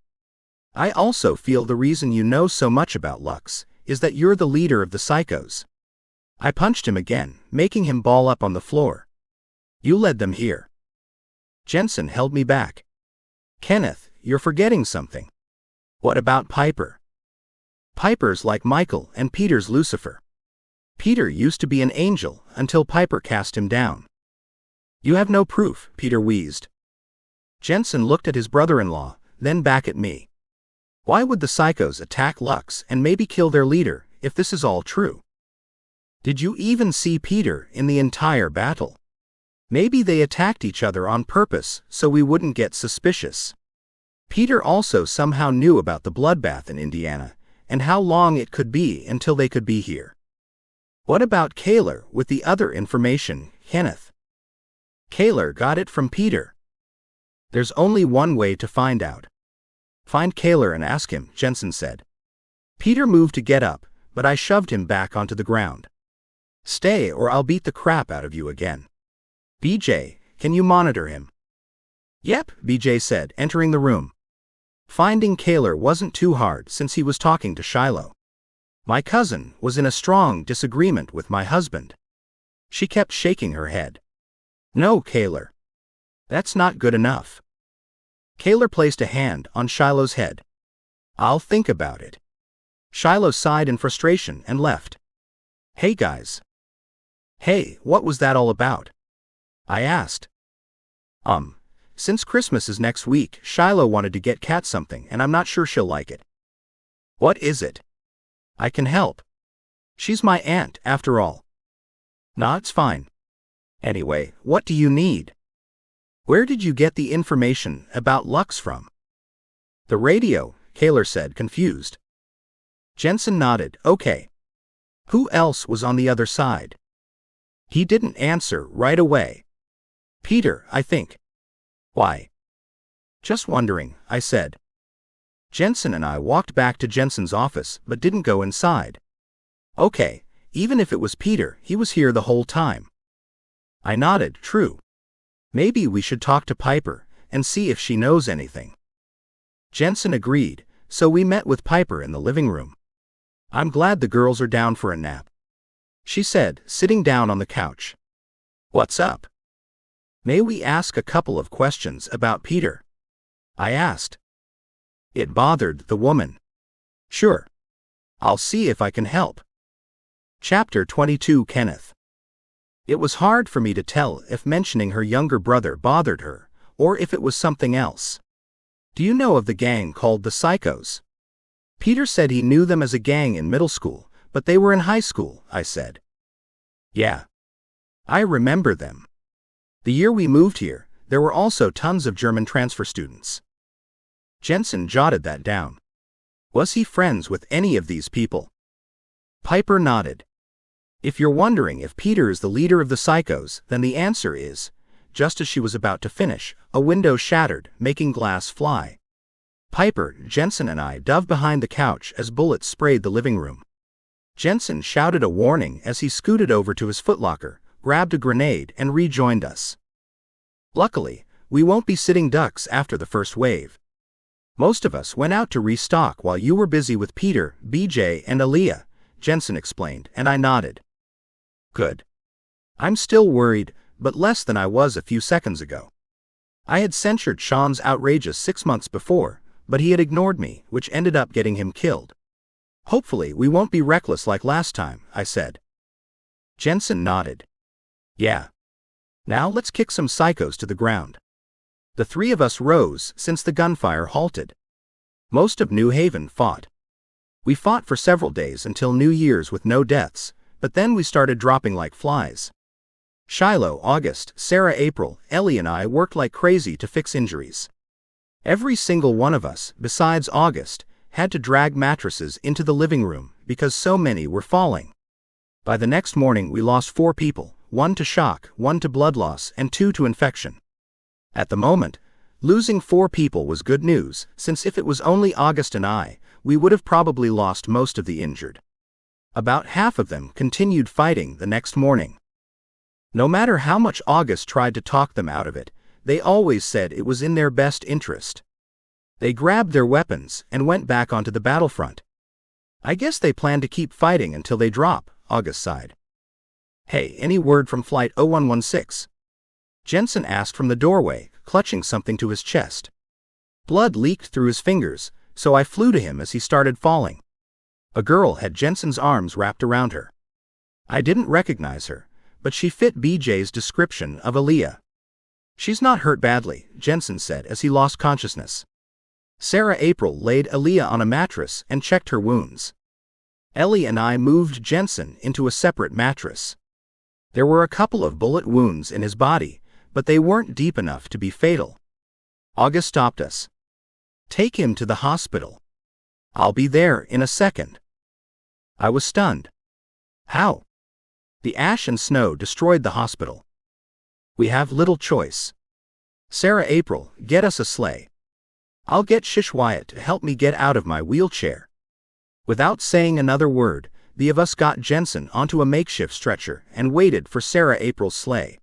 I also feel the reason you know so much about Lux is that you're the leader of the psychos. I punched him again, making him ball up on the floor. You led them here. Jensen held me back. Kenneth, you're forgetting something. What about Piper? Piper's like Michael and Peter's Lucifer. Peter used to be an angel until Piper cast him down. You have no proof, Peter wheezed. Jensen looked at his brother-in-law, then back at me. Why would the psychos attack Lux and maybe kill their leader, if this is all true? Did you even see Peter in the entire battle? Maybe they attacked each other on purpose so we wouldn't get suspicious. Peter also somehow knew about the bloodbath in Indiana, and how long it could be until they could be here. What about Cayler with the other information, Kenneth? Cayler got it from Peter. There's only one way to find out. Find Cayler and ask him, Jensen said. Peter moved to get up, but I shoved him back onto the ground. Stay or I'll beat the crap out of you again. BJ, can you monitor him? Yep, BJ said, entering the room. Finding Cayler wasn't too hard since he was talking to Shiloh. My cousin was in a strong disagreement with my husband. She kept shaking her head. No, Cayler. That's not good enough. Cayler placed a hand on Shiloh's head. I'll think about it. Shiloh sighed in frustration and left. Hey guys. Hey, what was that all about? I asked. Since Christmas is next week, Shiloh wanted to get Kat something and I'm not sure she'll like it. What is it? I can help. She's my aunt, after all. Nah, it's fine. Anyway, what do you need? Where did you get the information about Lux from? The radio, Cayler said, confused. Jensen nodded, okay. Who else was on the other side? He didn't answer right away. Peter, I think. Why? Just wondering, I said. Jensen and I walked back to Jensen's office but didn't go inside. Okay, even if it was Peter, he was here the whole time. I nodded, true. Maybe we should talk to Piper and see if she knows anything. Jensen agreed, so we met with Piper in the living room. I'm glad the girls are down for a nap, she said, sitting down on the couch. What's up? May we ask a couple of questions about Peter? I asked. It bothered the woman. Sure. I'll see if I can help. Chapter 22 Kenneth. It was hard for me to tell if mentioning her younger brother bothered her, or if it was something else. Do you know of the gang called the Psychos? Peter said he knew them as a gang in middle school, but they were in high school, I said. Yeah. I remember them. The year we moved here, there were also tons of German transfer students. Jensen jotted that down. Was he friends with any of these people? Piper nodded. If you're wondering if Peter is the leader of the Psychos, then the answer is, just as she was about to finish, a window shattered, making glass fly. Piper, Jensen and I dove behind the couch as bullets sprayed the living room. Jensen shouted a warning as he scooted over to his footlocker, grabbed a grenade, and rejoined us. Luckily, we won't be sitting ducks after the first wave. Most of us went out to restock while you were busy with Peter, BJ, and Aaliyah, Jensen explained, and I nodded. Good. I'm still worried, but less than I was a few seconds ago. I had censured Sean's outrageous 6 months before, but he had ignored me, which ended up getting him killed. Hopefully we won't be reckless like last time, I said. Jensen nodded. Yeah. Now let's kick some psychos to the ground. The three of us rose since the gunfire halted. Most of New Haven fought. We fought for several days until New Year's with no deaths, but then we started dropping like flies. Shiloh, August, Sarah, April, Ellie and I worked like crazy to fix injuries. Every single one of us, besides August, had to drag mattresses into the living room because so many were falling. By the next morning we lost 4 people, 1 to shock, 1 to blood loss, and 2 to infection. At the moment, losing 4 people was good news, since if it was only August and I, we would have probably lost most of the injured. About half of them continued fighting the next morning. No matter how much August tried to talk them out of it, they always said it was in their best interest. They grabbed their weapons and went back onto the battlefront. I guess they plan to keep fighting until they drop, August sighed. Hey, any word from Flight 0116? Jensen asked from the doorway, clutching something to his chest. Blood leaked through his fingers, so I flew to him as he started falling. A girl had Jensen's arms wrapped around her. I didn't recognize her, but she fit BJ's description of Aaliyah. She's not hurt badly, Jensen said as he lost consciousness. Sarah April laid Aaliyah on a mattress and checked her wounds. Ellie and I moved Jensen into a separate mattress. There were a couple of bullet wounds in his body, but they weren't deep enough to be fatal. August stopped us. Take him to the hospital. I'll be there in a second. I was stunned. How? The ash and snow destroyed the hospital. We have little choice. Sarah April, get us a sleigh. I'll get Shish Wyatt to help me get out of my wheelchair. Without saying another word, the of us got Jensen onto a makeshift stretcher and waited for Sarah April's sleigh.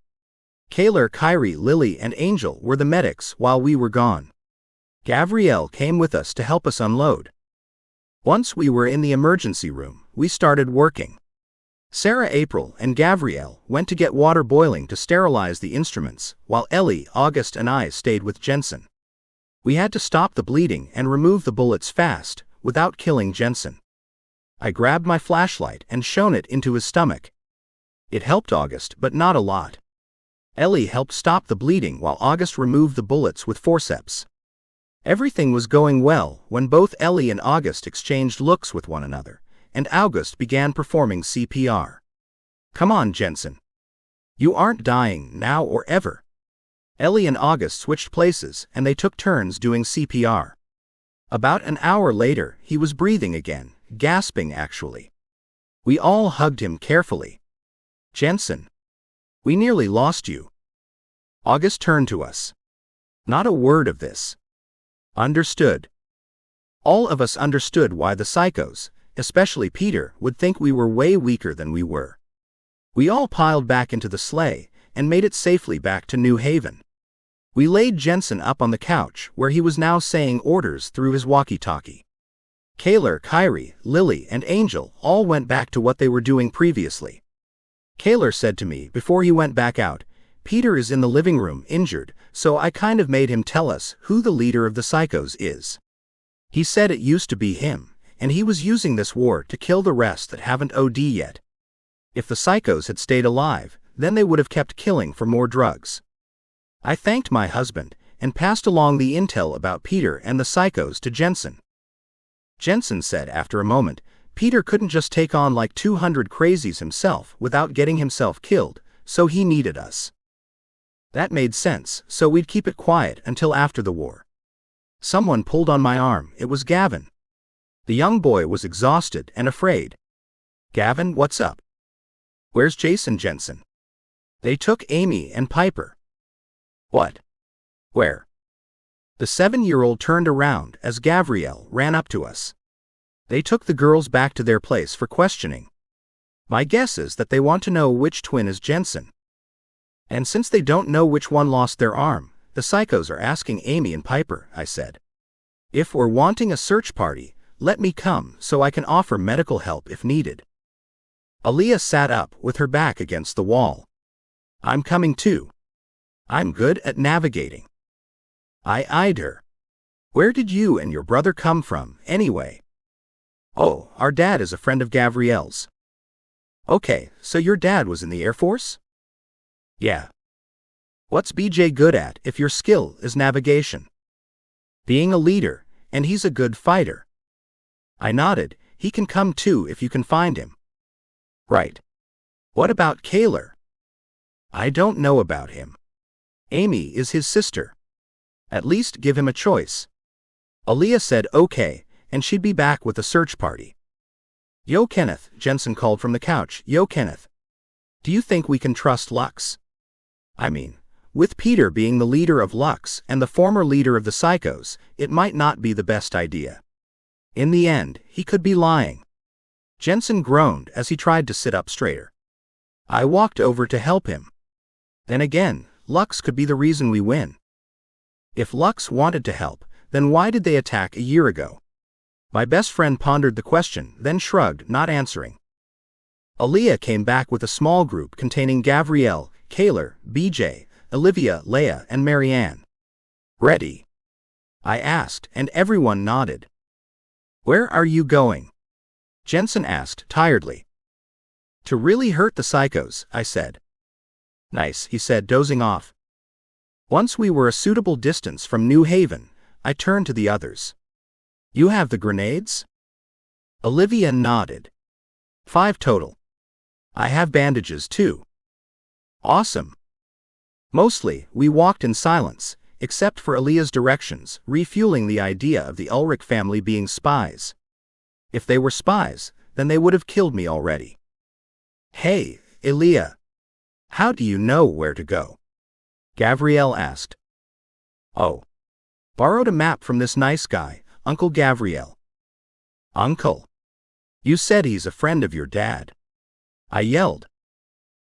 Cayler, Kyrie, Lily, and Angel were the medics while we were gone. Gavriel came with us to help us unload. Once we were in the emergency room, we started working. Sarah April and Gavriel went to get water boiling to sterilize the instruments, while Ellie, August, and I stayed with Jensen. We had to stop the bleeding and remove the bullets fast, without killing Jensen. I grabbed my flashlight and shone it into his stomach. It helped August, but not a lot. Ellie helped stop the bleeding while August removed the bullets with forceps. Everything was going well when both Ellie and August exchanged looks with one another, and August began performing CPR. Come on, Jensen. You aren't dying now or ever. Ellie and August switched places and they took turns doing CPR. About an hour later, he was breathing again, gasping actually. We all hugged him carefully. Jensen. We nearly lost you. August turned to us. Not a word of this. Understood. All of us understood why the psychos, especially Peter, would think we were way weaker than we were. We all piled back into the sleigh and made it safely back to New Haven. We laid Jensen up on the couch where he was now saying orders through his walkie-talkie. Cayler, Kyrie, Lily, and Angel all went back to what they were doing previously. Cayler said to me before he went back out, Peter is in the living room injured, so I kind of made him tell us who the leader of the psychos is. He said it used to be him, and he was using this war to kill the rest that haven't OD yet. If the psychos had stayed alive, then they would have kept killing for more drugs. I thanked my husband and passed along the intel about Peter and the psychos to Jensen. Jensen said after a moment, Peter couldn't just take on like 200 crazies himself without getting himself killed, so he needed us. That made sense, so we'd keep it quiet until after the war. Someone pulled on my arm. It was Gavin. The young boy was exhausted and afraid. Gavin, what's up? Where's Jason, Jensen? They took Amy and Piper. What? Where? The 7-year-old turned around as Gavriel ran up to us. They took the girls back to their place for questioning. My guess is that they want to know which twin is Jensen. And since they don't know which one lost their arm, the psychos are asking Amy and Piper, I said. If we're wanting a search party, let me come so I can offer medical help if needed. Aaliyah sat up with her back against the wall. I'm coming too. I'm good at navigating. I eyed her. Where did you and your brother come from, anyway? Oh, our dad is a friend of Gavriel's. Okay, so your dad was in the Air Force? Yeah. What's BJ good at if your skill is navigation? Being a leader, and he's a good fighter. I nodded. He can come too if you can find him. Right. What about Cayler? I don't know about him. Amy is his sister. At least give him a choice. Aaliyah said okay, and she'd be back with a search party. Yo Kenneth, Jensen called from the couch. Yo Kenneth. Do you think we can trust Lux? I mean, with Peter being the leader of Lux and the former leader of the Psychos, it might not be the best idea. In the end, he could be lying. Jensen groaned as he tried to sit up straighter. I walked over to help him. Then again, Lux could be the reason we win. If Lux wanted to help, then why did they attack a year ago? My best friend pondered the question, then shrugged, not answering. Aaliyah came back with a small group containing Gavriel, Cayler, BJ, Olivia, Leia, and Marianne. Ready? I asked, and everyone nodded. Where are you going? Jensen asked, tiredly. To really hurt the psychos, I said. Nice, he said, dozing off. Once we were a suitable distance from New Haven, I turned to the others. You have the grenades? Olivia nodded. 5 total. I have bandages too. Awesome. Mostly, we walked in silence, except for Aaliyah's directions, refueling the idea of the Ulrich family being spies. If they were spies, then they would have killed me already. Hey, Aaliyah. How do you know where to go? Gavriel asked. Oh. Borrowed a map from this nice guy, Uncle Gavriel. Uncle? You said he's a friend of your dad. I yelled.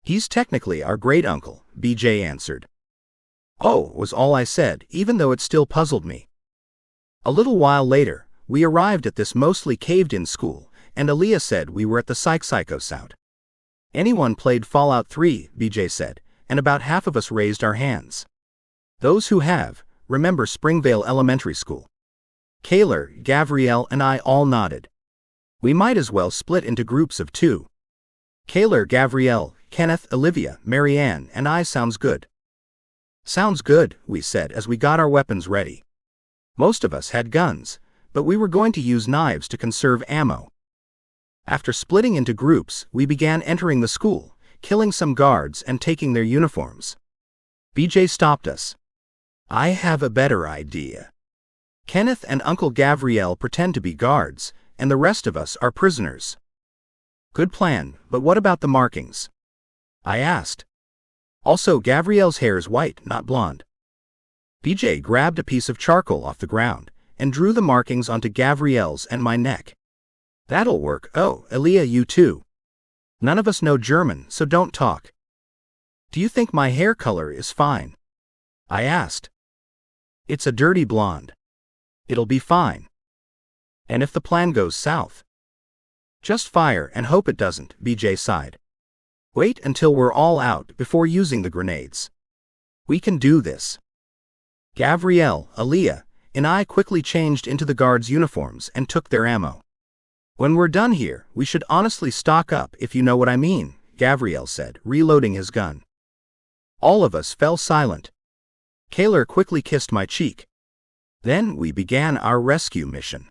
He's technically our great-uncle, BJ answered. Oh, was all I said, even though it still puzzled me. A little while later, we arrived at this mostly caved-in school, and Aaliyah said we were at the Psychos out. Anyone played Fallout 3, BJ said, and about half of us raised our hands. Those who have, remember Springvale Elementary School. Cayler, Gavriel, and I all nodded. We might as well split into groups of 2. Cayler, Gavriel, Kenneth, Olivia, Marianne, and I sounds good. Sounds good, we said as we got our weapons ready. Most of us had guns, but we were going to use knives to conserve ammo. After splitting into groups, we began entering the school, killing some guards and taking their uniforms. BJ stopped us. I have a better idea. Kenneth and Uncle Gavriel pretend to be guards, and the rest of us are prisoners. Good plan, but what about the markings? I asked. Also, Gavriel's hair is white, not blonde. BJ grabbed a piece of charcoal off the ground and drew the markings onto Gavriel's and my neck. That'll work. Oh, Aaliyah, you too. None of us know German, so don't talk. Do you think my hair color is fine? I asked. It's a dirty blonde. It'll be fine. And if the plan goes south? Just fire and hope it doesn't, BJ sighed. Wait until we're all out before using the grenades. We can do this. Gavriel, Aaliyah, and I quickly changed into the guards' uniforms and took their ammo. When we're done here, we should honestly stock up if you know what I mean, Gavriel said, reloading his gun. All of us fell silent. Cayler quickly kissed my cheek. Then we began our rescue mission.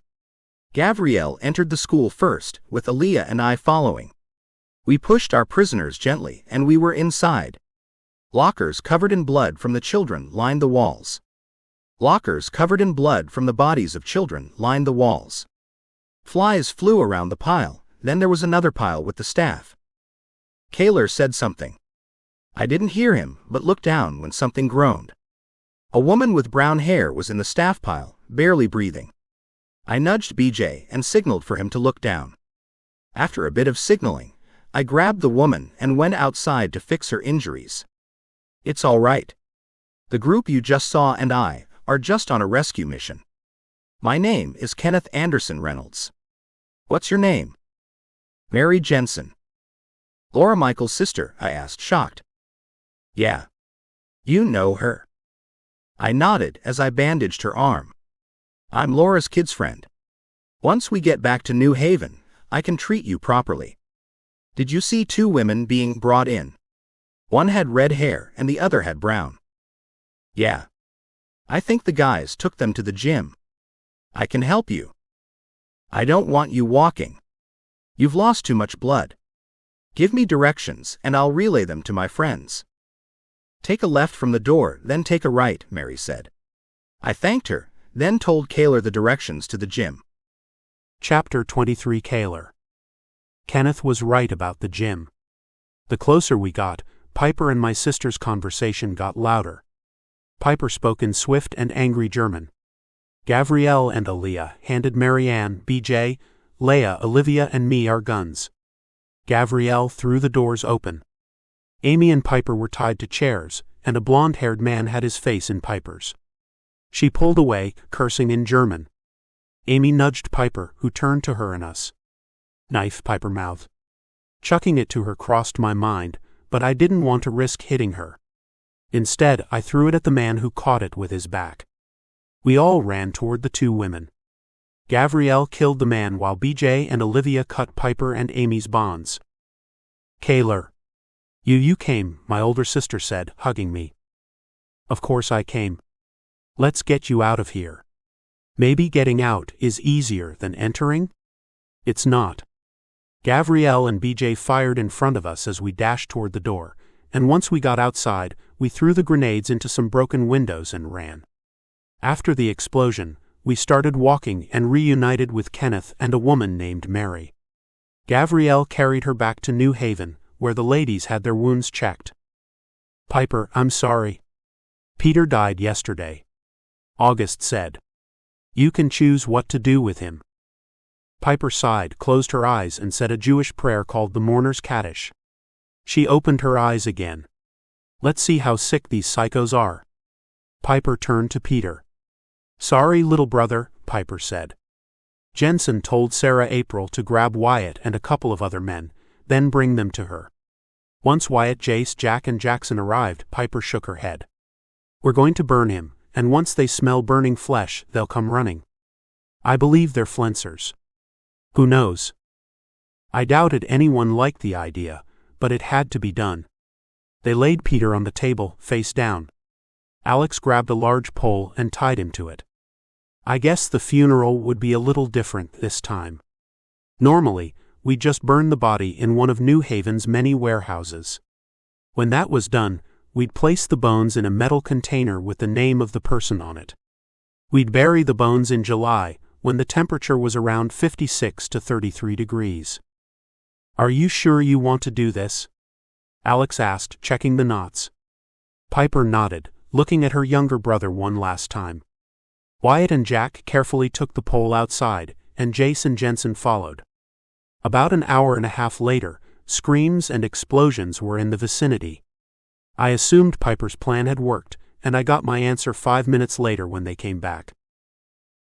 Gavriel entered the school first, with Aaliyah and I following. We pushed our prisoners gently, and we were inside. Lockers covered in blood from the children lined the walls. Lockers covered in blood from the bodies of children lined the walls. Flies flew around the pile, then there was another pile with the staff. Cayler said something. I didn't hear him, but looked down when something groaned. A woman with brown hair was in the staff pile, barely breathing. I nudged BJ and signaled for him to look down. After a bit of signaling, I grabbed the woman and went outside to fix her injuries. It's all right. The group you just saw and I are just on a rescue mission. My name is Kenneth Anderson Reynolds. What's your name? Mary Jensen. Laura Michaels' sister, I asked, shocked. Yeah. You know her. I nodded as I bandaged her arm. I'm Laura's kid's friend. Once we get back to New Haven, I can treat you properly. Did you see two women being brought in? One had red hair and the other had brown. Yeah. I think the guys took them to the gym. I can help you. I don't want you walking. You've lost too much blood. Give me directions and I'll relay them to my friends. Take a left from the door, then take a right, Mary said. I thanked her, then told Cayler the directions to the gym. Chapter 23 Cayler. Kenneth was right about the gym. The closer we got, Piper and my sister's conversation got louder. Piper spoke in swift and angry German. Gavriel and Aaliyah handed Marianne, BJ, Leia, Olivia and me our guns. Gavriel threw the doors open. Amy and Piper were tied to chairs, and a blonde-haired man had his face in Piper's. She pulled away, cursing in German. Amy nudged Piper, who turned to her and us. Knife, Piper mouthed. Chucking it to her crossed my mind, but I didn't want to risk hitting her. Instead, I threw it at the man who caught it with his back. We all ran toward the two women. Gavriel killed the man while BJ and Olivia cut Piper and Amy's bonds. Cayler. You came, my older sister said, hugging me. Of course I came. Let's get you out of here. Maybe getting out is easier than entering? It's not. Gavriel and BJ fired in front of us as we dashed toward the door, and once we got outside, we threw the grenades into some broken windows and ran. After the explosion, we started walking and reunited with Kenneth and a woman named Mary. Gavriel carried her back to New Haven, where the ladies had their wounds checked. Piper, I'm sorry. Peter died yesterday. August said. You can choose what to do with him. Piper sighed, closed her eyes, and said a Jewish prayer called the Mourner's Kaddish. She opened her eyes again. Let's see how sick these psychos are. Piper turned to Peter. Sorry, little brother, Piper said. Jensen told Sarah April to grab Wyatt and a couple of other men, then bring them to her. Once Wyatt, Jace, Jack, and Jackson arrived, Piper shook her head. We're going to burn him, and once they smell burning flesh, they'll come running. I believe they're Flencers. Who knows? I doubted anyone liked the idea, but it had to be done. They laid Peter on the table, face down. Alex grabbed a large pole and tied him to it. I guess the funeral would be a little different this time. Normally, we'd just burn the body in one of New Haven's many warehouses. When that was done, we'd place the bones in a metal container with the name of the person on it. We'd bury the bones in July, when the temperature was around 56 to 33 degrees. Are you sure you want to do this? Alex asked, checking the knots. Piper nodded, looking at her younger brother one last time. Wyatt and Jack carefully took the pole outside, and Jace and Jensen followed. About an hour and a half later, screams and explosions were in the vicinity. I assumed Piper's plan had worked, and I got my answer 5 minutes later when they came back.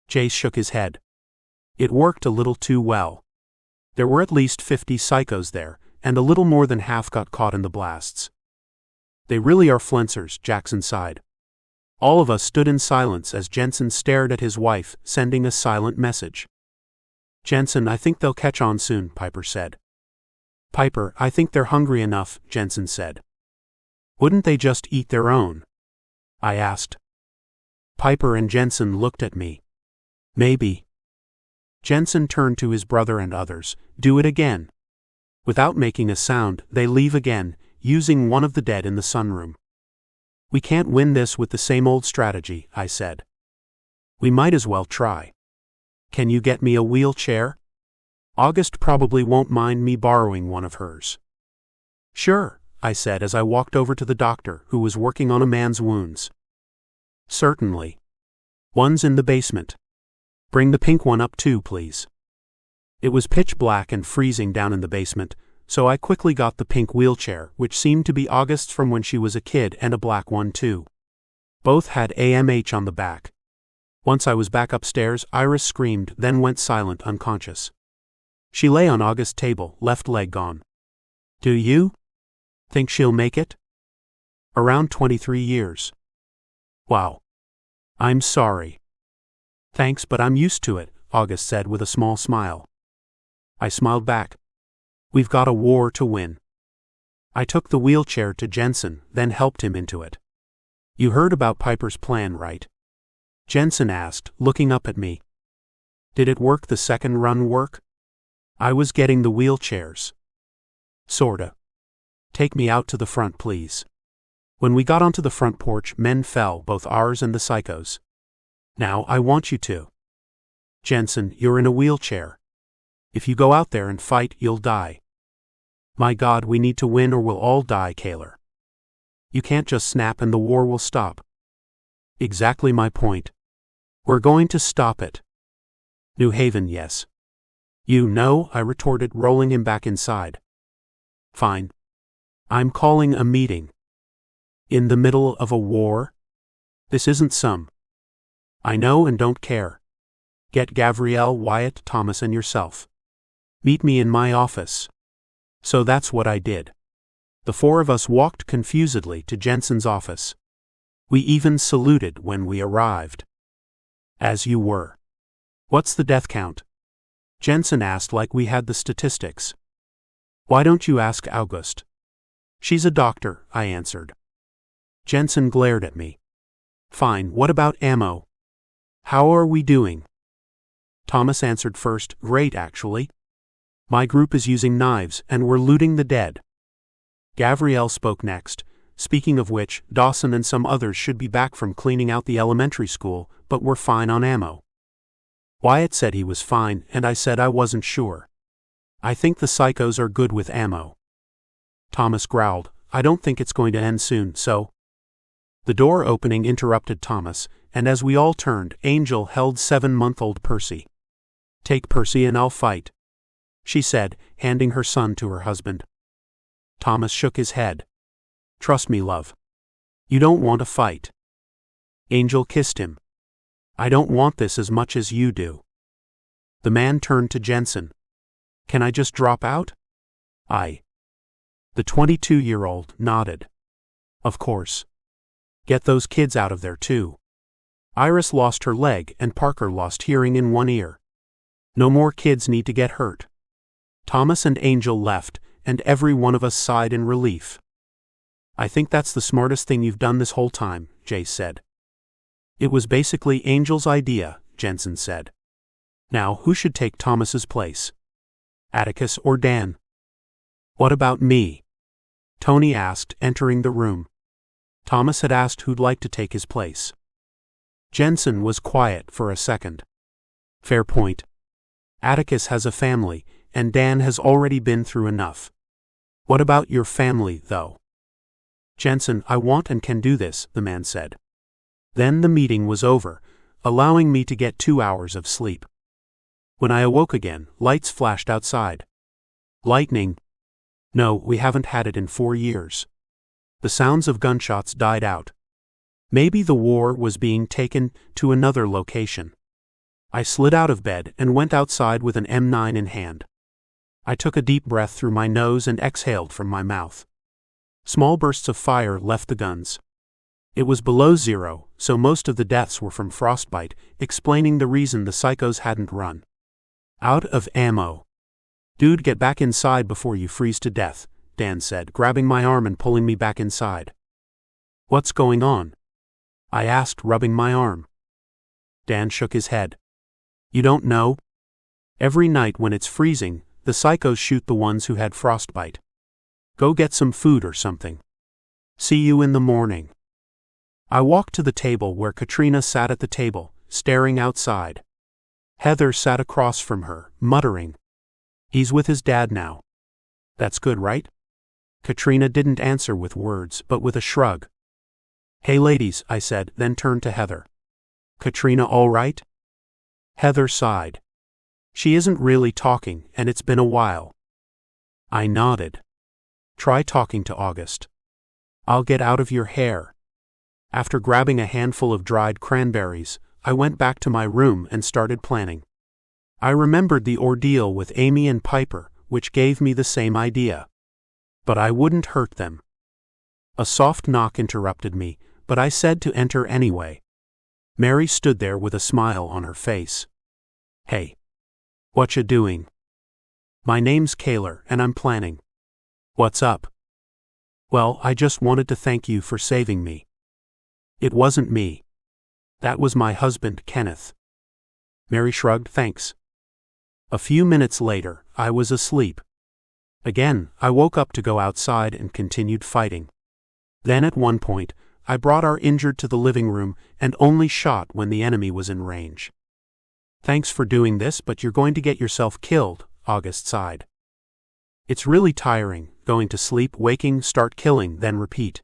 Jace shook his head. It worked a little too well. There were at least 50 psychos there, and a little more than half got caught in the blasts. They really are Flencers, Jackson sighed. All of us stood in silence as Jensen stared at his wife, sending a silent message. Jensen, I think they'll catch on soon, Piper said. Piper, I think they're hungry enough, Jensen said. Wouldn't they just eat their own? I asked. Piper and Jensen looked at me. Maybe. Jensen turned to his brother and others. Do it again. Without making a sound, they leave again, using one of the dead in the sunroom. We can't win this with the same old strategy, I said. We might as well try. Can you get me a wheelchair? August probably won't mind me borrowing one of hers. Sure, I said as I walked over to the doctor who was working on a man's wounds. Certainly. One's in the basement. Bring the pink one up too, please. It was pitch black and freezing down in the basement, so I quickly got the pink wheelchair, which seemed to be August's from when she was a kid, and a black one too. Both had AMH on the back. Once I was back upstairs, Iris screamed, then went silent, unconscious. She lay on August's table, left leg gone. Do you think she'll make it? Around 23 years. Wow. I'm sorry. Thanks, but I'm used to it, August said with a small smile. I smiled back. We've got a war to win. I took the wheelchair to Jensen, then helped him into it. You heard about Piper's plan, right? Jensen asked, looking up at me. Did it work the second run work? I was getting the wheelchairs. Sorta. Take me out to the front, please. When we got onto the front porch, men fell, both ours and the psychos. Now I want you to. Jensen, you're in a wheelchair. If you go out there and fight, you'll die. My God, we need to win or we'll all die, Cayler. You can't just snap and the war will stop. Exactly my point. We're going to stop it. New Haven, yes. You know, I retorted, rolling him back inside. Fine. I'm calling a meeting. In the middle of a war? This isn't some. I know and don't care. Get Gabrielle, Wyatt, Thomas, and yourself. Meet me in my office. So that's what I did. The four of us walked confusedly to Jensen's office. We even saluted when we arrived. As you were. What's the death count? Jensen asked like we had the statistics. Why don't you ask August? She's a doctor, I answered. Jensen glared at me. Fine, what about ammo? How are we doing? Thomas answered first, great actually. My group is using knives and we're looting the dead. Gabrielle spoke next. Speaking of which, Dawson and some others should be back from cleaning out the elementary school, but we're fine on ammo. Wyatt said he was fine, and I said I wasn't sure. I think the psychos are good with ammo. Thomas growled, I don't think it's going to end soon, so. The door opening interrupted Thomas, and as we all turned, Angel held 7-month-old Percy. Take Percy and I'll fight, she said, handing her son to her husband. Thomas shook his head. Trust me, love. You don't want to fight. Angel kissed him. I don't want this as much as you do. The man turned to Jensen. Can I just drop out? The 22-year-old nodded. Of course. Get those kids out of there too. Iris lost her leg and Parker lost hearing in one ear. No more kids need to get hurt. Thomas and Angel left, and every one of us sighed in relief. I think that's the smartest thing you've done this whole time, Jace said. It was basically Angel's idea, Jensen said. Now who should take Thomas's place? Atticus or Dan? What about me? Tony asked, entering the room. Thomas had asked who'd like to take his place. Jensen was quiet for a second. Fair point. Atticus has a family, and Dan has already been through enough. What about your family, though? Jensen, I want and can do this, the man said. Then the meeting was over, allowing me to get 2 hours of sleep. When I awoke again, lights flashed outside. Lightning? No, we haven't had it in 4 years. The sounds of gunshots died out. Maybe the war was being taken to another location. I slid out of bed and went outside with an M9 in hand. I took a deep breath through my nose and exhaled from my mouth. Small bursts of fire left the guns. It was below zero, so most of the deaths were from frostbite, explaining the reason the psychos hadn't run. Out of ammo. Dude, get back inside before you freeze to death, Dan said, grabbing my arm and pulling me back inside. What's going on? I asked, rubbing my arm. Dan shook his head. You don't know? Every night when it's freezing, the psychos shoot the ones who had frostbite. Go get some food or something. See you in the morning. I walked to the table where Katrina sat at the table, staring outside. Heather sat across from her, muttering. He's with his dad now. That's good, right? Katrina didn't answer with words, but with a shrug. Hey ladies, I said, then turned to Heather. Katrina all right? Heather sighed. She isn't really talking, and it's been a while. I nodded. Try talking to August. I'll get out of your hair. After grabbing a handful of dried cranberries, I went back to my room and started planning. I remembered the ordeal with Amy and Piper, which gave me the same idea. But I wouldn't hurt them. A soft knock interrupted me, but I said to enter anyway. Mary stood there with a smile on her face. Hey. Whatcha doing? My name's Cayler, and I'm planning. What's up? Well, I just wanted to thank you for saving me. It wasn't me. That was my husband, Kenneth. Mary shrugged, thanks. A few minutes later, I was asleep. Again, I woke up to go outside and continued fighting. Then at one point, I brought our injured to the living room and only shot when the enemy was in range. Thanks for doing this, but you're going to get yourself killed, August sighed. It's really tiring, going to sleep, waking, start killing, then repeat.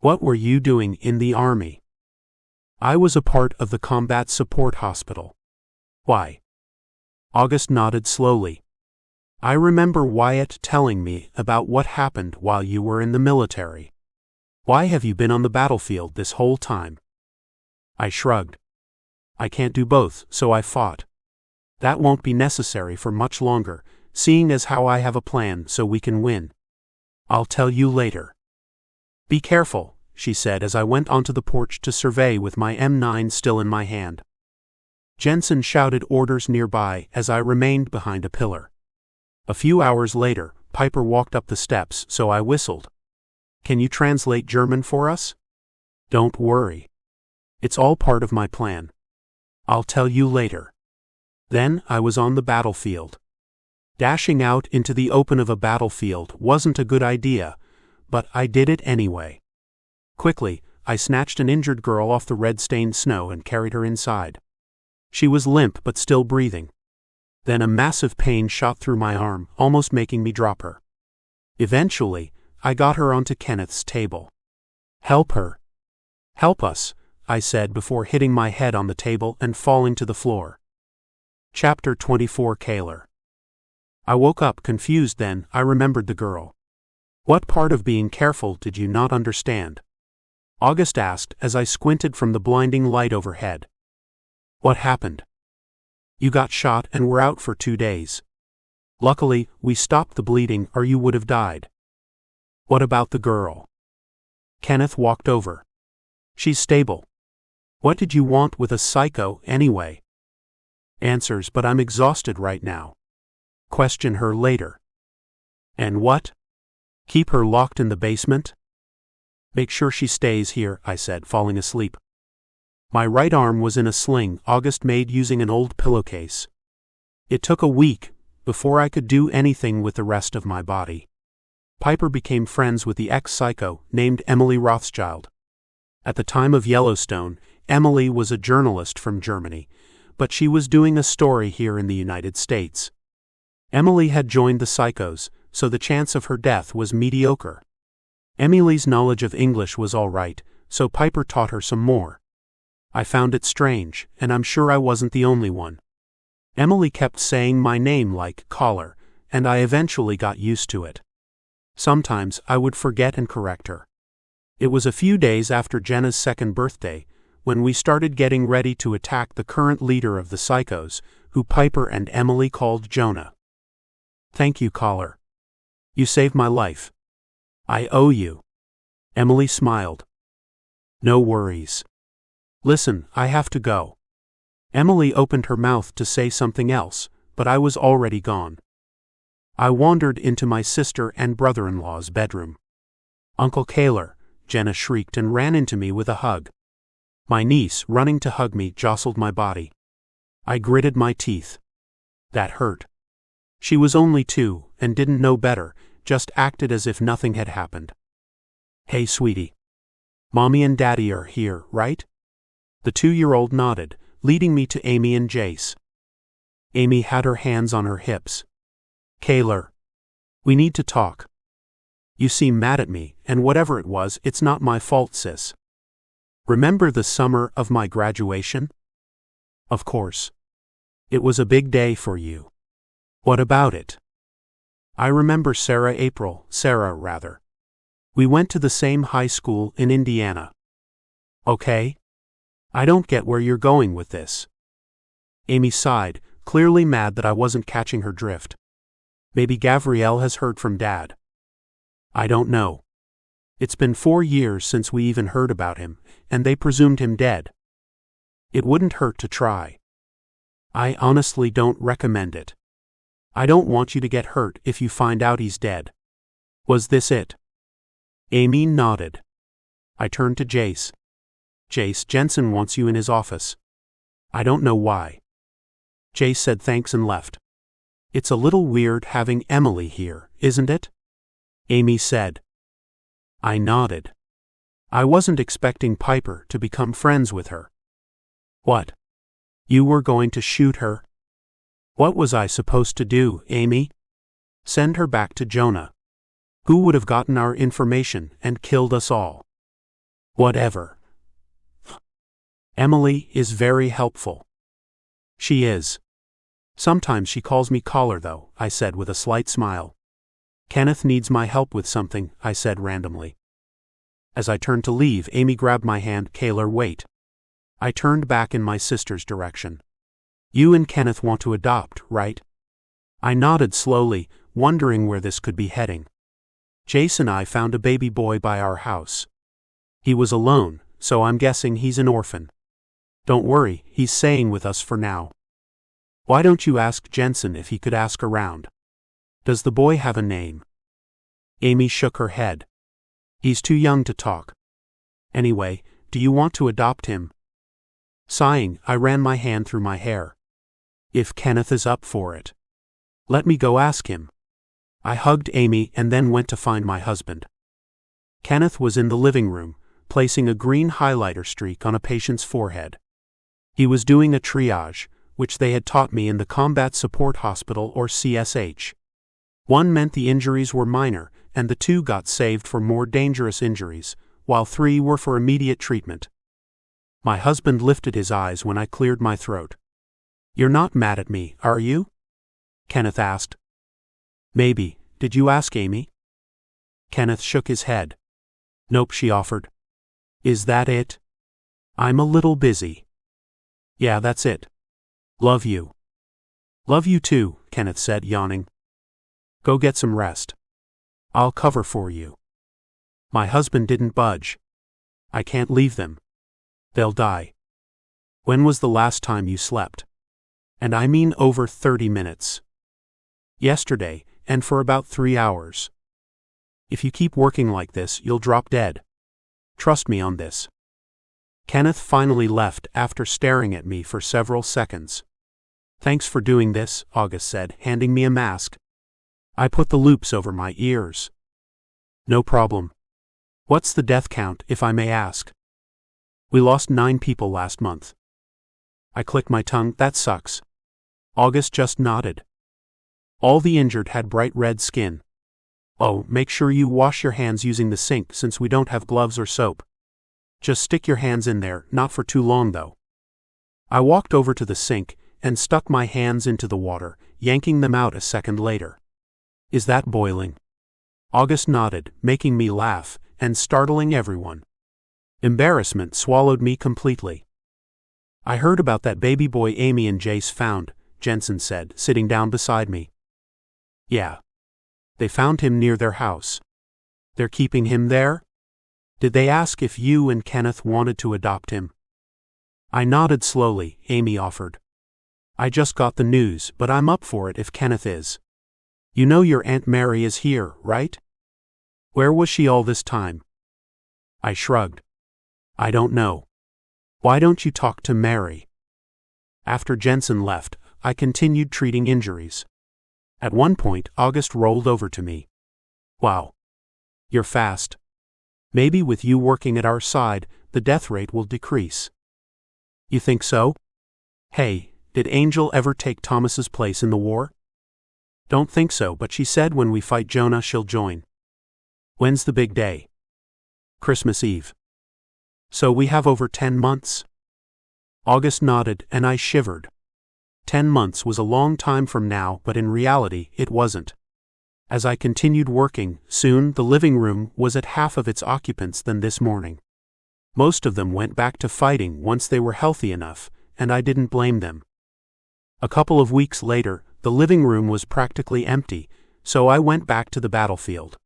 What were you doing in the army? I was a part of the combat support hospital. Why? August nodded slowly. I remember Wyatt telling me about what happened while you were in the military. Why have you been on the battlefield this whole time? I shrugged. I can't do both, so I fought. That won't be necessary for much longer, seeing as how I have a plan so we can win. I'll tell you later. Be careful, she said as I went onto the porch to survey with my M9 still in my hand. Jensen shouted orders nearby as I remained behind a pillar. A few hours later, Piper walked up the steps, so I whistled. Can you translate German for us? Don't worry. It's all part of my plan. I'll tell you later. Then I was on the battlefield. Dashing out into the open of a battlefield wasn't a good idea, but I did it anyway. Quickly, I snatched an injured girl off the red-stained snow and carried her inside. She was limp but still breathing. Then a massive pain shot through my arm, almost making me drop her. Eventually, I got her onto Kenneth's table. Help her. Help us, I said before hitting my head on the table and falling to the floor. Chapter 24 Cayler. I woke up confused. Then I remembered the girl. What part of being careful did you not understand? August asked as I squinted from the blinding light overhead. What happened? You got shot and were out for 2 days. Luckily, we stopped the bleeding or you would have died. What about the girl? Kenneth walked over. She's stable. What did you want with a psycho anyway? Answers, but I'm exhausted right now. Question her later. And what? Keep her locked in the basement? Make sure she stays here, I said, falling asleep. My right arm was in a sling August made using an old pillowcase. It took a week before I could do anything with the rest of my body. Piper became friends with the ex-psycho named Emily Rothschild. At the time of Yellowstone, Emily was a journalist from Germany, but she was doing a story here in the United States. Emily had joined the psychos, so the chance of her death was mediocre. Emily's knowledge of English was all right, so Piper taught her some more. I found it strange, and I'm sure I wasn't the only one. Emily kept saying my name like Cayler, and I eventually got used to it. Sometimes I would forget and correct her. It was a few days after Jenna's second birthday, when we started getting ready to attack the current leader of the psychos, who Piper and Emily called Jonah. Thank you, Cayler. You saved my life. I owe you. Emily smiled. No worries. Listen, I have to go. Emily opened her mouth to say something else, but I was already gone. I wandered into my sister and brother-in-law's bedroom. Uncle Cayler, Jenna shrieked and ran into me with a hug. My niece, running to hug me, jostled my body. I gritted my teeth. That hurt. She was only 2 and didn't know better, just acted as if nothing had happened. Hey, sweetie. Mommy and Daddy are here, right? The 2-year-old nodded, leading me to Amy and Jace. Amy had her hands on her hips. Cayler. We need to talk. You seem mad at me, and whatever it was, it's not my fault, sis. Remember the summer of my graduation? Of course. It was a big day for you. What about it? I remember Sarah rather. We went to the same high school in Indiana. Okay? I don't get where you're going with this. Amy sighed, clearly mad that I wasn't catching her drift. Maybe Gabrielle has heard from Dad. I don't know. It's been 4 years since we even heard about him, and they presumed him dead. It wouldn't hurt to try. I honestly don't recommend it. I don't want you to get hurt if you find out he's dead. Was this it? Amy nodded. I turned to Jace. Jace, Jensen wants you in his office. I don't know why. Jace said thanks and left. It's a little weird having Emily here, isn't it? Amy said. I nodded. I wasn't expecting Piper to become friends with her. What? You were going to shoot her? What was I supposed to do, Amy? Send her back to Jonah. Who would have gotten our information and killed us all? Whatever. Emily is very helpful. She is. Sometimes she calls me caller though, I said with a slight smile. Kenneth needs my help with something, I said randomly. As I turned to leave, Amy grabbed my hand. Cayler, wait. I turned back in my sister's direction. You and Kenneth want to adopt, right? I nodded slowly, wondering where this could be heading. Jace and I found a baby boy by our house. He was alone, so I'm guessing he's an orphan. Don't worry, he's staying with us for now. Why don't you ask Jensen if he could ask around? Does the boy have a name? Amy shook her head. He's too young to talk. Anyway, do you want to adopt him? Sighing, I ran my hand through my hair. If Kenneth is up for it. Let me go ask him. I hugged Amy and then went to find my husband. Kenneth was in the living room, placing a green highlighter streak on a patient's forehead. He was doing a triage, which they had taught me in the Combat Support Hospital or CSH. One meant the injuries were minor, and the 2 got saved for more dangerous injuries, while 3 were for immediate treatment. My husband lifted his eyes when I cleared my throat. You're not mad at me, are you? Kenneth asked. Maybe. Did you ask Amy? Kenneth shook his head. Nope, she offered. Is that it? I'm a little busy. Yeah, that's it. Love you. Love you too, Kenneth said, yawning. Go get some rest. I'll cover for you. My husband didn't budge. I can't leave them. They'll die. When was the last time you slept? And I mean over 30 minutes. Yesterday, and for about 3 hours. If you keep working like this, you'll drop dead. Trust me on this. Kenneth finally left after staring at me for several seconds. Thanks for doing this, August said, handing me a mask. I put the loops over my ears. No problem. What's the death count, if I may ask? We lost 9 people last month. I clicked my tongue. That sucks. August just nodded. All the injured had bright red skin. Oh, make sure you wash your hands using the sink since we don't have gloves or soap. Just stick your hands in there, not for too long though. I walked over to the sink and stuck my hands into the water, yanking them out a second later. Is that boiling? August nodded, making me laugh and startling everyone. Embarrassment swallowed me completely. I heard about that baby boy Amy and Jace found, Jensen said, sitting down beside me. Yeah. They found him near their house. They're keeping him there? Did they ask if you and Kenneth wanted to adopt him? I nodded slowly. Amy offered. I just got the news, but I'm up for it if Kenneth is. You know your Aunt Mary is here, right? Where was she all this time? I shrugged. I don't know. Why don't you talk to Mary? After Jensen left, I continued treating injuries. At one point, August rolled over to me. Wow. You're fast. Maybe with you working at our side, the death rate will decrease. You think so? Hey, did Angel ever take Thomas's place in the war? Don't think so, but she said when we fight Jonah she'll join. When's the big day? Christmas Eve. So we have over 10 months? August nodded, and I shivered. 10 months was a long time from now, but in reality, it wasn't. As I continued working, soon the living room was at half of its occupants than this morning. Most of them went back to fighting once they were healthy enough, and I didn't blame them. A couple of weeks later, the living room was practically empty, so I went back to the battlefield.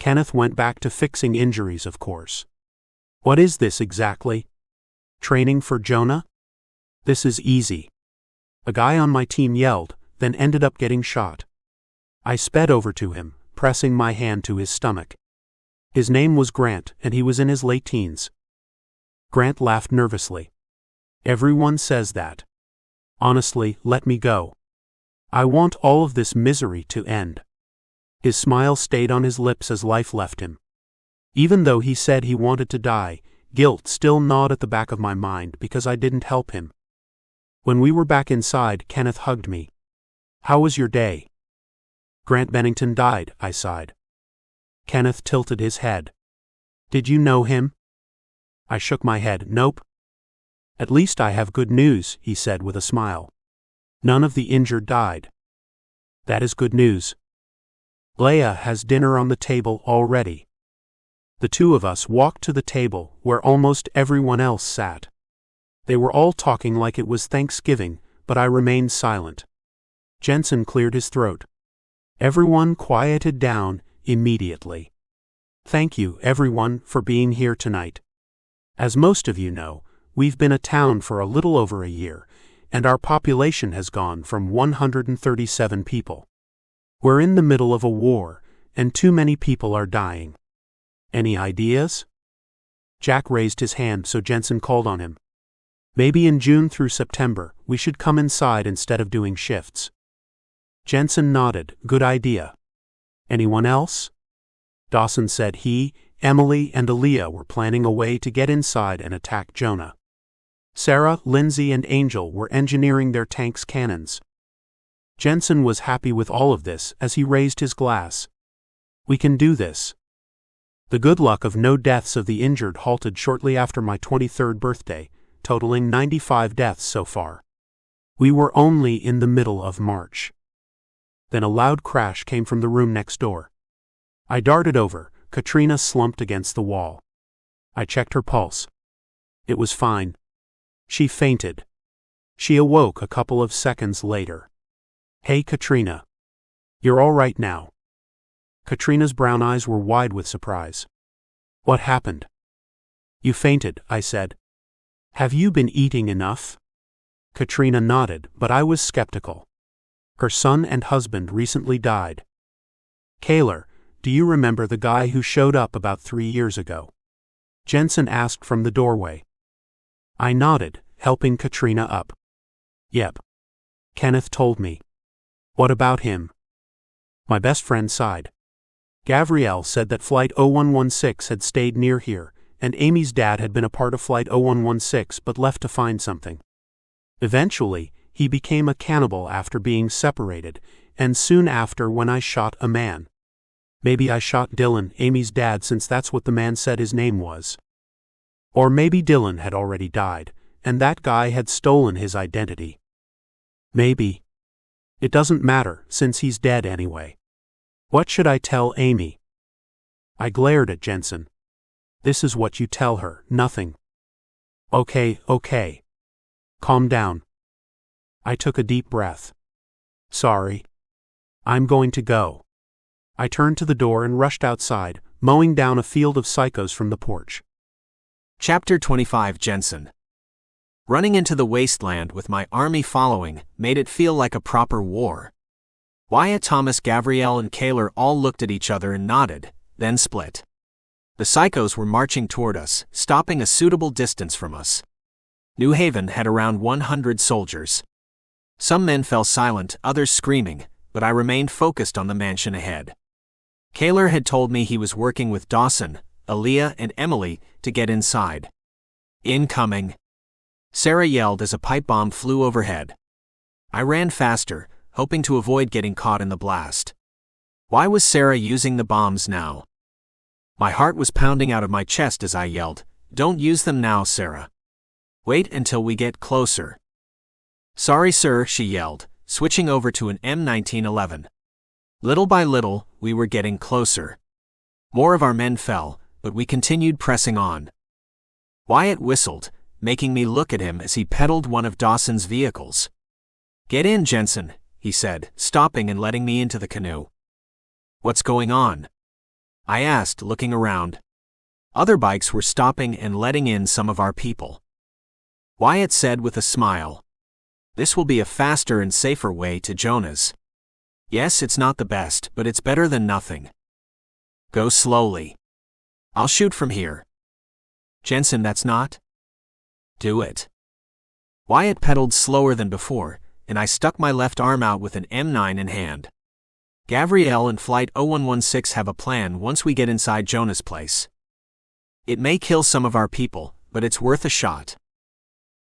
Kenneth went back to fixing injuries, of course. What is this exactly? Training for Jonah? This is easy. A guy on my team yelled, then ended up getting shot. I sped over to him, pressing my hand to his stomach. His name was Grant, and he was in his late teens. Grant laughed nervously. Everyone says that. Honestly, let me go. I want all of this misery to end. His smile stayed on his lips as life left him. Even though he said he wanted to die, guilt still gnawed at the back of my mind because I didn't help him. When we were back inside, Kenneth hugged me. How was your day? Grant Bennington died, I sighed. Kenneth tilted his head. Did you know him? I shook my head. Nope. At least I have good news, he said with a smile. None of the injured died. That is good news. Leia has dinner on the table already. The two of us walked to the table where almost everyone else sat. They were all talking like it was Thanksgiving, but I remained silent. Jensen cleared his throat. Everyone quieted down immediately. Thank you, everyone, for being here tonight. As most of you know, we've been a town for a little over a year, and our population has gone from 137 people. We're in the middle of a war, and too many people are dying. Any ideas? Jack raised his hand, so Jensen called on him. Maybe in June through September, we should come inside instead of doing shifts. Jensen nodded. Good idea. Anyone else? Dawson said he, Emily, and Aaliyah were planning a way to get inside and attack Jonah. Sarah, Lindsay, and Angel were engineering their tank's cannons. Jensen was happy with all of this as he raised his glass. We can do this. The good luck of no deaths of the injured halted shortly after my 23rd birthday, totaling 95 deaths so far. We were only in the middle of March. Then a loud crash came from the room next door. I darted over. Katrina slumped against the wall. I checked her pulse. It was fine. She fainted. She awoke a couple of seconds later. Hey, Katrina. You're all right now. Katrina's brown eyes were wide with surprise. What happened? You fainted, I said. Have you been eating enough? Katrina nodded, but I was skeptical. Her son and husband recently died. Cayler, do you remember the guy who showed up about 3 years ago? Jensen asked from the doorway. I nodded, helping Katrina up. Yep. Kenneth told me. What about him? My best friend sighed. Gabrielle said that Flight 0116 had stayed near here, and Amy's dad had been a part of Flight 0116 but left to find something. Eventually, he became a cannibal after being separated, and soon after when I shot a man. Maybe I shot Dylan, Amy's dad, since that's what the man said his name was. Or maybe Dylan had already died, and that guy had stolen his identity. Maybe. It doesn't matter, since he's dead anyway. What should I tell Amy? I glared at Jensen. This is what you tell her, nothing. Okay. Calm down. I took a deep breath. Sorry. I'm going to go. I turned to the door and rushed outside, mowing down a field of psychos from the porch. Chapter 25. Jensen. Running into the wasteland with my army following made it feel like a proper war. Wyatt, Thomas, Gabrielle, and Cayler all looked at each other and nodded, then split. The psychos were marching toward us, stopping a suitable distance from us. New Haven had around 100 soldiers. Some men fell silent, others screaming, but I remained focused on the mansion ahead. Cayler had told me he was working with Dawson, Aaliyah, and Emily to get inside. Incoming. Sarah yelled as a pipe bomb flew overhead. I ran faster, hoping to avoid getting caught in the blast. Why was Sarah using the bombs now? My heart was pounding out of my chest as I yelled, Don't use them now, Sarah. Wait until we get closer. Sorry, sir, she yelled, switching over to an M1911. Little by little, we were getting closer. More of our men fell, but we continued pressing on. Wyatt whistled, making me look at him as he pedaled one of Dawson's vehicles. Get in, Jensen, he said, stopping and letting me into the canoe. What's going on? I asked, looking around. Other bikes were stopping and letting in some of our people. Wyatt said with a smile. This will be a faster and safer way to Jonah's. Yes, it's not the best, but it's better than nothing. Go slowly. I'll shoot from here. Jensen, that's not? Do it. Wyatt pedaled slower than before, and I stuck my left arm out with an M9 in hand. Gabrielle and Flight 0116 have a plan once we get inside Jonah's place. It may kill some of our people, but it's worth a shot.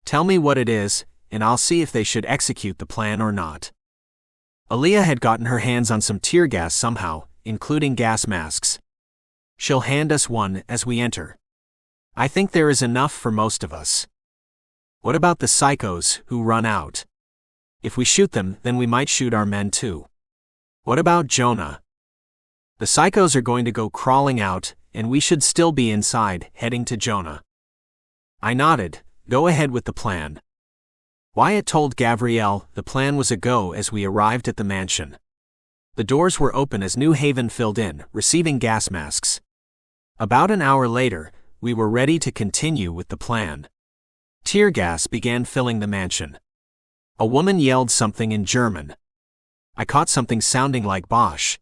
Tell me what it is, and I'll see if they should execute the plan or not. Aaliyah had gotten her hands on some tear gas somehow, including gas masks. She'll hand us one as we enter. I think there is enough for most of us. What about the psychos who run out? If we shoot them, then we might shoot our men too. What about Jonah? The psychos are going to go crawling out, and we should still be inside, heading to Jonah. I nodded. Go ahead with the plan. Wyatt told Gabrielle the plan was a go as we arrived at the mansion. The doors were open as New Haven filled in, receiving gas masks. About an hour later, we were ready to continue with the plan. Tear gas began filling the mansion. A woman yelled something in German. I caught something sounding like Bosch.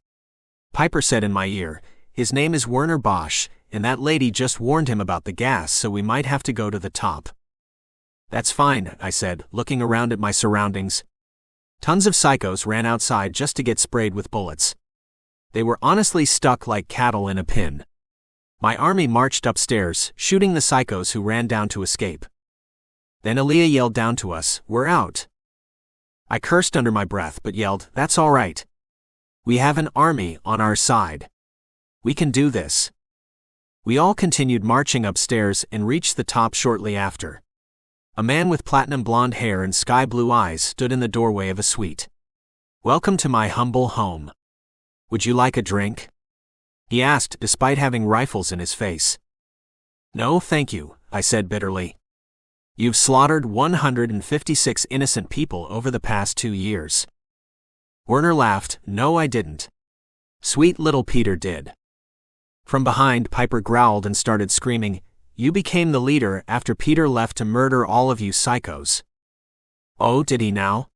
Piper said in my ear, "His name is Werner Bosch, and that lady just warned him about the gas, so we might have to go to the top." That's fine, I said, looking around at my surroundings. Tons of psychos ran outside just to get sprayed with bullets. They were honestly stuck like cattle in a pen. My army marched upstairs, shooting the psychos who ran down to escape. Then Aaliyah yelled down to us, "We're out." I cursed under my breath but yelled, "That's all right. We have an army on our side. We can do this." We all continued marching upstairs and reached the top shortly after. A man with platinum blonde hair and sky blue eyes stood in the doorway of a suite. "Welcome to my humble home. Would you like a drink?" he asked, despite having rifles in his face. "No, thank you," I said bitterly. "You've slaughtered 156 innocent people over the past 2 years." Werner laughed. "No, I didn't. Sweet little Peter did." From behind, Piper growled and started screaming, "You became the leader after Peter left to murder all of you psychos." "Oh, did he now?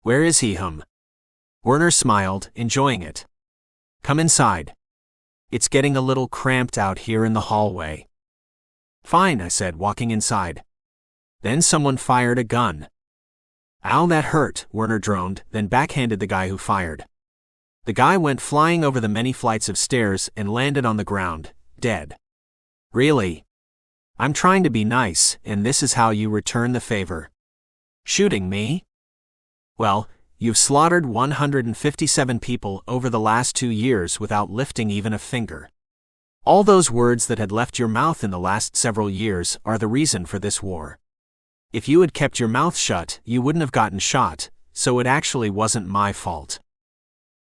Where is he, Werner smiled, enjoying it. "Come inside. It's getting a little cramped out here in the hallway." "Fine," I said, walking inside. Then someone fired a gun. "Ow, that hurt," Werner droned, then backhanded the guy who fired. The guy went flying over the many flights of stairs and landed on the ground, dead. "Really? I'm trying to be nice, and this is how you return the favor. Shooting me? Well, you've slaughtered 157 people over the last 2 years without lifting even a finger. All those words that had left your mouth in the last several years are the reason for this war. If you had kept your mouth shut, you wouldn't have gotten shot, so it actually wasn't my fault.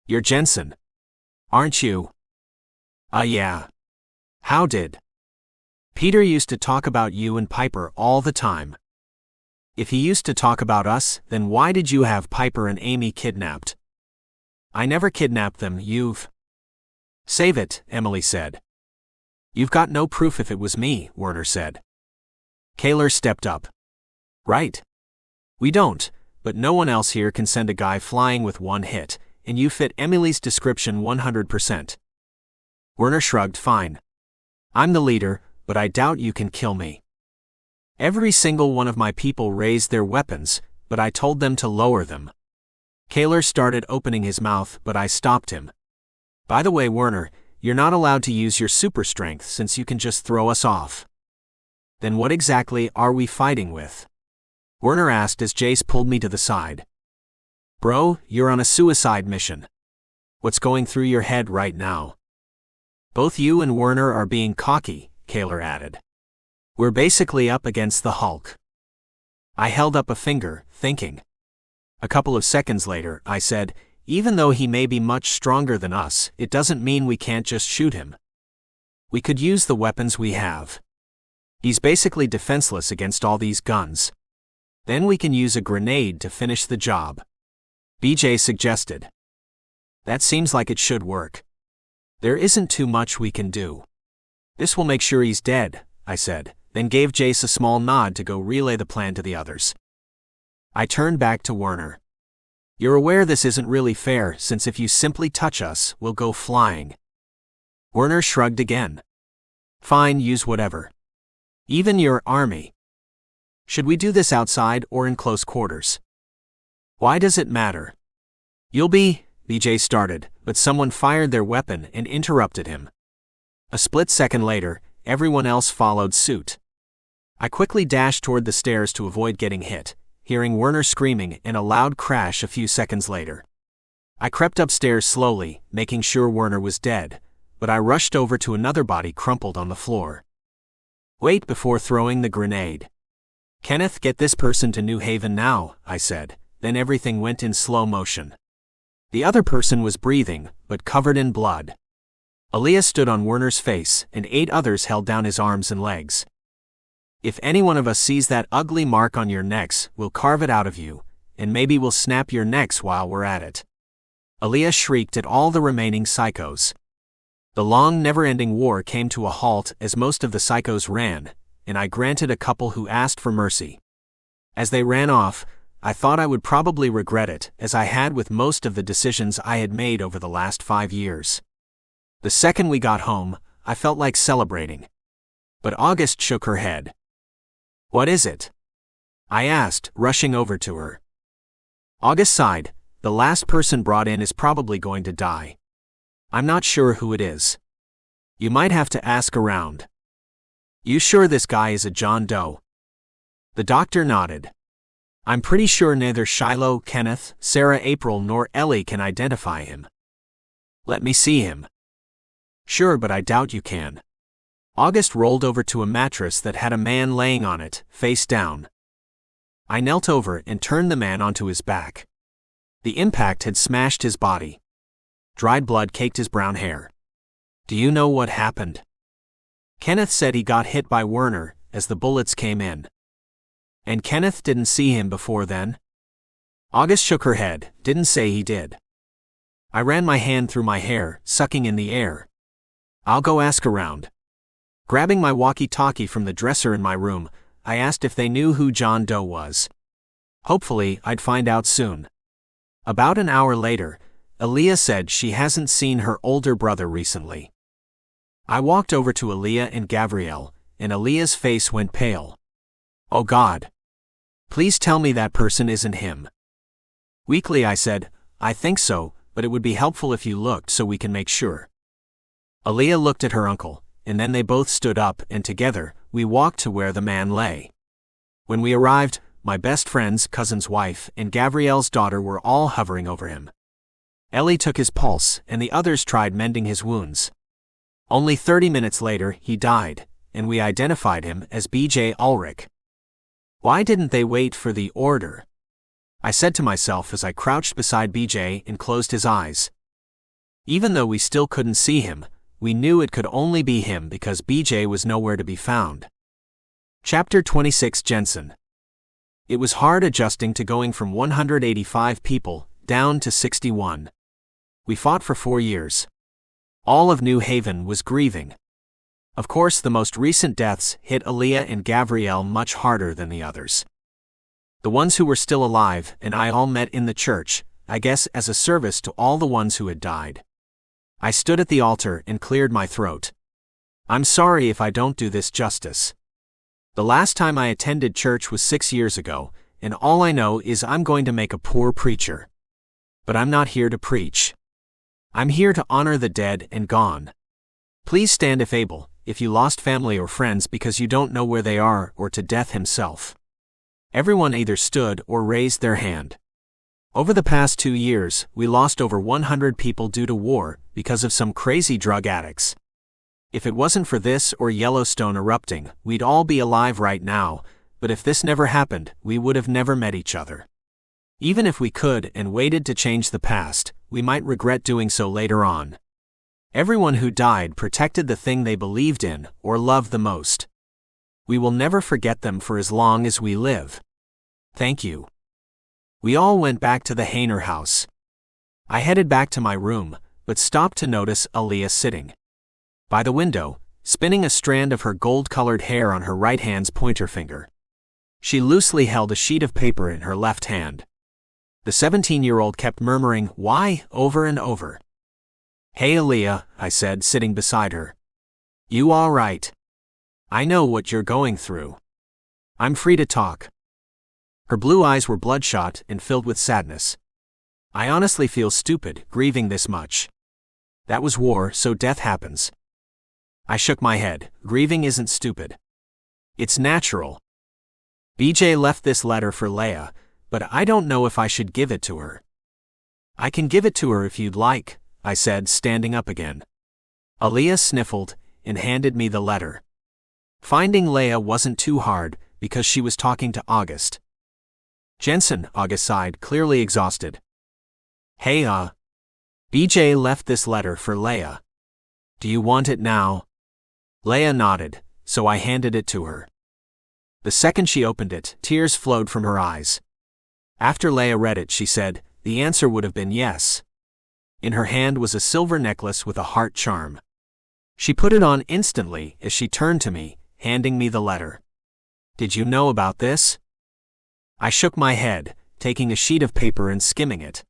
You're Jensen, aren't you?" Yeah. How did? Peter used to talk about you and Piper all the time. If he used to talk about us, then why did you have Piper and Amy kidnapped? I never kidnapped them, you've... Save it, Emily said. You've got no proof if it was me, Werner said. Cayler stepped up. Right. We don't, but no one else here can send a guy flying with one hit, and you fit Emily's description 100%. Werner shrugged. Fine. I'm the leader, but I doubt you can kill me. Every single one of my people raised their weapons, but I told them to lower them. Cayler started opening his mouth, but I stopped him. By the way, Werner, you're not allowed to use your super strength since you can just throw us off. Then what exactly are we fighting with? Werner asked as Jace pulled me to the side. Bro, you're on a suicide mission. What's going through your head right now? Both you and Werner are being cocky, Cayler added. We're basically up against the Hulk. I held up a finger, thinking. A couple of seconds later, I said, even though he may be much stronger than us, it doesn't mean we can't just shoot him. We could use the weapons we have. He's basically defenseless against all these guns. Then we can use a grenade to finish the job. BJ suggested. That seems like it should work. There isn't too much we can do. This will make sure he's dead, I said, then gave Jace a small nod to go relay the plan to the others. I turned back to Werner. You're aware this isn't really fair, since if you simply touch us, we'll go flying. Werner shrugged again. Fine, use whatever. Even your army. Should we do this outside or in close quarters? Why does it matter? BJ started, but someone fired their weapon and interrupted him. A split second later, everyone else followed suit. I quickly dashed toward the stairs to avoid getting hit, hearing Werner screaming and a loud crash a few seconds later. I crept upstairs slowly, making sure Werner was dead, but I rushed over to another body crumpled on the floor. Wait before throwing the grenade. Kenneth, get this person to New Haven now, I said, then everything went in slow motion. The other person was breathing, but covered in blood. Aaliyah stood on Werner's face, and 8 others held down his arms and legs. If any one of us sees that ugly mark on your necks, we'll carve it out of you, and maybe we'll snap your necks while we're at it. Aaliyah shrieked at all the remaining psychos. The long, never-ending war came to a halt as most of the psychos ran, and I granted a couple who asked for mercy. As they ran off, I thought I would probably regret it, as I had with most of the decisions I had made over the last 5 years. The second we got home, I felt like celebrating. But August shook her head. What is it? I asked, rushing over to her. August sighed. The last person brought in is probably going to die. I'm not sure who it is. You might have to ask around. You sure this guy is a John Doe? The doctor nodded. I'm pretty sure neither Shiloh, Kenneth, Sarah, April, nor Ellie can identify him. Let me see him. Sure, but I doubt you can. August rolled over to a mattress that had a man laying on it, face down. I knelt over and turned the man onto his back. The impact had smashed his body. Dried blood caked his brown hair. Do you know what happened? Kenneth said he got hit by Werner as the bullets came in. And Kenneth didn't see him before then? August shook her head, didn't say he did. I ran my hand through my hair, sucking in the air. I'll go ask around. Grabbing my walkie-talkie from the dresser in my room, I asked if they knew who John Doe was. Hopefully, I'd find out soon. About an hour later, Aaliyah said she hasn't seen her older brother recently. I walked over to Aaliyah and Gabrielle, and Aaliyah's face went pale. Oh God. Please tell me that person isn't him. Weakly I said, I think so, but it would be helpful if you looked so we can make sure. Aaliyah looked at her uncle, and then they both stood up and together, we walked to where the man lay. When we arrived, my best friend's cousin's wife and Gabrielle's daughter were all hovering over him. Ellie took his pulse, and the others tried mending his wounds. Only 30 minutes later, he died, and we identified him as BJ Ulrich. Why didn't they wait for the order? I said to myself as I crouched beside BJ and closed his eyes. Even though we still couldn't see him, we knew it could only be him because BJ was nowhere to be found. Chapter 26 Jensen. It was hard adjusting to going from 185 people down to 61. We fought for 4 years. All of New Haven was grieving. Of course, the most recent deaths hit Aaliyah and Gabrielle much harder than the others. The ones who were still alive and I all met in the church, I guess as a service to all the ones who had died. I stood at the altar and cleared my throat. I'm sorry if I don't do this justice. The last time I attended church was 6 years ago, and all I know is I'm going to make a poor preacher. But I'm not here to preach. I'm here to honor the dead and gone. Please stand if able, if you lost family or friends because you don't know where they are or to death himself. Everyone either stood or raised their hand. Over the past 2 years, we lost over 100 people due to war because of some crazy drug addicts. If it wasn't for this or Yellowstone erupting, we'd all be alive right now, but if this never happened, we would have never met each other. Even if we could and waited to change the past, we might regret doing so later on. Everyone who died protected the thing they believed in or loved the most. We will never forget them for as long as we live. Thank you. We all went back to the Hayner house. I headed back to my room, but stopped to notice Aaliyah sitting by the window, spinning a strand of her gold-colored hair on her right hand's pointer finger. She loosely held a sheet of paper in her left hand. The 17-year-old kept murmuring, "Why?" over and over. "Hey Aaliyah," I said, sitting beside her. "You all right? I know what you're going through. I'm free to talk." Her blue eyes were bloodshot and filled with sadness. "I honestly feel stupid, grieving this much. That was war, so death happens." I shook my head. Grieving isn't stupid. It's natural. BJ left this letter for Leia, but I don't know if I should give it to her. "I can give it to her if you'd like," I said, standing up again. Aaliyah sniffled and handed me the letter. Finding Leia wasn't too hard because she was talking to August. "Jensen," August sighed, clearly exhausted. "Hey, BJ left this letter for Leia. Do you want it now?" Leia nodded, so I handed it to her. The second she opened it, tears flowed from her eyes. After Leia read it, she said, the answer would have been yes. In her hand was a silver necklace with a heart charm. She put it on instantly as she turned to me, handing me the letter. "Did you know about this?" I shook my head, taking a sheet of paper and skimming it.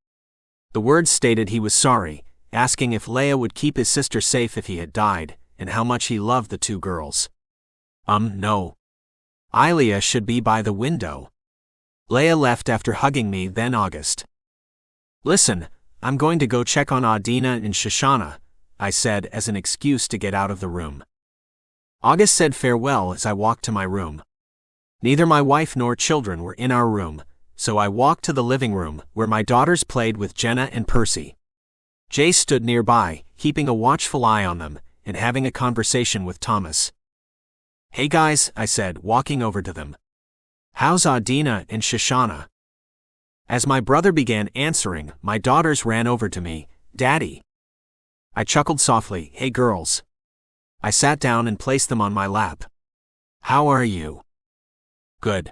The words stated he was sorry, asking if Leia would keep his sister safe if he had died, and how much he loved the two girls. No. Leia should be by the window. Leia left after hugging me, then August. "Listen, I'm going to go check on Adina and Shoshana," I said as an excuse to get out of the room. August said farewell as I walked to my room. Neither my wife nor children were in our room, so I walked to the living room where my daughters played with Jenna and Percy. Jay stood nearby, keeping a watchful eye on them and having a conversation with Thomas. "Hey guys," I said, walking over to them. "How's Adina and Shoshana?" As my brother began answering, my daughters ran over to me. "Daddy." I chuckled softly. "Hey girls." I sat down and placed them on my lap. "How are you?" "Good,"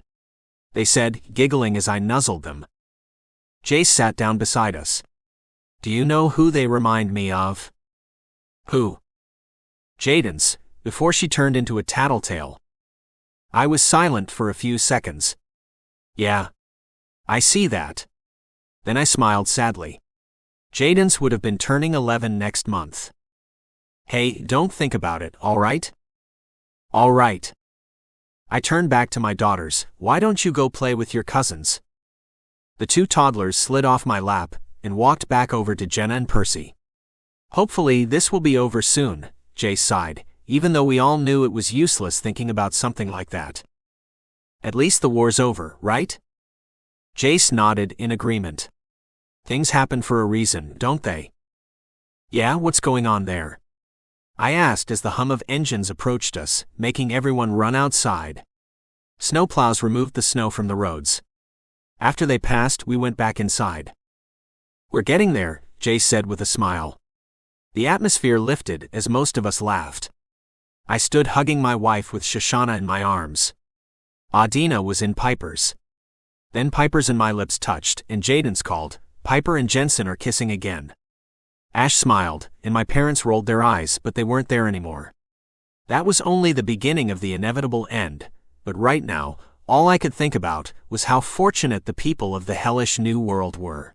they said, giggling as I nuzzled them. Jace sat down beside us. "Do you know who they remind me of?" "Who?" "Jaden's," before she turned into a tattletale. I was silent for a few seconds. "Yeah. I see that." Then I smiled sadly. Jaden's would have been turning 11 next month. "Hey, don't think about it, all right?" "All right." I turned back to my daughters. "Why don't you go play with your cousins?" The two toddlers slid off my lap and walked back over to Jenna and Percy. "Hopefully this will be over soon," Jace sighed, even though we all knew it was useless thinking about something like that. "At least the war's over, right?" Jace nodded in agreement. "Things happen for a reason, don't they?" "Yeah, what's going on there?" I asked as the hum of engines approached us, making everyone run outside. Snowplows removed the snow from the roads. After they passed, we went back inside. "We're getting there," Jace said with a smile. The atmosphere lifted as most of us laughed. I stood hugging my wife with Shoshana in my arms. Adina was in Piper's. Then Piper's and my lips touched, and Jaden's called, "Piper and Jensen are kissing again." Ash smiled, and my parents rolled their eyes, but they weren't there anymore. That was only the beginning of the inevitable end, but right now, all I could think about was how fortunate the people of the hellish new world were.